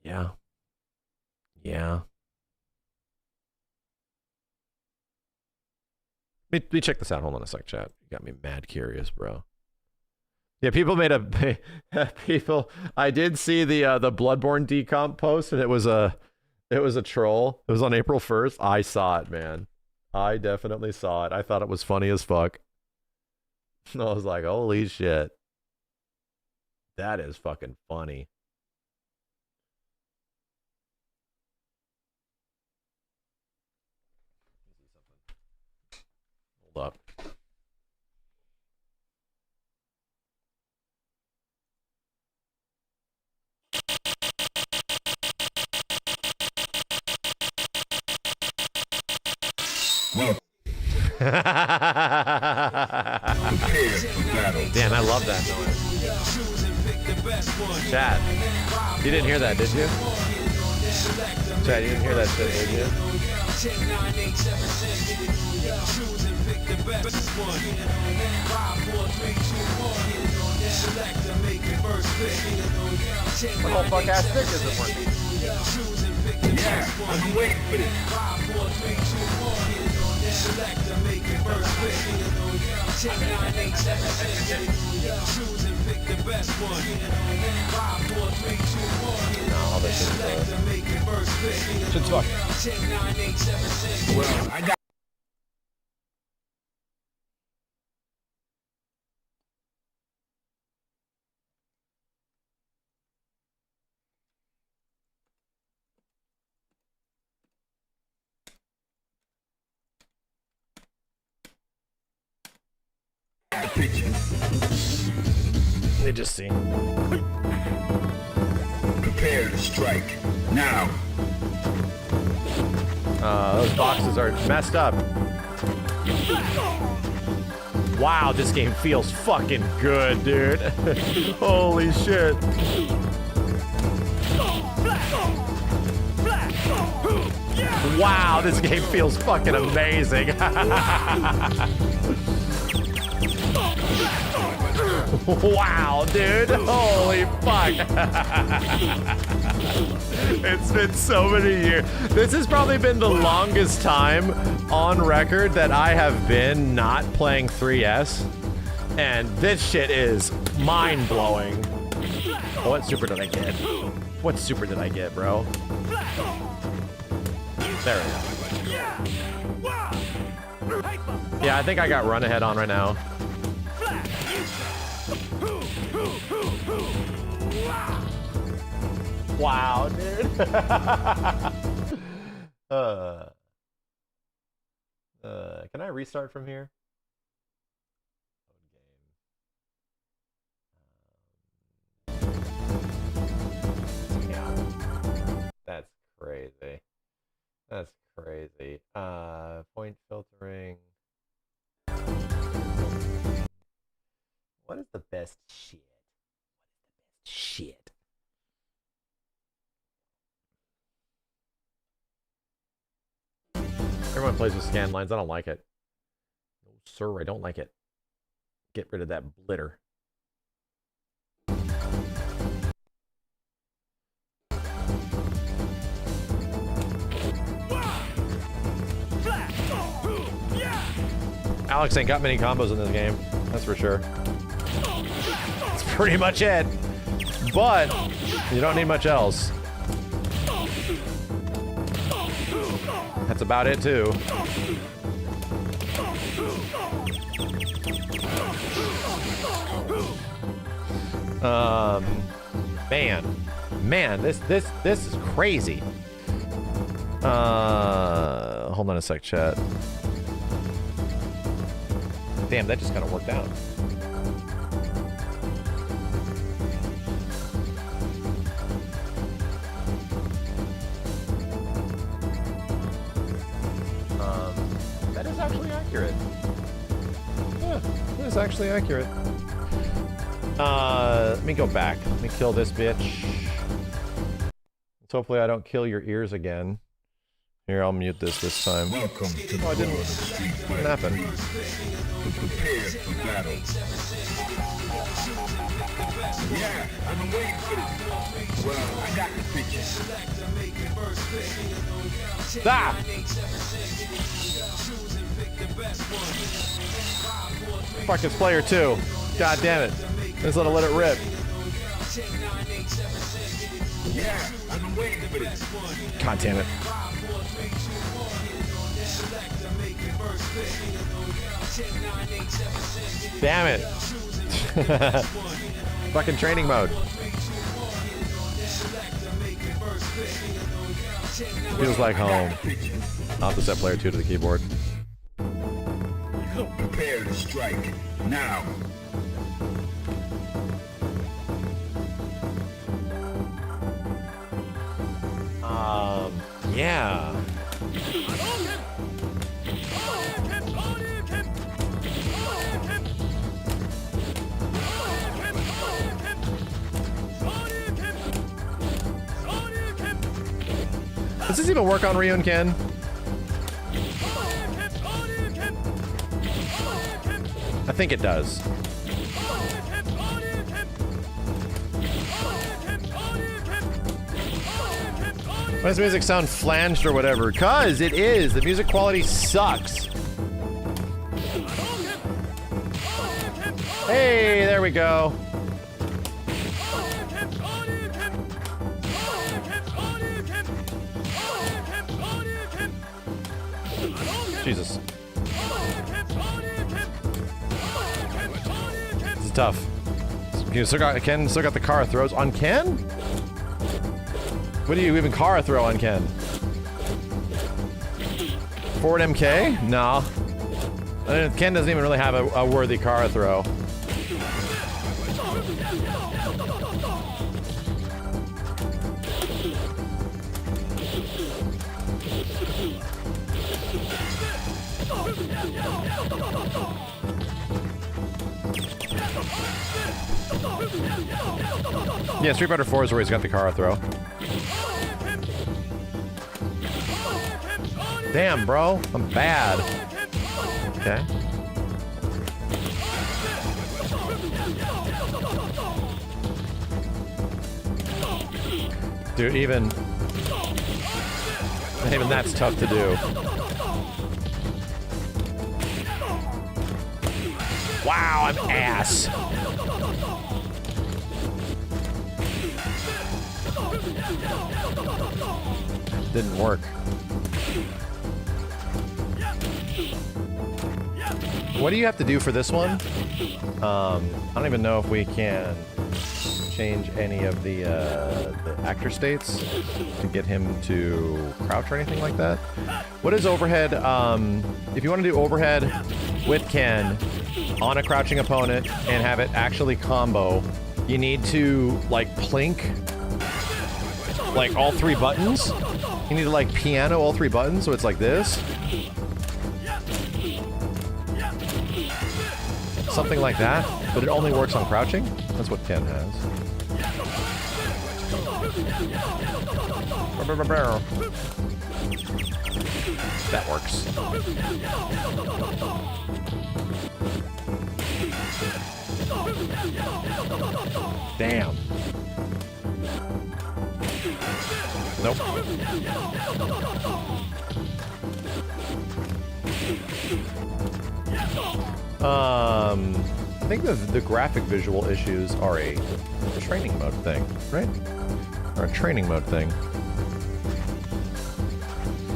Speaker 3: Yeah. Yeah. Let me check this out. Hold on a sec, chat. You got me mad curious, bro. Yeah, people made people. I did see the Bloodborne decomp post, and it was a troll. It was on April 1st. I saw it, man. I definitely saw it. I thought it was funny as fuck. I was like, holy shit. That is fucking funny. Hold up.
Speaker 10: Well.
Speaker 3: Damn, I love that noise. Chad, you didn't hear that, did you? Chad, you didn't hear that shit, did you? What the fuck ass stick isn't working?
Speaker 10: Yeah, I've been waiting for this.
Speaker 3: No, this shit's fucking.
Speaker 10: Well, I got.
Speaker 3: They just seen.
Speaker 10: Prepare to strike now.
Speaker 3: Those boxes are messed up. Wow, this game feels fucking good, dude. Holy shit. Wow, this game feels fucking amazing. Wow, dude. Holy fuck. It's been so many years. This has probably been the longest time on record that I have been not playing 3S. And this shit is mind-blowing. What super did I get? What super did I get, bro? There we go. Yeah, I think I got run ahead on right now. Wow, dude. Can I restart from here? Yeah. That's crazy. That's crazy. Point filtering. What is the best shit? Shit. Everyone plays with scan lines. I don't like it. No, sir, I don't like it. Get rid of that blitter. Alex ain't got many combos in this game. That's for sure. That's pretty much it. But you don't need much else. That's about it too. Man, this is crazy. Hold on a sec, chat. Damn, that just kind of worked out. That is actually accurate. Yeah, that is actually accurate. Let me go back. Let me kill this bitch. Let's hopefully I don't kill your ears again. Here, I'll mute this time.
Speaker 10: Welcome to the
Speaker 3: oh, it didn't happen.
Speaker 10: Prepare for battle. Yeah, I've been waiting for this. Well, I got the picture.
Speaker 3: Ah! Fuck, it's player 2. God damn it. Let's let it rip. God damn it. Damn it. Fucking training mode. Feels like home. I'll have to set player 2 to the keyboard.
Speaker 10: Prepare to strike now.
Speaker 3: Yeah. Does this even work on Ryu and Ken? I think it does. Why does music sound flanged or whatever? Cause it is. The music quality sucks. Hey, there we go. Jesus. This is tough. You still got Ken. Still got the Kara throws on Ken. What do you even Kara throw on Ken? Forward MK? No. Ken doesn't even really have a worthy Kara throw. Yeah, Street Fighter 4 is where he's got the Kara throw. Damn, bro. I'm bad. Okay. Dude, even that's tough to do. Wow, I'm ass. Didn't work. What do you have to do for this one? I don't even know if we can change any of the actor states to get him to crouch or anything like that. What is overhead? If you want to do overhead with Ken on a crouching opponent and have it actually combo, you need to like plink like all 3 buttons. You need to like piano all 3 buttons, so it's like this. Something like that, but it only works on crouching. That's what Ken has. That works. Damn. Nope. I think the graphic visual issues are a training mode thing, right? Or a training mode thing.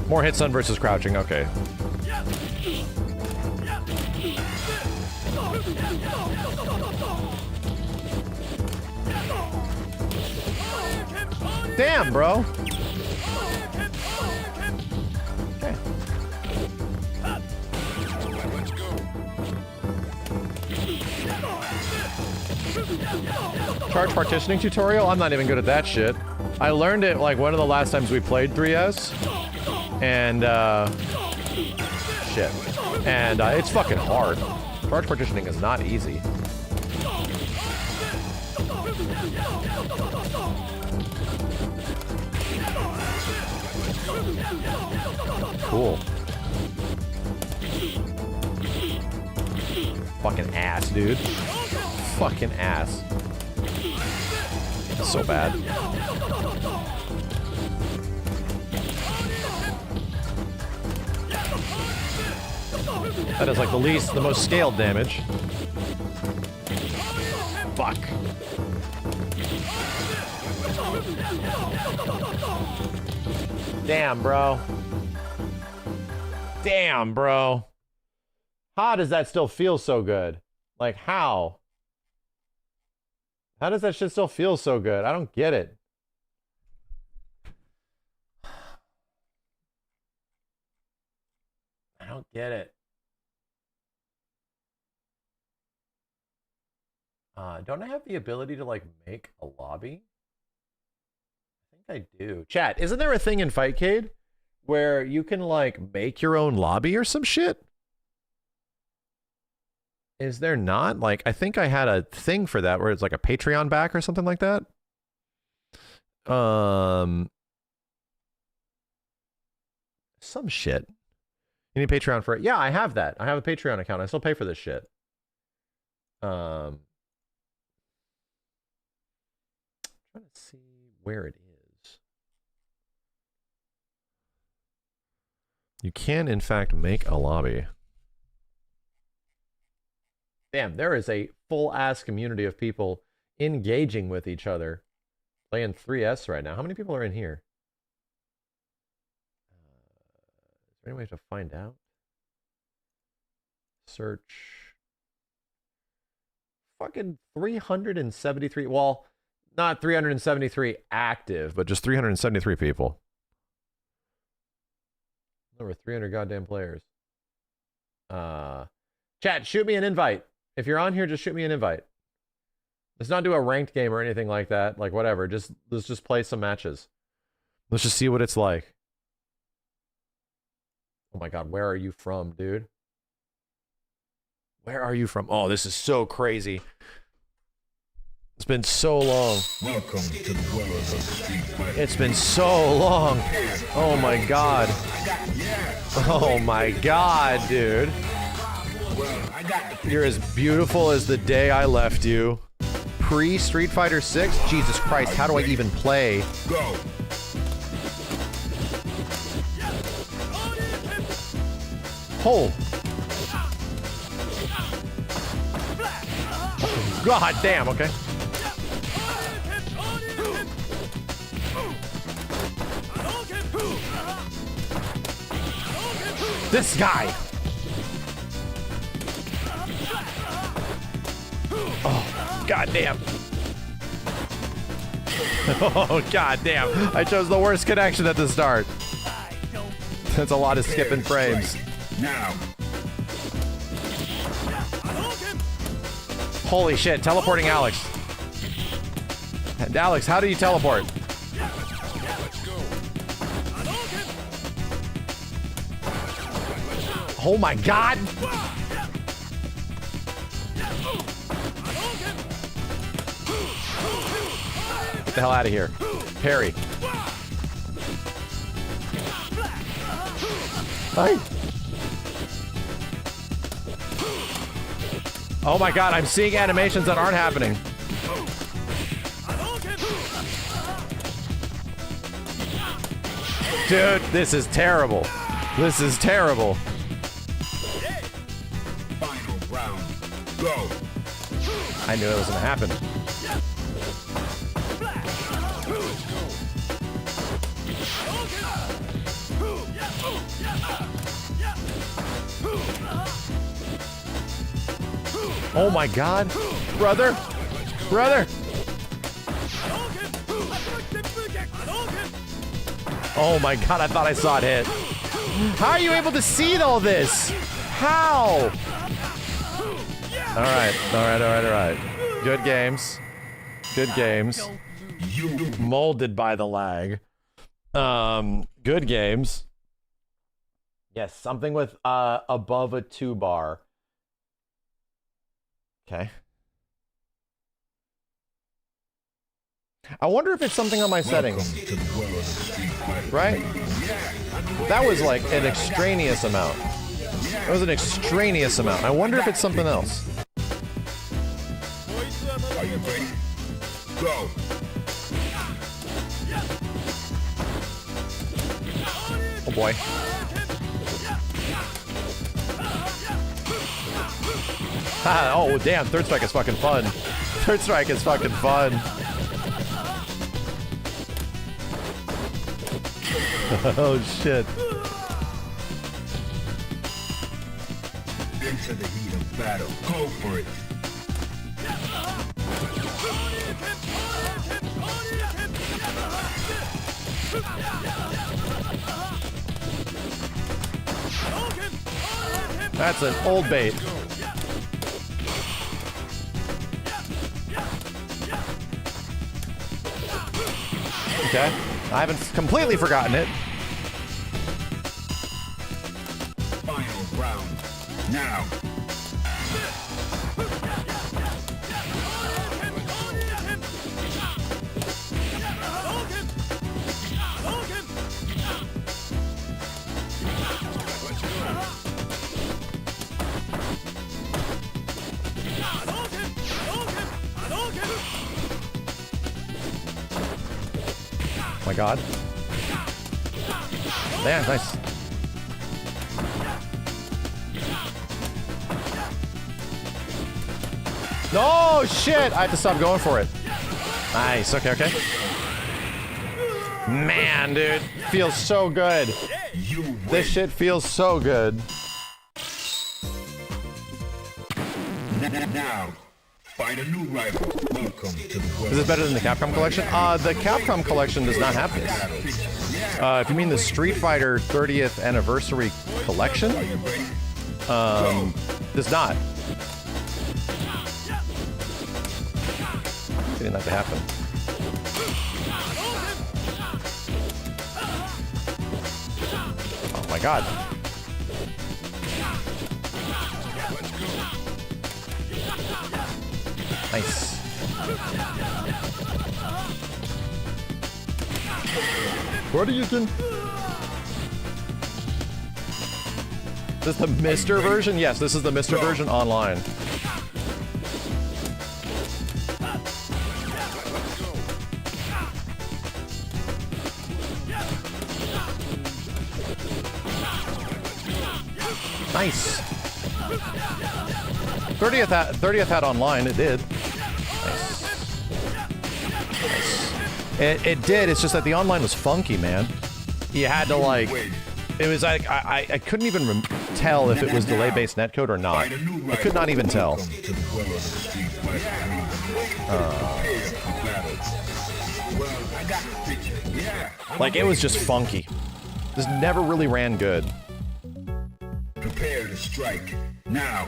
Speaker 3: More hit stun versus crouching, okay. Damn, bro. Okay. Charge partitioning tutorial? I'm not even good at that shit. I learned it like one of the last times we played 3S. And, shit. And it's fucking hard. Charge partitioning is not easy. Cool. Fucking ass, dude. Fucking ass. So bad. That is like the most scaled damage. Fuck. Damn, bro. Damn, bro. How does that still feel so good? Like, how? How does that shit still feel so good? I don't get it. I don't get it. Don't I have the ability to, like, make a lobby? I think I do. Chat, isn't there a thing in Fightcade where you can, like, make your own lobby or some shit? Is there not? Like, I think I had a thing for that where it's like a Patreon back or something like that. Some shit. You need Patreon for it? Yeah, I have that. I have a Patreon account. I still pay for this shit. Trying to see where it is. You can, in fact, make a lobby. Damn, there is a full-ass community of people engaging with each other. Playing 3S right now. How many people are in here? Is there any way to find out? Search. Fucking 373. Well, not 373 active, but just 373 people. Over 300 goddamn players. Chat, shoot me an invite. If you're on here, just shoot me an invite. Let's not do a ranked game or anything like that. Like, whatever. Let's just play some matches. Let's just see what it's like. Oh my god, where are you from, dude? Where are you from? Oh, this is so crazy. It's been so long.
Speaker 10: Welcome to the world of Street Fighter.
Speaker 3: It's been so long. Oh my god. Oh my god, dude. You're as beautiful as the day I left you. Pre-Street Fighter 6? Jesus Christ, how do I even play?
Speaker 10: Go.
Speaker 3: Oh. God damn, okay. This guy. Oh, goddamn. Oh, goddamn. I chose the worst connection at the start. That's a lot of skipping frames.
Speaker 10: Now.
Speaker 3: Holy shit, teleporting Alex. And Alex, how do you teleport? Oh my god! Get the hell out of here. Parry. Hi. Oh my god, I'm seeing animations that aren't happening. Dude, this is terrible. This is terrible.
Speaker 10: Final round. Go.
Speaker 3: I knew it was gonna happen. Oh my god. Brother. Brother. Oh my god, I thought I saw it hit. How are you able to see all this? How? Alright. Good games. Good games. Molded by the lag. Good games. Yes, something with above a 2 bar. Okay. I wonder if it's something on my settings. Right? That was like an extraneous amount. That was an extraneous amount. I wonder if it's something else.
Speaker 10: Are you ready? Go.
Speaker 3: Oh boy. Oh, damn. Third strike is fucking fun. Third strike is fucking fun. Oh, shit.
Speaker 10: Into the heat of battle. Go for it.
Speaker 3: That's an old bait. Okay. I haven't completely forgotten it.
Speaker 10: Final round. Now.
Speaker 3: Oh my god. Yeah, nice. No, shit! I have to stop going for it. Nice, okay, okay. Man, dude. Feels so good. This shit feels so good.
Speaker 10: Now, find a new rival. Welcome to the world.
Speaker 3: Is this better than the Capcom collection? The Capcom collection does not have this. If you mean the Street Fighter 30th Anniversary collection, does not. Getting that to happen. Oh my god. Nice. What are you doing? Is this the Mr. version? Yes, this is the Mr. version online. Nice. 30th had online, it did. Nice. Nice. It did, it's just that the online was funky, man. You had to like, it was like, I couldn't even tell if it was delay-based netcode or not. I could not even tell. Like, it was just funky. This never really ran good.
Speaker 10: Prepare to strike. Now.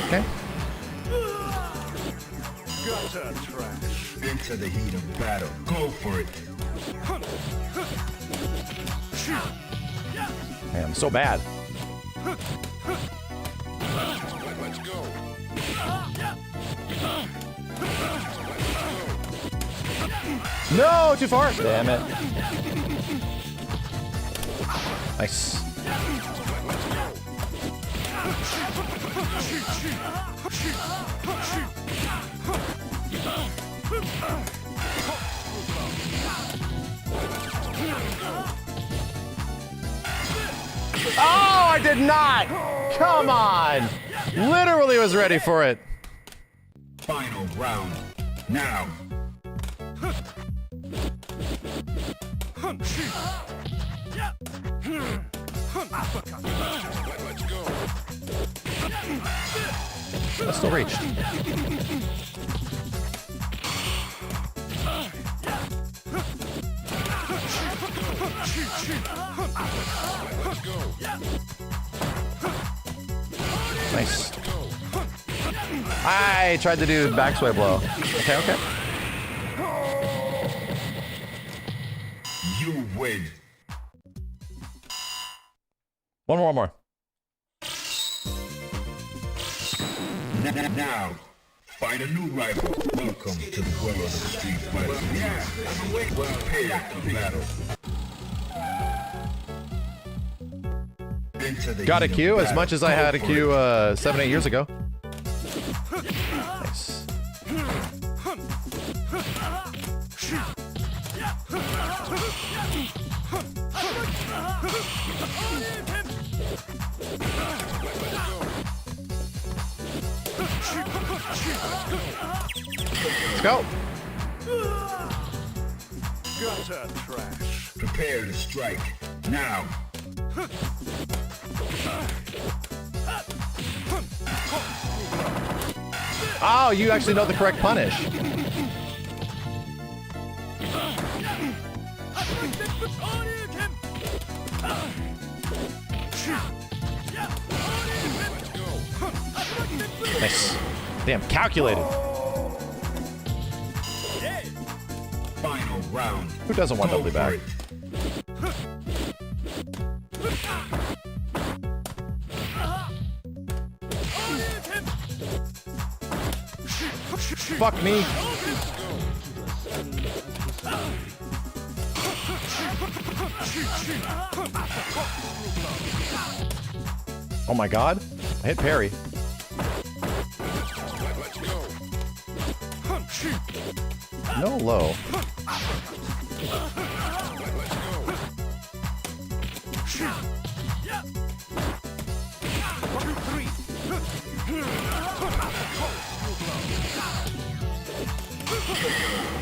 Speaker 3: Okay.
Speaker 10: Gutter trash. Into the heat of battle. Go for it.
Speaker 3: Man, I'm so bad.
Speaker 10: Let's go.
Speaker 3: No, too far. Damn it. Nice. Oh, I did not! Come on! Literally was ready for it.
Speaker 10: Final round. Now. Let's go.
Speaker 3: I still reached. Nice. I tried to do backsway blow. Okay, okay.
Speaker 10: You win.
Speaker 3: One more.
Speaker 10: Now, find a new rival. Welcome to the world of Street Fighter. Prepare for battle.
Speaker 3: Got a Q as much as I had a Q 7-8 years ago. Nice. Let's go.
Speaker 10: Gutter trash. Prepare to strike. Now.
Speaker 3: Oh, you actually know the correct punish. Nice. Damn, calculated.
Speaker 10: Final round.
Speaker 3: Who doesn't want double back? Fuck me. Oh my god. I hit parry. No low.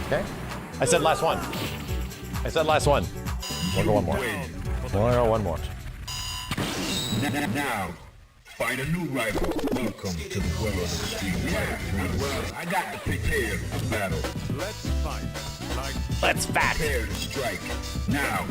Speaker 3: Okay. I said last one. We'll go one more. One more.
Speaker 10: Now, find a new rival. Welcome to the world of Street Fighter. I got to prepare for battle. Let's fight.
Speaker 3: Let's fight.
Speaker 10: Prepare to strike. Now.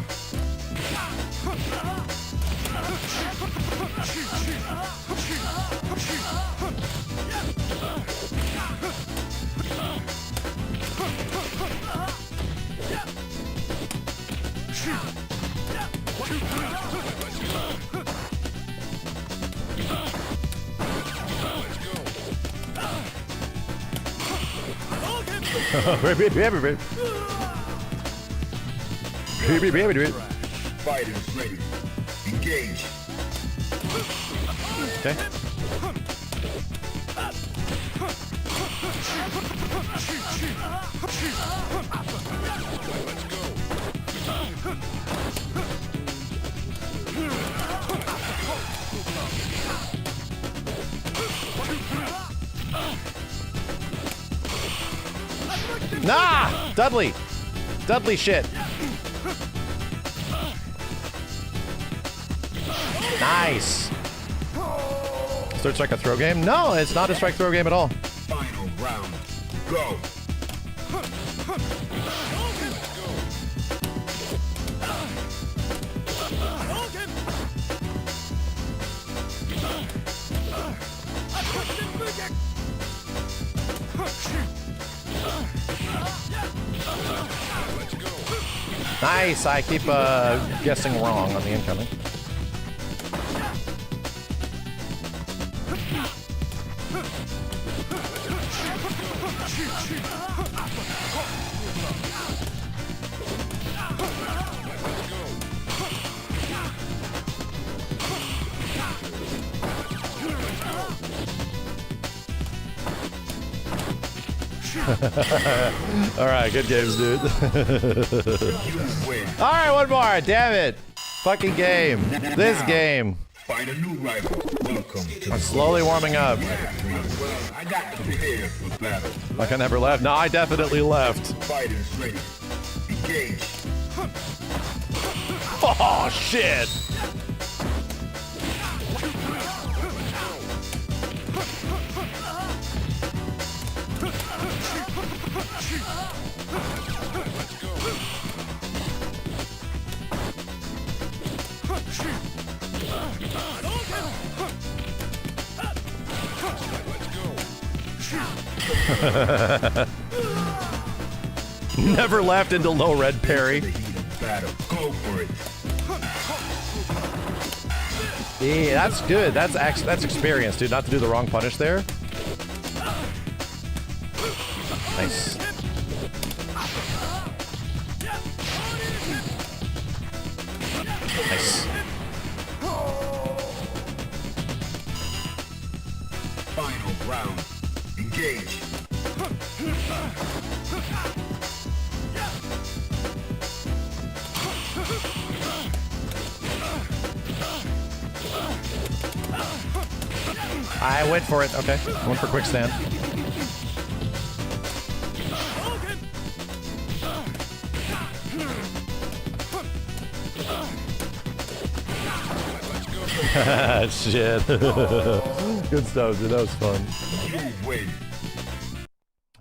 Speaker 10: Fighters ready. Engage.
Speaker 3: Okay. Nah! Dudley shit. Nice. Third strike a throw game? No, it's not a strike throw game at all.
Speaker 10: Final round. Go.
Speaker 3: Nice, I keep guessing wrong on the incoming. Alright, good games, dude. Alright, one more, damn it. Fucking game. This game.
Speaker 10: Find a new rival. Welcome to
Speaker 3: I'm slowly warming up.
Speaker 10: I got to prepare for battle.
Speaker 3: Like I never left. No, I definitely left.
Speaker 10: Fighters ready. Engage.
Speaker 3: Oh, shit. Never left into low red parry.
Speaker 10: Battle. Go for it.
Speaker 3: Yeah, that's good. That's experience, dude. Not to do the wrong punish there. Nice. Nice.
Speaker 10: Final round. Engage.
Speaker 3: I went for it. Okay. I went for quick stand. Shit. Good stuff, dude. That was fun.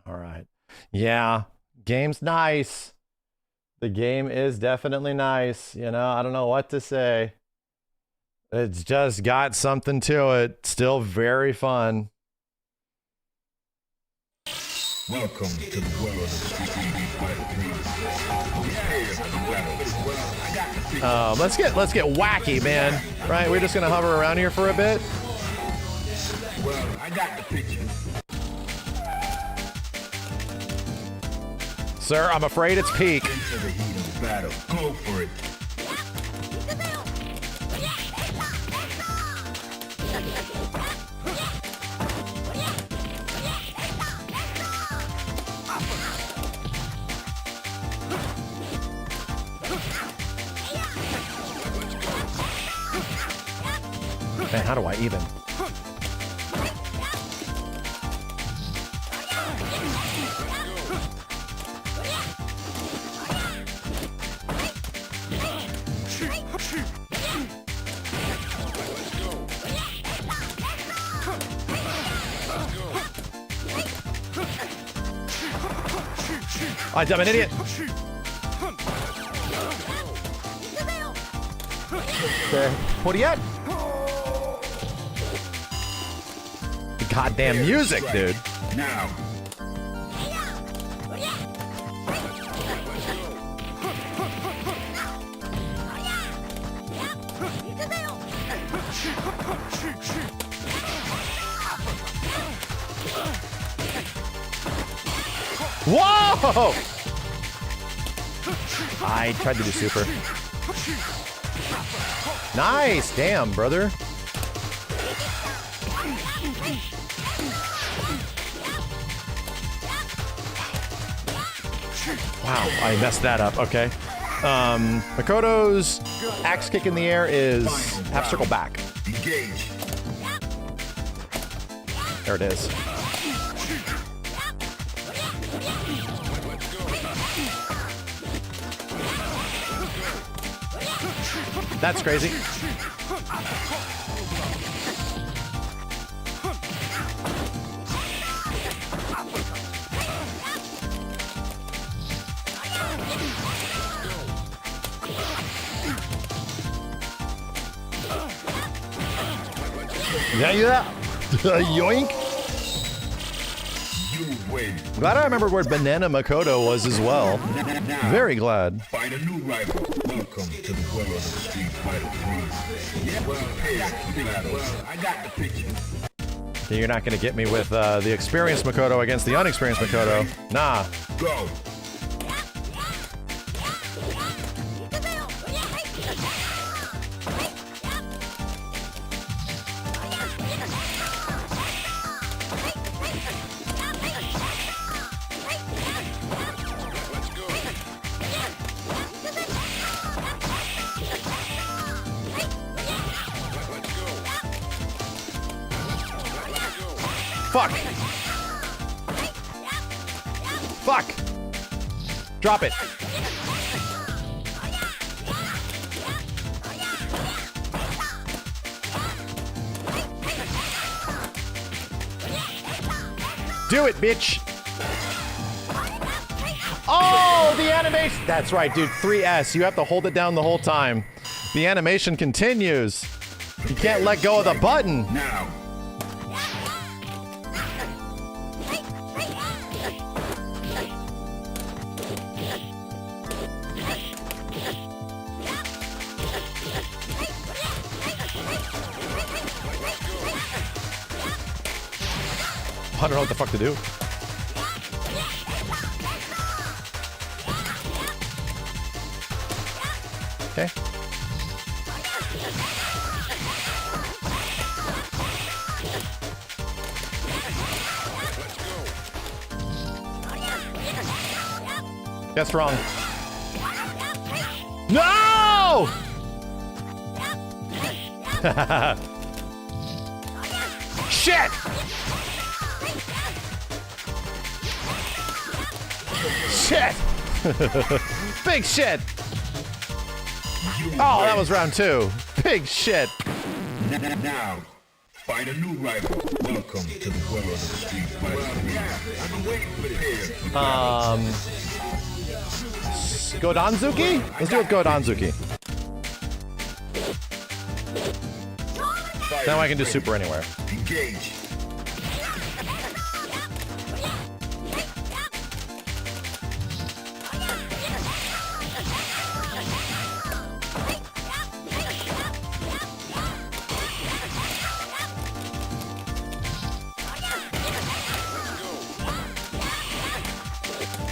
Speaker 3: All right. Yeah. Game's nice. The game is definitely nice. You know, I don't know what to say. It's just got something to it. Still very fun.
Speaker 10: Welcome to the world of Street Fighter 3.
Speaker 3: Let's get wacky, man. Right? We're just gonna hover around here for a bit.
Speaker 10: Well, I got the picture.
Speaker 3: Sir, I'm afraid it's peak.
Speaker 10: Into the heat of the battle. Go for it.
Speaker 3: Man, how do I even? I'm an idiot. Okay. What are you at? The goddamn music, dude.
Speaker 10: Now.
Speaker 3: Whoa! I tried to do super. Nice! Damn, brother. Wow, I messed that up. Okay. Makoto's axe kick in the air is half circle back.
Speaker 10: Engage.
Speaker 3: There it is. That's crazy. Yeah. Yoink.
Speaker 10: You win.
Speaker 3: Glad I remembered where Banana Makoto was as well. Very glad.
Speaker 10: Find a new rival. Welcome to the world of Street Fighter 3. Yeah, well, I got the picture.
Speaker 3: You're not going to get me with the experienced Makoto against the unexperienced Makoto. Nah.
Speaker 10: Go.
Speaker 3: Fuck! Fuck! Drop it! Do it, bitch! Oh, the animation! That's right, dude. 3S. You have to hold it down the whole time. The animation continues. You can't let go of the button.
Speaker 10: Now.
Speaker 3: I don't know what the fuck to do. Okay. That's wrong. No! Shit! Shit! Big shit! Oh, that was round 2. Big shit.
Speaker 10: Now, find a new rival. Welcome to the world of the street fighter. I've been waiting for this.
Speaker 3: Godanzuki? Let's do it with Godanzuki. Now I can do super anywhere.
Speaker 10: Engage.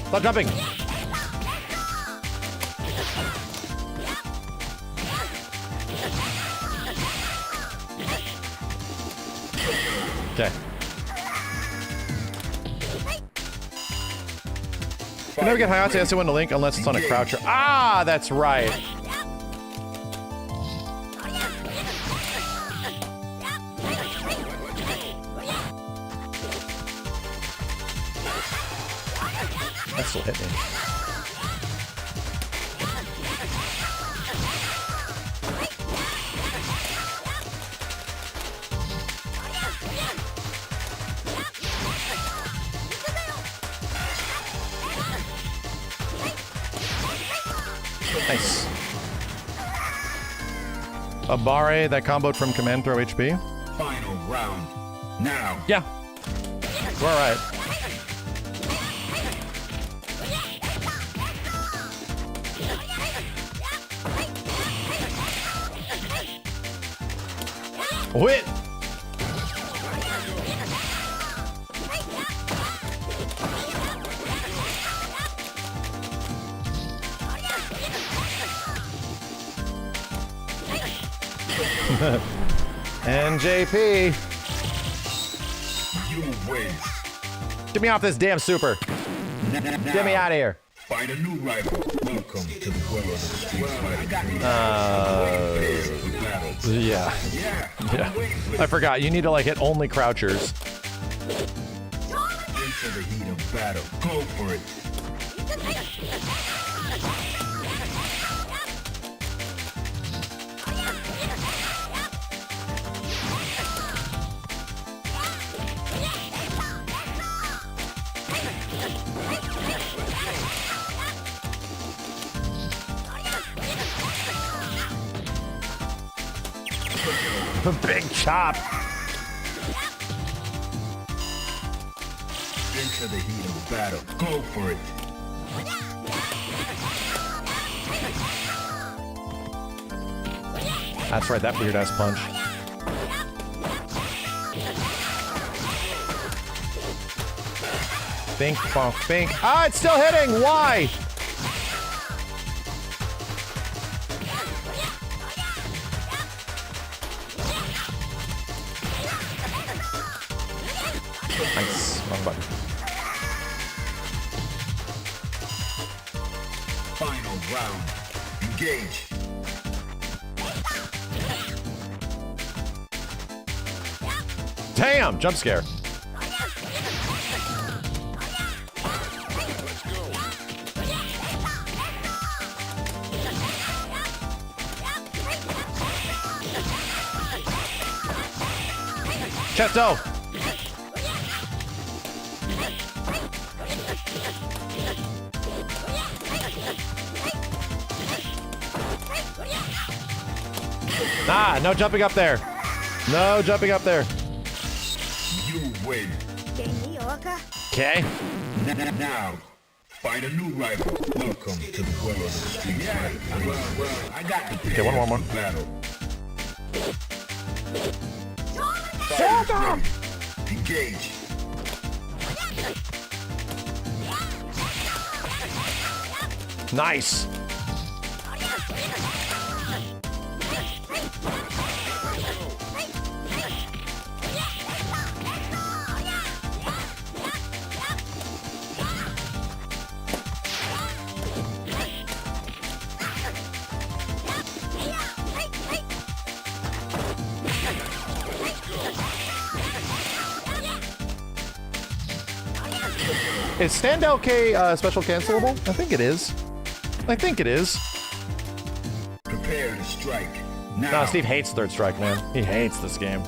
Speaker 3: Stop jumping. Okay. You never get Hayate S1 to Link unless it's on a croucher. Ah, that's right. That still hit me. Nice. Abare, that comboed from command throw HP.
Speaker 10: Final round. Now.
Speaker 3: Yeah. We're alright. Wait! NJP!
Speaker 10: You win.
Speaker 3: Get me off this damn super! Get me out of here!
Speaker 10: Find a new rival. Welcome to the world of the street fighter.
Speaker 3: Yeah. Yeah. I forgot. You need to like hit only crouchers.
Speaker 10: Into the heat of battle. Go for it.
Speaker 3: Big chop.
Speaker 10: Into the heat of battle. Go for it.
Speaker 3: That's right, that weird ass punch. Bink, bonk, bink. Ah, it's still hitting! Why? Nice. Wrong button.
Speaker 10: Final round. Engage.
Speaker 3: Damn! Jump scare. Chesto! Ah, no jumping up there. No jumping up there.
Speaker 10: You win.
Speaker 3: Okay.
Speaker 10: Now, find a new rival. Welcome to the world of the street fighter. Well, I got the
Speaker 3: Okay, one more.
Speaker 10: battle.
Speaker 3: Zelda!
Speaker 10: Engage.
Speaker 3: Nice. Is Standout K special cancelable? I think it is. I think it is.
Speaker 10: Prepare to strike. Now.
Speaker 3: No, Steve hates Third Strike, man. He hates this game.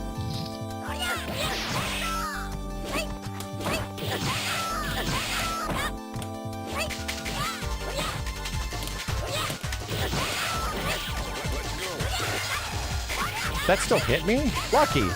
Speaker 3: That still hit me? Lucky.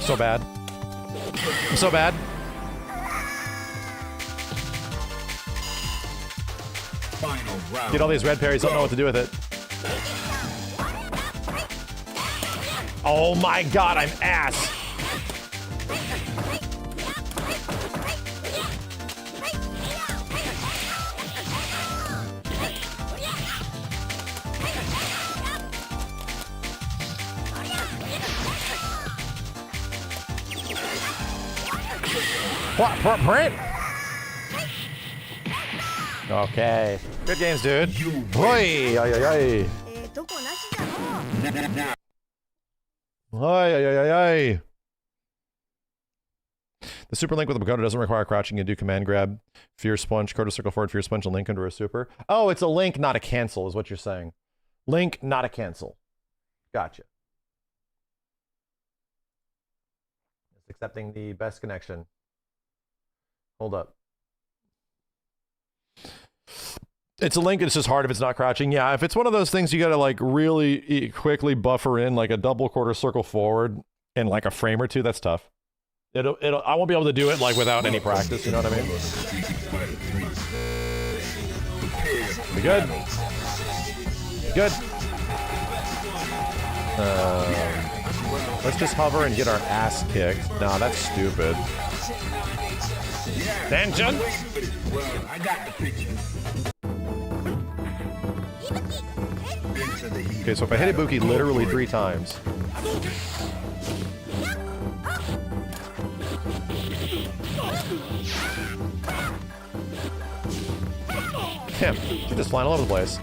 Speaker 3: So bad. I'm so bad.
Speaker 10: Final round.
Speaker 3: Get all these red parries, don't know what to do with it. Oh my god, I'm ass. What? Print? Okay. Good games, dude. Oi! Ay, ay, ay. Ay, ay, ay, ay. The super link with the pagoda doesn't require crouching. You do command grab, fear sponge, Kodo circle forward, fear sponge, and link under a super. Oh, it's a link, not a cancel, is what you're saying. Link, not a cancel. Gotcha. It's accepting the best connection. Hold up. It's a link, it's just hard if it's not crouching. Yeah, if it's one of those things you gotta like really quickly buffer in like a double quarter circle forward in like a frame or two, that's tough. I won't be able to do it like without any practice, you know what I mean? We good? Good. Let's just hover and get our ass kicked. Nah, that's stupid. Tension!
Speaker 10: I got the picture.
Speaker 3: Okay, so if I hit Ibuki literally 3 times. Damn, she's just flying all over the place.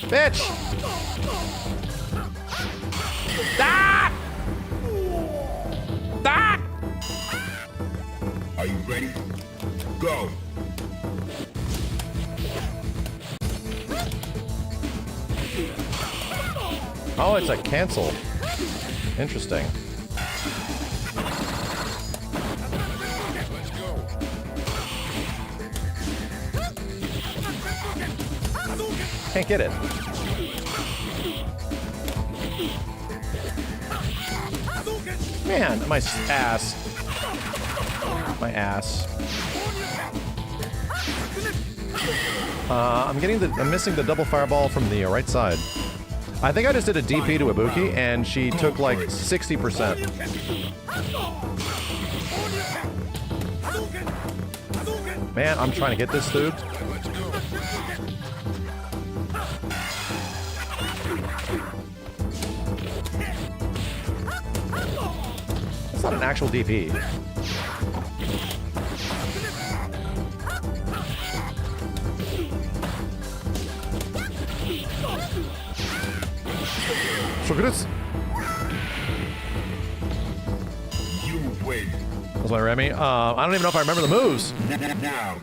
Speaker 3: Bitch! Ah! Ah!
Speaker 10: Are you ready? Go!
Speaker 3: Oh, it's a cancel. Interesting. Can't get it. Man, my ass. My ass. I'm missing the double fireball from the right side. I think I just did a DP to Ibuki and she took like 60%. Man, I'm trying to get this dude. It's not an actual DP. So good as...
Speaker 10: You win.
Speaker 3: That's my Remy. I don't even know if I remember the moves.
Speaker 10: Now,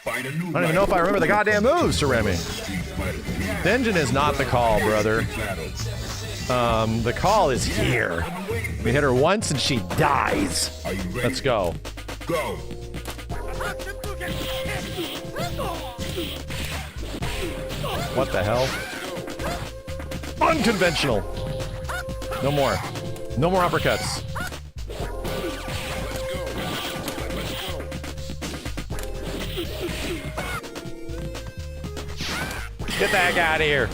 Speaker 10: find a new
Speaker 3: I don't even know if I remember the goddamn moves to Remy.
Speaker 10: Yeah.
Speaker 3: Dungeon is not the call, brother. The call is here. We hit her once and she dies. Let's go.
Speaker 10: Go.
Speaker 3: What the hell? Unconventional. No more. No more uppercuts. Get that guy out of here.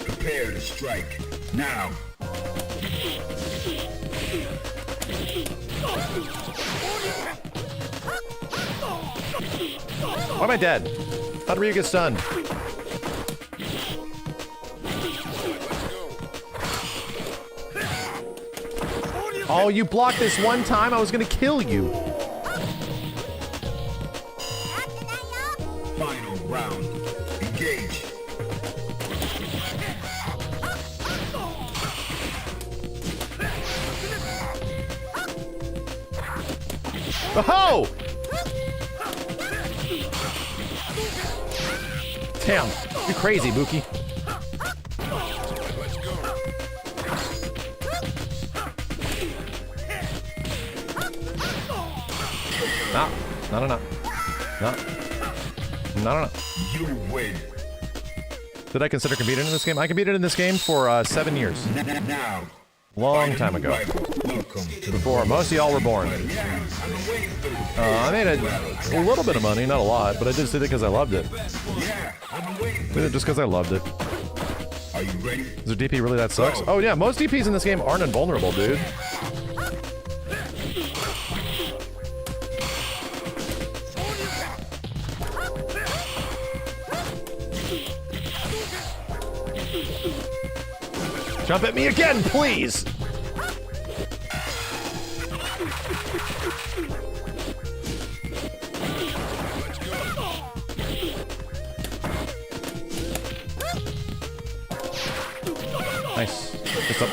Speaker 10: Prepare to strike. Now.
Speaker 3: Why am I dead? How did Ryu get stunned? Oh, you blocked this one time? I was gonna kill you.
Speaker 10: Final round. Engage.
Speaker 3: Oh! Damn, you crazy, Buki. No.
Speaker 10: You win.
Speaker 3: Did I consider competing in this game? I competed in this game for 7 years.
Speaker 10: Now.
Speaker 3: Long time ago. Before most of y'all were born. I made a little bit of money, not a lot, but I just did it because I loved it. Did it just because I loved it.
Speaker 10: Are you ready?
Speaker 3: Is there DP really that sucks? Oh yeah, most DPs in this game aren't invulnerable, dude. Jump at me again, please! Nice. Just up.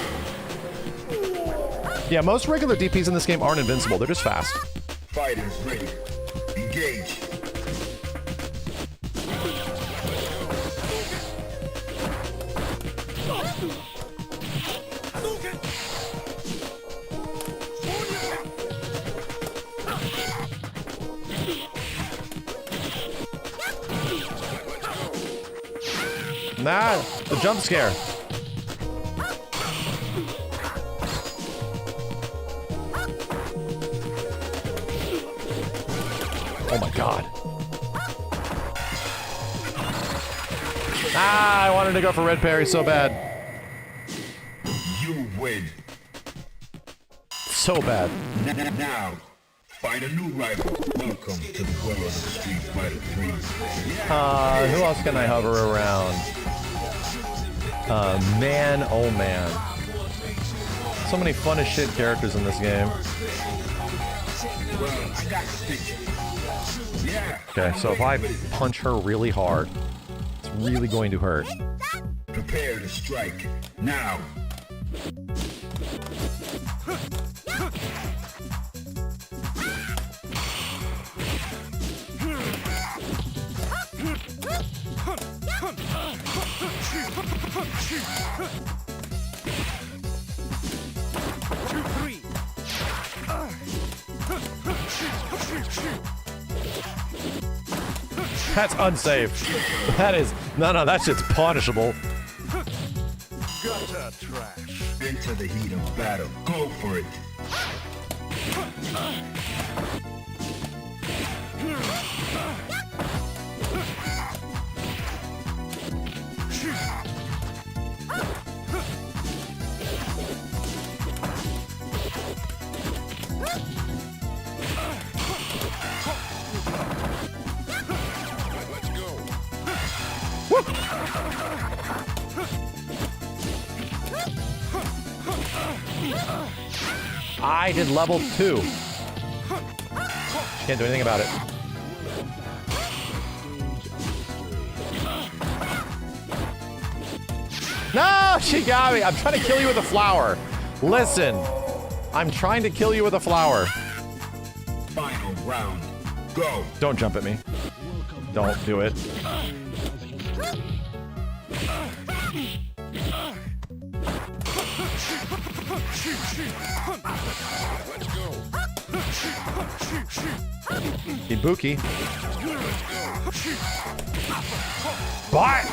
Speaker 3: Yeah, most regular DPs in this game aren't invincible. They're just fast.
Speaker 10: Fighters ready. Engage.
Speaker 3: Nah, the jump scare. Oh my god. Ah, I wanted to go for red parry so bad.
Speaker 10: You win.
Speaker 3: So bad.
Speaker 10: Now, find a new rival. Welcome to the world of Street Fighter 3.
Speaker 3: Who else can I hover around? Man, oh man. So many fun as shit characters in this game.
Speaker 10: Well, I got the picture. Yeah.
Speaker 3: Okay, so if I punch her really hard, it's really going to hurt.
Speaker 10: Prepare to strike. Now.
Speaker 3: That's unsafe. That is no, that shit's punishable.
Speaker 10: Gutter trash. Into the heat of battle. Go for it.
Speaker 3: I did level 2. Can't do anything about it. No, she got me. I'm trying to kill you with a flower. Listen, I'm trying to kill you with a flower.
Speaker 10: Final round. Go.
Speaker 3: Don't jump at me. Don't do it. Ibuki. Bye!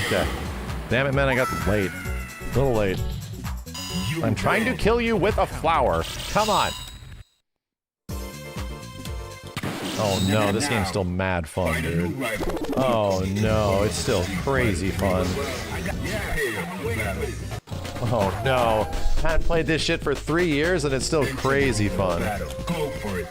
Speaker 3: Okay. Damn it, man, I got late. A little late. I'm trying to kill you with a flower. Come on. Oh no, this game's still mad fun, dude. Oh no, it's still crazy fun. Oh no. I haven't played this shit for 3 years and it's still crazy fun.
Speaker 10: Go for it.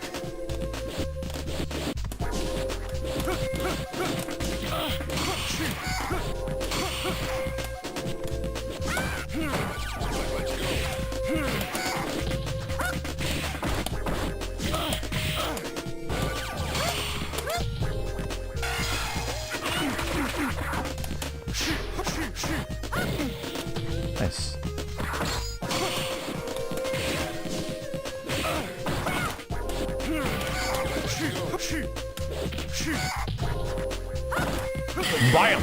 Speaker 3: Nice. Bam!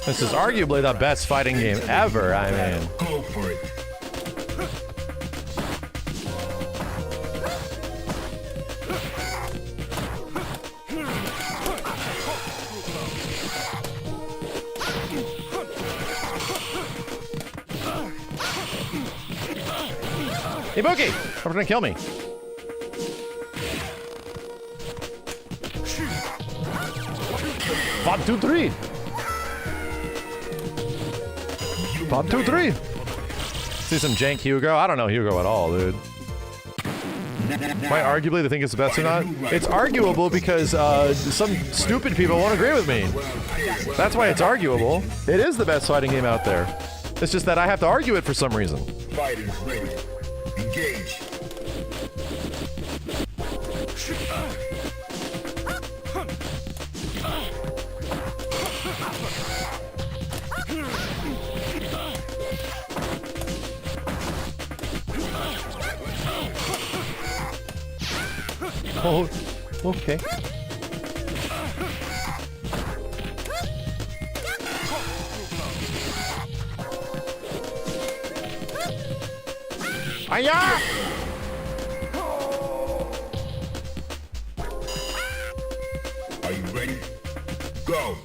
Speaker 3: This is arguably the best fighting game ever, I mean.
Speaker 10: Go for it.
Speaker 3: Ibuki! You're gonna kill me. One, two, three. 1, 2, 3. See some jank Hugo? I don't know Hugo at all, dude. Might arguably they think it's the best or not? It's arguable because some stupid people won't agree with me. That's why it's arguable. It is the best fighting game out there. It's just that I have to argue it for some reason.
Speaker 10: Fighters ready. Engage.
Speaker 3: Oh, okay. Aya!
Speaker 10: Are you ready? Go.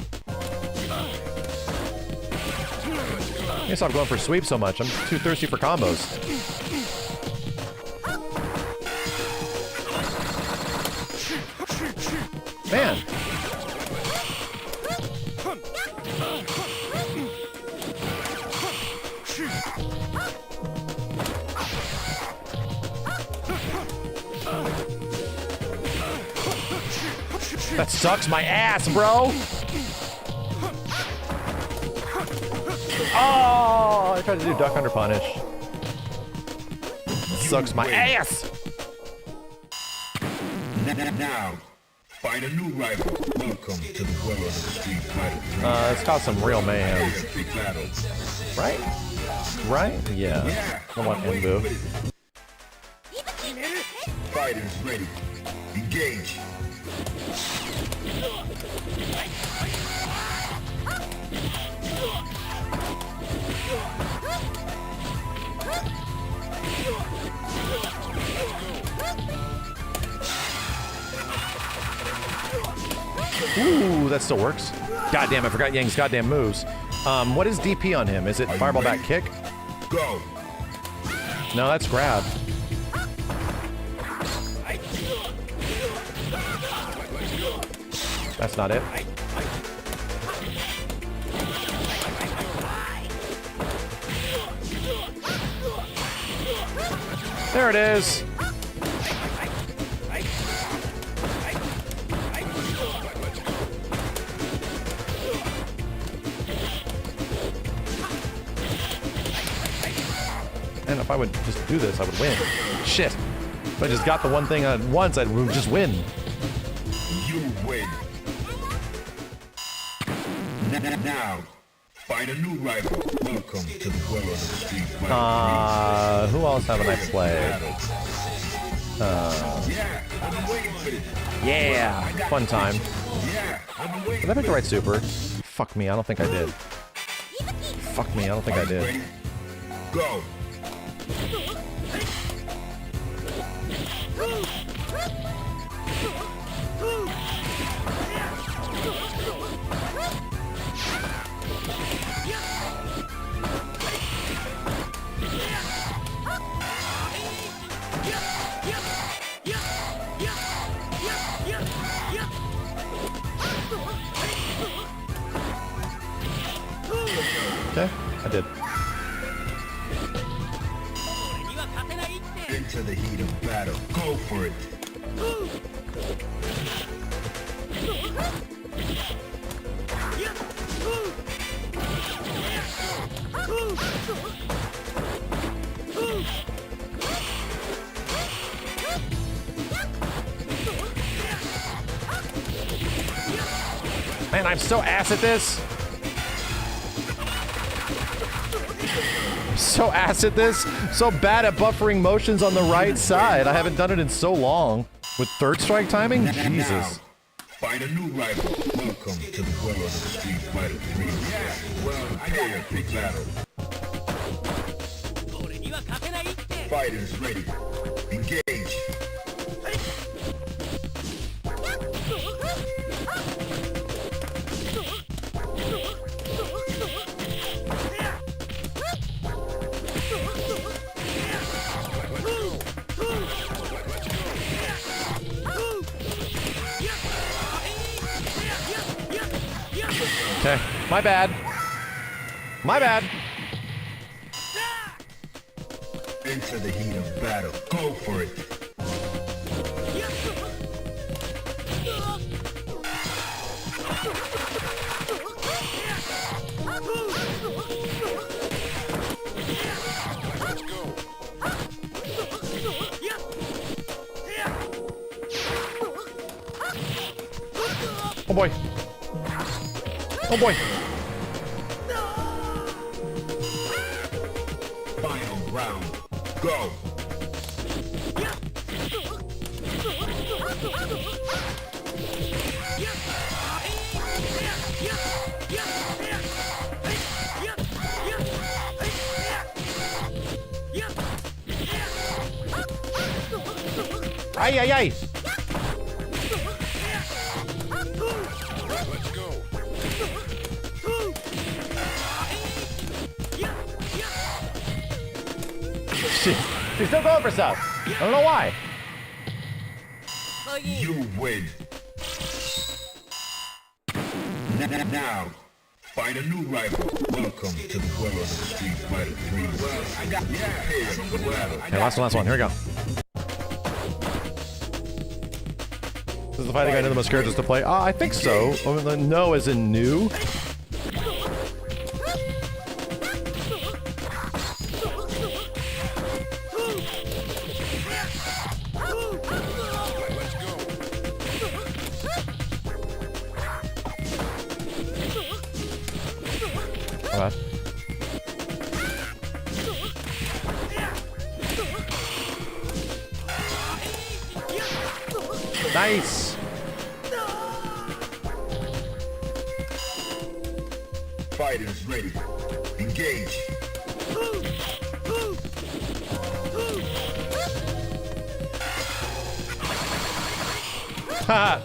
Speaker 3: I guess I'm going for sweep so much. I'm too thirsty for combos. Man. That sucks my ass, bro. Oh, I tried to do duck under punish. Sucks my ass.
Speaker 10: Now, find a new rival. Welcome to the world of the street fighter.
Speaker 3: It's got some real mayhem. Right? Right? Yeah. I want Embu.
Speaker 10: Fighters ready. Engage.
Speaker 3: Ooh, that still works. God damn, I forgot Yang's goddamn moves. What is DP on him? Is it fireball back kick?
Speaker 10: Go.
Speaker 3: No, that's grab. That's not it. There it is. And if I would just do this, I would win. Shit. If I just got the one thing at once, I'd just win.
Speaker 10: You win. Now, find a new rival. Welcome to the world of the street fighter.
Speaker 3: Who else haven't I played? Yeah, fun time. Did I pick the right super? Fuck me, I don't think I did. Fuck me, I don't think I did.
Speaker 10: Go.
Speaker 3: Okay, I did.
Speaker 10: Into the heat of battle. Go for it.
Speaker 3: Man, I'm so ass at this. I'm so ass at this. So bad at buffering motions on the right side. I haven't done it in so long. With third strike timing? Jesus.
Speaker 10: Find a new rival. Welcome to the world of Street Fighter 3. Yeah, well, I got a big battle. Fighters ready. Engage.
Speaker 3: Okay, my bad. My bad.
Speaker 10: Into the heat of battle. Go for it.
Speaker 3: Oh boy. Oh boy.
Speaker 10: Final round. Go.
Speaker 3: Ay, ay, ay. She's still going for stuff. I don't know why.
Speaker 10: You win. Now, find a new rival. Welcome to the world of Street Fighter 3. Well, I got
Speaker 3: Okay, last one. Here we go. This is the fighting I know the most characters to play. I think so. No as in new. Nice.
Speaker 10: Fighters ready. Engage.
Speaker 3: Ha!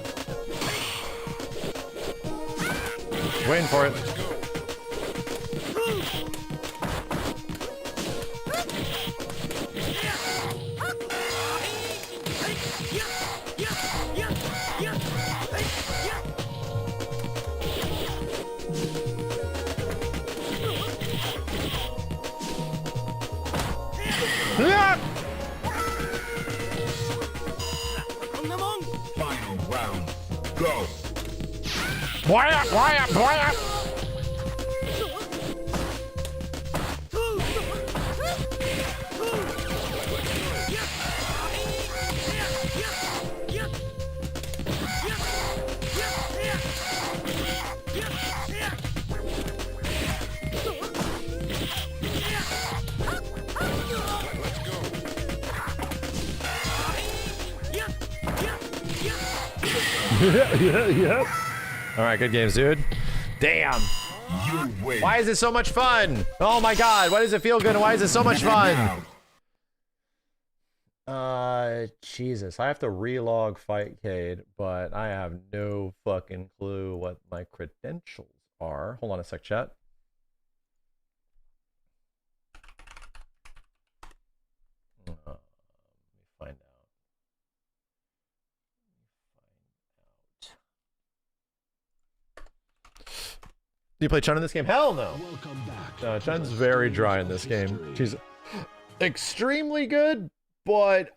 Speaker 3: Waiting for it.
Speaker 10: Final round. Go.
Speaker 3: Boy.
Speaker 19: Yep. All right, good games, dude. Damn. Why is it so much fun? Oh my god, why does it feel good and why is it so much fun? Jesus, I have to relog Fightcade, but I have no fucking clue what my credentials are. Hold on a sec, chat. Let me find out. Do you play Chun in this game? Hell no. Chun's very dry in this game. She's extremely good, but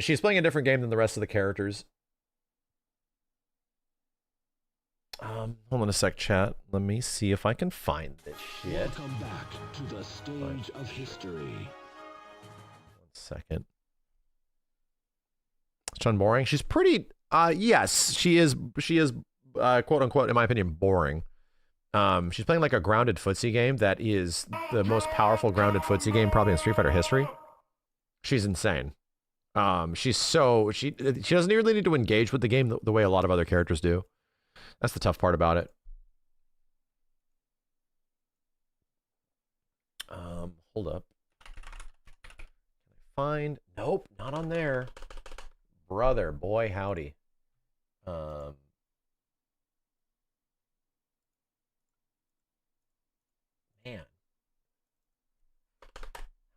Speaker 19: she's playing a different game than the rest of the characters. Hold on a sec, chat. Let me see if I can find this shit.
Speaker 2: Welcome back to the stage of history.
Speaker 19: 1 second. Is Chun boring? She's pretty. Yes, she is. She is, quote unquote, in my opinion, boring. She's playing like a grounded footsie game that is the most powerful grounded footsie game probably in Street Fighter history. She's insane. She doesn't really need to engage with the game the way a lot of other characters do. That's the tough part about it. Hold up. Can I find? Nope, not on there. Brother, boy, howdy. Man.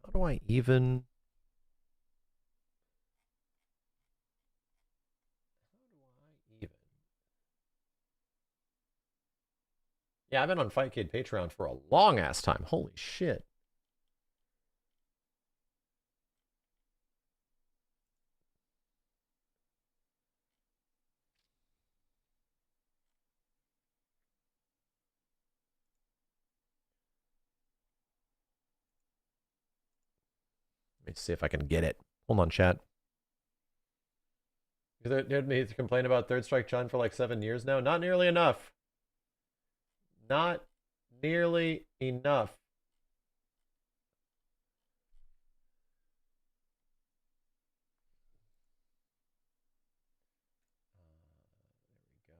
Speaker 19: How do I even... Yeah, I've been on Fightcade Patreon for a long ass time. Holy shit. Let me see if I can get it. Hold on, chat. You heard me complain about Third Strike Chun for like 7 years now? Not nearly enough. Not nearly enough. There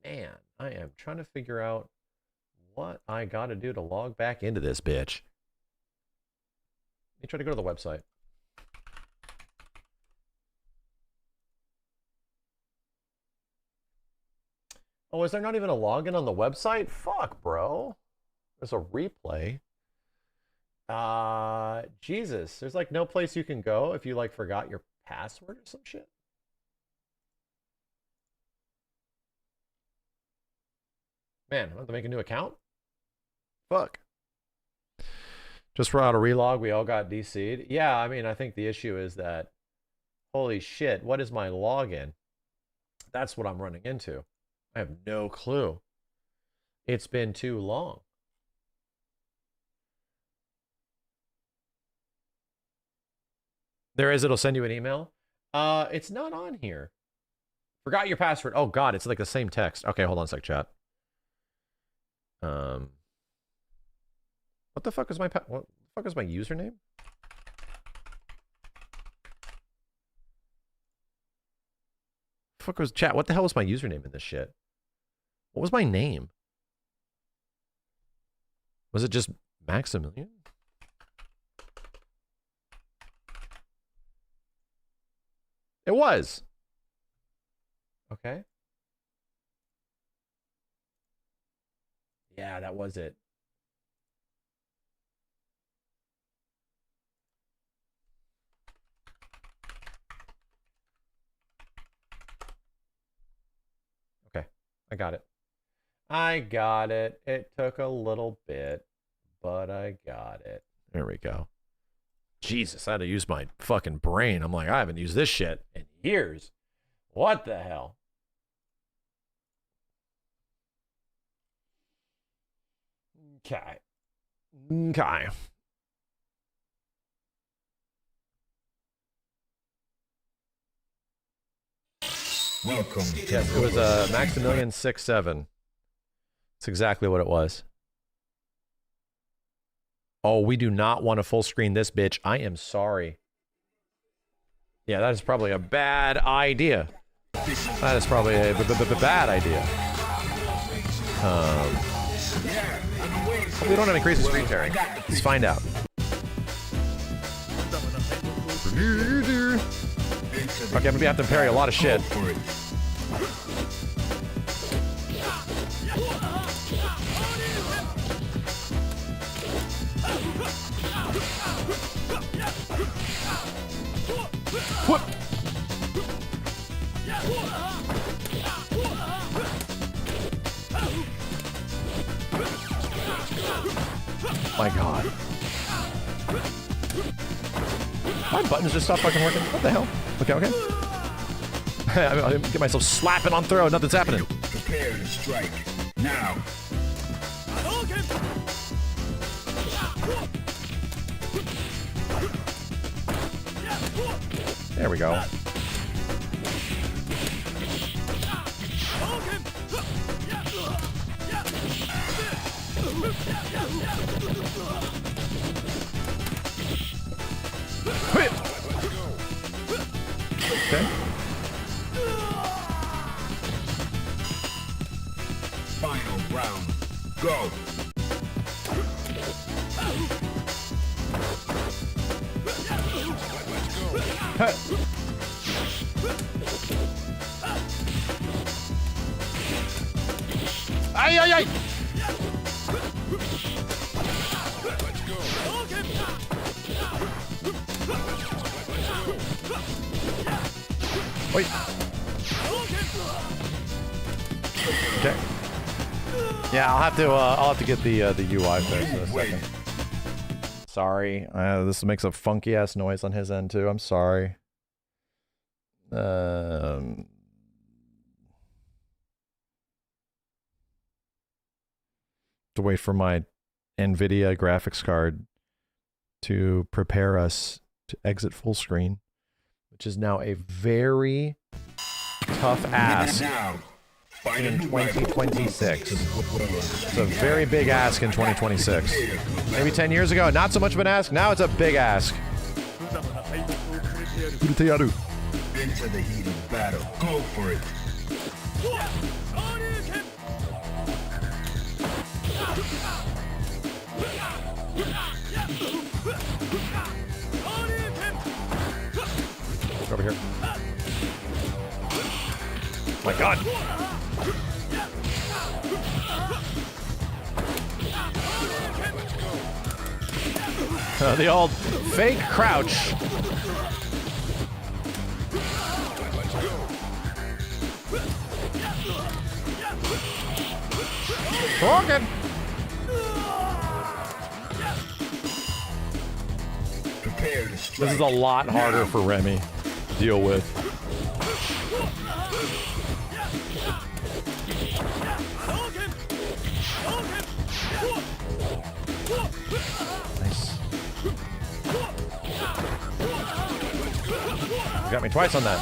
Speaker 19: we go. Man, I am trying to figure out what I gotta do to log back into this bitch. Let me try to go to the website. Oh, is there not even a login on the website? Fuck, bro. There's a replay. Jesus. There's like no place you can go if you like forgot your password or some shit. Man, I have to make a new account? Fuck. Just for how to relog, we all got DC'd. Yeah, I mean, I think the issue is that, holy shit, what is my login? That's what I'm running into. I have no clue. It's been too long. There is, it'll send you an email. It's not on here. Forgot your password. Oh god, it's like the same text. Okay, hold on a sec, chat. What the fuck is my what the fuck is my username? Fuck was chat? What the hell was my username in this shit? What was my name? Was it just Maximilian? It was. Okay. Yeah, that was it. Okay, I got it. I got it. It took a little bit, but I got it. There we go. Jesus, I had to use my fucking brain. I'm like, I haven't used this shit in years. What the hell? Okay. Okay.
Speaker 10: Welcome.
Speaker 19: Yes, it was Maximilian 6'7". That's exactly what it was. Oh, we do not want to full screen this bitch. I am sorry. Yeah, that is probably a bad idea. That is probably a bad idea. We don't have any crazy screen tearing. Let's find out. Okay, I'm gonna have to parry a lot of shit. Whoop. My god. My buttons just stopped fucking working. What the hell? Okay, okay. I'll get myself slapping on throw. Nothing's happening.
Speaker 10: Prepare to strike. Now.
Speaker 19: There we go. Okay.
Speaker 10: Final round. Go.
Speaker 19: Hey. Ay, ay, ay! Wait. Okay. Yeah, I'll have to get the UI fixed in a second. Sorry, this makes a funky ass noise on his end too. I'm sorry. To wait for my NVIDIA graphics card to prepare us to exit full screen, which is now a very tough ask in 2026. It's a very big ask in 2026. Maybe 10 years ago, not so much of an ask. Now it's a big ask.
Speaker 10: Into the heat of battle. Go for it.
Speaker 19: Over here. My god. The old fake crouch. Broken. This is a lot harder for Remy to deal with. Nice. You got me twice on that.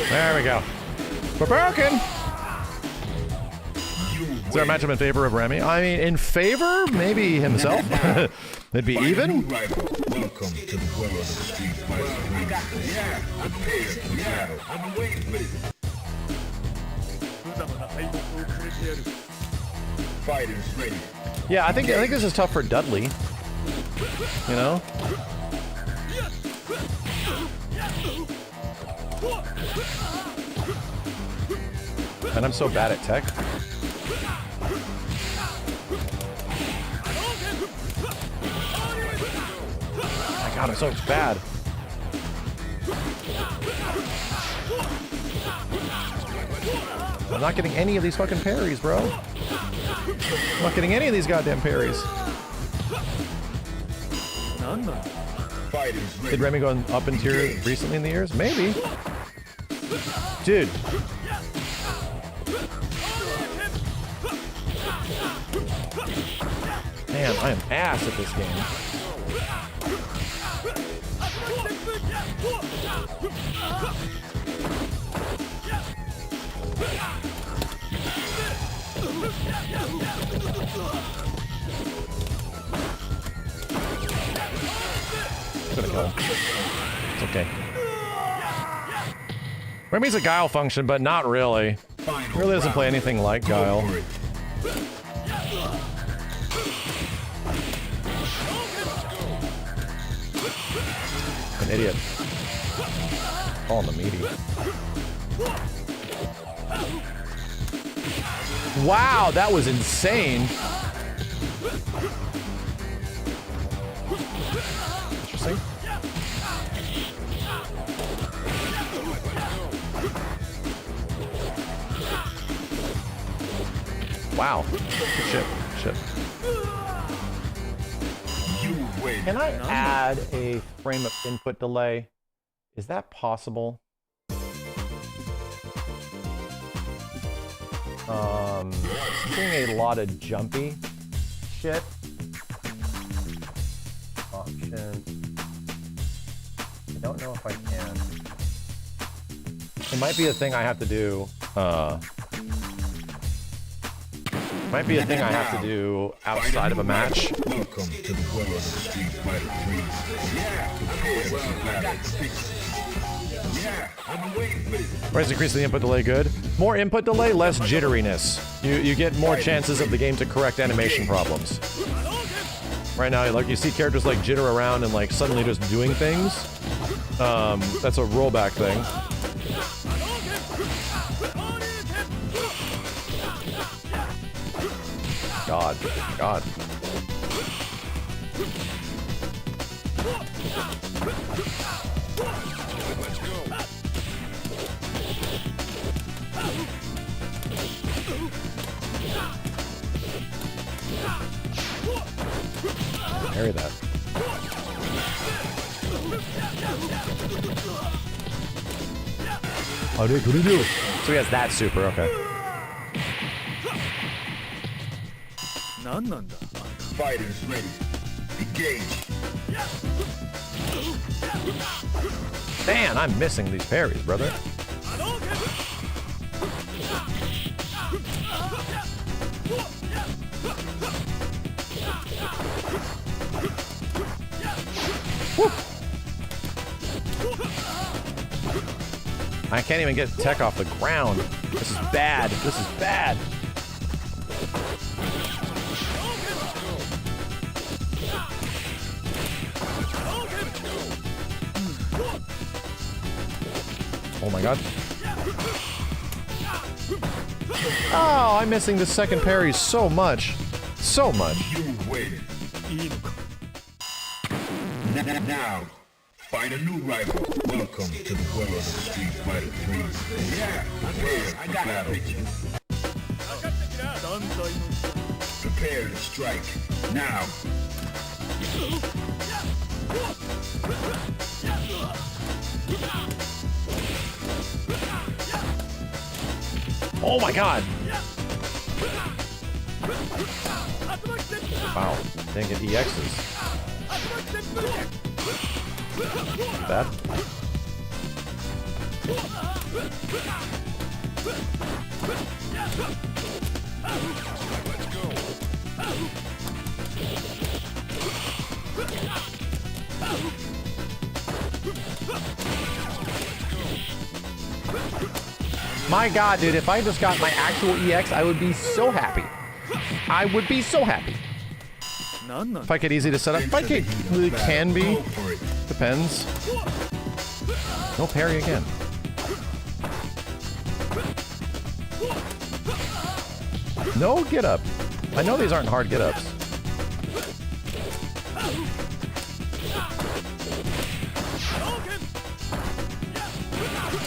Speaker 19: There we go. We're broken. Is there a matchup in favor of Remy? I mean, in favor? Maybe himself. It'd be even.
Speaker 10: Welcome to the world of the street fighter. Yeah, prepare for battle. I've been waiting for this. Fighters ready.
Speaker 19: Yeah, I think this is tough for Dudley. You know? And I'm so bad at tech. My god, I'm so bad. I'm not getting any of these fucking parries, bro. I'm not getting any of these goddamn parries. Did Remy go up in tier recently in the years? Maybe. Dude. Man, I am ass at this game. Gonna kill him. It's okay. Maybe it's a Guile function, but not really. It really doesn't play anything like Guile. An idiot. Calling the meaty. Wow, that was insane. Interesting. Wow. Shit. Shit. Can I add a frame of input delay? Is that possible? Seeing a lot of jumpy shit. Options. I don't know if I can. It might be a thing I have to do. Might be a thing I have to do outside of a match.
Speaker 10: Welcome to the world of Street Fighter 3.
Speaker 19: Why is increasing the input delay good? More input delay, less jitteriness. You get more chances of the game to correct animation problems. Right now, like you see characters like jitter around and like suddenly just doing things. That's a rollback thing. God. Carry that. What do you do? So he has that super, okay.
Speaker 10: Fighters ready. Engage.
Speaker 19: Man, I'm missing these parries, brother. Woo. I can't even get tech off the ground. This is bad. This is bad. Oh my god. Oh, I'm missing the second parry so much. So much.
Speaker 10: You win. Now, find a new rival. Welcome to the world of Street Fighter 3. Yeah, prepare I got battle. Prepare to strike. Now.
Speaker 19: Oh my god! Wow, didn't get EXs. Bad. My god, dude, if I just got my actual EX, I would be so happy. I would be so happy. Fight Kit easy to set up. Fight Kit really can be. Depends. No parry again. No get up. I know these aren't hard get ups.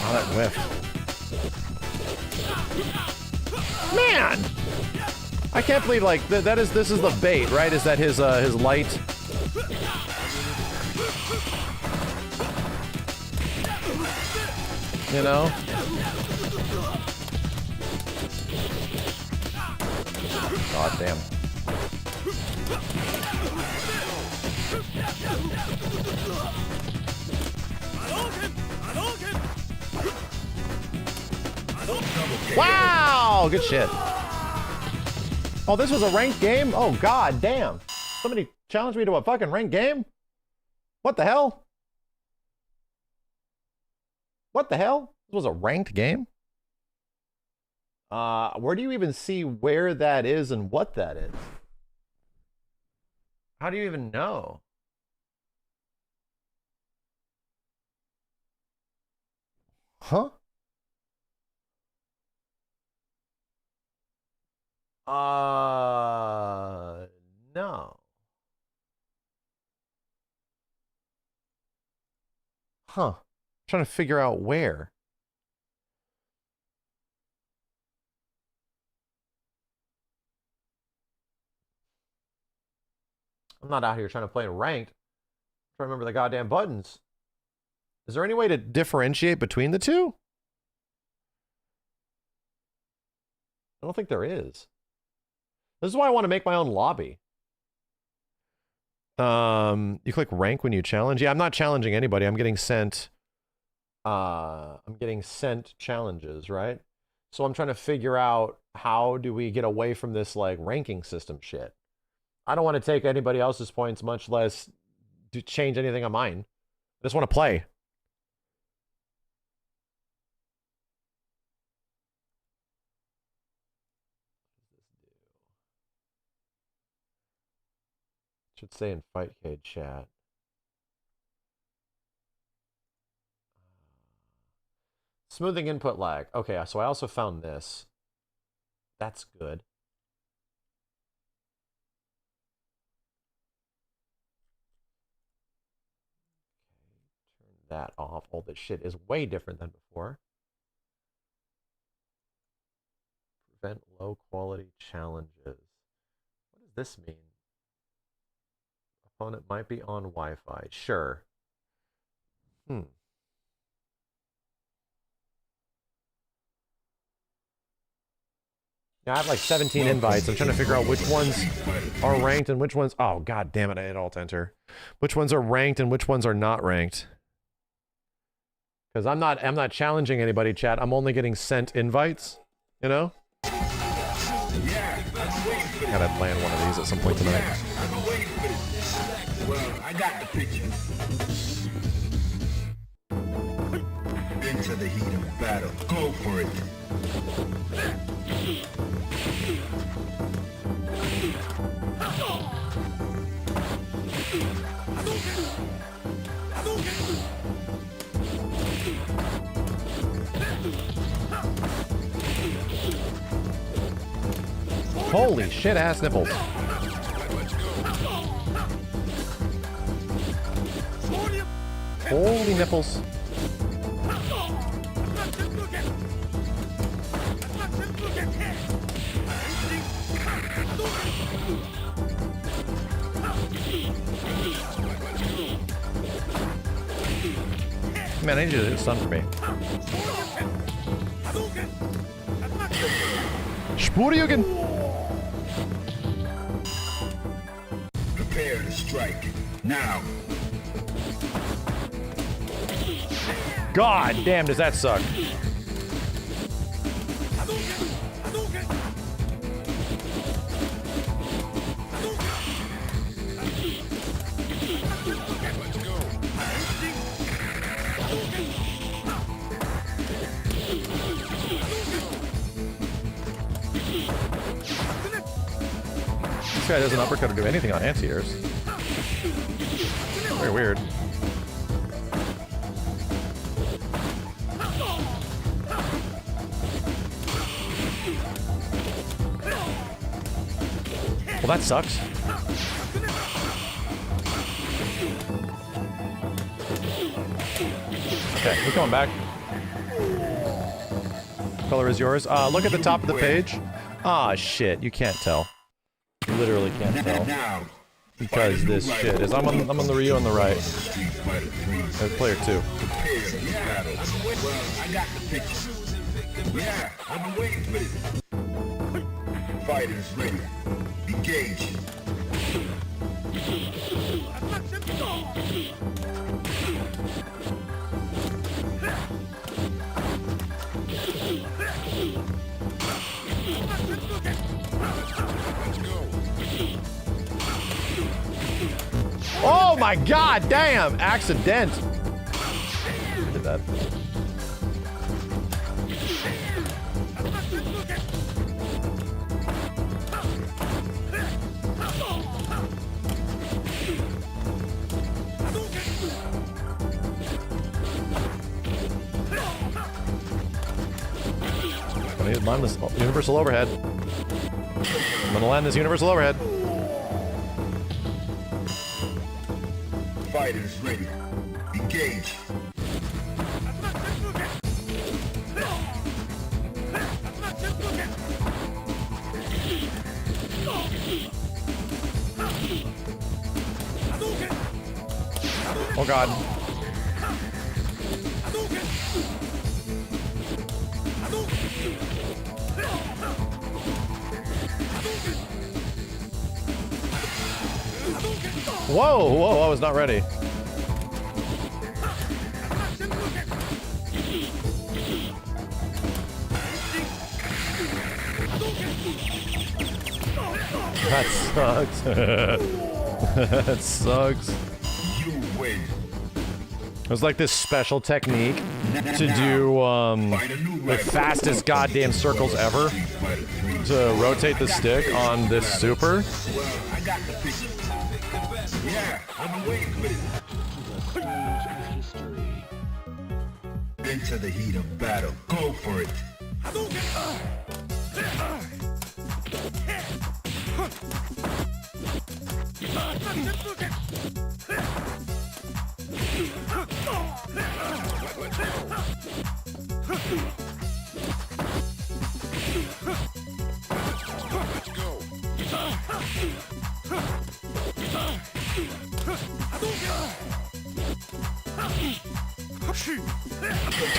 Speaker 19: Oh, that whiff. Man! I can't believe, like, this is the bait, right? Is that his light? You know? God damn. Wow, good shit. Oh, this was a ranked game? Oh, god damn. Somebody challenged me to a fucking ranked game? What the hell? What the hell? This was a ranked game? Where do you even see where that is and what that is? How do you even know? Huh? No. Huh. Trying to figure out where. I'm not out here trying to play ranked. I'm trying to remember the goddamn buttons. Is there any way to differentiate between the two? I don't think there is. This is why I want to make my own lobby. You click rank when you challenge. Yeah, I'm not challenging anybody. I'm getting sent challenges, right? So I'm trying to figure out how do we get away from this like ranking system shit. I don't want to take anybody else's points, much less to change anything on mine. I just want to play. Should say in Fightcade chat. Smoothing input lag. Okay, so I also found this. That's good. Okay, turn that off. All this shit is way different than before. Prevent low quality challenges. What does this mean? Opponent might be on Wi-Fi. Sure. Yeah, I have like 17 invites. I'm trying to figure out which ones are ranked and which ones... Oh, god damn it, I hit Alt Enter. Which ones are ranked and which ones are not ranked. Because I'm not challenging anybody, chat. I'm only getting sent invites, you know? Gotta land one of these at some point tonight.
Speaker 10: Well, I got the picture. Into the heat of battle. Go for it.
Speaker 19: Holy shit ass nipples. Holy nipples. Man, I need you to do something for me. Spurjugen!
Speaker 10: Prepare to strike. Now.
Speaker 19: God damn, does that suck. This guy doesn't uppercut or do anything on anti-airs. Very weird. Well, that sucks. Okay, we're coming back. Color is yours. Look at the top of the page. Ah, shit, you can't tell. You literally can't tell. Because this shit is... I'm on the Ryu on the right. There's player 2.
Speaker 10: I got the picture. Yeah, I've been waiting for this. Fighters ready. Engage.
Speaker 19: Oh my god, damn! Accident! Did that. I need to land this universal overhead. I'm gonna land this universal overhead.
Speaker 10: Fighters ready. Engage.
Speaker 19: Oh god. Whoa, whoa, I was not ready. That sucks. That sucks.
Speaker 10: You win.
Speaker 19: It was like this special technique to do the fastest goddamn circles ever to rotate the stick on this super.
Speaker 10: I got the picture. Yeah, I've been waiting for it. Into the heat of battle. Go for it.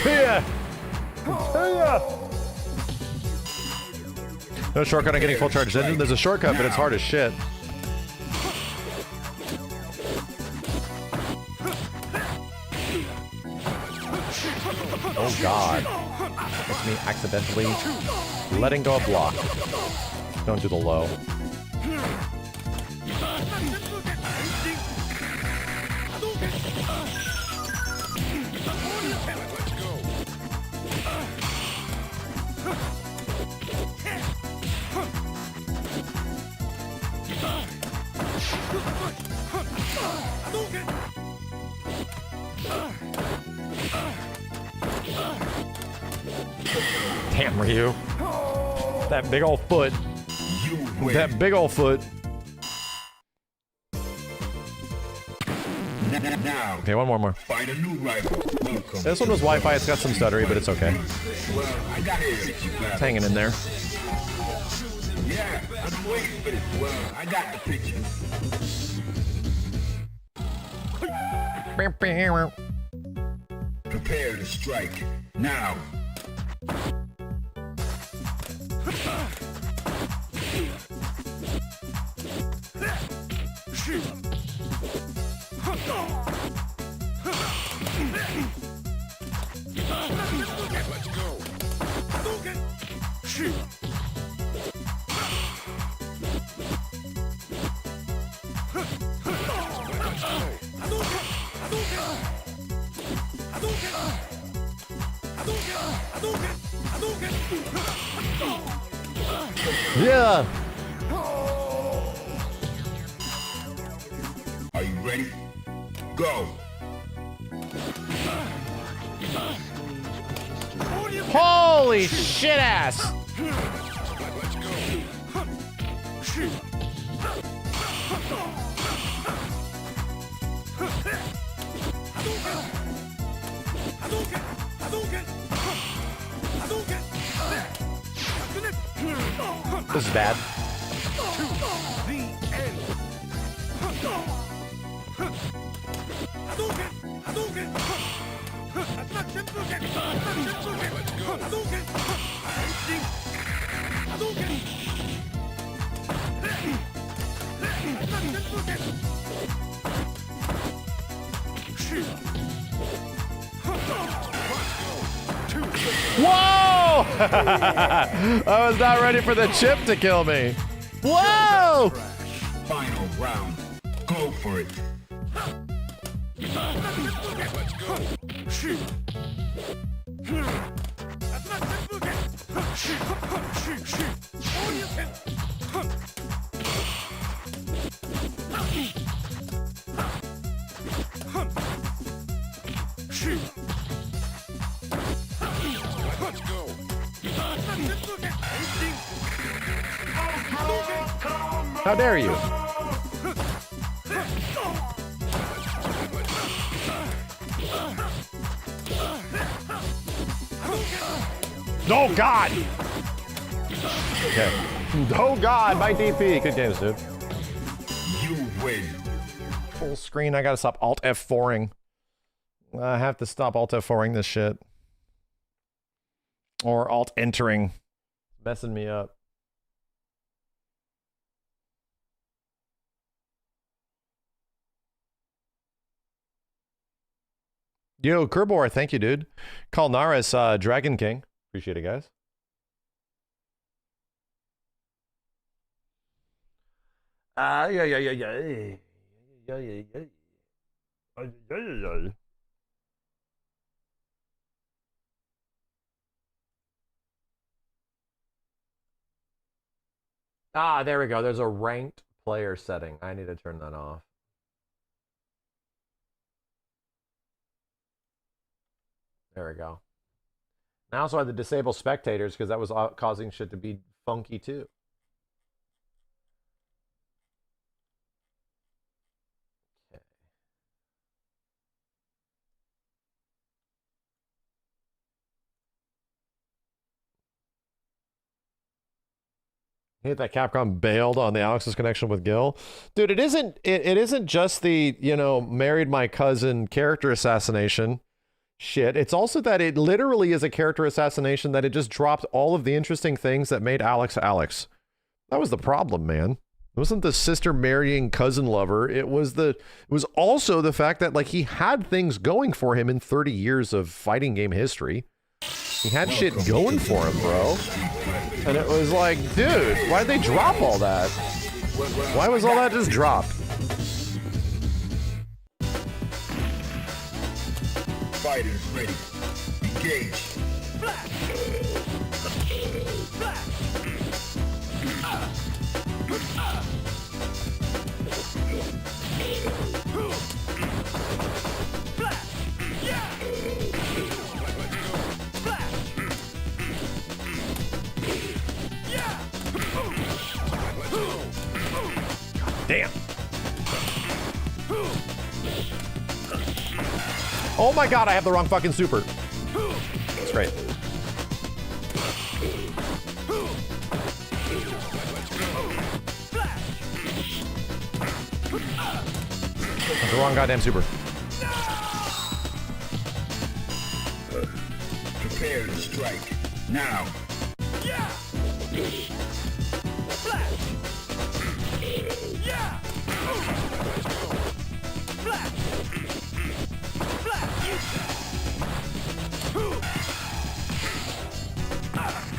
Speaker 19: Yeah. No shortcut on getting full charged engine. There's a shortcut, but it's hard as shit. Oh god. That's me accidentally letting go of block. Don't do the low. Damn, Ryu. That big old foot. That big old foot. Okay, one more.
Speaker 10: Find a new rival. Welcome.
Speaker 19: This one was Wi-Fi. It's got some stuttery, but it's okay. It's hanging in there.
Speaker 10: Yeah, I'm waiting for it. Well, I got the picture. Prepare to strike. Now. Let's go.
Speaker 19: Yeah.
Speaker 10: Are you ready? Go.
Speaker 19: Holy shit ass.
Speaker 10: Let's go.
Speaker 19: This is bad. Whoa! I was not ready for the chip to kill me. Whoa!
Speaker 10: Final round. Go for it. Let's go. Let's go.
Speaker 19: How dare you? Oh God! Okay. Oh God, my DP. Good games, dude.
Speaker 10: You win.
Speaker 19: Full screen. I gotta stop Alt F4ing. I have to stop Alt F4ing this shit. Or Alt entering. Messing me up. Yo, Kerbor, thank you, dude. Kalnaris, Dragon King. Appreciate it, guys. Ah, there we go. There's a ranked player setting. I need to turn that off. There we go. Now, so I had to disable spectators because that was causing shit to be funky too. Okay. Hate that Capcom bailed on the Alex's connection with Gil. Dude, it isn't just the, you know, married my cousin character assassination shit. It's also that it literally is a character assassination, that it just dropped all of the interesting things that made Alex Alex. That was the problem, man. It wasn't the sister marrying cousin lover. It was also the fact that, like, he had things going for him in 30 years of fighting game history. He had shit going for him, bro. And it was like, dude, why'd they drop all that? Why was all that just dropped?
Speaker 10: Fighters ready. Engage.
Speaker 19: Damn. Oh my God, I have the wrong fucking super. That's great. That's the wrong goddamn super.
Speaker 10: Prepare to strike. Now.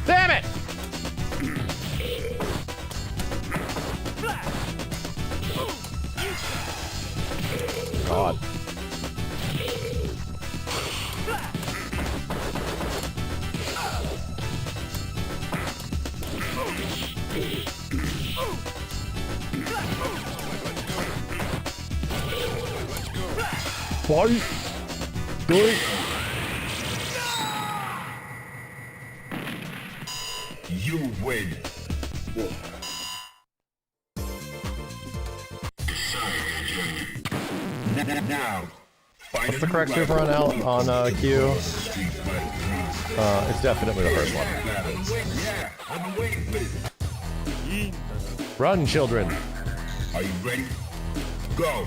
Speaker 19: Damn it! God. Fight! Do it!
Speaker 10: You win. Now.
Speaker 19: What's the correct super on L on Q? It's definitely the first one. Run, children.
Speaker 10: Are you ready? Go.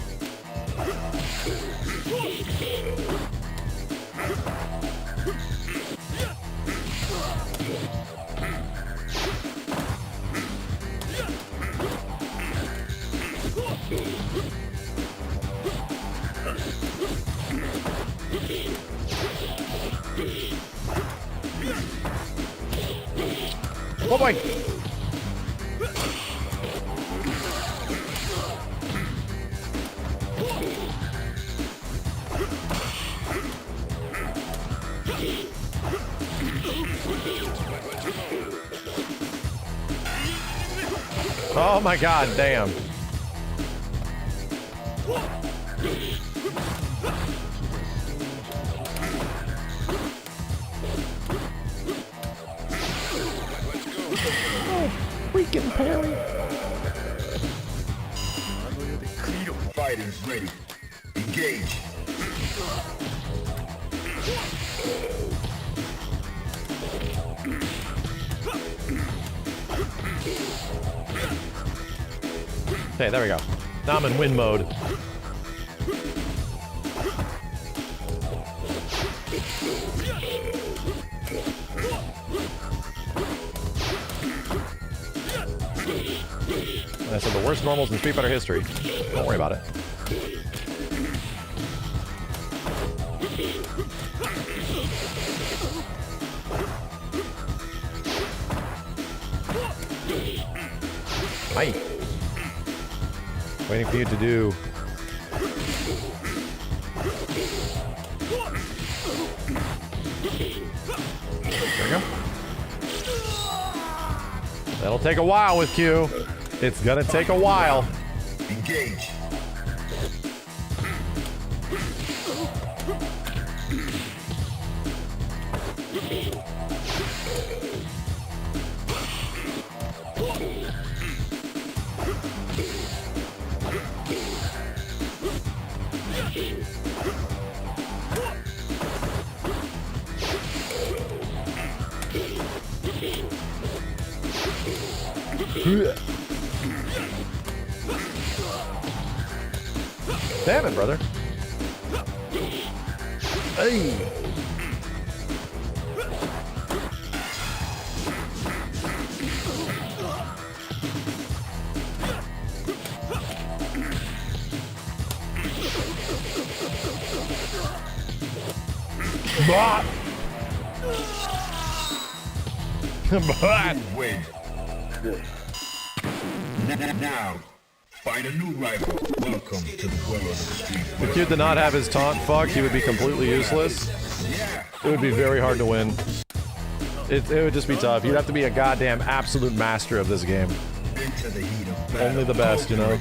Speaker 19: Oh boy! Oh my god, damn. Oh, freaking parry.
Speaker 10: Fighters ready. Engage.
Speaker 19: Okay, there we go. Now I'm in win mode. I said the worst normals in Street Fighter history. Don't worry about it. Hi. Waiting for you to do. There we go. That'll take a while with Q. It's gonna take a while.
Speaker 10: Engage.
Speaker 19: Damn it, brother. Hey. Bah.
Speaker 10: Win. Now, find a new rival. Welcome to the world of Street Fighter.
Speaker 19: If Q did not have his taunt fuck, he would be completely useless. It would be very hard to win. It would just be tough. You'd have to be a goddamn absolute master of this game.
Speaker 10: Into the heat of battle.
Speaker 19: Only the best, you know?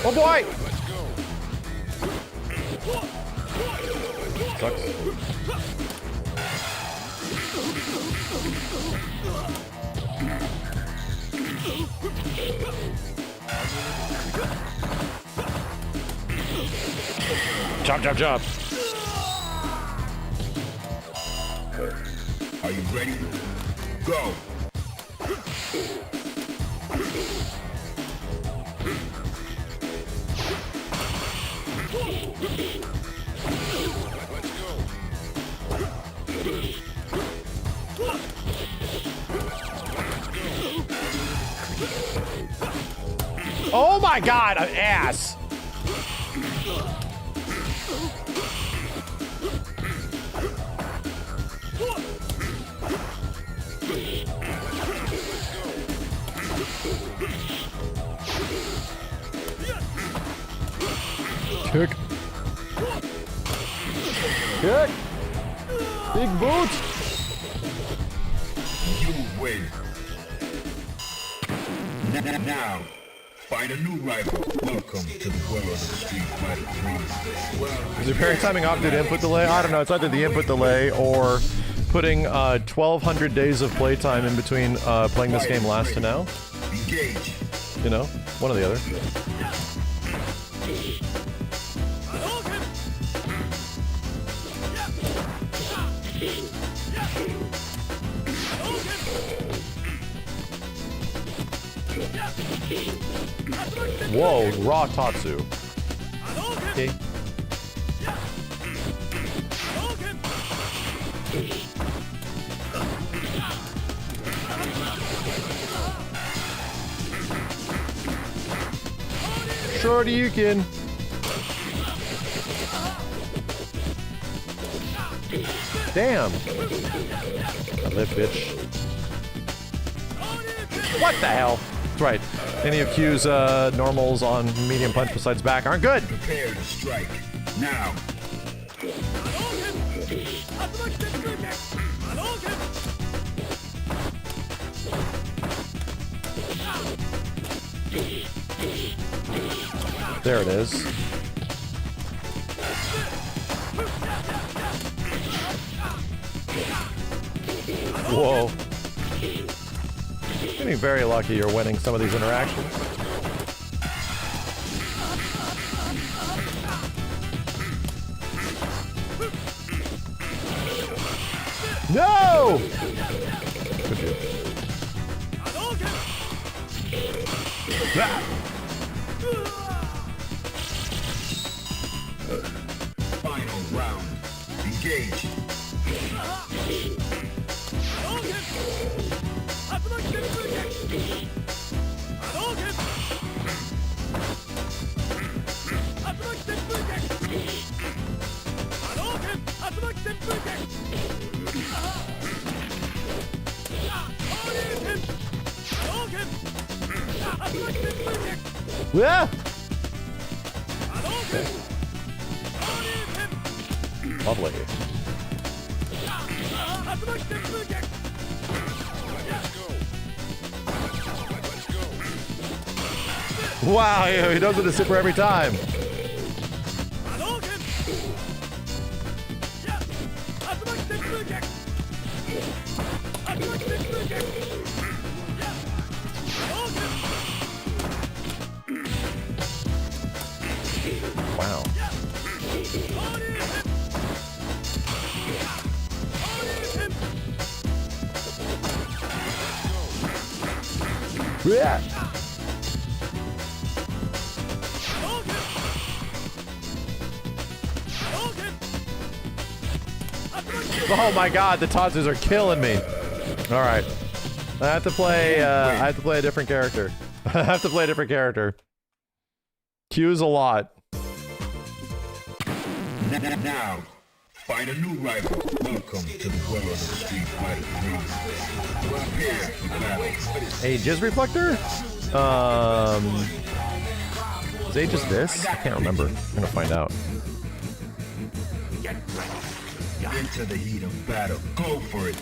Speaker 19: Oh boy! Sucks. Chop, chop, chop.
Speaker 10: Are you ready? Go!
Speaker 19: Oh my god, an ass! Kick. Kick. Big boot.
Speaker 10: You win. Now, find a new rival. Welcome to the world of Street Fighter 3.
Speaker 19: Is your pairing timing off due to input delay? I don't know. It's either the input delay or putting 1,200 days of playtime in between playing this game last to now.
Speaker 10: Engage.
Speaker 19: You know, one or the other. Whoa, raw Tatsu. Okay. Shorty, you can. Damn. I live, bitch. What the hell? That's right. Any of Q's normals on medium punch besides back aren't good.
Speaker 10: Prepare to strike. Now.
Speaker 19: There it is. Whoa. Getting very lucky you're winning some of these interactions. No! Good deal. Ah!
Speaker 10: Final round. Engage.
Speaker 19: Yeah. Lovely. Wow, he does it a super every time. Wow. Yeah. Oh my god, the Tatsus are killing me. Alright. I have to play a different character. I have to play a different character. Q's a lot.
Speaker 10: Now, find a new rival. Welcome to the world of Street Fighter 3. Prepare for battle.
Speaker 19: A Jizz Reflector? Is it just this? I can't remember. I'm gonna find out.
Speaker 10: Into the heat of battle. Go for it.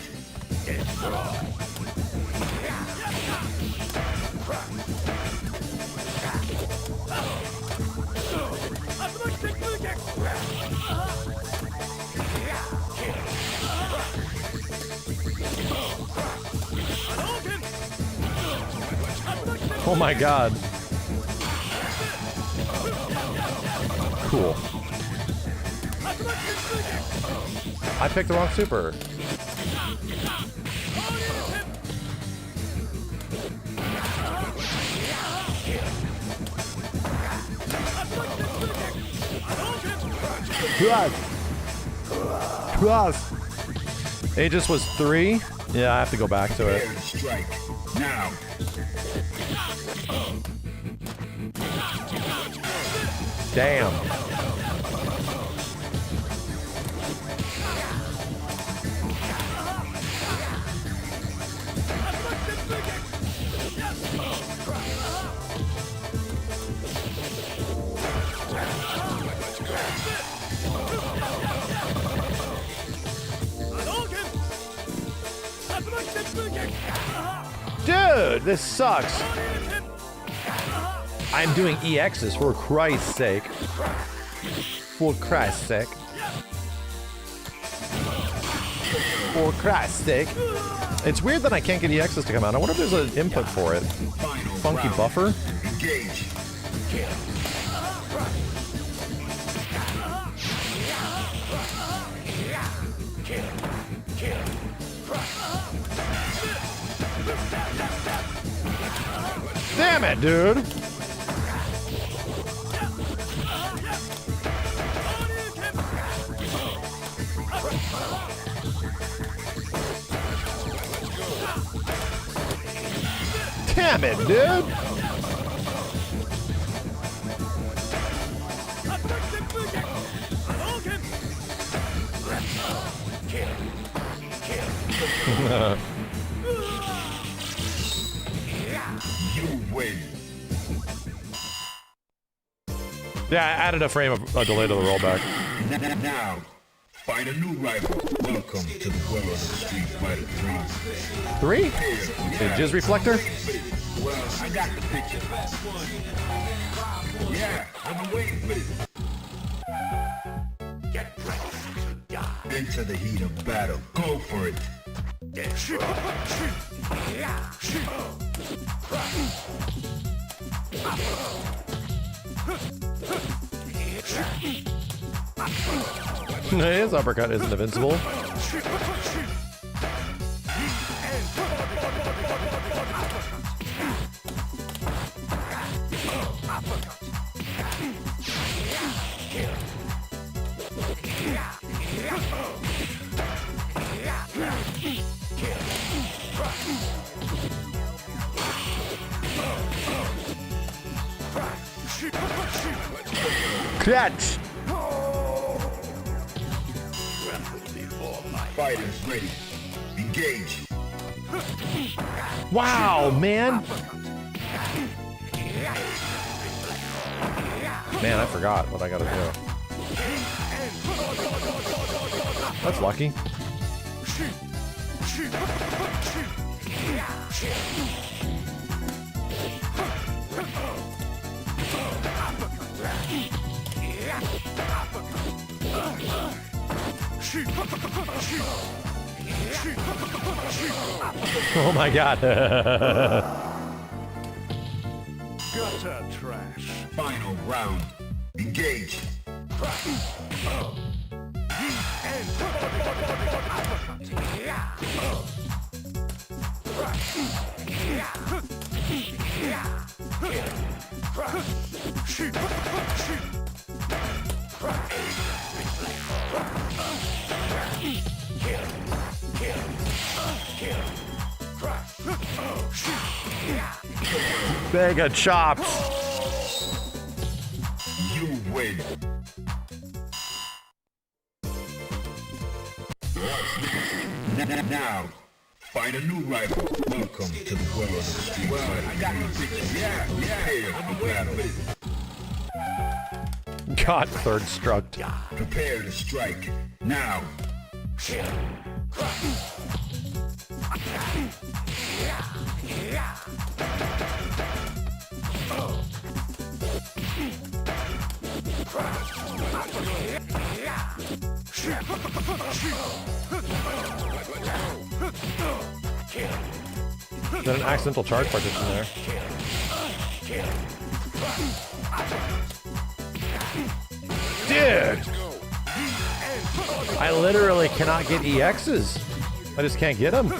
Speaker 19: Oh my god. Cool. I picked the wrong super. Plus. Aegis was 3? Yeah, I have to go back to it.
Speaker 10: Strike. Now.
Speaker 19: Damn. Dude, this sucks. I'm doing EXs for Christ's sake. For Christ's sake. For Christ's sake. It's weird that I can't get EXs to come out. I wonder if there's an input for it. Funky buffer?
Speaker 10: Engage.
Speaker 19: Damn it, dude. Damn it, dude.
Speaker 10: You win.
Speaker 19: Yeah, I added a frame of a delay to the rollback.
Speaker 10: Now, find a new rival. Welcome to the world of Street Fighter 3.
Speaker 19: 3? The Jizz Reflector?
Speaker 10: Well, I got the picture. Yeah, I've been waiting for this. Get ready to die. Into the heat of battle. Go for it.
Speaker 19: His uppercut isn't invincible. Catch!
Speaker 10: Fighters ready. Engage.
Speaker 19: Wow, man! Man, I forgot what I gotta do. That's lucky. Oh my god.
Speaker 10: Gutter trash. Final round. Engage.
Speaker 19: Mega chops.
Speaker 10: You win. Now, find a new rival. Welcome to the world of Street Fighter. I got the picture. Yeah. Prepare for battle.
Speaker 19: God, third struck.
Speaker 10: Prepare to strike. Now.
Speaker 19: Is that an accidental charge partition there? Dude! I literally cannot get EXs. I just can't get them.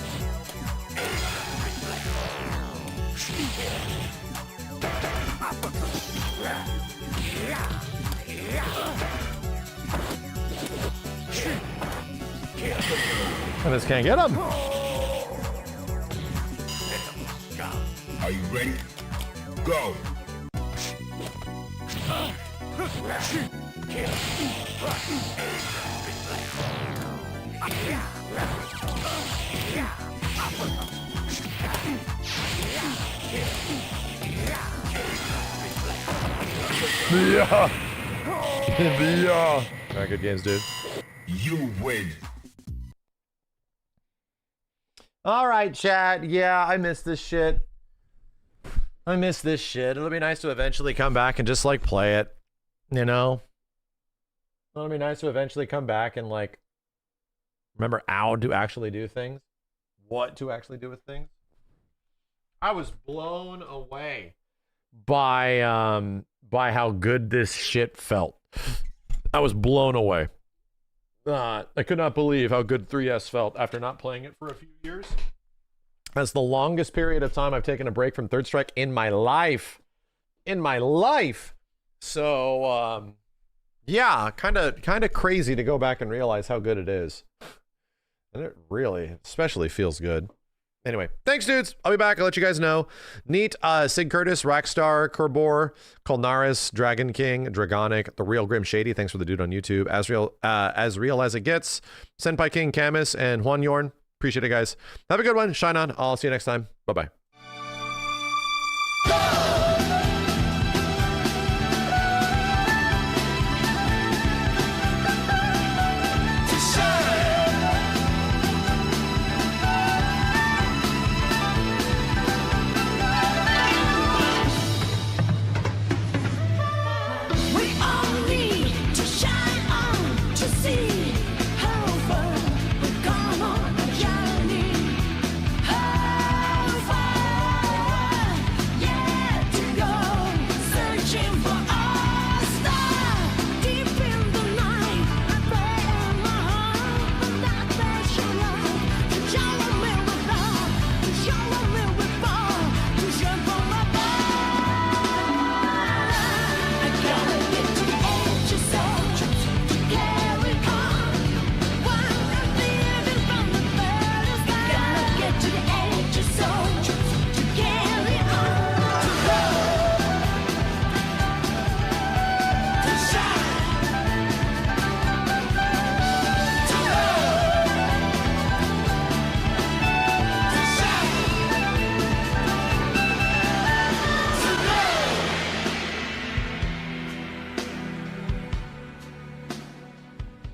Speaker 19: I just can't get them.
Speaker 10: Are you ready? Go.
Speaker 19: Yeah. Yeah. Alright, good games, dude.
Speaker 10: You win.
Speaker 19: Alright, chat. Yeah, I miss this shit. I miss this shit. It'll be nice to eventually come back and just, like, play it. You know? It'll be nice to eventually come back and, like, remember how to actually do things. What to actually do with things. I was blown away by how good this shit felt. I was blown away. I could not believe how good 3S felt after not playing it for a few years. That's the longest period of time I've taken a break from Third Strike in my life. In my life. So, yeah, kind of crazy to go back and realize how good it is. And it really, especially feels good. Anyway, thanks, dudes. I'll be back. I'll let you guys know. Neat, Sig Curtis, Rackstar, Kerbor, Colnaris, Dragon King, Dragonic, The Real Grim Shady. Thanks for the dude on YouTube. As real as it gets. Senpai King, Camus, and Juan Yorn. Appreciate it, guys. Have a good one. Shine on. I'll see you next time. Bye-bye.